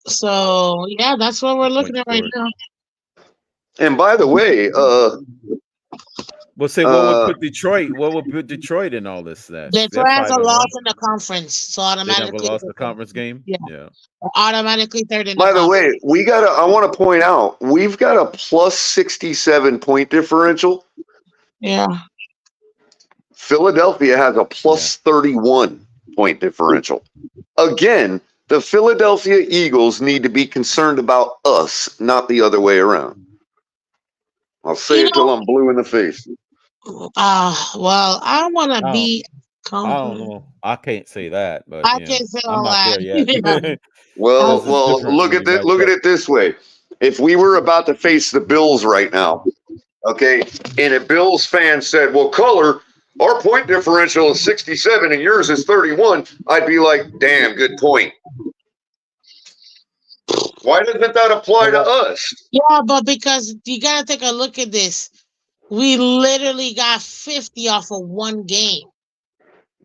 So yeah, that's what we're looking at right now. And by the way, well, say what would put Detroit? What would put Detroit in all this? Detroit has a loss in the conference, so automatically they lost the conference game. Yeah. Automatically third in. By the way, I want to point out we've got a plus 67 point differential. Yeah. Philadelphia has a plus 31 point differential. Again, the Philadelphia Eagles need to be concerned about us, not the other way around. I'll say it till I'm blue in the face. Well, I want to be. I don't know. I can't say that, but I can't say all that. Well, look at it this way. If we were about to face the Bills right now, okay, and a Bills fan said, "Well, Color, our point differential is 67 and yours is 31," I'd be like, "Damn, good point." Why doesn't that apply to us? Yeah, but because you got to take a look at this. We literally got 50 off of one game.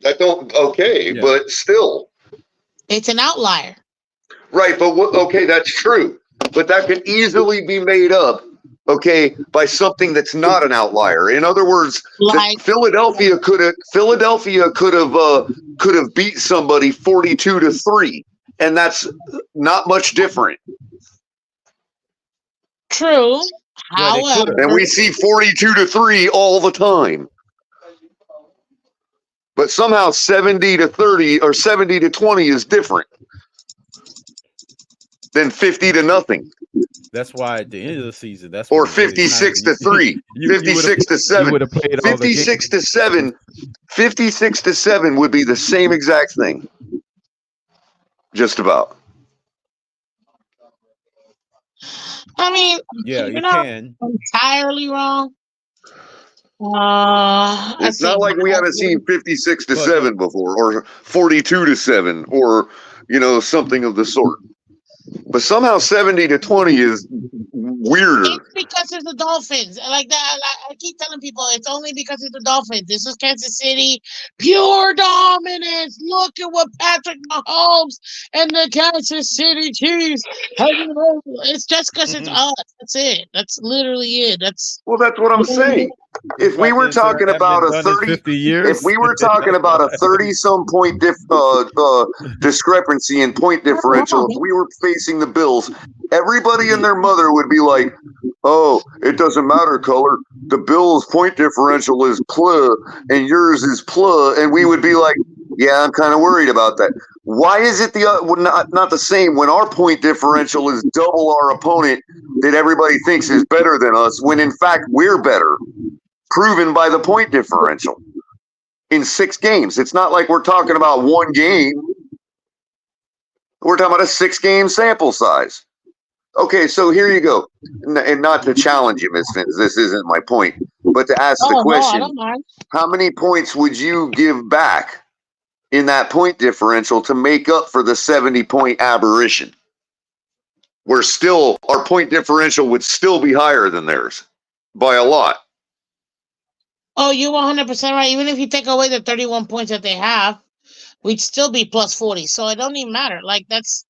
But still. It's an outlier. Right, but that's true. But that could easily be made up, by something that's not an outlier. In other words, Philadelphia could have beat somebody 42-3. And that's not much different. True. However, and we see 42-3 all the time. But somehow 70-30 or 70-20 is different than 50-0. That's why at the end of the season, that's or 56-3, 56-7, 56-7, 56-7 would be the same exact thing. Just about. I mean, yeah, you can. Entirely wrong. It's not like we haven't seen 56-7 before, or 42-7, or something of the sort. But somehow 70-20 is weirder. It's because it's the Dolphins. Like that, I keep telling people it's only because it's the Dolphins. This is Kansas City, pure dominance. Look at what Patrick Mahomes and the Kansas City Chiefs have been able. It's just because it's us. That's it. That's literally it. That's what I'm saying. If we were talking about a 50 years, if we were talking about a 30-some point discrepancy in point differential, if we were facing the Bills, everybody and their mother would be like, "Oh, it doesn't matter, color. The Bills' point differential is PLA and yours is PLA," and we would be like, "Yeah, I'm kind of worried about that." Why is it not the same when our point differential is double our opponent that everybody thinks is better than us, when in fact we're better, proven by the point differential in 6 games? It's not like we're talking about one game. We're talking about a 6-game sample size. Okay, so here you go. And not to challenge you, Ms. Fins, this isn't my point, but to ask the question, how many points would you give back in that point differential to make up for the 70-point aberration? Our point differential would still be higher than theirs by a lot. Oh, you're 100% right. Even if you take away the 31 points that they have, we'd still be plus 40. So it don't even matter. Like that's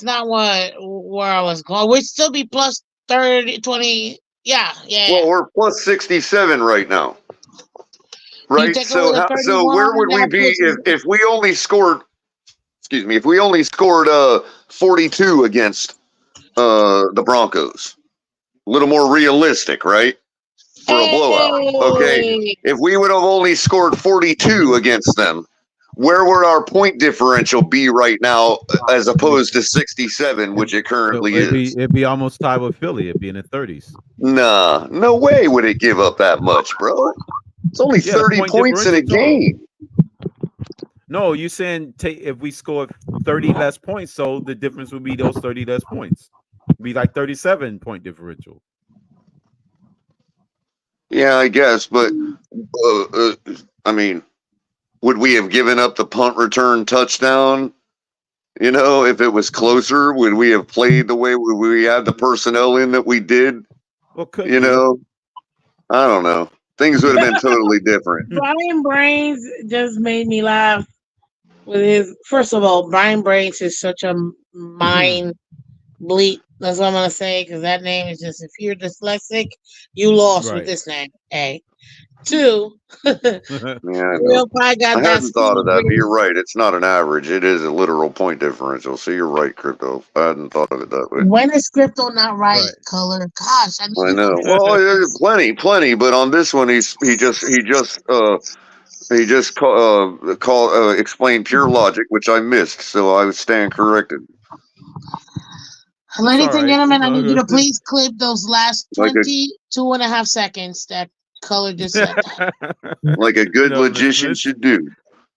not where I was going. We'd still be plus 30, 20. Yeah. Well, we're plus 67 right now. Right. So where would we be if we only scored? Excuse me. If we only scored 42 against the Broncos, a little more realistic, right? For a blowout. Okay. If we would have only scored 42 against them, where would our point differential be right now as opposed to 67, which it currently is? It'd be almost tied with Philly. It'd be in the 30s. Nah, no way would it give up that much, bro. It's only 30 points in a game. No, you're saying if we scored 30 less points, so the difference would be those 30 less points. It'd be like 37 point differential. Yeah, I guess, but I mean, would we have given up the punt return touchdown? You know, if it was closer, would we have played the way we had the personnel in that we did? Well, you know, I don't know. Things would have been totally different. Brian Brains just made me laugh with his. First of all, Brian Brains is such a mind bleep. That's what I'm gonna say, because that name is just, if you're dyslexic, you lost with this name. A. 2. Yeah, I hadn't thought of that, but you're right. It's not an average. It is a literal point differential. So you're right, Crypto. I hadn't thought of it that way. When is Crypto not right, Color? Gosh, I know. Well, there's plenty, but on this one, he just explained pure logic, which I missed. So I stand corrected. Ladies and gentlemen, I need you to please clip those last 22.5 seconds that Color just said. Like a good logician should do.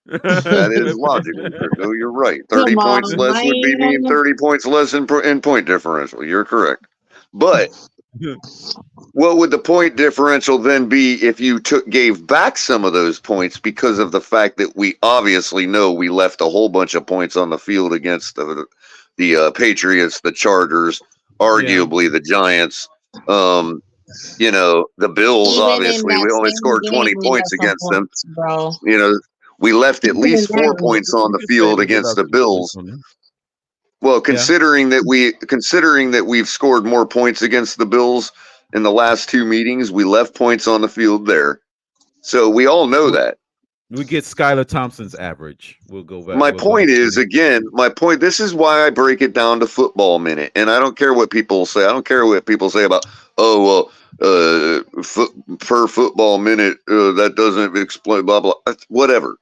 That is logical. No, you're right. 30 points less would mean 30 points less in point differential. You're correct. But what would the point differential then be if you gave back some of those points, because of the fact that we obviously know we left a whole bunch of points on the field against the Patriots, the Chargers, arguably the Giants, you know, the Bills. Even obviously, we only scored 20 points against them. Bro. You know, we left at least 4 points on the field against the Bills. Well, considering that we've scored more points against the Bills in the last 2 meetings, we left points on the field there. So we all know that. We get Skylar Thompson's average. We'll go back. My point is, this is why I break it down to football minute. And I don't care what people say. I don't care what people say about, per football minute, that doesn't explain, blah, blah, whatever.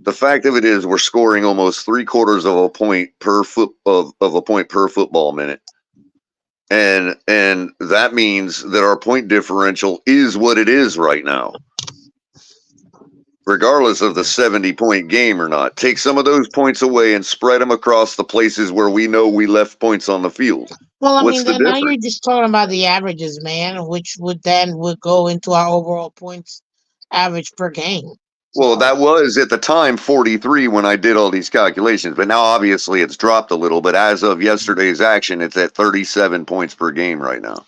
The fact of it is, we're scoring almost 3/4 of a point per football minute. And that means that our point differential is what it is right now, regardless of the 70-point game or not. Take some of those points away and spread them across the places where we know we left points on the field. Well, I mean, now you're just talking about the averages, man, which would go into our overall points average per game. Well, that was at the time 43 when I did all these calculations, but now obviously it's dropped a little. But as of yesterday's action, it's at 37 points per game right now.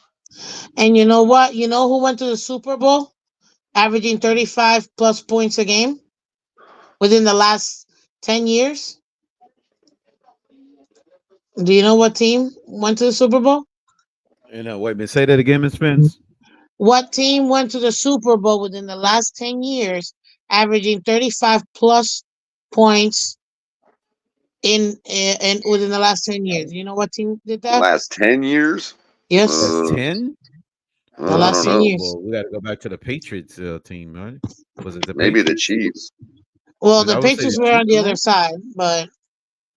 And you know what? You know who went to the Super Bowl, averaging 35 plus points a game within the last 10 years? Do you know what team went to the Super Bowl? Wait a minute. Say that again, Ms. Spence. What team went to the Super Bowl within the last 10 years, averaging 35 plus points in within the last 10 years? You know what team did that? Last 10 years? Yes. 10? The last 10 years. Well, we got to go back to the Patriots team, right? Was it the maybe Patriots? The Chiefs? Well, the Patriots were on the other side, but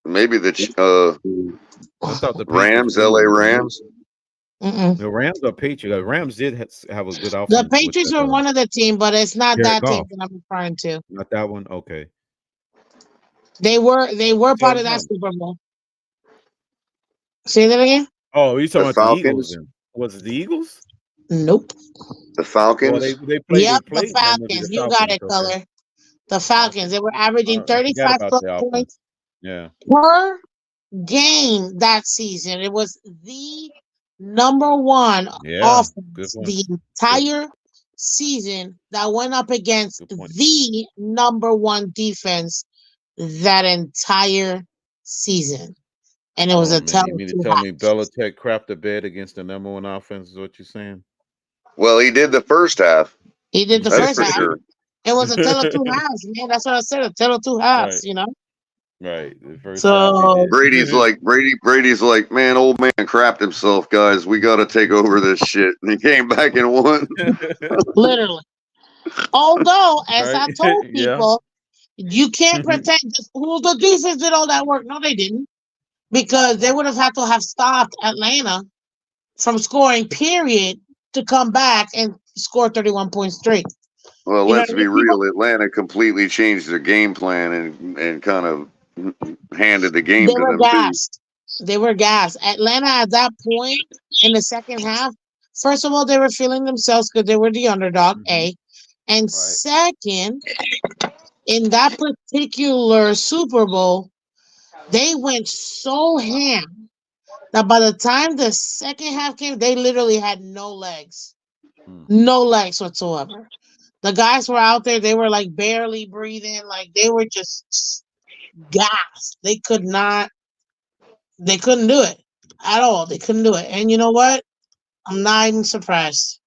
maybe I thought the Rams, LA Rams. The Rams or Patriots. Rams did have a good offense. The Patriots were one of the team, but it's not that team that I'm referring to. Not that one. Okay. They were part of that Super Bowl. Say that again. Oh, you talking about the Eagles? Falcons? Was it the Eagles? Nope. The Falcons? Well, they played the Falcons. You got it, Color. The Falcons. They were averaging 35 plus points per game that season. It was the number one offense the entire season that went up against the number one defense that entire season. And it was a tell. You mean to tell me Belichick crapped the bed against the number one offense is what you're saying? Well, he did the first half. He did the first half. Sure. It was a tale of two halves, man. That's what I said. A tale of two halves, you know? Right. The first Brady's like, man, old man crapped himself, guys. We got to take over this shit. And he came back and won. Literally. Although, as I told people, you can't pretend the defense did all that work. No, they didn't. Because they would have had to have stopped Atlanta from scoring, period, to come back and score 31 points straight. Well, let's be real. Atlanta completely changed their game plan and kind of handed the game to them. They were gassed. Atlanta at that point in the second half, first of all, they were feeling themselves because they were the underdog, A. And second, in that particular Super Bowl, they went so ham that by the time the second half came, they literally had no legs. No legs whatsoever. The guys were out there, they were like barely breathing, like they were just gassed. They couldn't do it at all. They couldn't do it. And you know what? I'm not even surprised.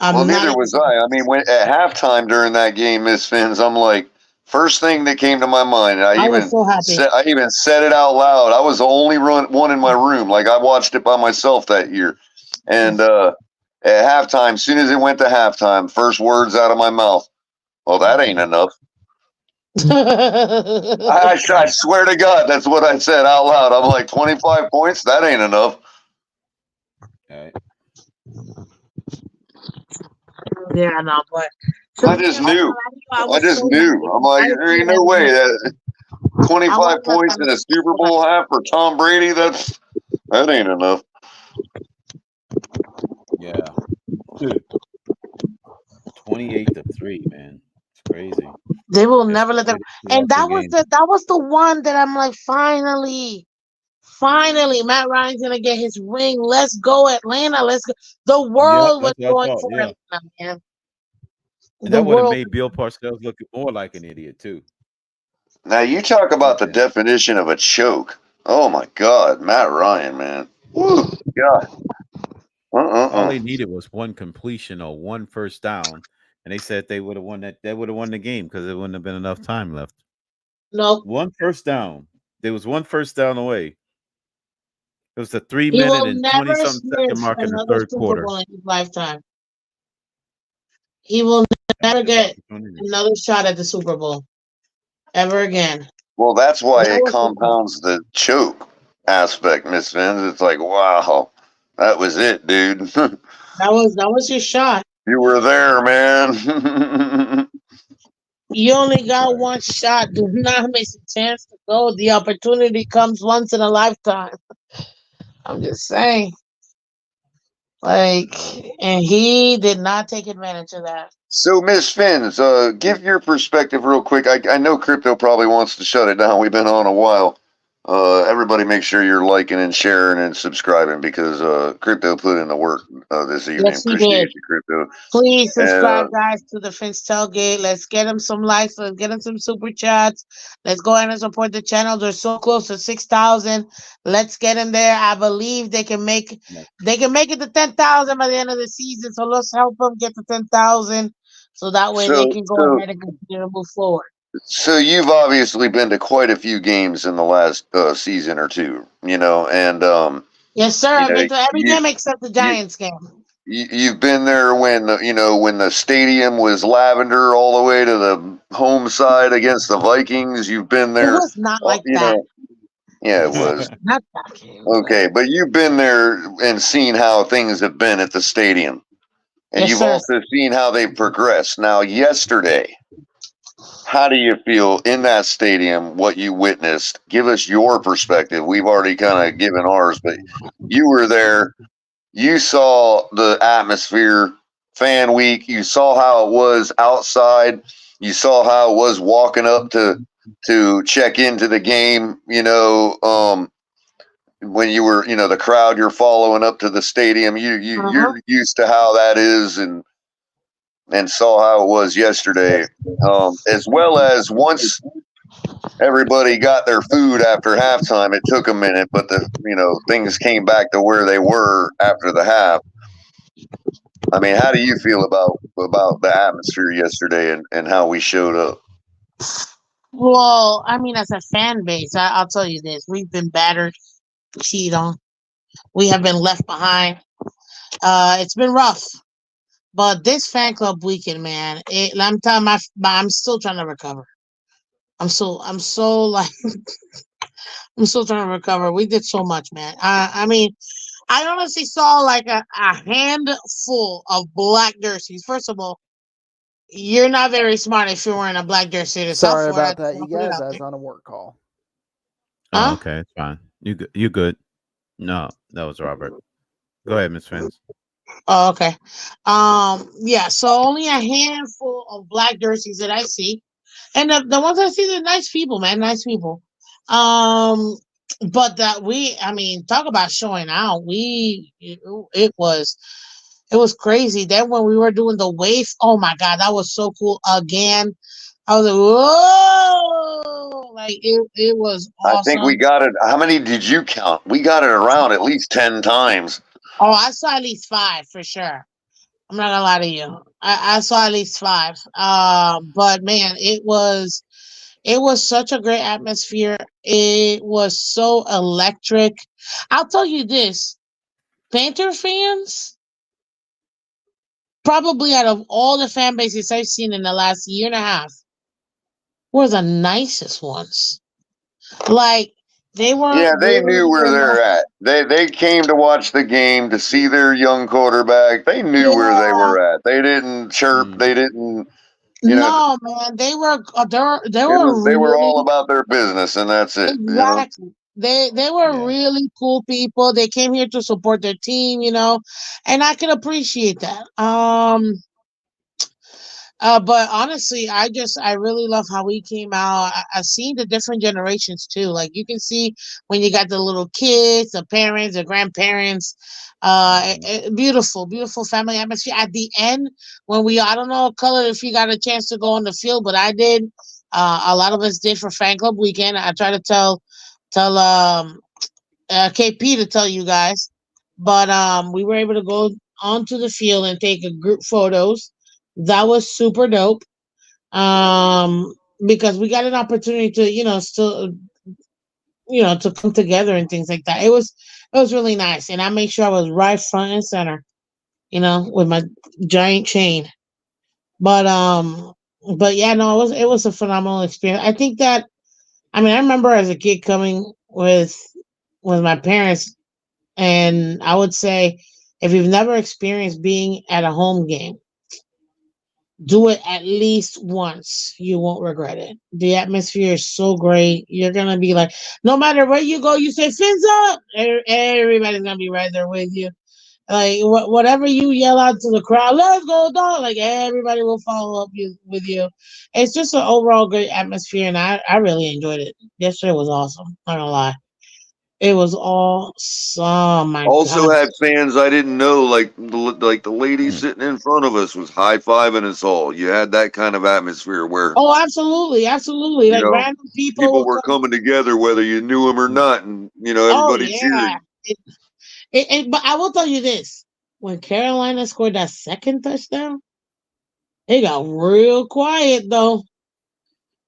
Neither was I. I mean, at halftime during that game, Miss Fins, I'm like, first thing that came to my mind, I was so happy. I even said it out loud. I was the only one in my room. Like I watched it by myself that year. And at halftime, as soon as it went to halftime, first words out of my mouth, well, that ain't enough. I swear to God, that's what I said out loud. I'm like, 25 points? That ain't enough. Okay. Yeah, no, but I just knew. I'm like, there ain't no way that 25 points in a Super Bowl half for Tom Brady, that ain't enough. Yeah. Dude. 28-3, man. It's crazy. They will never let them. And that was the one that I'm like, finally, Matt Ryan's gonna get his ring. Let's go, Atlanta. Let's go. The world was going for Atlanta, man. And that would have made Bill Parcells look more like an idiot too. Now you talk about the definition of a choke. Oh my God, Matt Ryan, man. Woo, God. All they needed was one completion or one first down, and they said they would have won that. They would have won the game because there wouldn't have been enough time left. No, one first down. There was one first down away. It was the 3 minute and 20-something second mark in the third quarter. In his lifetime. He will never get another shot at the Super Bowl ever again. Well, that's why it compounds the choke aspect, Miss Vince. It's like, wow, that was it, dude. that was your shot. You were there, man. You only got one shot. Do not miss a chance to go. The opportunity comes once in a lifetime. I'm just saying. And he did not take advantage of that. So, Miss Fins, give your perspective real quick. I know Crypto probably wants to shut it down. We've been on a while. Everybody make sure you're liking and sharing and subscribing because Crypto put in the work this evening. Yes, he Appreciate did. you, Crypto. Please subscribe, And, guys, to the Finch Tailgate. Let's get them some likes. Let's get them some super chats. Let's go ahead and support the channel. They're so close to 6,000. Let's get them there. I believe they can make it to 10,000 by the end of the season. So let's help them get to 10,000, so that way they can go ahead and continue to move forward. So you've obviously been to quite a few games in the last season or two, and yes, sir. I've been to every game except the Giants game. You've been there when the stadium was lavender all the way to the home side against the Vikings. You've been there. It was not like that. Yeah, it was. Not that game. Okay, but you've been there and seen how things have been at the stadium, and Yes, you've sir. also seen how they've progressed. Now, yesterday, how do you feel in that stadium? What you witnessed? Give us your perspective. We've already kind of given ours, but you were there. You saw the atmosphere, fan week. You saw how it was outside. You saw how it was walking up to check into the game. When you were, the crowd you're following up to the stadium. You're used to how that is, and saw how it was yesterday. As well as once everybody got their food after halftime, it took a minute, but things came back to where they were after the half. I mean, how do you feel about the atmosphere yesterday and how we showed up? Well, I mean, as a fan base, I'll tell you this: we've been battered, cheated on. We have been left behind. It's been rough, but this fan club weekend, man, I'm still trying to recover. I'm so like I'm still trying to recover. We did so much, man. I mean, I honestly saw like a handful of black jerseys. First of all, you're not very smart if you're wearing a black jersey to South Sorry Florida. about that, you guys. I was on a work call. Oh, okay, it's fine. You good? No, that was Robert. Go ahead, Miss Fins. Oh, okay. Yeah. So only a handful of black jerseys that I see, and the ones I see, they're nice people, man. Nice people. But I mean, talk about showing out. It was crazy. Then when we were doing the wave, oh my God, that was so cool. Again, I was like, whoa! Like it was awesome. I think we got it. How many did you count? We got it around at least 10 times. Oh, I saw at least 5 for sure. I'm not gonna lie to you. I saw at least 5. But man, it was such a great atmosphere. It was so electric. I'll tell you this: Banter fans, probably out of all the fan bases I've seen in the last year and a half, were the nicest ones. Like they weren't. Yeah, they knew where they're at. They came to watch the game to see their young quarterback. They knew where they were at. They didn't chirp. They didn't. No, man, they were. They were all about their business, and that's it. Exactly. They were really cool people. They came here to support their team, and I can appreciate that. But honestly, I really love how we came out. I've seen the different generations too. Like you can see when you got the little kids, the parents, the grandparents. Beautiful, beautiful family atmosphere. At the end, when I don't know, Color, if you got a chance to go on the field, but I did. A lot of us did for fan club weekend. I try to tell KP to tell you guys, but we were able to go onto the field and take a group photos. That was super dope. Because we got an opportunity to, still, to come together and things like that. It was really nice. And I made sure I was right front and center, with my giant chain. But yeah, no, it was a phenomenal experience. I think that, I remember as a kid coming with my parents, and I would say if you've never experienced being at a home game, do it at least once. You won't regret it. The atmosphere is so great. You're going to be like, no matter where you go, you say, Fins up. Everybody's going to be right there with you. Like whatever you yell out to the crowd, let's go, dog. Like everybody will follow up with you. It's just an overall great atmosphere, and I really enjoyed it. Yesterday was awesome. Not gonna lie, it was awesome. My Also God. had fans I didn't know, like the lady sitting in front of us was high-fiving us all. You had that kind of atmosphere where Oh, absolutely. Like random people were coming together, whether you knew them or not, and Oh everybody yeah. cheering. But I will tell you this: when Carolina scored that second touchdown, it got real quiet though.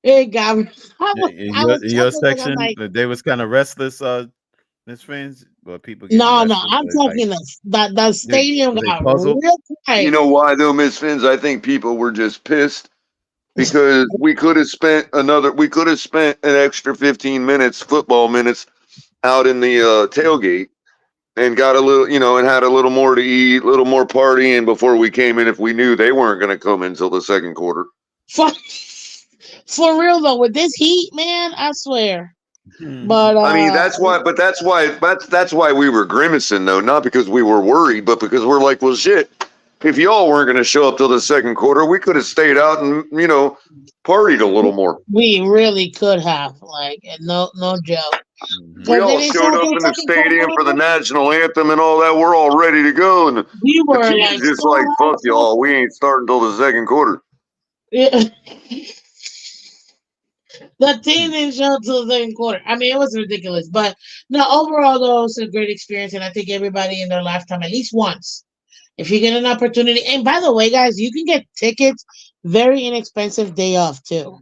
It got. I was In your chuckling 'cause I'm section, like, they was kind of restless, Miss fans, but people getting no, restless. I'm talking the stadium were they got puzzled? real quiet. You know why though, Miss Fins? I think people were just pissed because we could have spent an extra 15 minutes, football minutes, out in the tailgate and got a little, and had a little more to eat, a little more partying before we came in if we knew they weren't going to come until the second quarter. For real though, with this heat, man, I swear. But I mean, that's why we were grimacing though, not because we were worried, but because we're like, well, shit. If y'all weren't going to show up till the second quarter, we could have stayed out and partied a little more. We really could have, no joke. We all showed up in the stadium for the national anthem and all that. We're all ready to go, and we were the team's just like, fuck y'all. We ain't starting till the second quarter. Yeah. The team didn't show up till the second quarter. I mean, it was ridiculous. But no, overall, though, it was a great experience. And I think everybody in their lifetime, at least once, if you get an opportunity. And by the way, guys, you can get tickets very inexpensive day off too.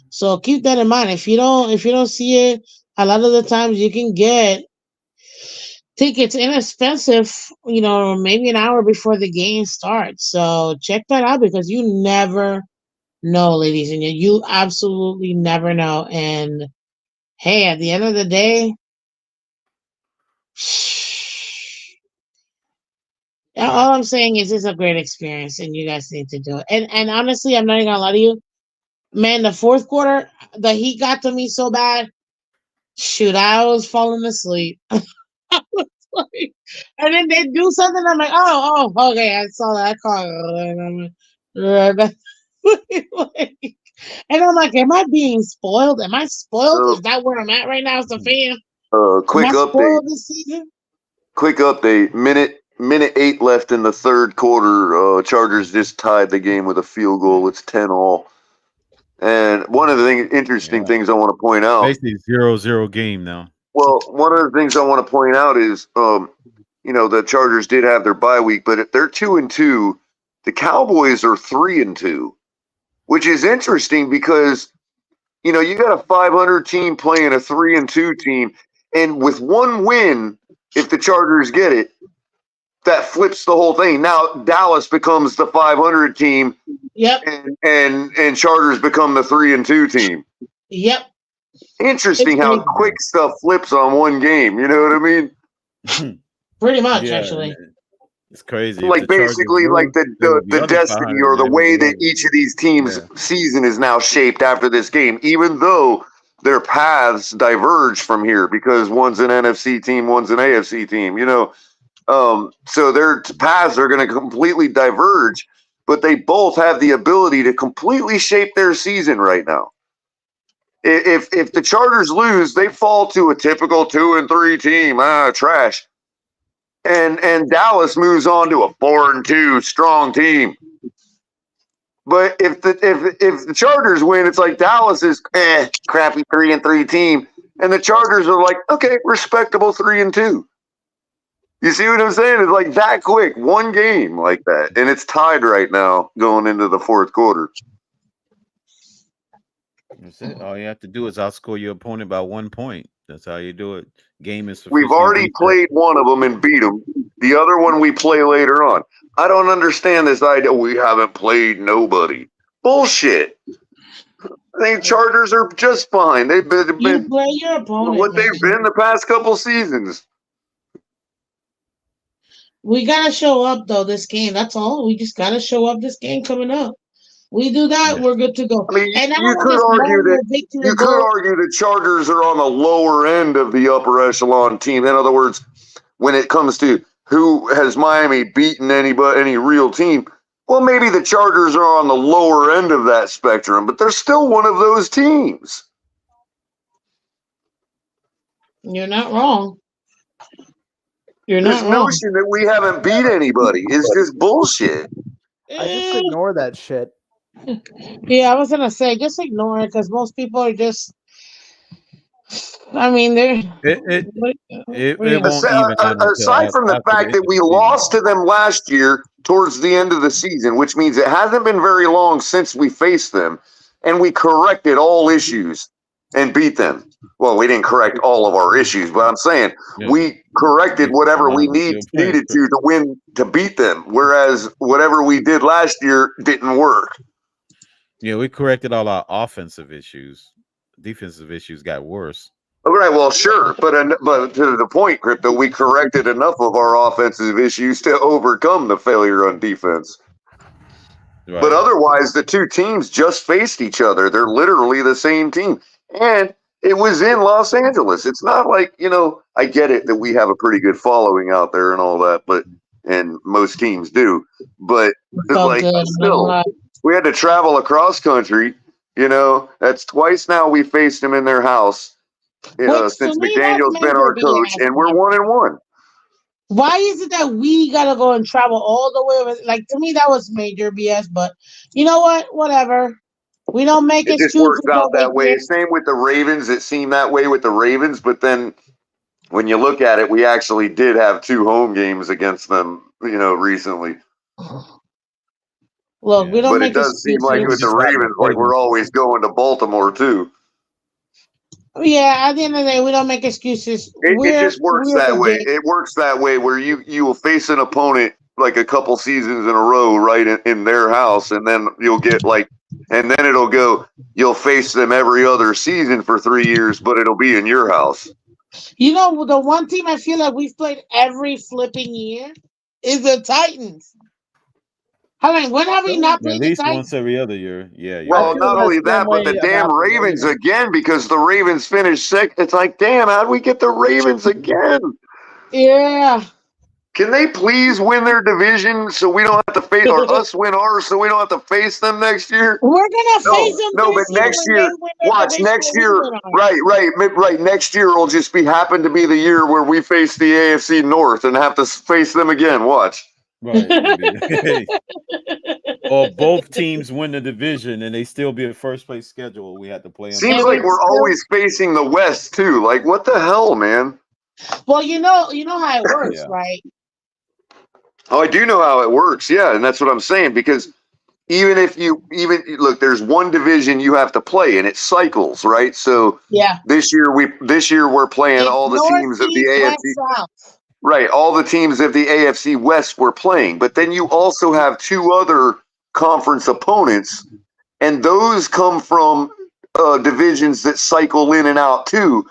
So keep that in mind. If you don't see it, a lot of the times you can get tickets inexpensive, maybe an hour before the game starts. So check that out because you never know, ladies and gentlemen. You absolutely never know. And hey, at the end of the day, all I'm saying is it's a great experience and you guys need to do it. And honestly, I'm not even gonna lie to you. Man, the fourth quarter, the heat got to me so bad. Shoot, I was falling asleep. I was like, and then they do something. I'm like, oh, okay, I saw that call. And I'm like, am I being spoiled? Am I spoiled? Is that where I'm at right now as a fan? Quick am I update. Spoiled this season? Quick update. Minute 8 left in the third quarter. Chargers just tied the game with a field goal. It's 10-all. And one of the interesting things I want to point out. Basically 0-0 game now. Well, one of the things I want to point out is, the Chargers did have their bye week, but if they're 2-2, the Cowboys are 3-2, which is interesting because, you got a 500 team playing a 3-2 team, and with one win, if the Chargers get it, that flips the whole thing. Now Dallas becomes the 500 team. Yep. And Chargers become the 3-2 team. Yep. Interesting how quick stuff flips on one game. You know what I mean? Pretty much, actually. It's crazy. Like basically, like the destiny or the way that each of these teams' season is now shaped after this game, even though their paths diverge from here because one's an NFC team, one's an AFC team. So their paths are going to completely diverge, but they both have the ability to completely shape their season right now. If the Chargers lose, they fall to a typical 2-3 team, trash. And Dallas moves on to a 4-2 strong team. But if the Chargers win, it's like Dallas is crappy 3-3 team, and the Chargers are like, okay, respectable 3-2. You see what I'm saying? It's like that quick, one game like that, and it's tied right now going into the fourth quarter. That's it. All you have to do is outscore your opponent by 1 point. That's how you do it. Game is. We've already played one of them and beat them. The other one we play later on. I don't understand this idea. We haven't played nobody. Bullshit. I think Chargers are just fine. They've been you play your opponent, what they've been the past couple seasons. We gotta show up though this game. That's all. We just gotta show up this game coming up. We do that, we're good to go. I mean, you could argue the Chargers are on the lower end of the upper echelon team. In other words, when it comes to who has Miami beaten any real team? Well, maybe the Chargers are on the lower end of that spectrum, but they're still one of those teams. You're not wrong. This notion that we haven't beat anybody is just bullshit. I just ignore that shit. Yeah, I was gonna say just ignore it because most people are just. I mean, they're. It won't even out aside from the fact that we lost to them last year towards the end of the season, which means it hasn't been very long since we faced them, and we corrected all issues and beat them. Well, we didn't correct all of our issues, but I'm saying we corrected whatever we needed to win to beat them, whereas whatever we did last year didn't work. Yeah, we corrected all our offensive issues. Defensive issues got worse. All right, well, sure, but to the point, Crypto, we corrected enough of our offensive issues to overcome the failure on defense. Right. But otherwise, the two teams just faced each other. They're literally the same team. And it was in Los Angeles. It's not like, I get it that we have a pretty good following out there and all that, and most teams do. But still, we had to travel across country. That's twice now we faced them in their house. Since McDaniel's been our coach, and we're 1-1. Why is it that we gotta go and travel all the way? Like, to me, that was major BS. But you know what? Whatever. We don't make it. It just works out that way. Same with the Ravens. It seemed that way with the Ravens, but then when you look at it, we actually did have 2 home games against them. Recently. Look, we don't. But it does seem like with the Ravens, like we're always going to Baltimore too. Yeah, at the end of the day, we don't make excuses. It just works that way. It works that way where you will face an opponent like a couple seasons in a row, right, in their house, and then you'll get and then it'll go, you'll face them every other season for 3 years, but it'll be in your house. The one team I feel like we've played every flipping year is the Titans. I mean, when have we not played at least the Titans? Once every other year? Yeah. Well, not only that, but the damn Ravens again, because the Ravens finished second. It's like, damn, how'd we get the Ravens again? Yeah. Can they please win their division so we don't have to face, or us win ours so we don't have to face them next year? We're gonna face them. No, but next year, watch next year. Right. Next year will just happen to be the year where we face the AFC North and have to face them again. Watch. Right. Or both teams win the division and they still be a first place schedule. We had to play them. Seems like we're always facing the West too. Like, what the hell, man? Well, you know how it works, right? Oh, I do know how it works. Yeah, and that's what I'm saying, because even look, there's one division you have to play and it cycles, right? So this year we're playing all the teams of the AFC. Right, all the teams of the AFC West were playing, but then you also have 2 other conference opponents, and those come from divisions that cycle in and out too,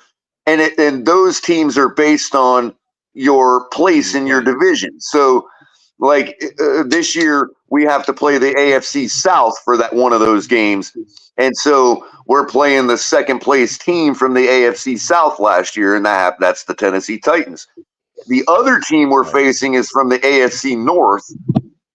and those teams are based on your place in your division. So, like this year, we have to play the AFC South for that one of those games, and so we're playing the second place team from the AFC South last year, and that's the Tennessee Titans. The other team we're facing is from the AFC North,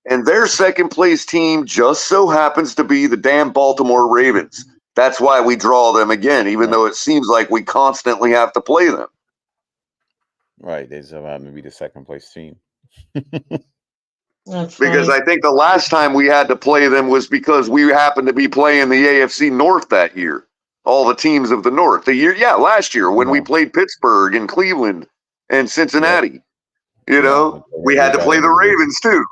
and their second place team just so happens to be the damn Baltimore Ravens. That's why we draw them again, even though it seems like we constantly have to play them. Right, they just happen to be the second place team. Because I think the last time we had to play them was because we happened to be playing the AFC North that year. All the teams of the North. Last year when we played Pittsburgh and Cleveland and Cincinnati, we had to play the Ravens too.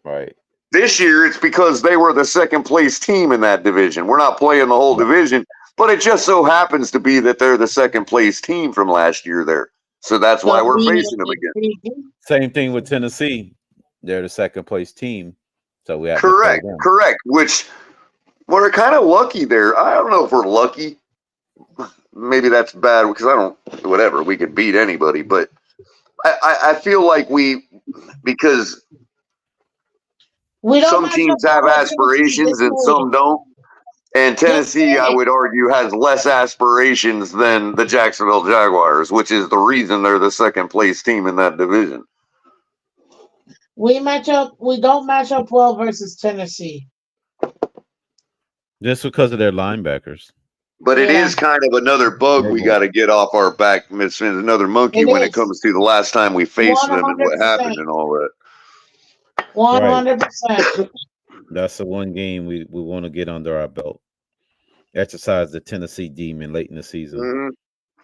Right. This year, it's because they were the second place team in that division. We're not playing the whole division, but it just so happens to be that they're the second place team from last year there. So that's why we're facing them again. Same thing with Tennessee. They're the second place team. So we have correct. Which we're kind of lucky there. I don't know if we're lucky. Maybe that's bad because we could beat anybody, but I feel like because some teams have aspirations and some don't. And Tennessee, I would argue, has less aspirations than the Jacksonville Jaguars, which is the reason they're the second place team in that division. We don't match up well versus Tennessee. Just because of their linebackers. But it is kind of another bug we got to get off our back. It's another monkey when it comes to the last time we faced them and what happened and all that. 100%. That's the one game we want to get under our belt. Exercise the Tennessee demon late in the season. Mm-hmm.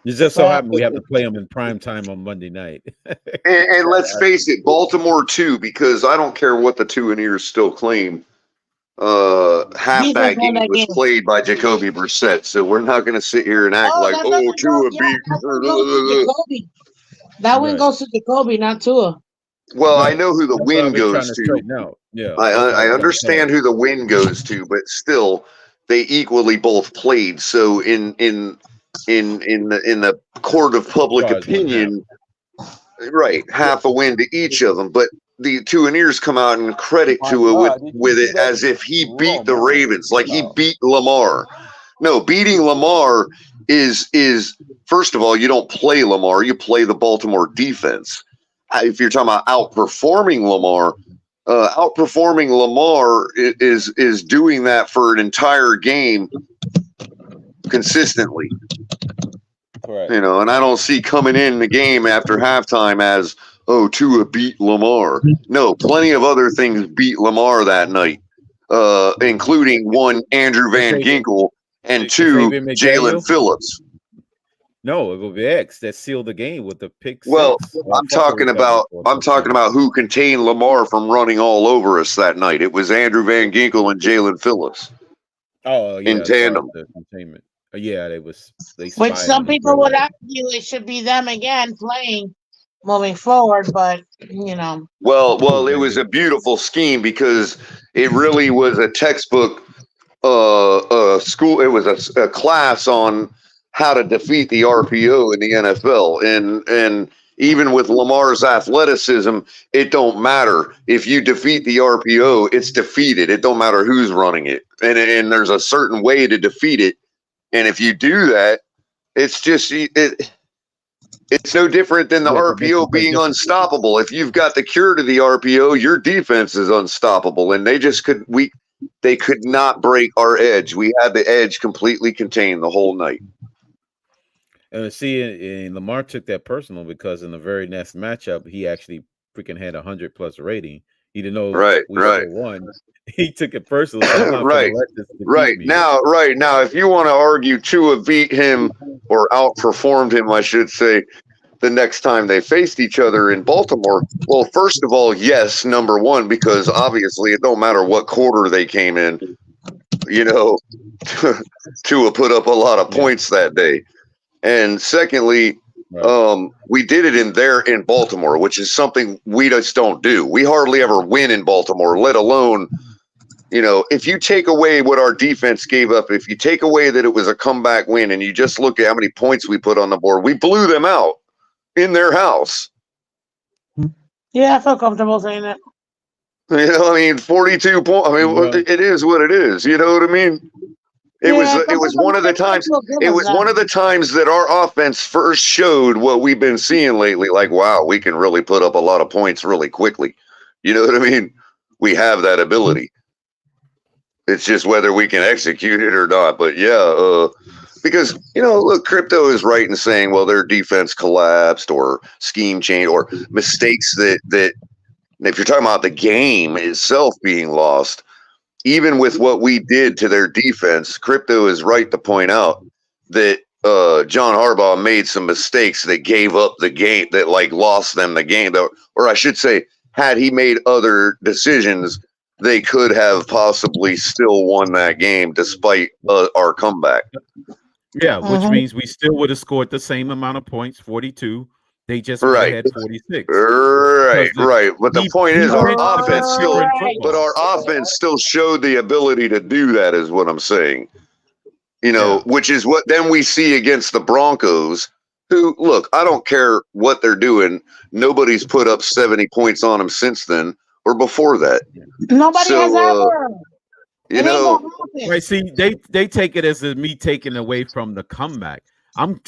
It's just so happen we have to play them in prime time on Monday night. and let's face it, Baltimore too, because I don't care what the two and ears still claim. Half that game was played by Jacoby Brissett, so we're not going to sit here and act like Tua beat. That win goes to Jacoby, not Tua. Well, I know who the win goes to. Yeah, I understand who the win goes to, but still, they equally both played. So in the court of public opinion, right, half a win to each of them, but the two and ears come out and credit Tua with it as if he beat the Ravens, like he beat Lamar. No, beating Lamar is first of all, you don't play Lamar, you play the Baltimore defense. If you're talking about outperforming Lamar is doing that for an entire game consistently. Correct. You know, and I don't see coming in the game after halftime as Tua beat Lamar. No, plenty of other things beat Lamar that night, including one, Andrew Van Ginkel, and two, Jaylen Phillips. No, it will be X that sealed the game with the pick. Well, I'm talking about who contained Lamar from running all over us that night. It was Andrew Van Ginkel and Jaylen Phillips. Oh, yeah, in tandem. The containment. Yeah, they Which some people would argue it should be them again playing moving forward, but you know. Well, it was a beautiful scheme because it really was a textbook school. It was a class on how to defeat the RPO in the NFL. And even with Lamar's athleticism, it don't matter. If you defeat the RPO, it's defeated. It don't matter who's running it. And there's a certain way to defeat it. And if you do that, it's just it's no different than the RPO being unstoppable. If you've got the cure to the RPO, your defense is unstoppable. And they could not break our edge. We had the edge completely contained the whole night. And see, and Lamar took that personal because in the very next matchup, he actually freaking had 100+ rating. He didn't know we still won. He took it personal. So Right now, if you want to argue Tua beat him or outperformed him, I should say, the next time they faced each other in Baltimore, well, first of all, yes, number one, because obviously it don't matter what quarter they came in. You know, Tua put up a lot of points that day. And secondly, we did it in Baltimore, which is something we just don't do. We hardly ever win in Baltimore, let alone, you know, if you take away what our defense gave up, if you take away that it was a comeback win and you just look at how many points we put on the board, we blew them out in their house. Yeah, I feel comfortable saying that. You know, I mean, 42 points. I mean, it is what it is. You know what I mean? It was one of the times. It was one of the times that our offense first showed what we've been seeing lately. Like, wow, we can really put up a lot of points really quickly. You know what I mean? We have that ability. It's just whether we can execute it or not. But yeah, because you know, look, Crypto is right in saying, well, their defense collapsed or scheme change or mistakes that if you're talking about the game itself being lost. Even with what we did to their defense, Crypto is right to point out that John Harbaugh made some mistakes that gave up the game, that like lost them the game. Or I should say, had he made other decisions, they could have possibly still won that game despite our comeback. Yeah, which means we still would have scored the same amount of points, 42. They just had 46. Right. But the point is, our offense still showed the ability to do that, is what I'm saying. You know, which is what then we see against the Broncos, who, look, I don't care what they're doing. Nobody's put up 70 points on them since then or before that. Nobody has ever. You know, right? See, they take it as me taking away from the comeback. I'm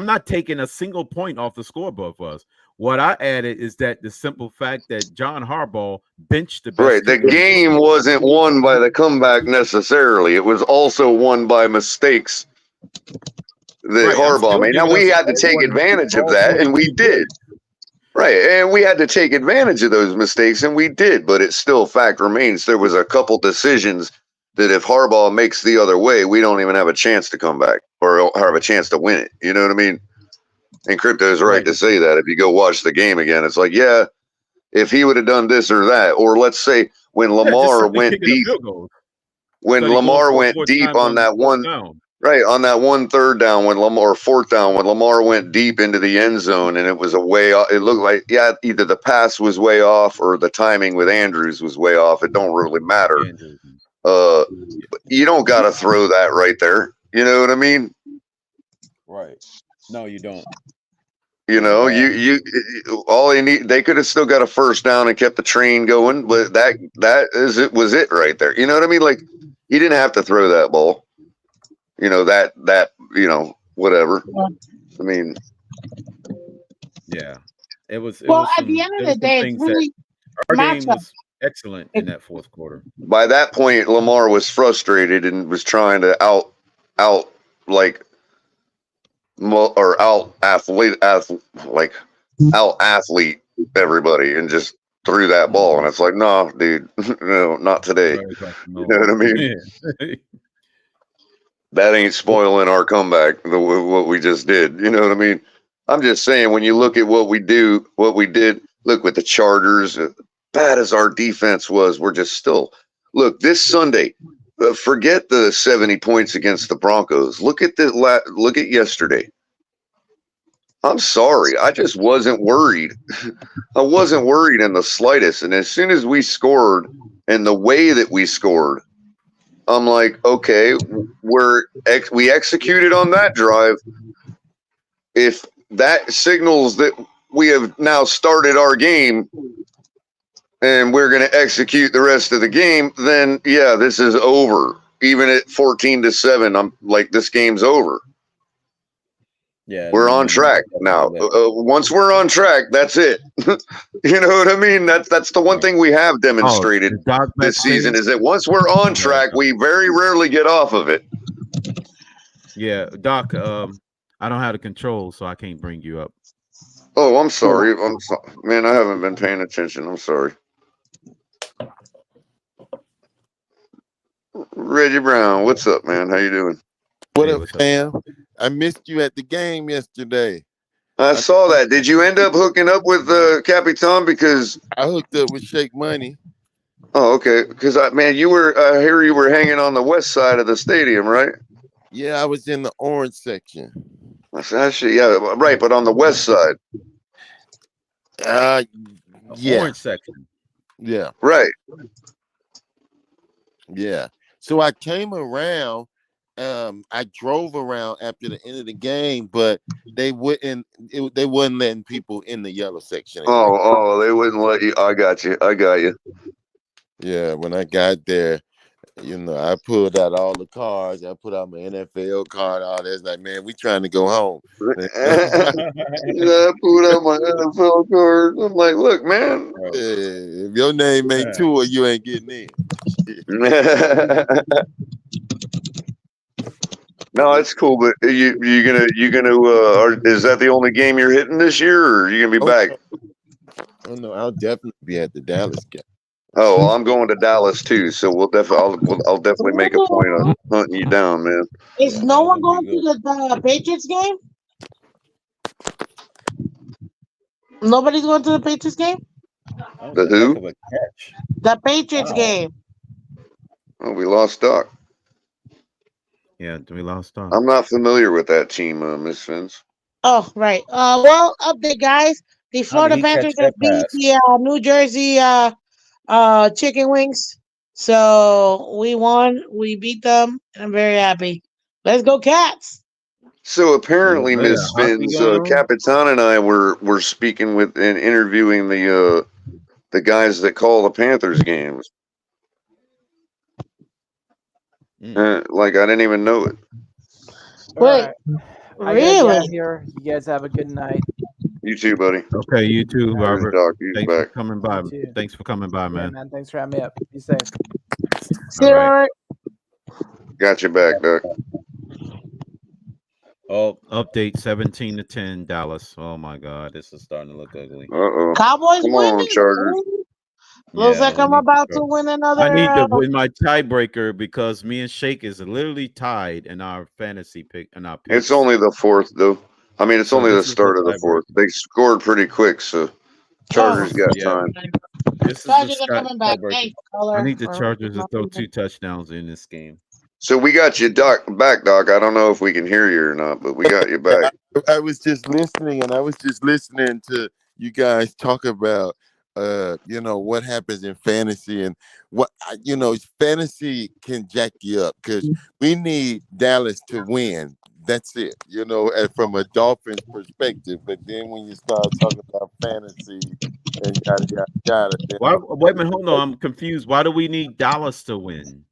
not taking a single point off the scoreboard for us. What I added is that the simple fact that John Harbaugh benched the best. Right. The game wasn't won by the comeback necessarily. It was also won by mistakes that Harbaugh made. Now, we had to take advantage of that, and we did. Right. And we had to take advantage of those mistakes, and we did. But it still, fact remains, there was a couple decisions that if Harbaugh makes the other way, we don't even have a chance to come back or have a chance to win it. You know what I mean? And Crypto is right to say that. If you go watch the game again, it's like, yeah, if he would have done this or that, or let's say when Lamar went deep, when Lamar went deep on that one, right, on that 1 3rd down, when Lamar, 4th down, when Lamar went deep into the end zone and it was a way off, it looked like, yeah, either the pass was way off or the timing with Andrews was way off. It don't really matter. You don't got to throw that right there. You know what I mean? Right. No, you don't. You know, you all they need, they could have still got a 1st down and kept the train going, but that was it right there. You know what I mean? Like, he didn't have to throw that ball. You know, that whatever. I mean, yeah, it was. Well, at the end of the day, it's really our game was excellent in that 4th quarter. By that point, Lamar was frustrated and was trying to out athlete everybody and just threw that ball. And it's like, no, dude, no, not today. You know what I mean? That ain't spoiling our comeback, what we just did. You know what I mean? I'm just saying, when you look at what we did, look with the Chargers, bad as our defense was, we're just still, look, this Sunday, forget the 70 points against the Broncos. Look at yesterday. I'm sorry. I just wasn't worried. I wasn't worried in the slightest. And as soon as we scored and the way that we scored, I'm like, okay, we executed on that drive. If that signals that we have now started our game and we're going to execute the rest of the game, then yeah, this is over. Even at 14-7, I'm like, this game's over. Yeah, we're on track now. Once we're on track, that's it. You know what I mean? That's the one thing we have demonstrated this season is that once we're on track, we very rarely get off of it. Yeah, Doc. I don't have the control, so I can't bring you up. Oh, I'm sorry. Man, I haven't been paying attention. I'm sorry. Reggie Brown, what's up, man? How you doing? What up, fam? I missed you at the game yesterday. I saw that. Did you end up hooking up with Capitan? Because I hooked up with Shake Money. Oh, okay. Because you were here. You were hanging on the west side of the stadium, right? Yeah, I was in the orange section. Actually, yeah, right. But on the west side. Yeah. Orange section. Yeah. Right. Yeah. So I came around. I drove around after the end of the game, but they wouldn't letting people in the yellow section anymore. Oh, they wouldn't let you. I got you. Yeah, when I got there, I pulled out all the cards. I put out my NFL card, all this. Like, man, we trying to go home. I pulled out my NFL card. I'm like, look, man, if your name ain't Tua, you ain't getting in. No, it's cool, but you gonna is that the only game you're hitting this year, or are you gonna be back? Oh no, I'll definitely be at the Dallas game. Oh, well, I'm going to Dallas too, so I'll definitely make a point of hunting you down, man. Is no one going to the Patriots game? Nobody's going to the Patriots game? The who? The Patriots game. Oh, we lost Doc. Yeah, we lost Doc. I'm not familiar with that team, Miss Fins. Oh, right. Well, update, guys. The Florida Panthers have beat the New Jersey Chicken Wings. So we won. We beat them. And I'm very happy. Let's go, Cats. So apparently, Miss Fins, Capitan and I were speaking with and interviewing the guys that call the Panthers games. Like I didn't even know it. Wait, right. really? Here. You guys have a good night. You too, buddy. Okay, you too, Robert. Thanks back. for coming by. too. Thanks for coming by, Yeah, man. man. Thanks for having me up. Be safe. All right. Got your back, Doc. Oh, update 17-10 Dallas. Oh my God, this is starting to look ugly. Cowboys Come winning. on, Chargers. Looks like we I'm need about to to win another. I need to win my tiebreaker because me and Shake is literally tied in our fantasy pick and our picks. It's only the fourth, though. I mean, it's So only the this is start the of the tiebreaker. fourth. They scored pretty quick, so Chargers got Yeah. time. This is the Chargers are coming back. tiebreaker. Thanks, caller. I need the Chargers to throw 2 touchdowns in this game. So we got you back, Doc. I don't know if we can hear you or not, but we got you back. I was just listening, and I was just listening to you guys talk about, what happens in fantasy and what, fantasy can jack you up because we need Dallas to win. That's it, and from a Dolphins perspective. But then when you start talking about fantasy and yada. Wait a minute, hold on. I'm confused. Why do we need Dallas to win?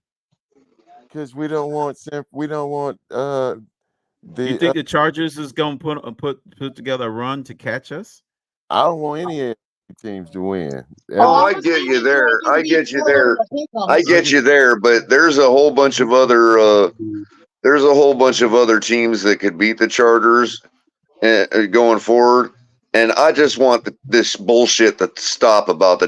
Because we don't want. You think the Chargers is going to put together a run to catch us? I don't want any teams to win. Oh, I get you there. I get you there. But there's a whole bunch of other. There's a whole bunch of other teams that could beat the Chargers going forward. And I just want this bullshit to stop about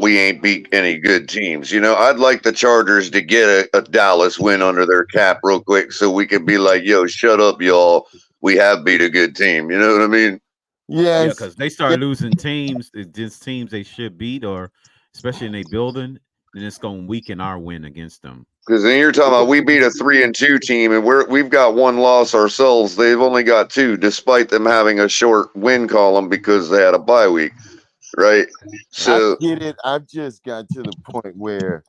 we ain't beat any good teams. I'd like the Chargers to get a Dallas win under their cap real quick so we could be like, yo, shut up, y'all. We have beat a good team. You know what I mean? Yeah, because they start losing teams, just teams they should beat, or especially in their building, then it's going to weaken our win against them. Because then you're talking about we beat a 3-2 team, and we've got 1 loss ourselves. They've only got 2, despite them having a short win column because they had a bye week, right? So I get it. I've just got to the point where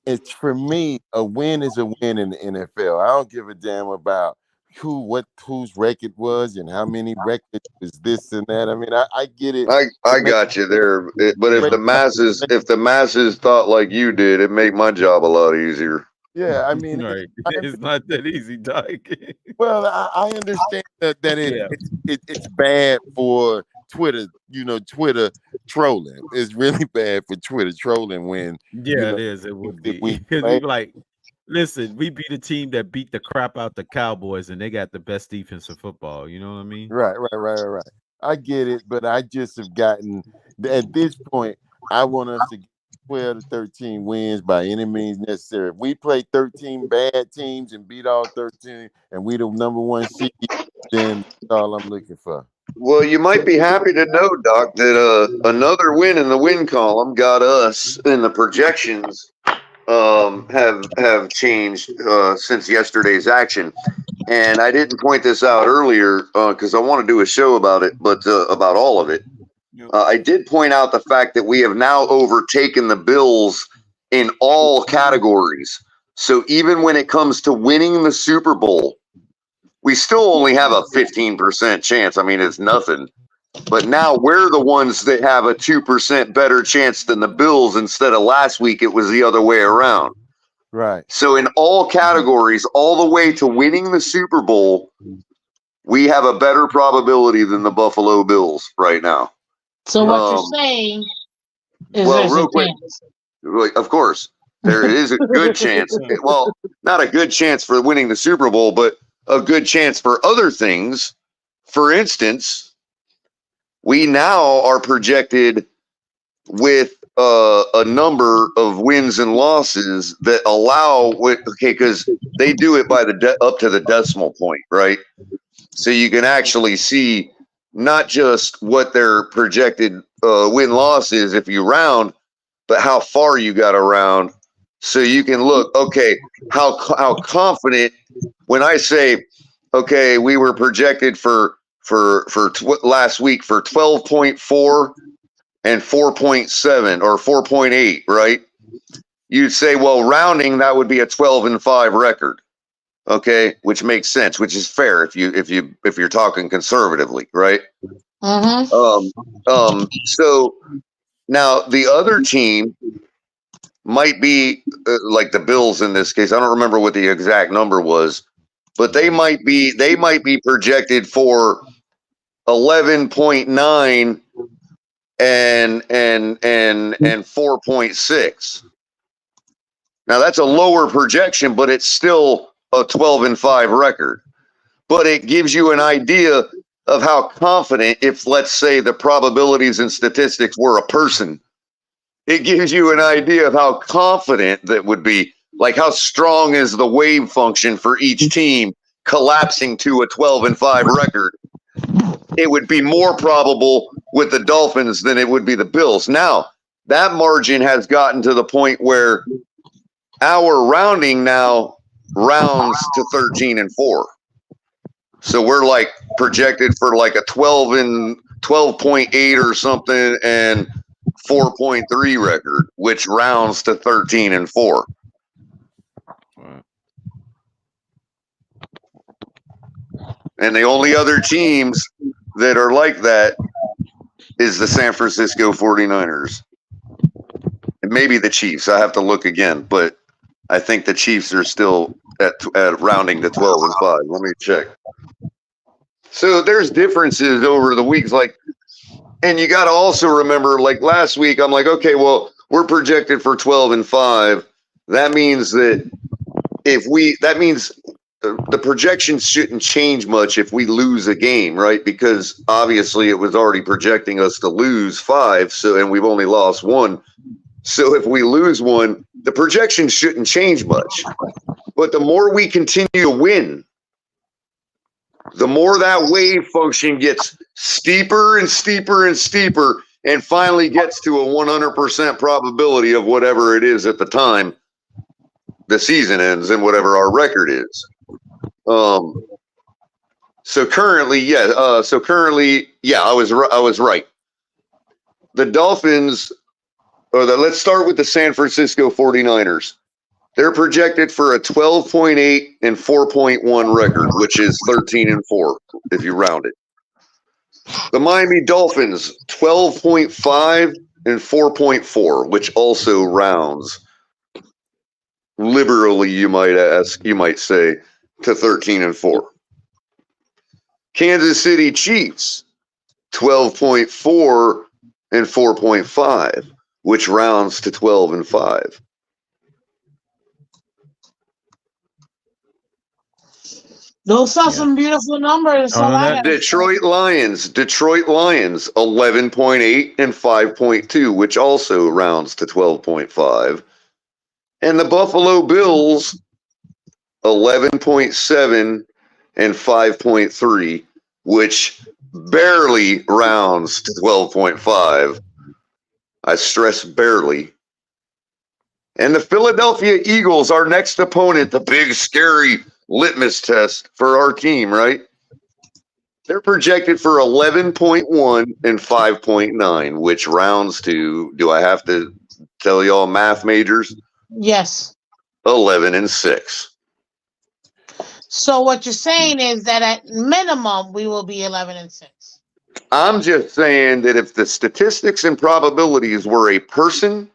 it's, for me, a win is a win in the NFL. I don't give a damn about whose record was and how many records was this and that. I mean, I get it. I got you there, but if the masses thought like you did, it made my job a lot easier. Yeah, I mean, right. It's not that easy, Doc. Well, I understand that it's bad for Twitter. Twitter trolling is really bad for Twitter trolling when. Yeah, it is. It would be. Because we like, listen, we beat a team that beat the crap out the Cowboys, and they got the best defense of football. You know what I mean? Right. I get it, but I just have gotten at this point. I want us to get 12 to 13 wins by any means necessary. If we play 13 bad teams and beat all 13, and we the number 1 seed, then that's all I'm looking for. Well, you might be happy to know, Doc, that another win in the win column got us in the projections have changed since yesterday's action. And I didn't point this out earlier because I want to do a show about it, but about all of it. I did point out the fact that we have now overtaken the Bills in all categories. So even when it comes to winning the Super Bowl, we still only have a 15% chance. I mean, it's nothing. But now we're the ones that have a 2% better chance than the Bills. Instead of last week, it was the other way around. Right. So in all categories, all the way to winning the Super Bowl, we have a better probability than the Buffalo Bills right now. So what you're saying is there's real a quick, chance. of course, there is a good chance. Well, not a good chance for winning the Super Bowl, but a good chance for other things. For instance, we now are projected with a number of wins and losses that allow because they do it by up to the decimal point, right? So you can actually see not just what their projected win-loss is if you round, but how far you got to round. So you can look, okay, how confident when I say, okay, we were projected for last week for 12.4 and 4.7 or 4.8, right? You'd say, well, rounding, that would be a 12-5 record. Okay, which makes sense, which is fair if you're talking conservatively, right? So now the other team might be like the Bills in this case. I don't remember what the exact number was, but they might be projected for 11.9 and 4.6. Now that's a lower projection, but it's still a 12-5 record. But it gives you an idea of how confident, if let's say the probabilities and statistics were a person, it gives you an idea of how confident that would be. Like how strong is the wave function for each team collapsing to a 12-5 record. It would be more probable with the Dolphins than it would be the Bills. Now, that margin has gotten to the point where our rounding now rounds to 13-4. So we're like projected for like a 12.8 or something and 4.3 record, which rounds to 13-4. And the only other teams that are like that is the San Francisco 49ers. And maybe the Chiefs. I have to look again, but I think the Chiefs are still at rounding to 12-5. Let me check. So there's differences over the weeks, and you got to also remember, like last week, I'm like, okay, well, we're projected for 12-5. That means that the projections shouldn't change much if we lose a game, right? Because obviously it was already projecting us to lose 5, and we've only lost 1. So if we lose 1, the projections shouldn't change much. But the more we continue to win, the more that wave function gets steeper and steeper and steeper and finally gets to a 100% probability of whatever it is at the time the season ends and whatever our record is. So currently, I was right. The Dolphins, let's start with the San Francisco 49ers. They're projected for a 12.8 and 4.1 record, which is 13-4 if you round it. The Miami Dolphins, 12.5 and 4.4, which also rounds liberally, you might say, to 13-4. Kansas City Chiefs, 12.4 and 4.5, which rounds to 12-5. Those are some beautiful numbers. Detroit Lions, 11.8 and 5.2, which also rounds to 12.5. And the Buffalo Bills, 11.7 and 5.3, which barely rounds to 12.5. I stress barely. And the Philadelphia Eagles, our next opponent, the big, scary litmus test for our team, right? They're projected for 11.1 and 5.9, which rounds to, do I have to tell y'all math majors? Yes. 11-6. So what you're saying is that at minimum we will be 11-6. I'm just saying that if the statistics and probabilities were a person,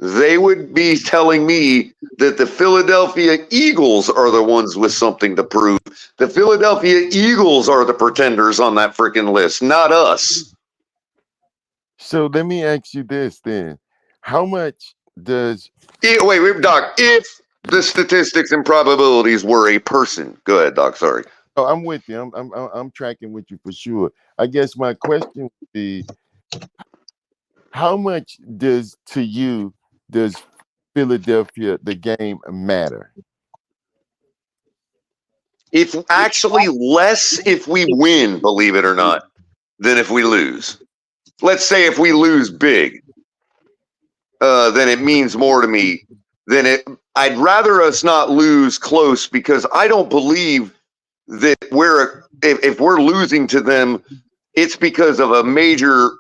they would be telling me that the Philadelphia Eagles are the ones with something to prove. The Philadelphia Eagles are the pretenders on that freaking list, not us. So let me ask you this then. How much does... Wait, Doc. If the statistics and probabilities were a person. Go ahead, Doc. Sorry. Oh, I'm with you. I'm tracking with you for sure. I guess my question would be, how much does Philadelphia, the game, matter? If actually less if we win, believe it or not, than if we lose. Let's say if we lose big, then it means more to me than it. I'd rather us not lose close, because I don't believe that if we're losing to them, it's because of a major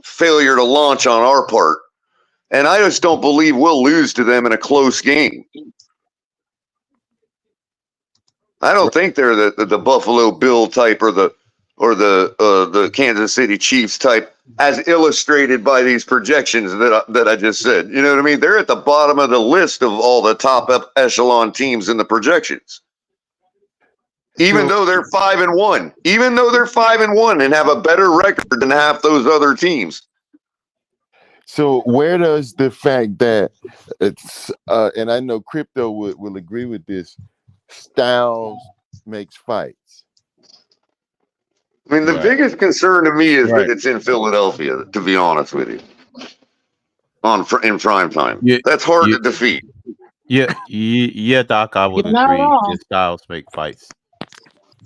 failure to launch on our part. And I just don't believe we'll lose to them in a close game. I don't think they're the Buffalo Bill type or the Kansas City Chiefs type, as illustrated by these projections that I just said. You know what I mean? They're at the bottom of the list of all the top echelon teams in the projections. Even though they're 5-1, even though they're 5-1 and have a better record than half those other teams. So where does the fact that it's and I know Crypto will agree with this, styles makes fights? I mean, the biggest concern to me is that it's in Philadelphia, to be honest with you. In prime time. That's hard to defeat. Yeah, Doc, I would agree. The styles make fights.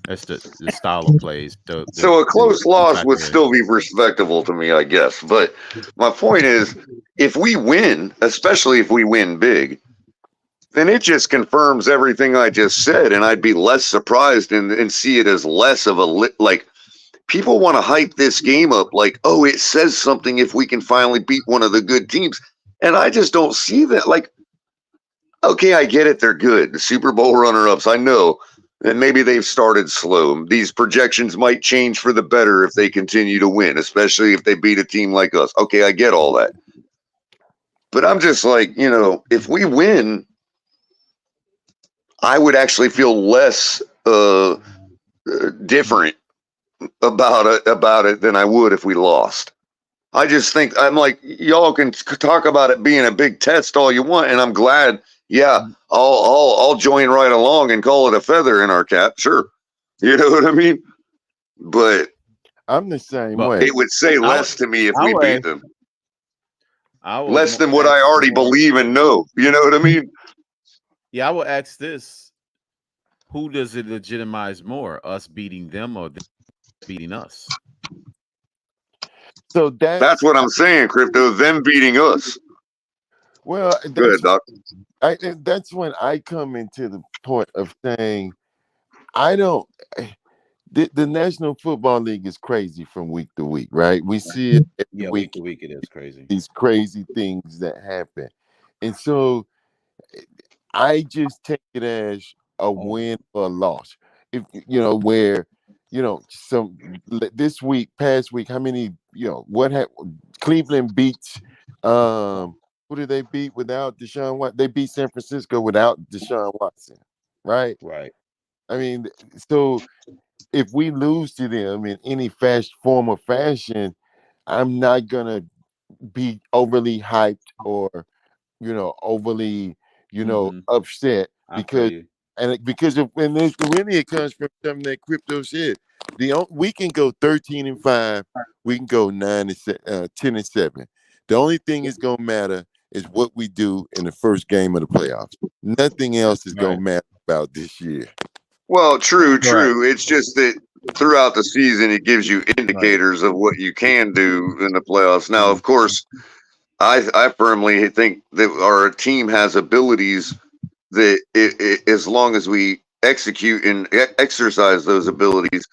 That's the style of plays. So a close loss would still be respectable to me, I guess. But my point is, if we win, especially if we win big, then it just confirms everything I just said, and I'd be less surprised and see it as less of a like. People want to hype this game up like, oh, it says something if we can finally beat one of the good teams, and I just don't see that. Like, okay, I get it, they're good, the Super Bowl runner-ups, I know. And maybe they've started slow. These projections might change for the better if they continue to win, especially if they beat a team like us. Okay, I get all that. But I'm just like, if we win, I would actually feel less different about it than I would if we lost. I just think, I'm like, y'all can talk about it being a big test all you want, and I'm glad. Yeah, I'll join right along and call it a feather in our cap. Sure, you know what I mean. But I'm the same way. It would say less to me if we beat them. Less than what I already believe and know. You know what I mean? Yeah, I will ask this: who does it legitimize more, us beating them or them beating us? So that's what I'm saying, Crypto. Them beating us. Well, go ahead, Doc. That's when I come into the point of saying, I don't. The National Football League is crazy from week to week, right? We see it every week to week. It is crazy. These crazy things that happen, and so I just take it as a win or a loss. If where some this week, past week, how many Cleveland beats. Who did they beat without Deshaun Watson? They beat San Francisco without Deshaun Watson, right? Right. I mean, so if we lose to them in any form or fashion, I'm not gonna be overly hyped or overly upset because when this really it comes from something that Crypto said. We can go 13-5, we can go 10-7. The only thing is gonna matter is what we do in the first game of the playoffs. Nothing else is going to matter about this year. Well, true. It's just that throughout the season, it gives you indicators of what you can do in the playoffs. Now, of course, I firmly think that our team has abilities that as long as we execute and exercise those abilities,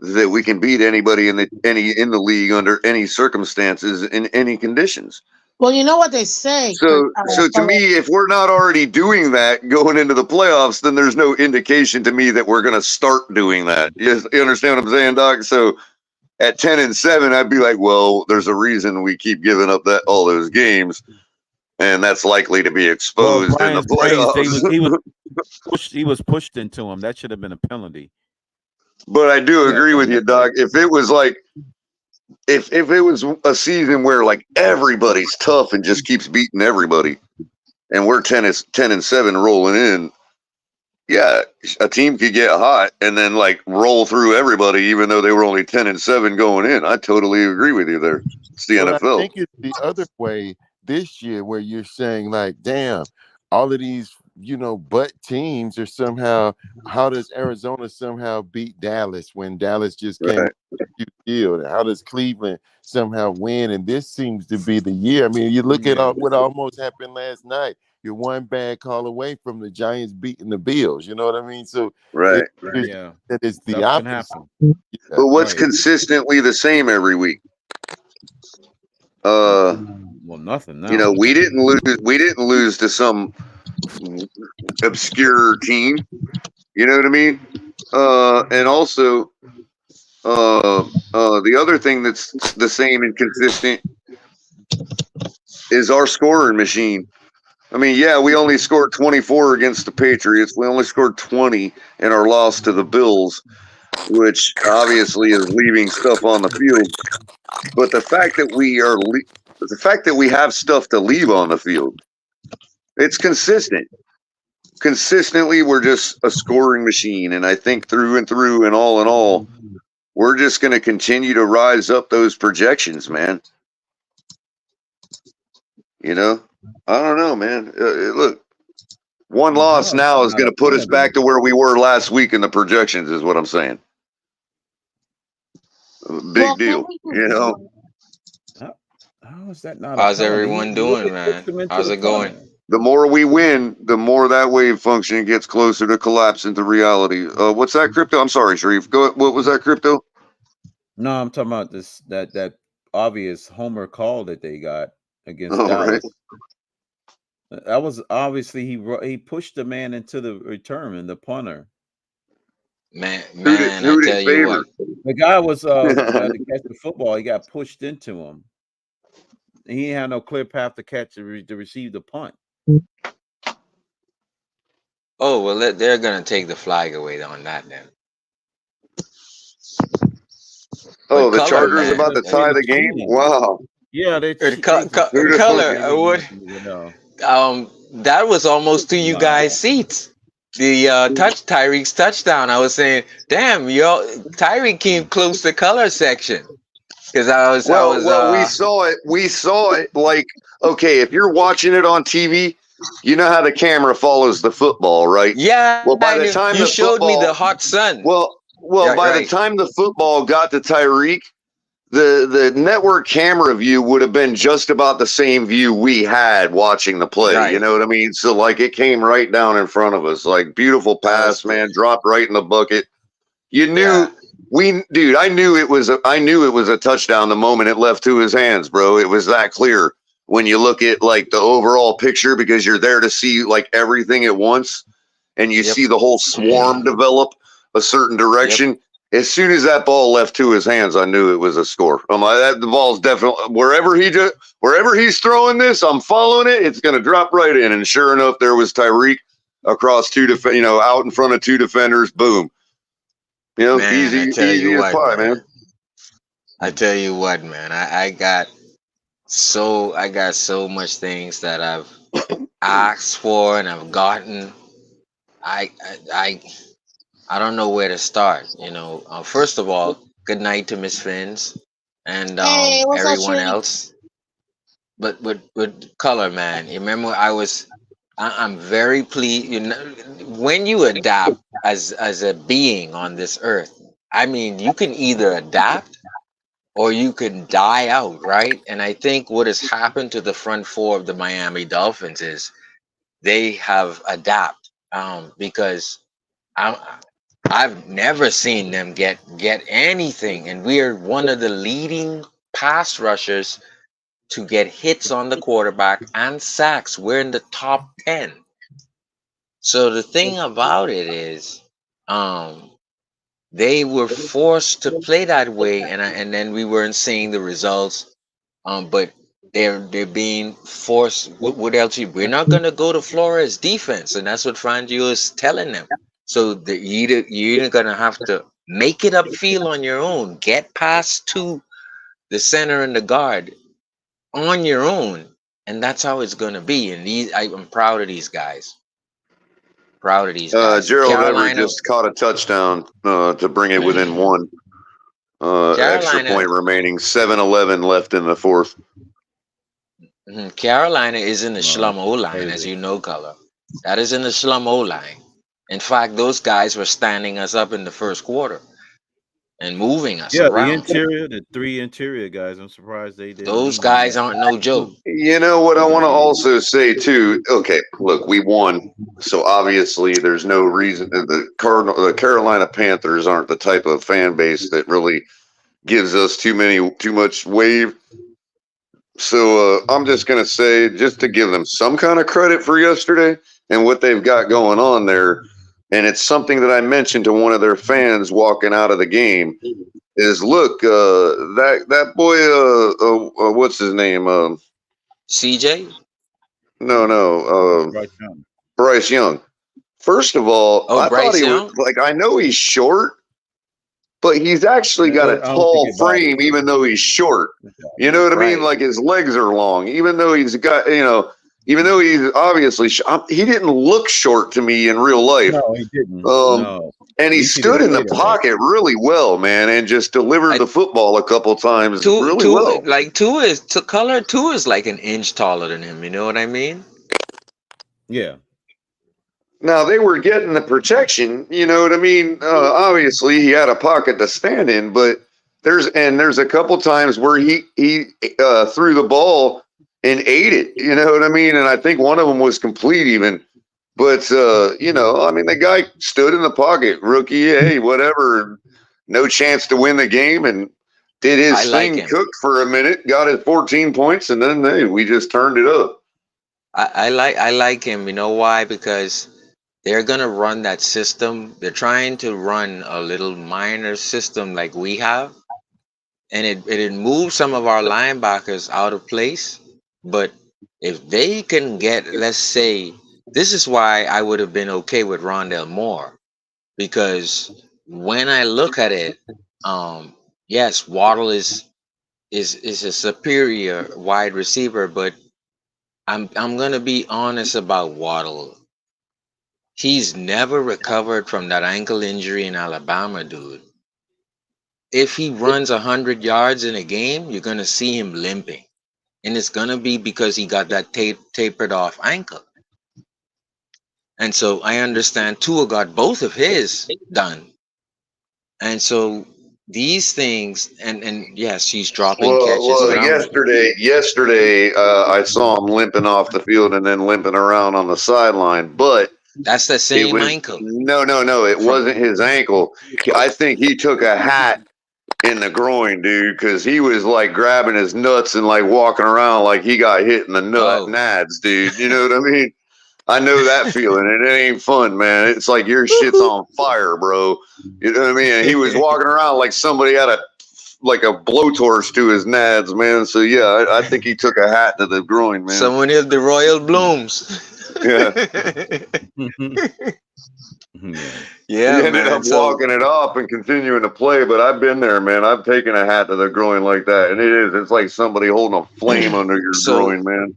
that we can beat anybody in the league under any circumstances in any conditions. Well, you know what they say. So to me, if we're not already doing that going into the playoffs, then there's no indication to me that we're going to start doing that. You understand what I'm saying, Doc? So at 10-7, I'd be like, well, there's a reason we keep giving up all those games, and that's likely to be exposed in the playoffs. He was pushed into him. That should have been a penalty. But I do agree with you, Doc. If it was like, if it was a season where like everybody's tough and just keeps beating everybody, and we're 10-7 rolling in, yeah, a team could get hot and then like roll through everybody, even though they were only 10-7 going in. I totally agree with you there. It's the NFL. I think it's the other way this year, where you're saying like, damn, all of these butt teams are somehow. How does Arizona somehow beat Dallas when Dallas just came to the field? How does Cleveland somehow win? And this seems to be the year. I mean, you look at what almost happened last night. You're one bad call away from the Giants beating the Bills. You know what I mean? So that is the opposite. But what's consistently the same every week? Well, nothing. No. We didn't lose to some obscure team. You know what I mean? And also, the other thing that's the same and consistent is our scoring machine. I mean, yeah, we only scored 24 against the Patriots. We only scored 20 in our loss to the Bills, which obviously is leaving stuff on the field. But the fact that we have stuff to leave on the field, it's consistent. Consistently, we're just a scoring machine, and I think through and through and all in all, we're just going to continue to rise up those projections, man. You know, I don't know, man. Look, one loss now is going to put us back to where we were last week in the projections, is what I'm saying. Big deal, you know. How is that not? How's everyone doing, man? How's it going? The more we win, the more that wave function gets closer to collapse into reality. What's that, Crypto? I'm sorry, Sharif. What was that, Crypto? No, I'm talking about this that obvious homer call that they got against Dallas. Right. That was obviously he pushed the man into the return and the punter. Man, I tell you what, the guy was trying to catch the football. He got pushed into him. He had no clear path to catch to receive the punt. Oh well, they're gonna take the flag away on that then. Oh, the Chargers about to tie the game. Wow. Yeah, they Color. That was almost to you guys' seats. The Tyreek's touchdown. I was saying, damn, Tyreek came close to color section. Because we saw it. Like, okay, if you're watching it on TV, you know how the camera follows the football, right? Yeah. Well, by the time you showed me the hot sun. Well, by the time the football got to Tyreek, the network camera view would have been just about the same view we had watching the play. Right. You know what I mean? So like it came right down in front of us. Like beautiful pass, man, dropped right in the bucket. You knew I knew it was a touchdown the moment it left to his hands, bro. It was that clear when you look at like the overall picture because you're there to see like everything at once and you see the whole swarm develop a certain direction. Yep. As soon as that ball left to his hands, I knew it was a score. The ball's definitely wherever he's throwing this, I'm following it. It's going to drop right in, and sure enough, there was Tyreek across out in front of two defenders. Boom. You know, easy as pie, man. I tell you what, man. I got so much things that I've asked for and I've gotten. I don't know where to start. You know, first of all, good night to Miss Fins and everyone else. But with color, man, you remember I'm very pleased. You know, when you adapt as a being on this earth, I mean, you can either adapt or you can die out, right? And I think what has happened to the front four of the Miami Dolphins is they have adapted because I've never seen them get anything, and we are one of the leading pass rushers to get hits on the quarterback and sacks. We're in the top 10. So the thing about it is, they were forced to play that way, and then we weren't seeing the results. But they're being forced. What else? We're not gonna go to Flores' defense, and that's what Fangio is telling them. So you're gonna have to make it upfield on your own. Get past to the center and the guard on your own, and that's how it's gonna be. And I'm proud of these guys. Gerald Everett just caught a touchdown to bring it within one. Extra point remaining. 7-11 left in the fourth. Carolina is in the Schlum O-line, as you know, Color. That is in the Schlum O-line. In fact, those guys were standing us up in the first quarter and moving us around. The three interior guys, I'm surprised they did. Those guys aren't no joke. You know what I want to also say, too? Okay, look, we won. So obviously there's no reason. The Carolina Panthers aren't the type of fan base that really gives us too much wave. So I'm just going to say, just to give them some kind of credit for yesterday and what they've got going on there, and it's something that I mentioned to one of their fans walking out of the game, is look, that boy, what's his name? CJ? No. Bryce Young. First of all, I thought he was like, I know he's short, but he's actually got a tall frame, even though he's short. You know what I mean? Like his legs are long, even though he's got, even though he's obviously, he didn't look short to me in real life. No, he didn't. No. And he stood in the pocket really well, man, and just delivered the football a couple times really well. Like Tua is like an inch taller than him. You know what I mean? Yeah. Now they were getting the protection, you know what I mean? Obviously he had a pocket to stand in, but there's a couple times where he threw the ball and ate it, you know what I mean? And I think one of them was complete even. But I mean, the guy stood in the pocket, rookie, hey, whatever, no chance to win the game, and did his thing, cooked for a minute, got his 14 points, and then we just turned it up. I like him. You know why? Because they're gonna run that system. They're trying to run a little minor system like we have, and it moves some of our linebackers out of place. But if they can get, let's say, this is why I would have been okay with Rondale Moore, because when I look at it, yes, Waddle is a superior wide receiver, but I'm gonna be honest about Waddle. He's never recovered from that ankle injury in Alabama, dude. If he runs 100 yards in a game, you're gonna see him limping, and it's gonna be because he got that tapered off ankle. And so I understand Tua got both of his done. And so these things, and yes, he's dropping catches. Well, yesterday, I saw him limping off the field and then limping around on the sideline, but that's the same ankle. No, it wasn't his ankle. I think he took a hat in the groin, dude, because he was like grabbing his nuts and like walking around like he got hit in the nads, dude. You know what I mean? I know that feeling, and it ain't fun, man. It's like your shit's on fire, bro. You know what I mean? And he was walking around like somebody had a blowtorch to his nads, man. So yeah, I think he took a hat to the groin, man. Someone hit the Royal Blooms. Yeah. Yeah, he ended up walking it off and continuing to play, but I've been there, man. I've taken a hat to the groin like that, and it's like somebody holding a flame under your groin, man.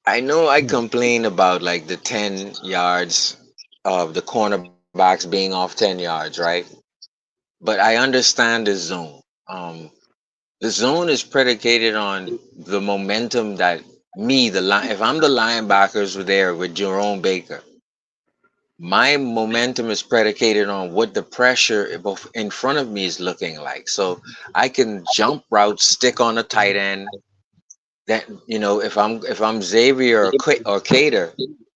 I know I complain about like the 10 yards of the cornerbacks being off 10 yards, right? But I understand the zone. The zone is predicated on the momentum that if I'm the linebackers there with Jerome Baker, my momentum is predicated on what the pressure in front of me is looking like. So I can jump routes, stick on a tight end. That, if I'm Xavier or Cater,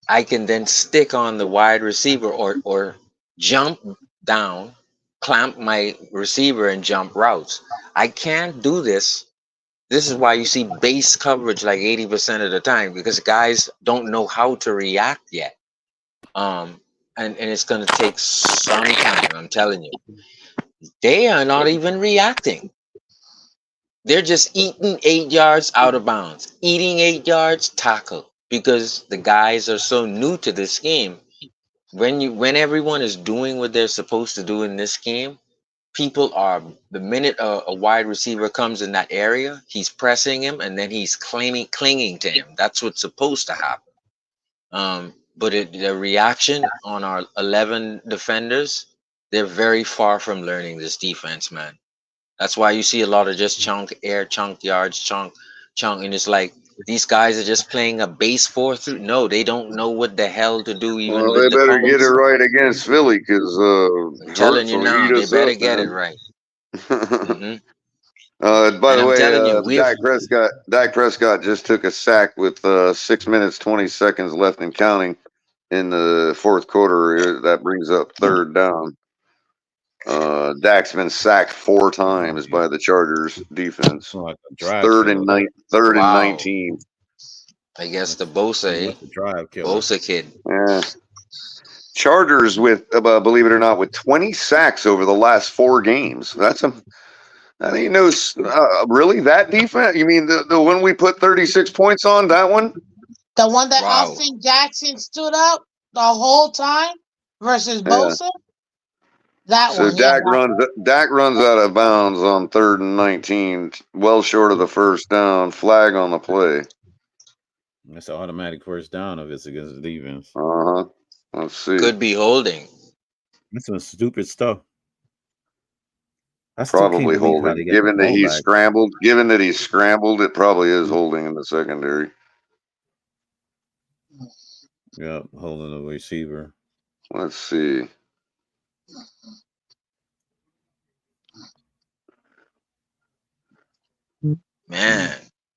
I can then stick on the wide receiver or jump down, clamp my receiver and jump routes. I can't do this. This is why you see base coverage like 80% of the time, because guys don't know how to react yet. And it's going to take some time, I'm telling you. They are not even reacting. They're just eating 8 yards out of bounds, eating 8 yards, tackle, because the guys are so new to this game. When everyone is doing what they're supposed to do in this game, the minute a wide receiver comes in that area, he's pressing him and then he's clinging to him. That's what's supposed to happen. But the reaction on our 11 defenders, they're very far from learning this defense, man. That's why you see a lot of just chunk yards, chunk, and it's like these guys are just playing a base 4-3. No, they don't know what the hell to do. Even well, they better get it right against Philly, because I'm telling you now, they better get it right. Mm-hmm. By the way, Dak Prescott just took a sack with 6 minutes 20 seconds left and counting in the fourth quarter. That brings up third down. Dak's been sacked 4 times by the Chargers defense. Like third and 19. I guess the Bosa kid. Yeah. Chargers with, believe it or not, with 20 sacks over the last 4 games. Really, that defense? You mean the one we put 36 points on? That one? The one that Austin Jackson stood up the whole time versus Bosa. That so one. Dak runs out of bounds on 3rd and 19, well short of the first down. Flag on the play. That's an automatic first down if it's against the defense. Let's see. Could be holding. That's some stupid stuff. Probably holding. Given that he's scrambled, it probably is holding in the secondary. Yeah, holding the receiver. Let's see. Man,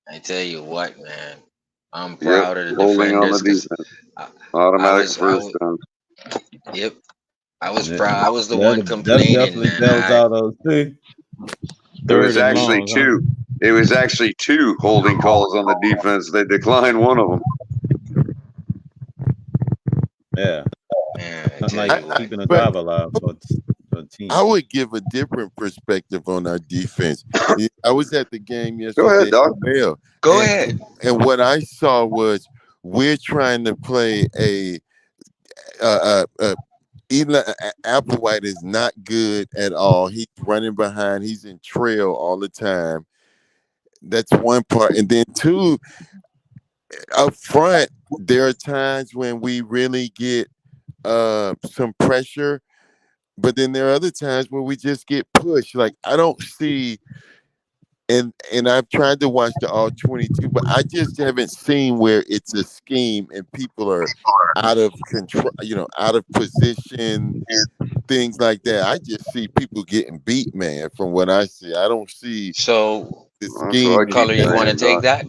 I tell you what, man. I'm proud of the holding on the defenders. defense. Automatic first down. Yep. I was proud. I was the one complaining, man. There was actually two. It was actually 2 holding calls on the defense. They declined one of them. Yeah. Man, like keeping a drive alive for a team. I would give a different perspective on our defense. I was at the game yesterday. Go ahead, Doc. Go ahead. And what I saw was we're trying to play Eli Applewhite is not good at all. He's running behind. He's in trail all the time. That's one part. And then 2, up front, there are times when we really get some pressure, but then there are other times where we just get pushed. Like I don't see, and I've tried to watch the all 22, but I just haven't seen where it's a scheme and people are out of control, out of position, things like that. I just see people getting beat, man. From what I see, I don't see the scheme. Color, you want to take that?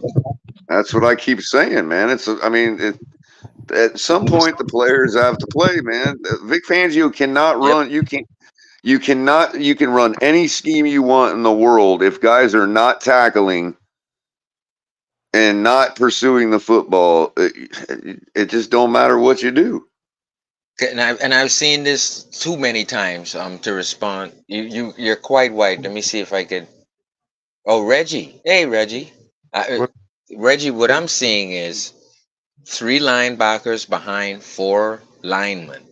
That's what I keep saying, man. At some point the players have to play, man. Vic Fangio cannot run. You can run any scheme you want in the world if guys are not tackling and not pursuing the football. It just don't matter what you do. And I've seen this too many times to respond. You're quite white. Let me see if I could. Oh, Reggie. Hey, Reggie. Reggie, what I'm seeing is 3 linebackers behind 4 linemen,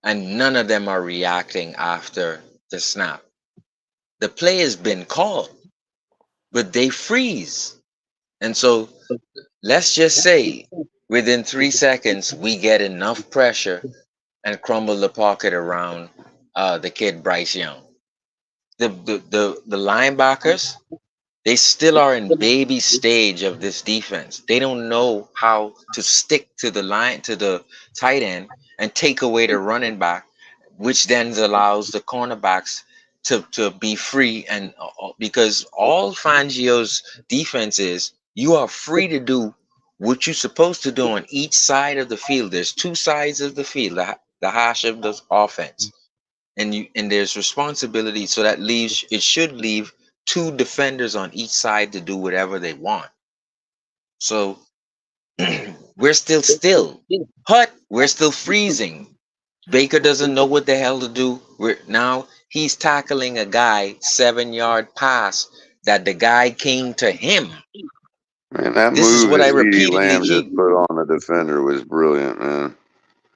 and none of them are reacting after the snap. The play has been called, but they freeze. And so let's just say within 3 seconds, we get enough pressure and crumble the pocket around the kid Bryce Young. The linebackers, they still are in baby stage of this defense. They don't know how to stick to the tight end and take away the running back, which then allows the cornerbacks to be free. And because all Fangio's defense is, you are free to do what you're supposed to do on each side of the field. There's 2 sides of the field, the hash of the offense, and there's responsibility. So that it should leave 2 defenders on each side to do whatever they want. So we're still. We're still freezing. Baker doesn't know what the hell to do. Now he's tackling a guy 7-yard pass that the guy came to him. Man, that This is move what I that CeeDee repeatedly Lamb keep. just put on the defender was brilliant, man.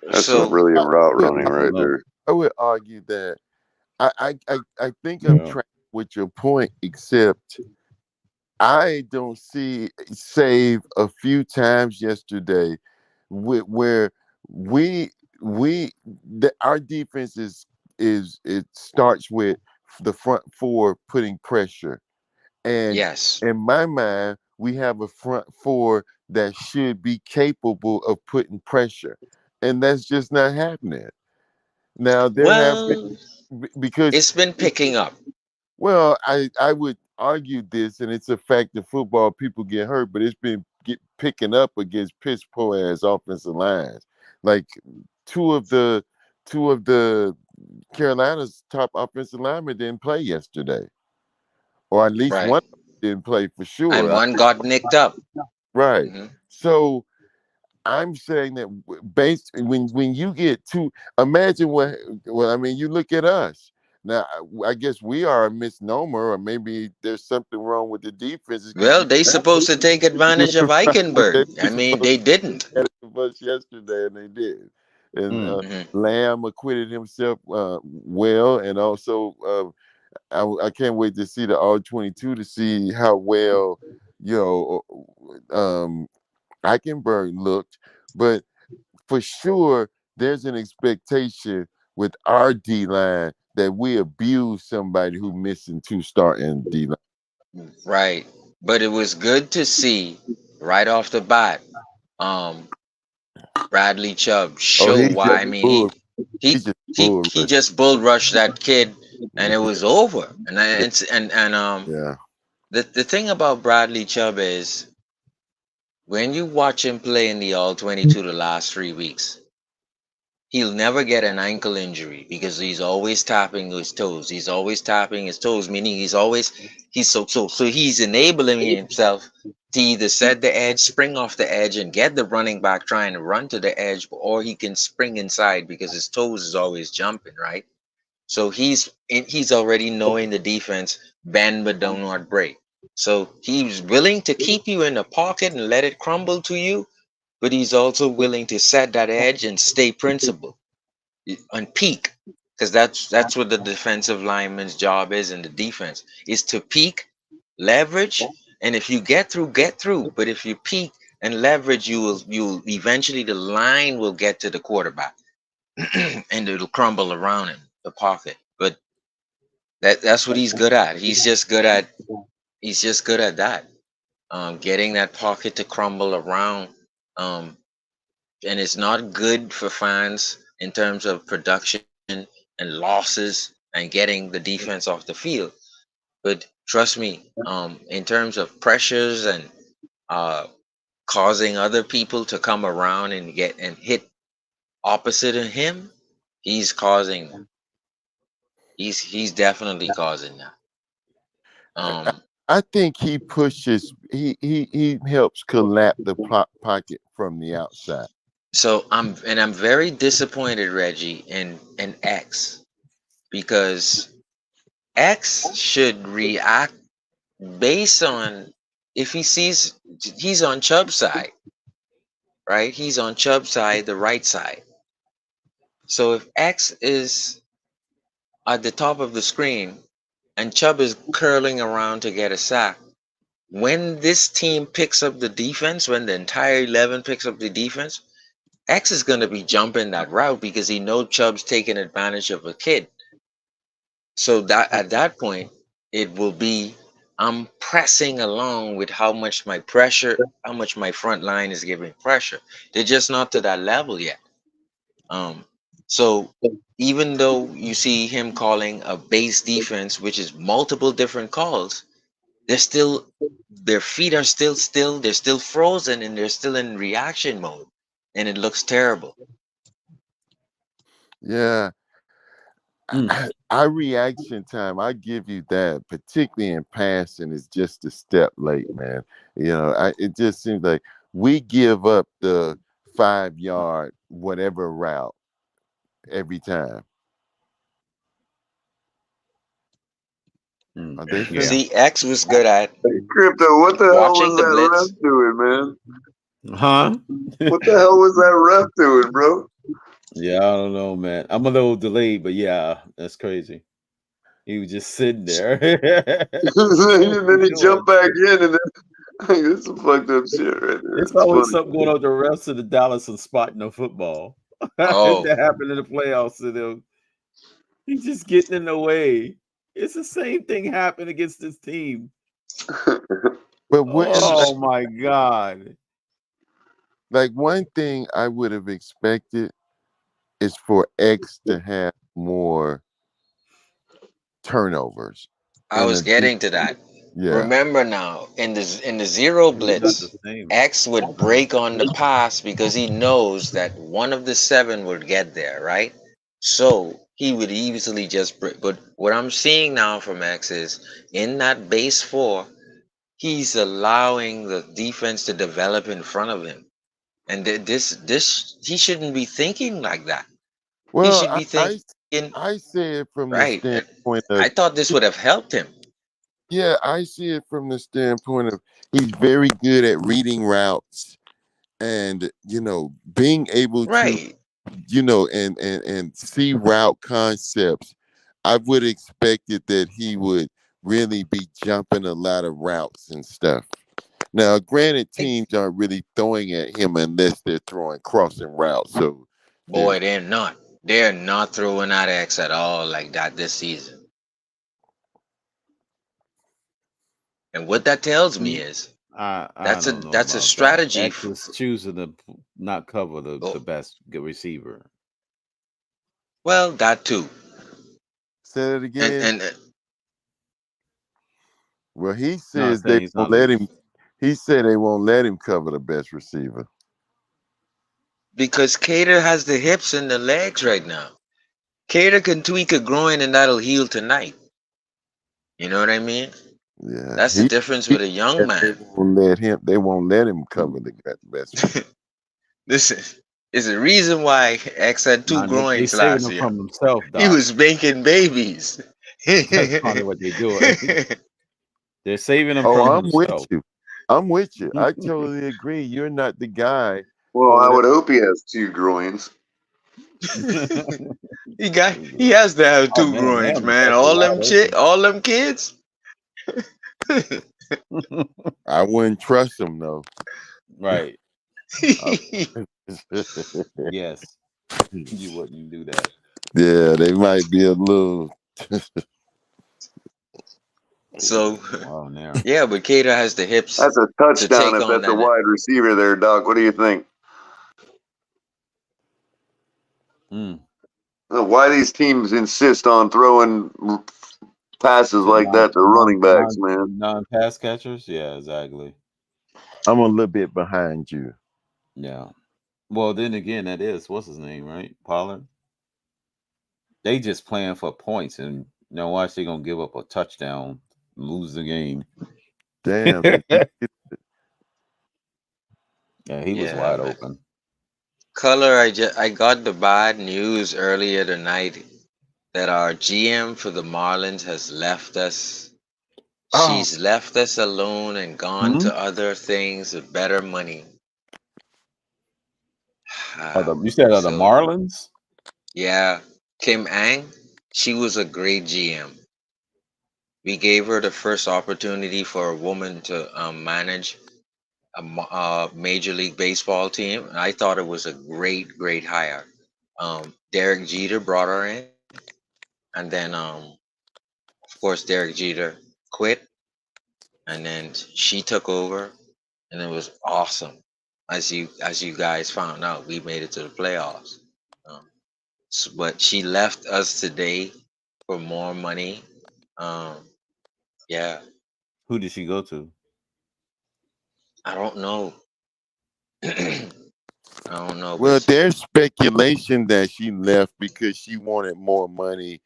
That's some brilliant route running right there. I would argue that I think I'm trying with your point, except I don't see, save a few times yesterday, where our defense it starts with the front 4 putting pressure, and in my mind we have a front 4 that should be capable of putting pressure, and that's just not happening. Now there have been, because it's been picking up. Well, I would argue this, and it's a fact that football people get hurt, but it's been picking up against piss poor ass offensive lines. Like two of the Carolina's top offensive linemen didn't play yesterday, or at least one didn't play for sure. And one got nicked up. Right. Mm-hmm. So I'm saying that when you get 2, imagine you look at us. Now, I guess we are a misnomer, or maybe there's something wrong with the defense. Well, they supposed to take advantage of Eichenberg. I mean, they didn't. Yesterday, and they did. And Lamb acquitted himself well, and also I can't wait to see the all-22 to see how well Eichenberg looked. But for sure, there's an expectation with our D line that we abuse somebody who missing 2 starting D line. Right. But it was good to see right off the bat, Bradley Chubb show why. I mean, he just bull rushed that kid, and it was over. The thing about Bradley Chubb is when you watch him play in the all-22 the last 3 weeks, he'll never get an ankle injury because he's always tapping his toes. He's always tapping his toes, meaning he's he's enabling himself to either set the edge, spring off the edge, and get the running back trying to run to the edge, or he can spring inside because his toes is always jumping, right? So he's already knowing the defense, bend but do not break. So he's willing to keep you in the pocket and let it crumble to you, but he's also willing to set that edge and stay principled and peak, because that's what the defensive lineman's job is in the defense, is to peak, leverage, and if you get through, but if you peak and leverage, you'll eventually, the line will get to the quarterback and it'll crumble around him, the pocket. But that's what he's good at. He's just good at that, getting that pocket to crumble around. And it's not good for fans in terms of production and losses and getting the defense off the field. But trust me, in terms of pressures and causing other people to come around and hit opposite of him, he's causing. He's definitely causing that. I think he pushes. He helps collapse the pocket from the outside. So I'm very disappointed, Reggie, in X, because X should react based on if he sees he's on Chubb's side, right? He's on Chubb's side, the right side. So if X is at the top of the screen and Chubb is curling around to get a sack, when this team picks up the defense, when the entire 11 picks up the defense, X is going to be jumping that route because he knows Chubb's taking advantage of a kid. So that at that point, it will be, I'm pressing along with how much my front line is giving pressure. They're just not to that level yet. So even though you see him calling a base defense, which is multiple different calls, their feet are still, they're still frozen and they're still in reaction mode. And it looks terrible. Yeah. Our reaction time, I give you that, particularly in passing, is just a step late, man. It just seems like we give up the 5-yard whatever route every time. See, X was good at Crypto. What the hell was the that blitz. ref doing, man? Huh? What the hell was that ref doing, bro? Yeah, I don't know, man. I'm a little delayed, but yeah, that's crazy. He was just sitting there. And then he jumped back in, and then this is some fucked up shit right there. It's always something going on with the refs of the Dallas and spotting the football. That happened in the playoffs to them. He's just getting in the way. It's the same thing happened against this team. But oh my God. Like, one thing I would have expected is for X to have more turnovers. I was getting to that. Yeah. Remember now, in the zero blitz, X would break on the pass because he knows that one of the 7 would get there, right? So he would easily just break. But what I'm seeing now from X is in that base 4, he's allowing the defense to develop in front of him. And this he shouldn't be thinking like that. Well, he should be thinking. I see it from the Right. standpoint of I thought this would have helped him. yeah, I see it from the standpoint of he's very good at reading routes and being able to and see route concepts. I would expected that he would really be jumping a lot of routes and stuff. Now, granted, teams aren't really throwing at him unless they're throwing crossing routes. So, Boy, they're not. They're not throwing at X at all like that this season. And what that tells me is that's a strategy. X is choosing to not cover the best receiver. Well, that too. Say it again. Well, he says they won't let him. He said they won't let him cover the best receiver because Cater has the hips and the legs right now. Cater can tweak a groin and that'll heal tonight. You know what I mean? Yeah, that's the difference with a young man. They won't let him cover the best. Listen, there's a reason why X had two groins last year. From himself, Doc. He was making babies. That's probably what they're doing. They're saving him from himself. I'm with you. I totally agree. You're not the guy. Well, I would hope he has two groins. He has to have two groins, man. All them kids. I wouldn't trust him though. Right. Yes. You wouldn't do that. Yeah, they might be a little. So, yeah, but Cater has the hips. That's a touchdown if that's a wide receiver there, Doc. What do you think? Why these teams insist on throwing passes like that to running backs, man? Non-pass catchers? Yeah, exactly. I'm a little bit behind you. Yeah. Well, then again, that is, what's his name, right? Pollard? They just playing for points, and watch, they're going to give up a touchdown, lose the game. Damn. Yeah, he was wide open. Color, I got the bad news earlier tonight that our GM for the Marlins has left us. She's left us alone and gone to other things with better money. You said the Marlins? Yeah. Kim Ang, she was a great GM. We gave her the first opportunity for a woman to manage a Major League Baseball team. And I thought it was a great hire. Derek Jeter brought her in. And then, of course, Derek Jeter quit. And then she took over. And it was awesome. As you guys found out, we made it to the playoffs. But she left us today for more money. Yeah. Who did she go to? I don't know. I don't know. Well, there's speculation that she left because she wanted more money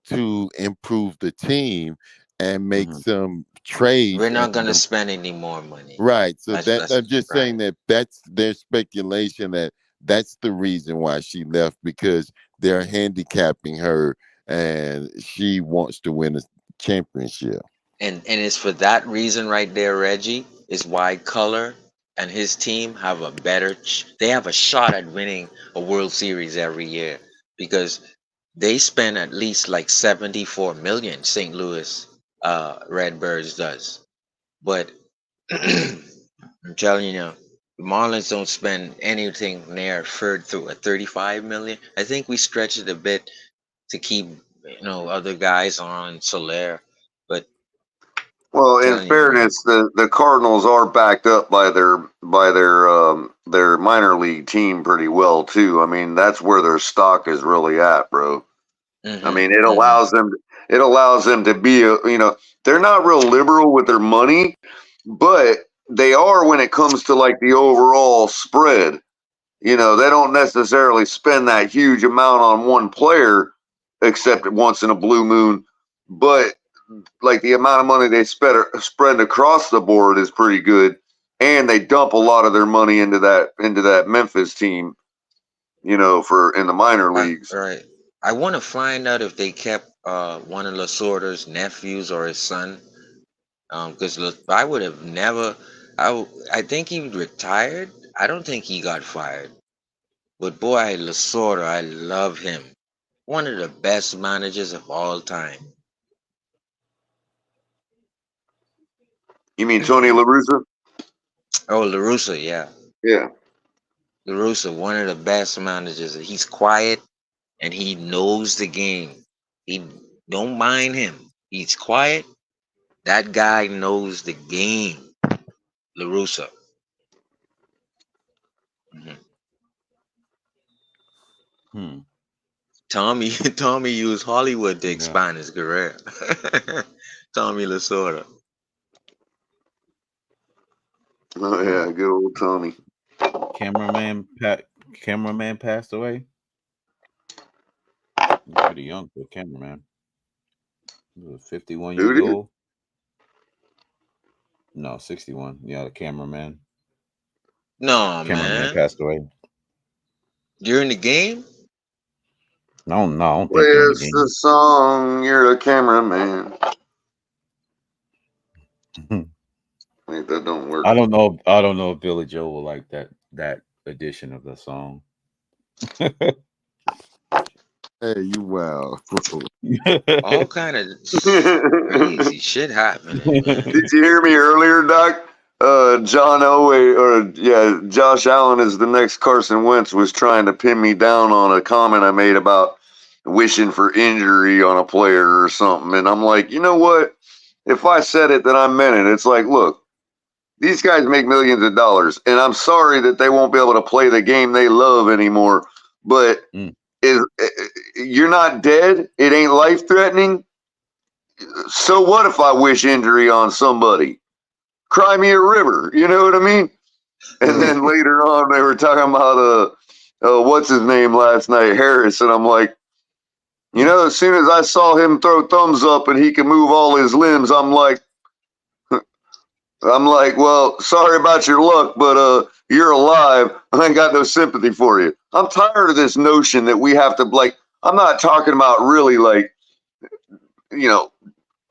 to improve the team and make some trades. We're not going to spend any more money. Right. So I'm just saying that's their speculation that's the reason why she left, because they're handicapping her and she wants to win a championship. And it's for that reason right there, Reggie, is why Color and his team have they have a shot at winning a World Series every year, because they spend at least like 74 million, St. Louis Redbirds does. But I'm telling you, the Marlins don't spend anything near through a 35 million. I think we stretch it a bit to keep other guys on Soler. But well, in fairness, the Cardinals are backed up by their minor league team pretty well too. I mean, that's where their stock is really at, bro. I mean, it allows them to be they're not real liberal with their money, but they are when it comes to like the overall spread. They don't necessarily spend that huge amount on one player, except once in a blue moon. But like the amount of money they spread across the board is pretty good, and they dump a lot of their money into that Memphis team, in the minor leagues. Right. I want to find out if they kept one of Lasorda's nephews or his son. Because I would have never. I think he retired. I don't think he got fired. But boy, Lasorda, I love him. One of the best managers of all time. You mean Tony La Russa? Oh, La Russa, yeah. Yeah. La Russa, one of the best managers. He's quiet and he knows the game. He don't mind him. He's quiet. That guy knows the game. La Russa. Tommy used Hollywood to expand his career. Tommy Lasorda. Oh yeah, good old Tommy. Cameraman passed away. He's pretty young for a cameraman. He was 51 years old. No, 61. Yeah, the cameraman. No, cameraman passed away. During the game? No, I don't think Where's the song? You're a cameraman. Wait, that don't work. I don't know if Billy Joel will like that edition of the song. Hey, you wow. All kind of crazy shit happening. Did you hear me earlier, Doc? Josh Allen is the next Carson Wentz was trying to pin me down on a comment I made about wishing for injury on a player or something. And I'm like, you know what? If I said it, then I meant it. It's like, look, these guys make millions of dollars, and I'm sorry that they won't be able to play the game they love anymore. But you're not dead. It ain't life-threatening. So what if I wish injury on somebody? Cry me a river. You know what I mean? And then later on, they were talking about what's his name last night, Harris, and I'm like, you know, as soon as I saw him throw thumbs up and he can move all his limbs, I'm like, well, sorry about your luck, but you're alive. I ain't got no sympathy for you. I'm tired of this notion that we have to, like, I'm not talking about really, like, you know,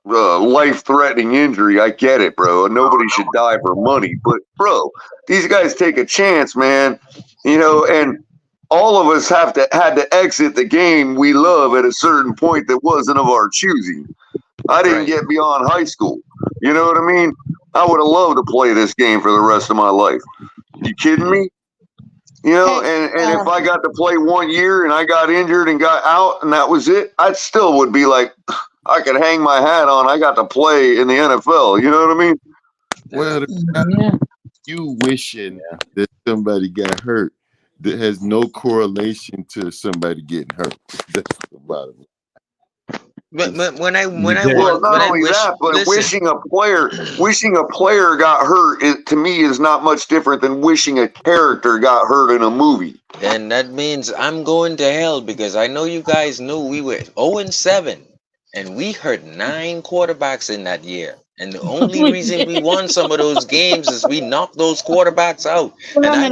life-threatening injury. I get it, bro. Nobody should die for money. But, bro, these guys take a chance, man. You know, and all of us had to exit the game we love at a certain point that wasn't of our choosing. I didn't get beyond high school. You know what I mean? I would have loved to play this game for the rest of my life. You kidding me? You know, and if I got to play 1 year and I got injured and got out and that was it, I still would be like, I could hang my hat on. I got to play in the NFL. You know what I mean? Well, you wishing that somebody got hurt that has no correlation to somebody getting hurt. That's the bottom line. But when I wishing a player got hurt, to me is not much different than wishing a character got hurt in a movie. Then that means I'm going to hell because I know you guys knew we were 0-7 and we hurt 9 quarterbacks in that year. And the only reason we won some of those games is we knocked those quarterbacks out. And I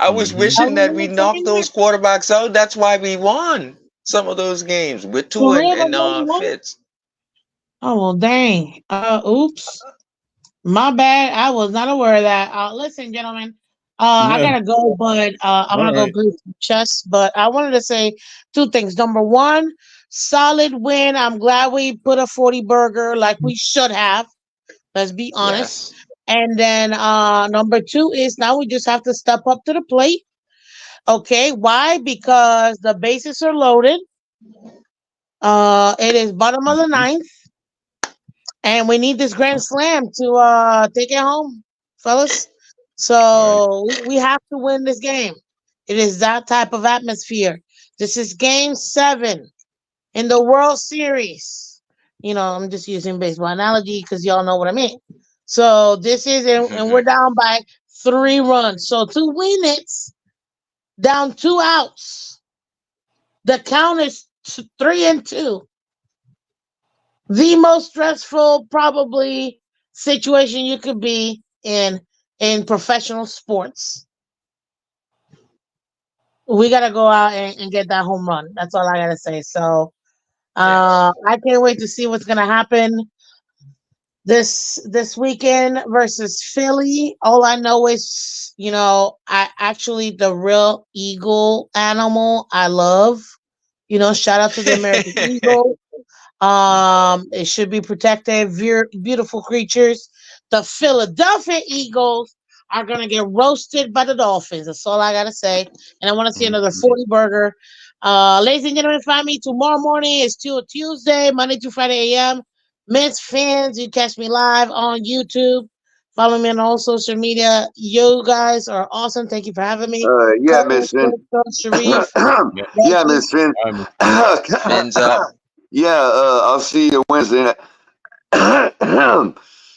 was wishing that we knocked those quarterbacks out. That's why we won some of those games with Tua and Fitz. Oh, well, dang. Oops. My bad. I was not aware of that. Listen, gentlemen, I got to go, but I'm going to go play some chess. But I wanted to say 2 things. Number 1, solid win. I'm glad we put a 40 burger like we should have. Let's be honest. Yes. And then number 2 is now we just have to step up to the plate. Okay, why? Because the bases are loaded. It is bottom of the 9th. And we need this grand slam to take it home, fellas. So we have to win this game. It is that type of atmosphere. This is game 7 in the World Series. You know, I'm just using baseball analogy because y'all know what I mean. So this is, and we're down by 3 runs. So to win it, down 2 outs. The count is 3-2. The most stressful, probably, situation you could be in professional sports. we gotta go out and get that home run. That's all I gotta say. So I can't wait to see what's gonna happen this weekend versus Philly. All I know is, I actually the real eagle animal I love. Shout out to the American Eagle. It should be protected. Beautiful creatures. The Philadelphia Eagles are gonna get roasted by the Dolphins. That's all I gotta say. And I want to see another 40 burger. Ladies and gentlemen, find me tomorrow morning. It's Tuesday, Monday through Friday a.m. Miss Fans, you catch me live on YouTube. Follow me on all social media. You guys are awesome. Thank you for having me. Yeah, Miss Finn. Sharif. Yeah, Miss Finn. Fins up. Yeah, I'll see you Wednesday.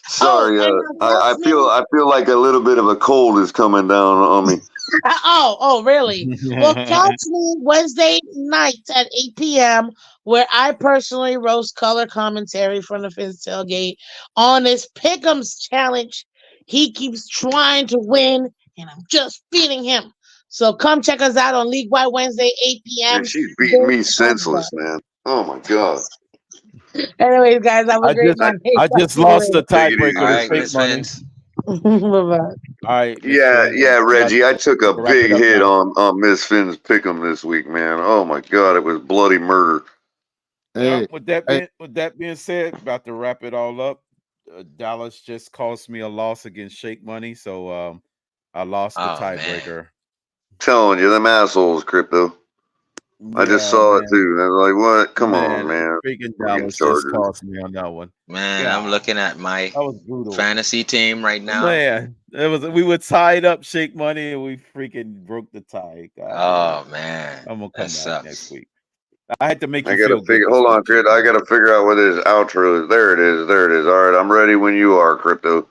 Sorry, I feel like a little bit of a cold is coming down on me. Oh, really? Well, catch me Wednesday night at 8 p.m. where I personally roast color commentary from the Fins Tailgate on this Pick'ems challenge. He keeps trying to win, and I'm just beating him. So come check us out on League Wide Wednesday, 8 p.m. Man, she's beating me senseless, man. Oh my god. Anyways, guys, have a great night. I just lost the tiebreaker. All right, Miss Vince. Bye-bye. All right. Yeah, Reggie. I took a big hit on Miss Finn's Pick'em this week, man. Oh my god, it was bloody murder. Hey, with that being said, about to wrap it all up. Dallas just cost me a loss against Shake Money, so I lost the tiebreaker. Telling you, them assholes, Crypto. I just saw it too. I was like, "What? Come on, man!" Freaking Dallas just cost me on that one. Man, I'm looking at my fantasy team right now. Man, we were tied up, Shake Money, and we freaking broke the tie. God, man, I'm gonna come that back sucks. next week. I had to make you I gotta feel figure. good. Hold on, Crypto. I gotta figure out what his outro is. There it is. There it is. All right, I'm ready when you are, Crypto.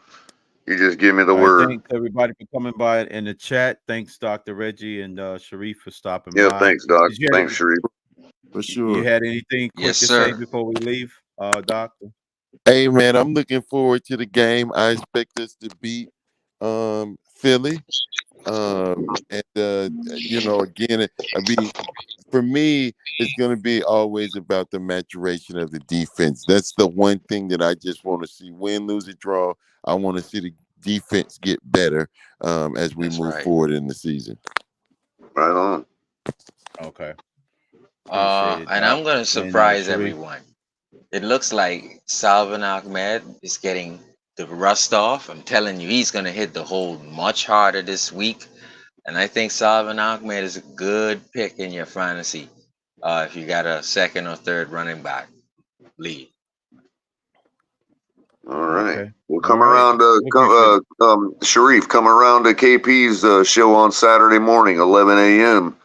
You just give me the word. Thanks everybody for coming by in the chat. Thanks, Dr. Reggie and Sharif for stopping Yeah, by. thanks, Doc. Thanks, Sharif. For sure. You had anything quick to say before we leave, Doctor? Hey man, I'm looking forward to the game. I expect us to beat Philly. Again, for me, it's going to be always about the maturation of the defense. That's the one thing that I just want to see. Win, lose, or draw. I want to see the defense get better as we move forward in the season. Right on. Okay. And I'm going to surprise everyone. It looks like Salvin Ahmed is getting the rust off. I'm telling you, he's going to hit the hole much harder this week. And I think Salvin Ahmed is a good pick in your fantasy if you got a second or third running back lead. All right. Okay. We'll come around Sharif, come around to KP's show on Saturday morning, 11 a.m.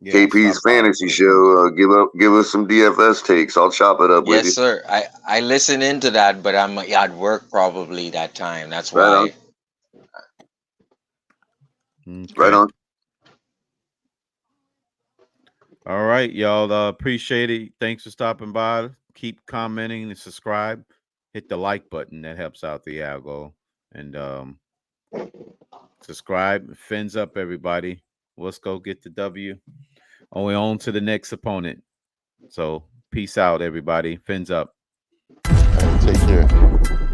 Yeah, KP's fantasy show. Give us some DFS takes. I'll chop it up with you. Yes, sir. I listen into that, but I'm at work probably that time. That's why. Right on. All right, y'all. Appreciate it. Thanks for stopping by. Keep commenting and subscribe. Hit the like button. That helps out the algo. And subscribe. Fins up, everybody. Let's go get the W. We're on to the next opponent. So peace out, everybody. Fins up. Take care.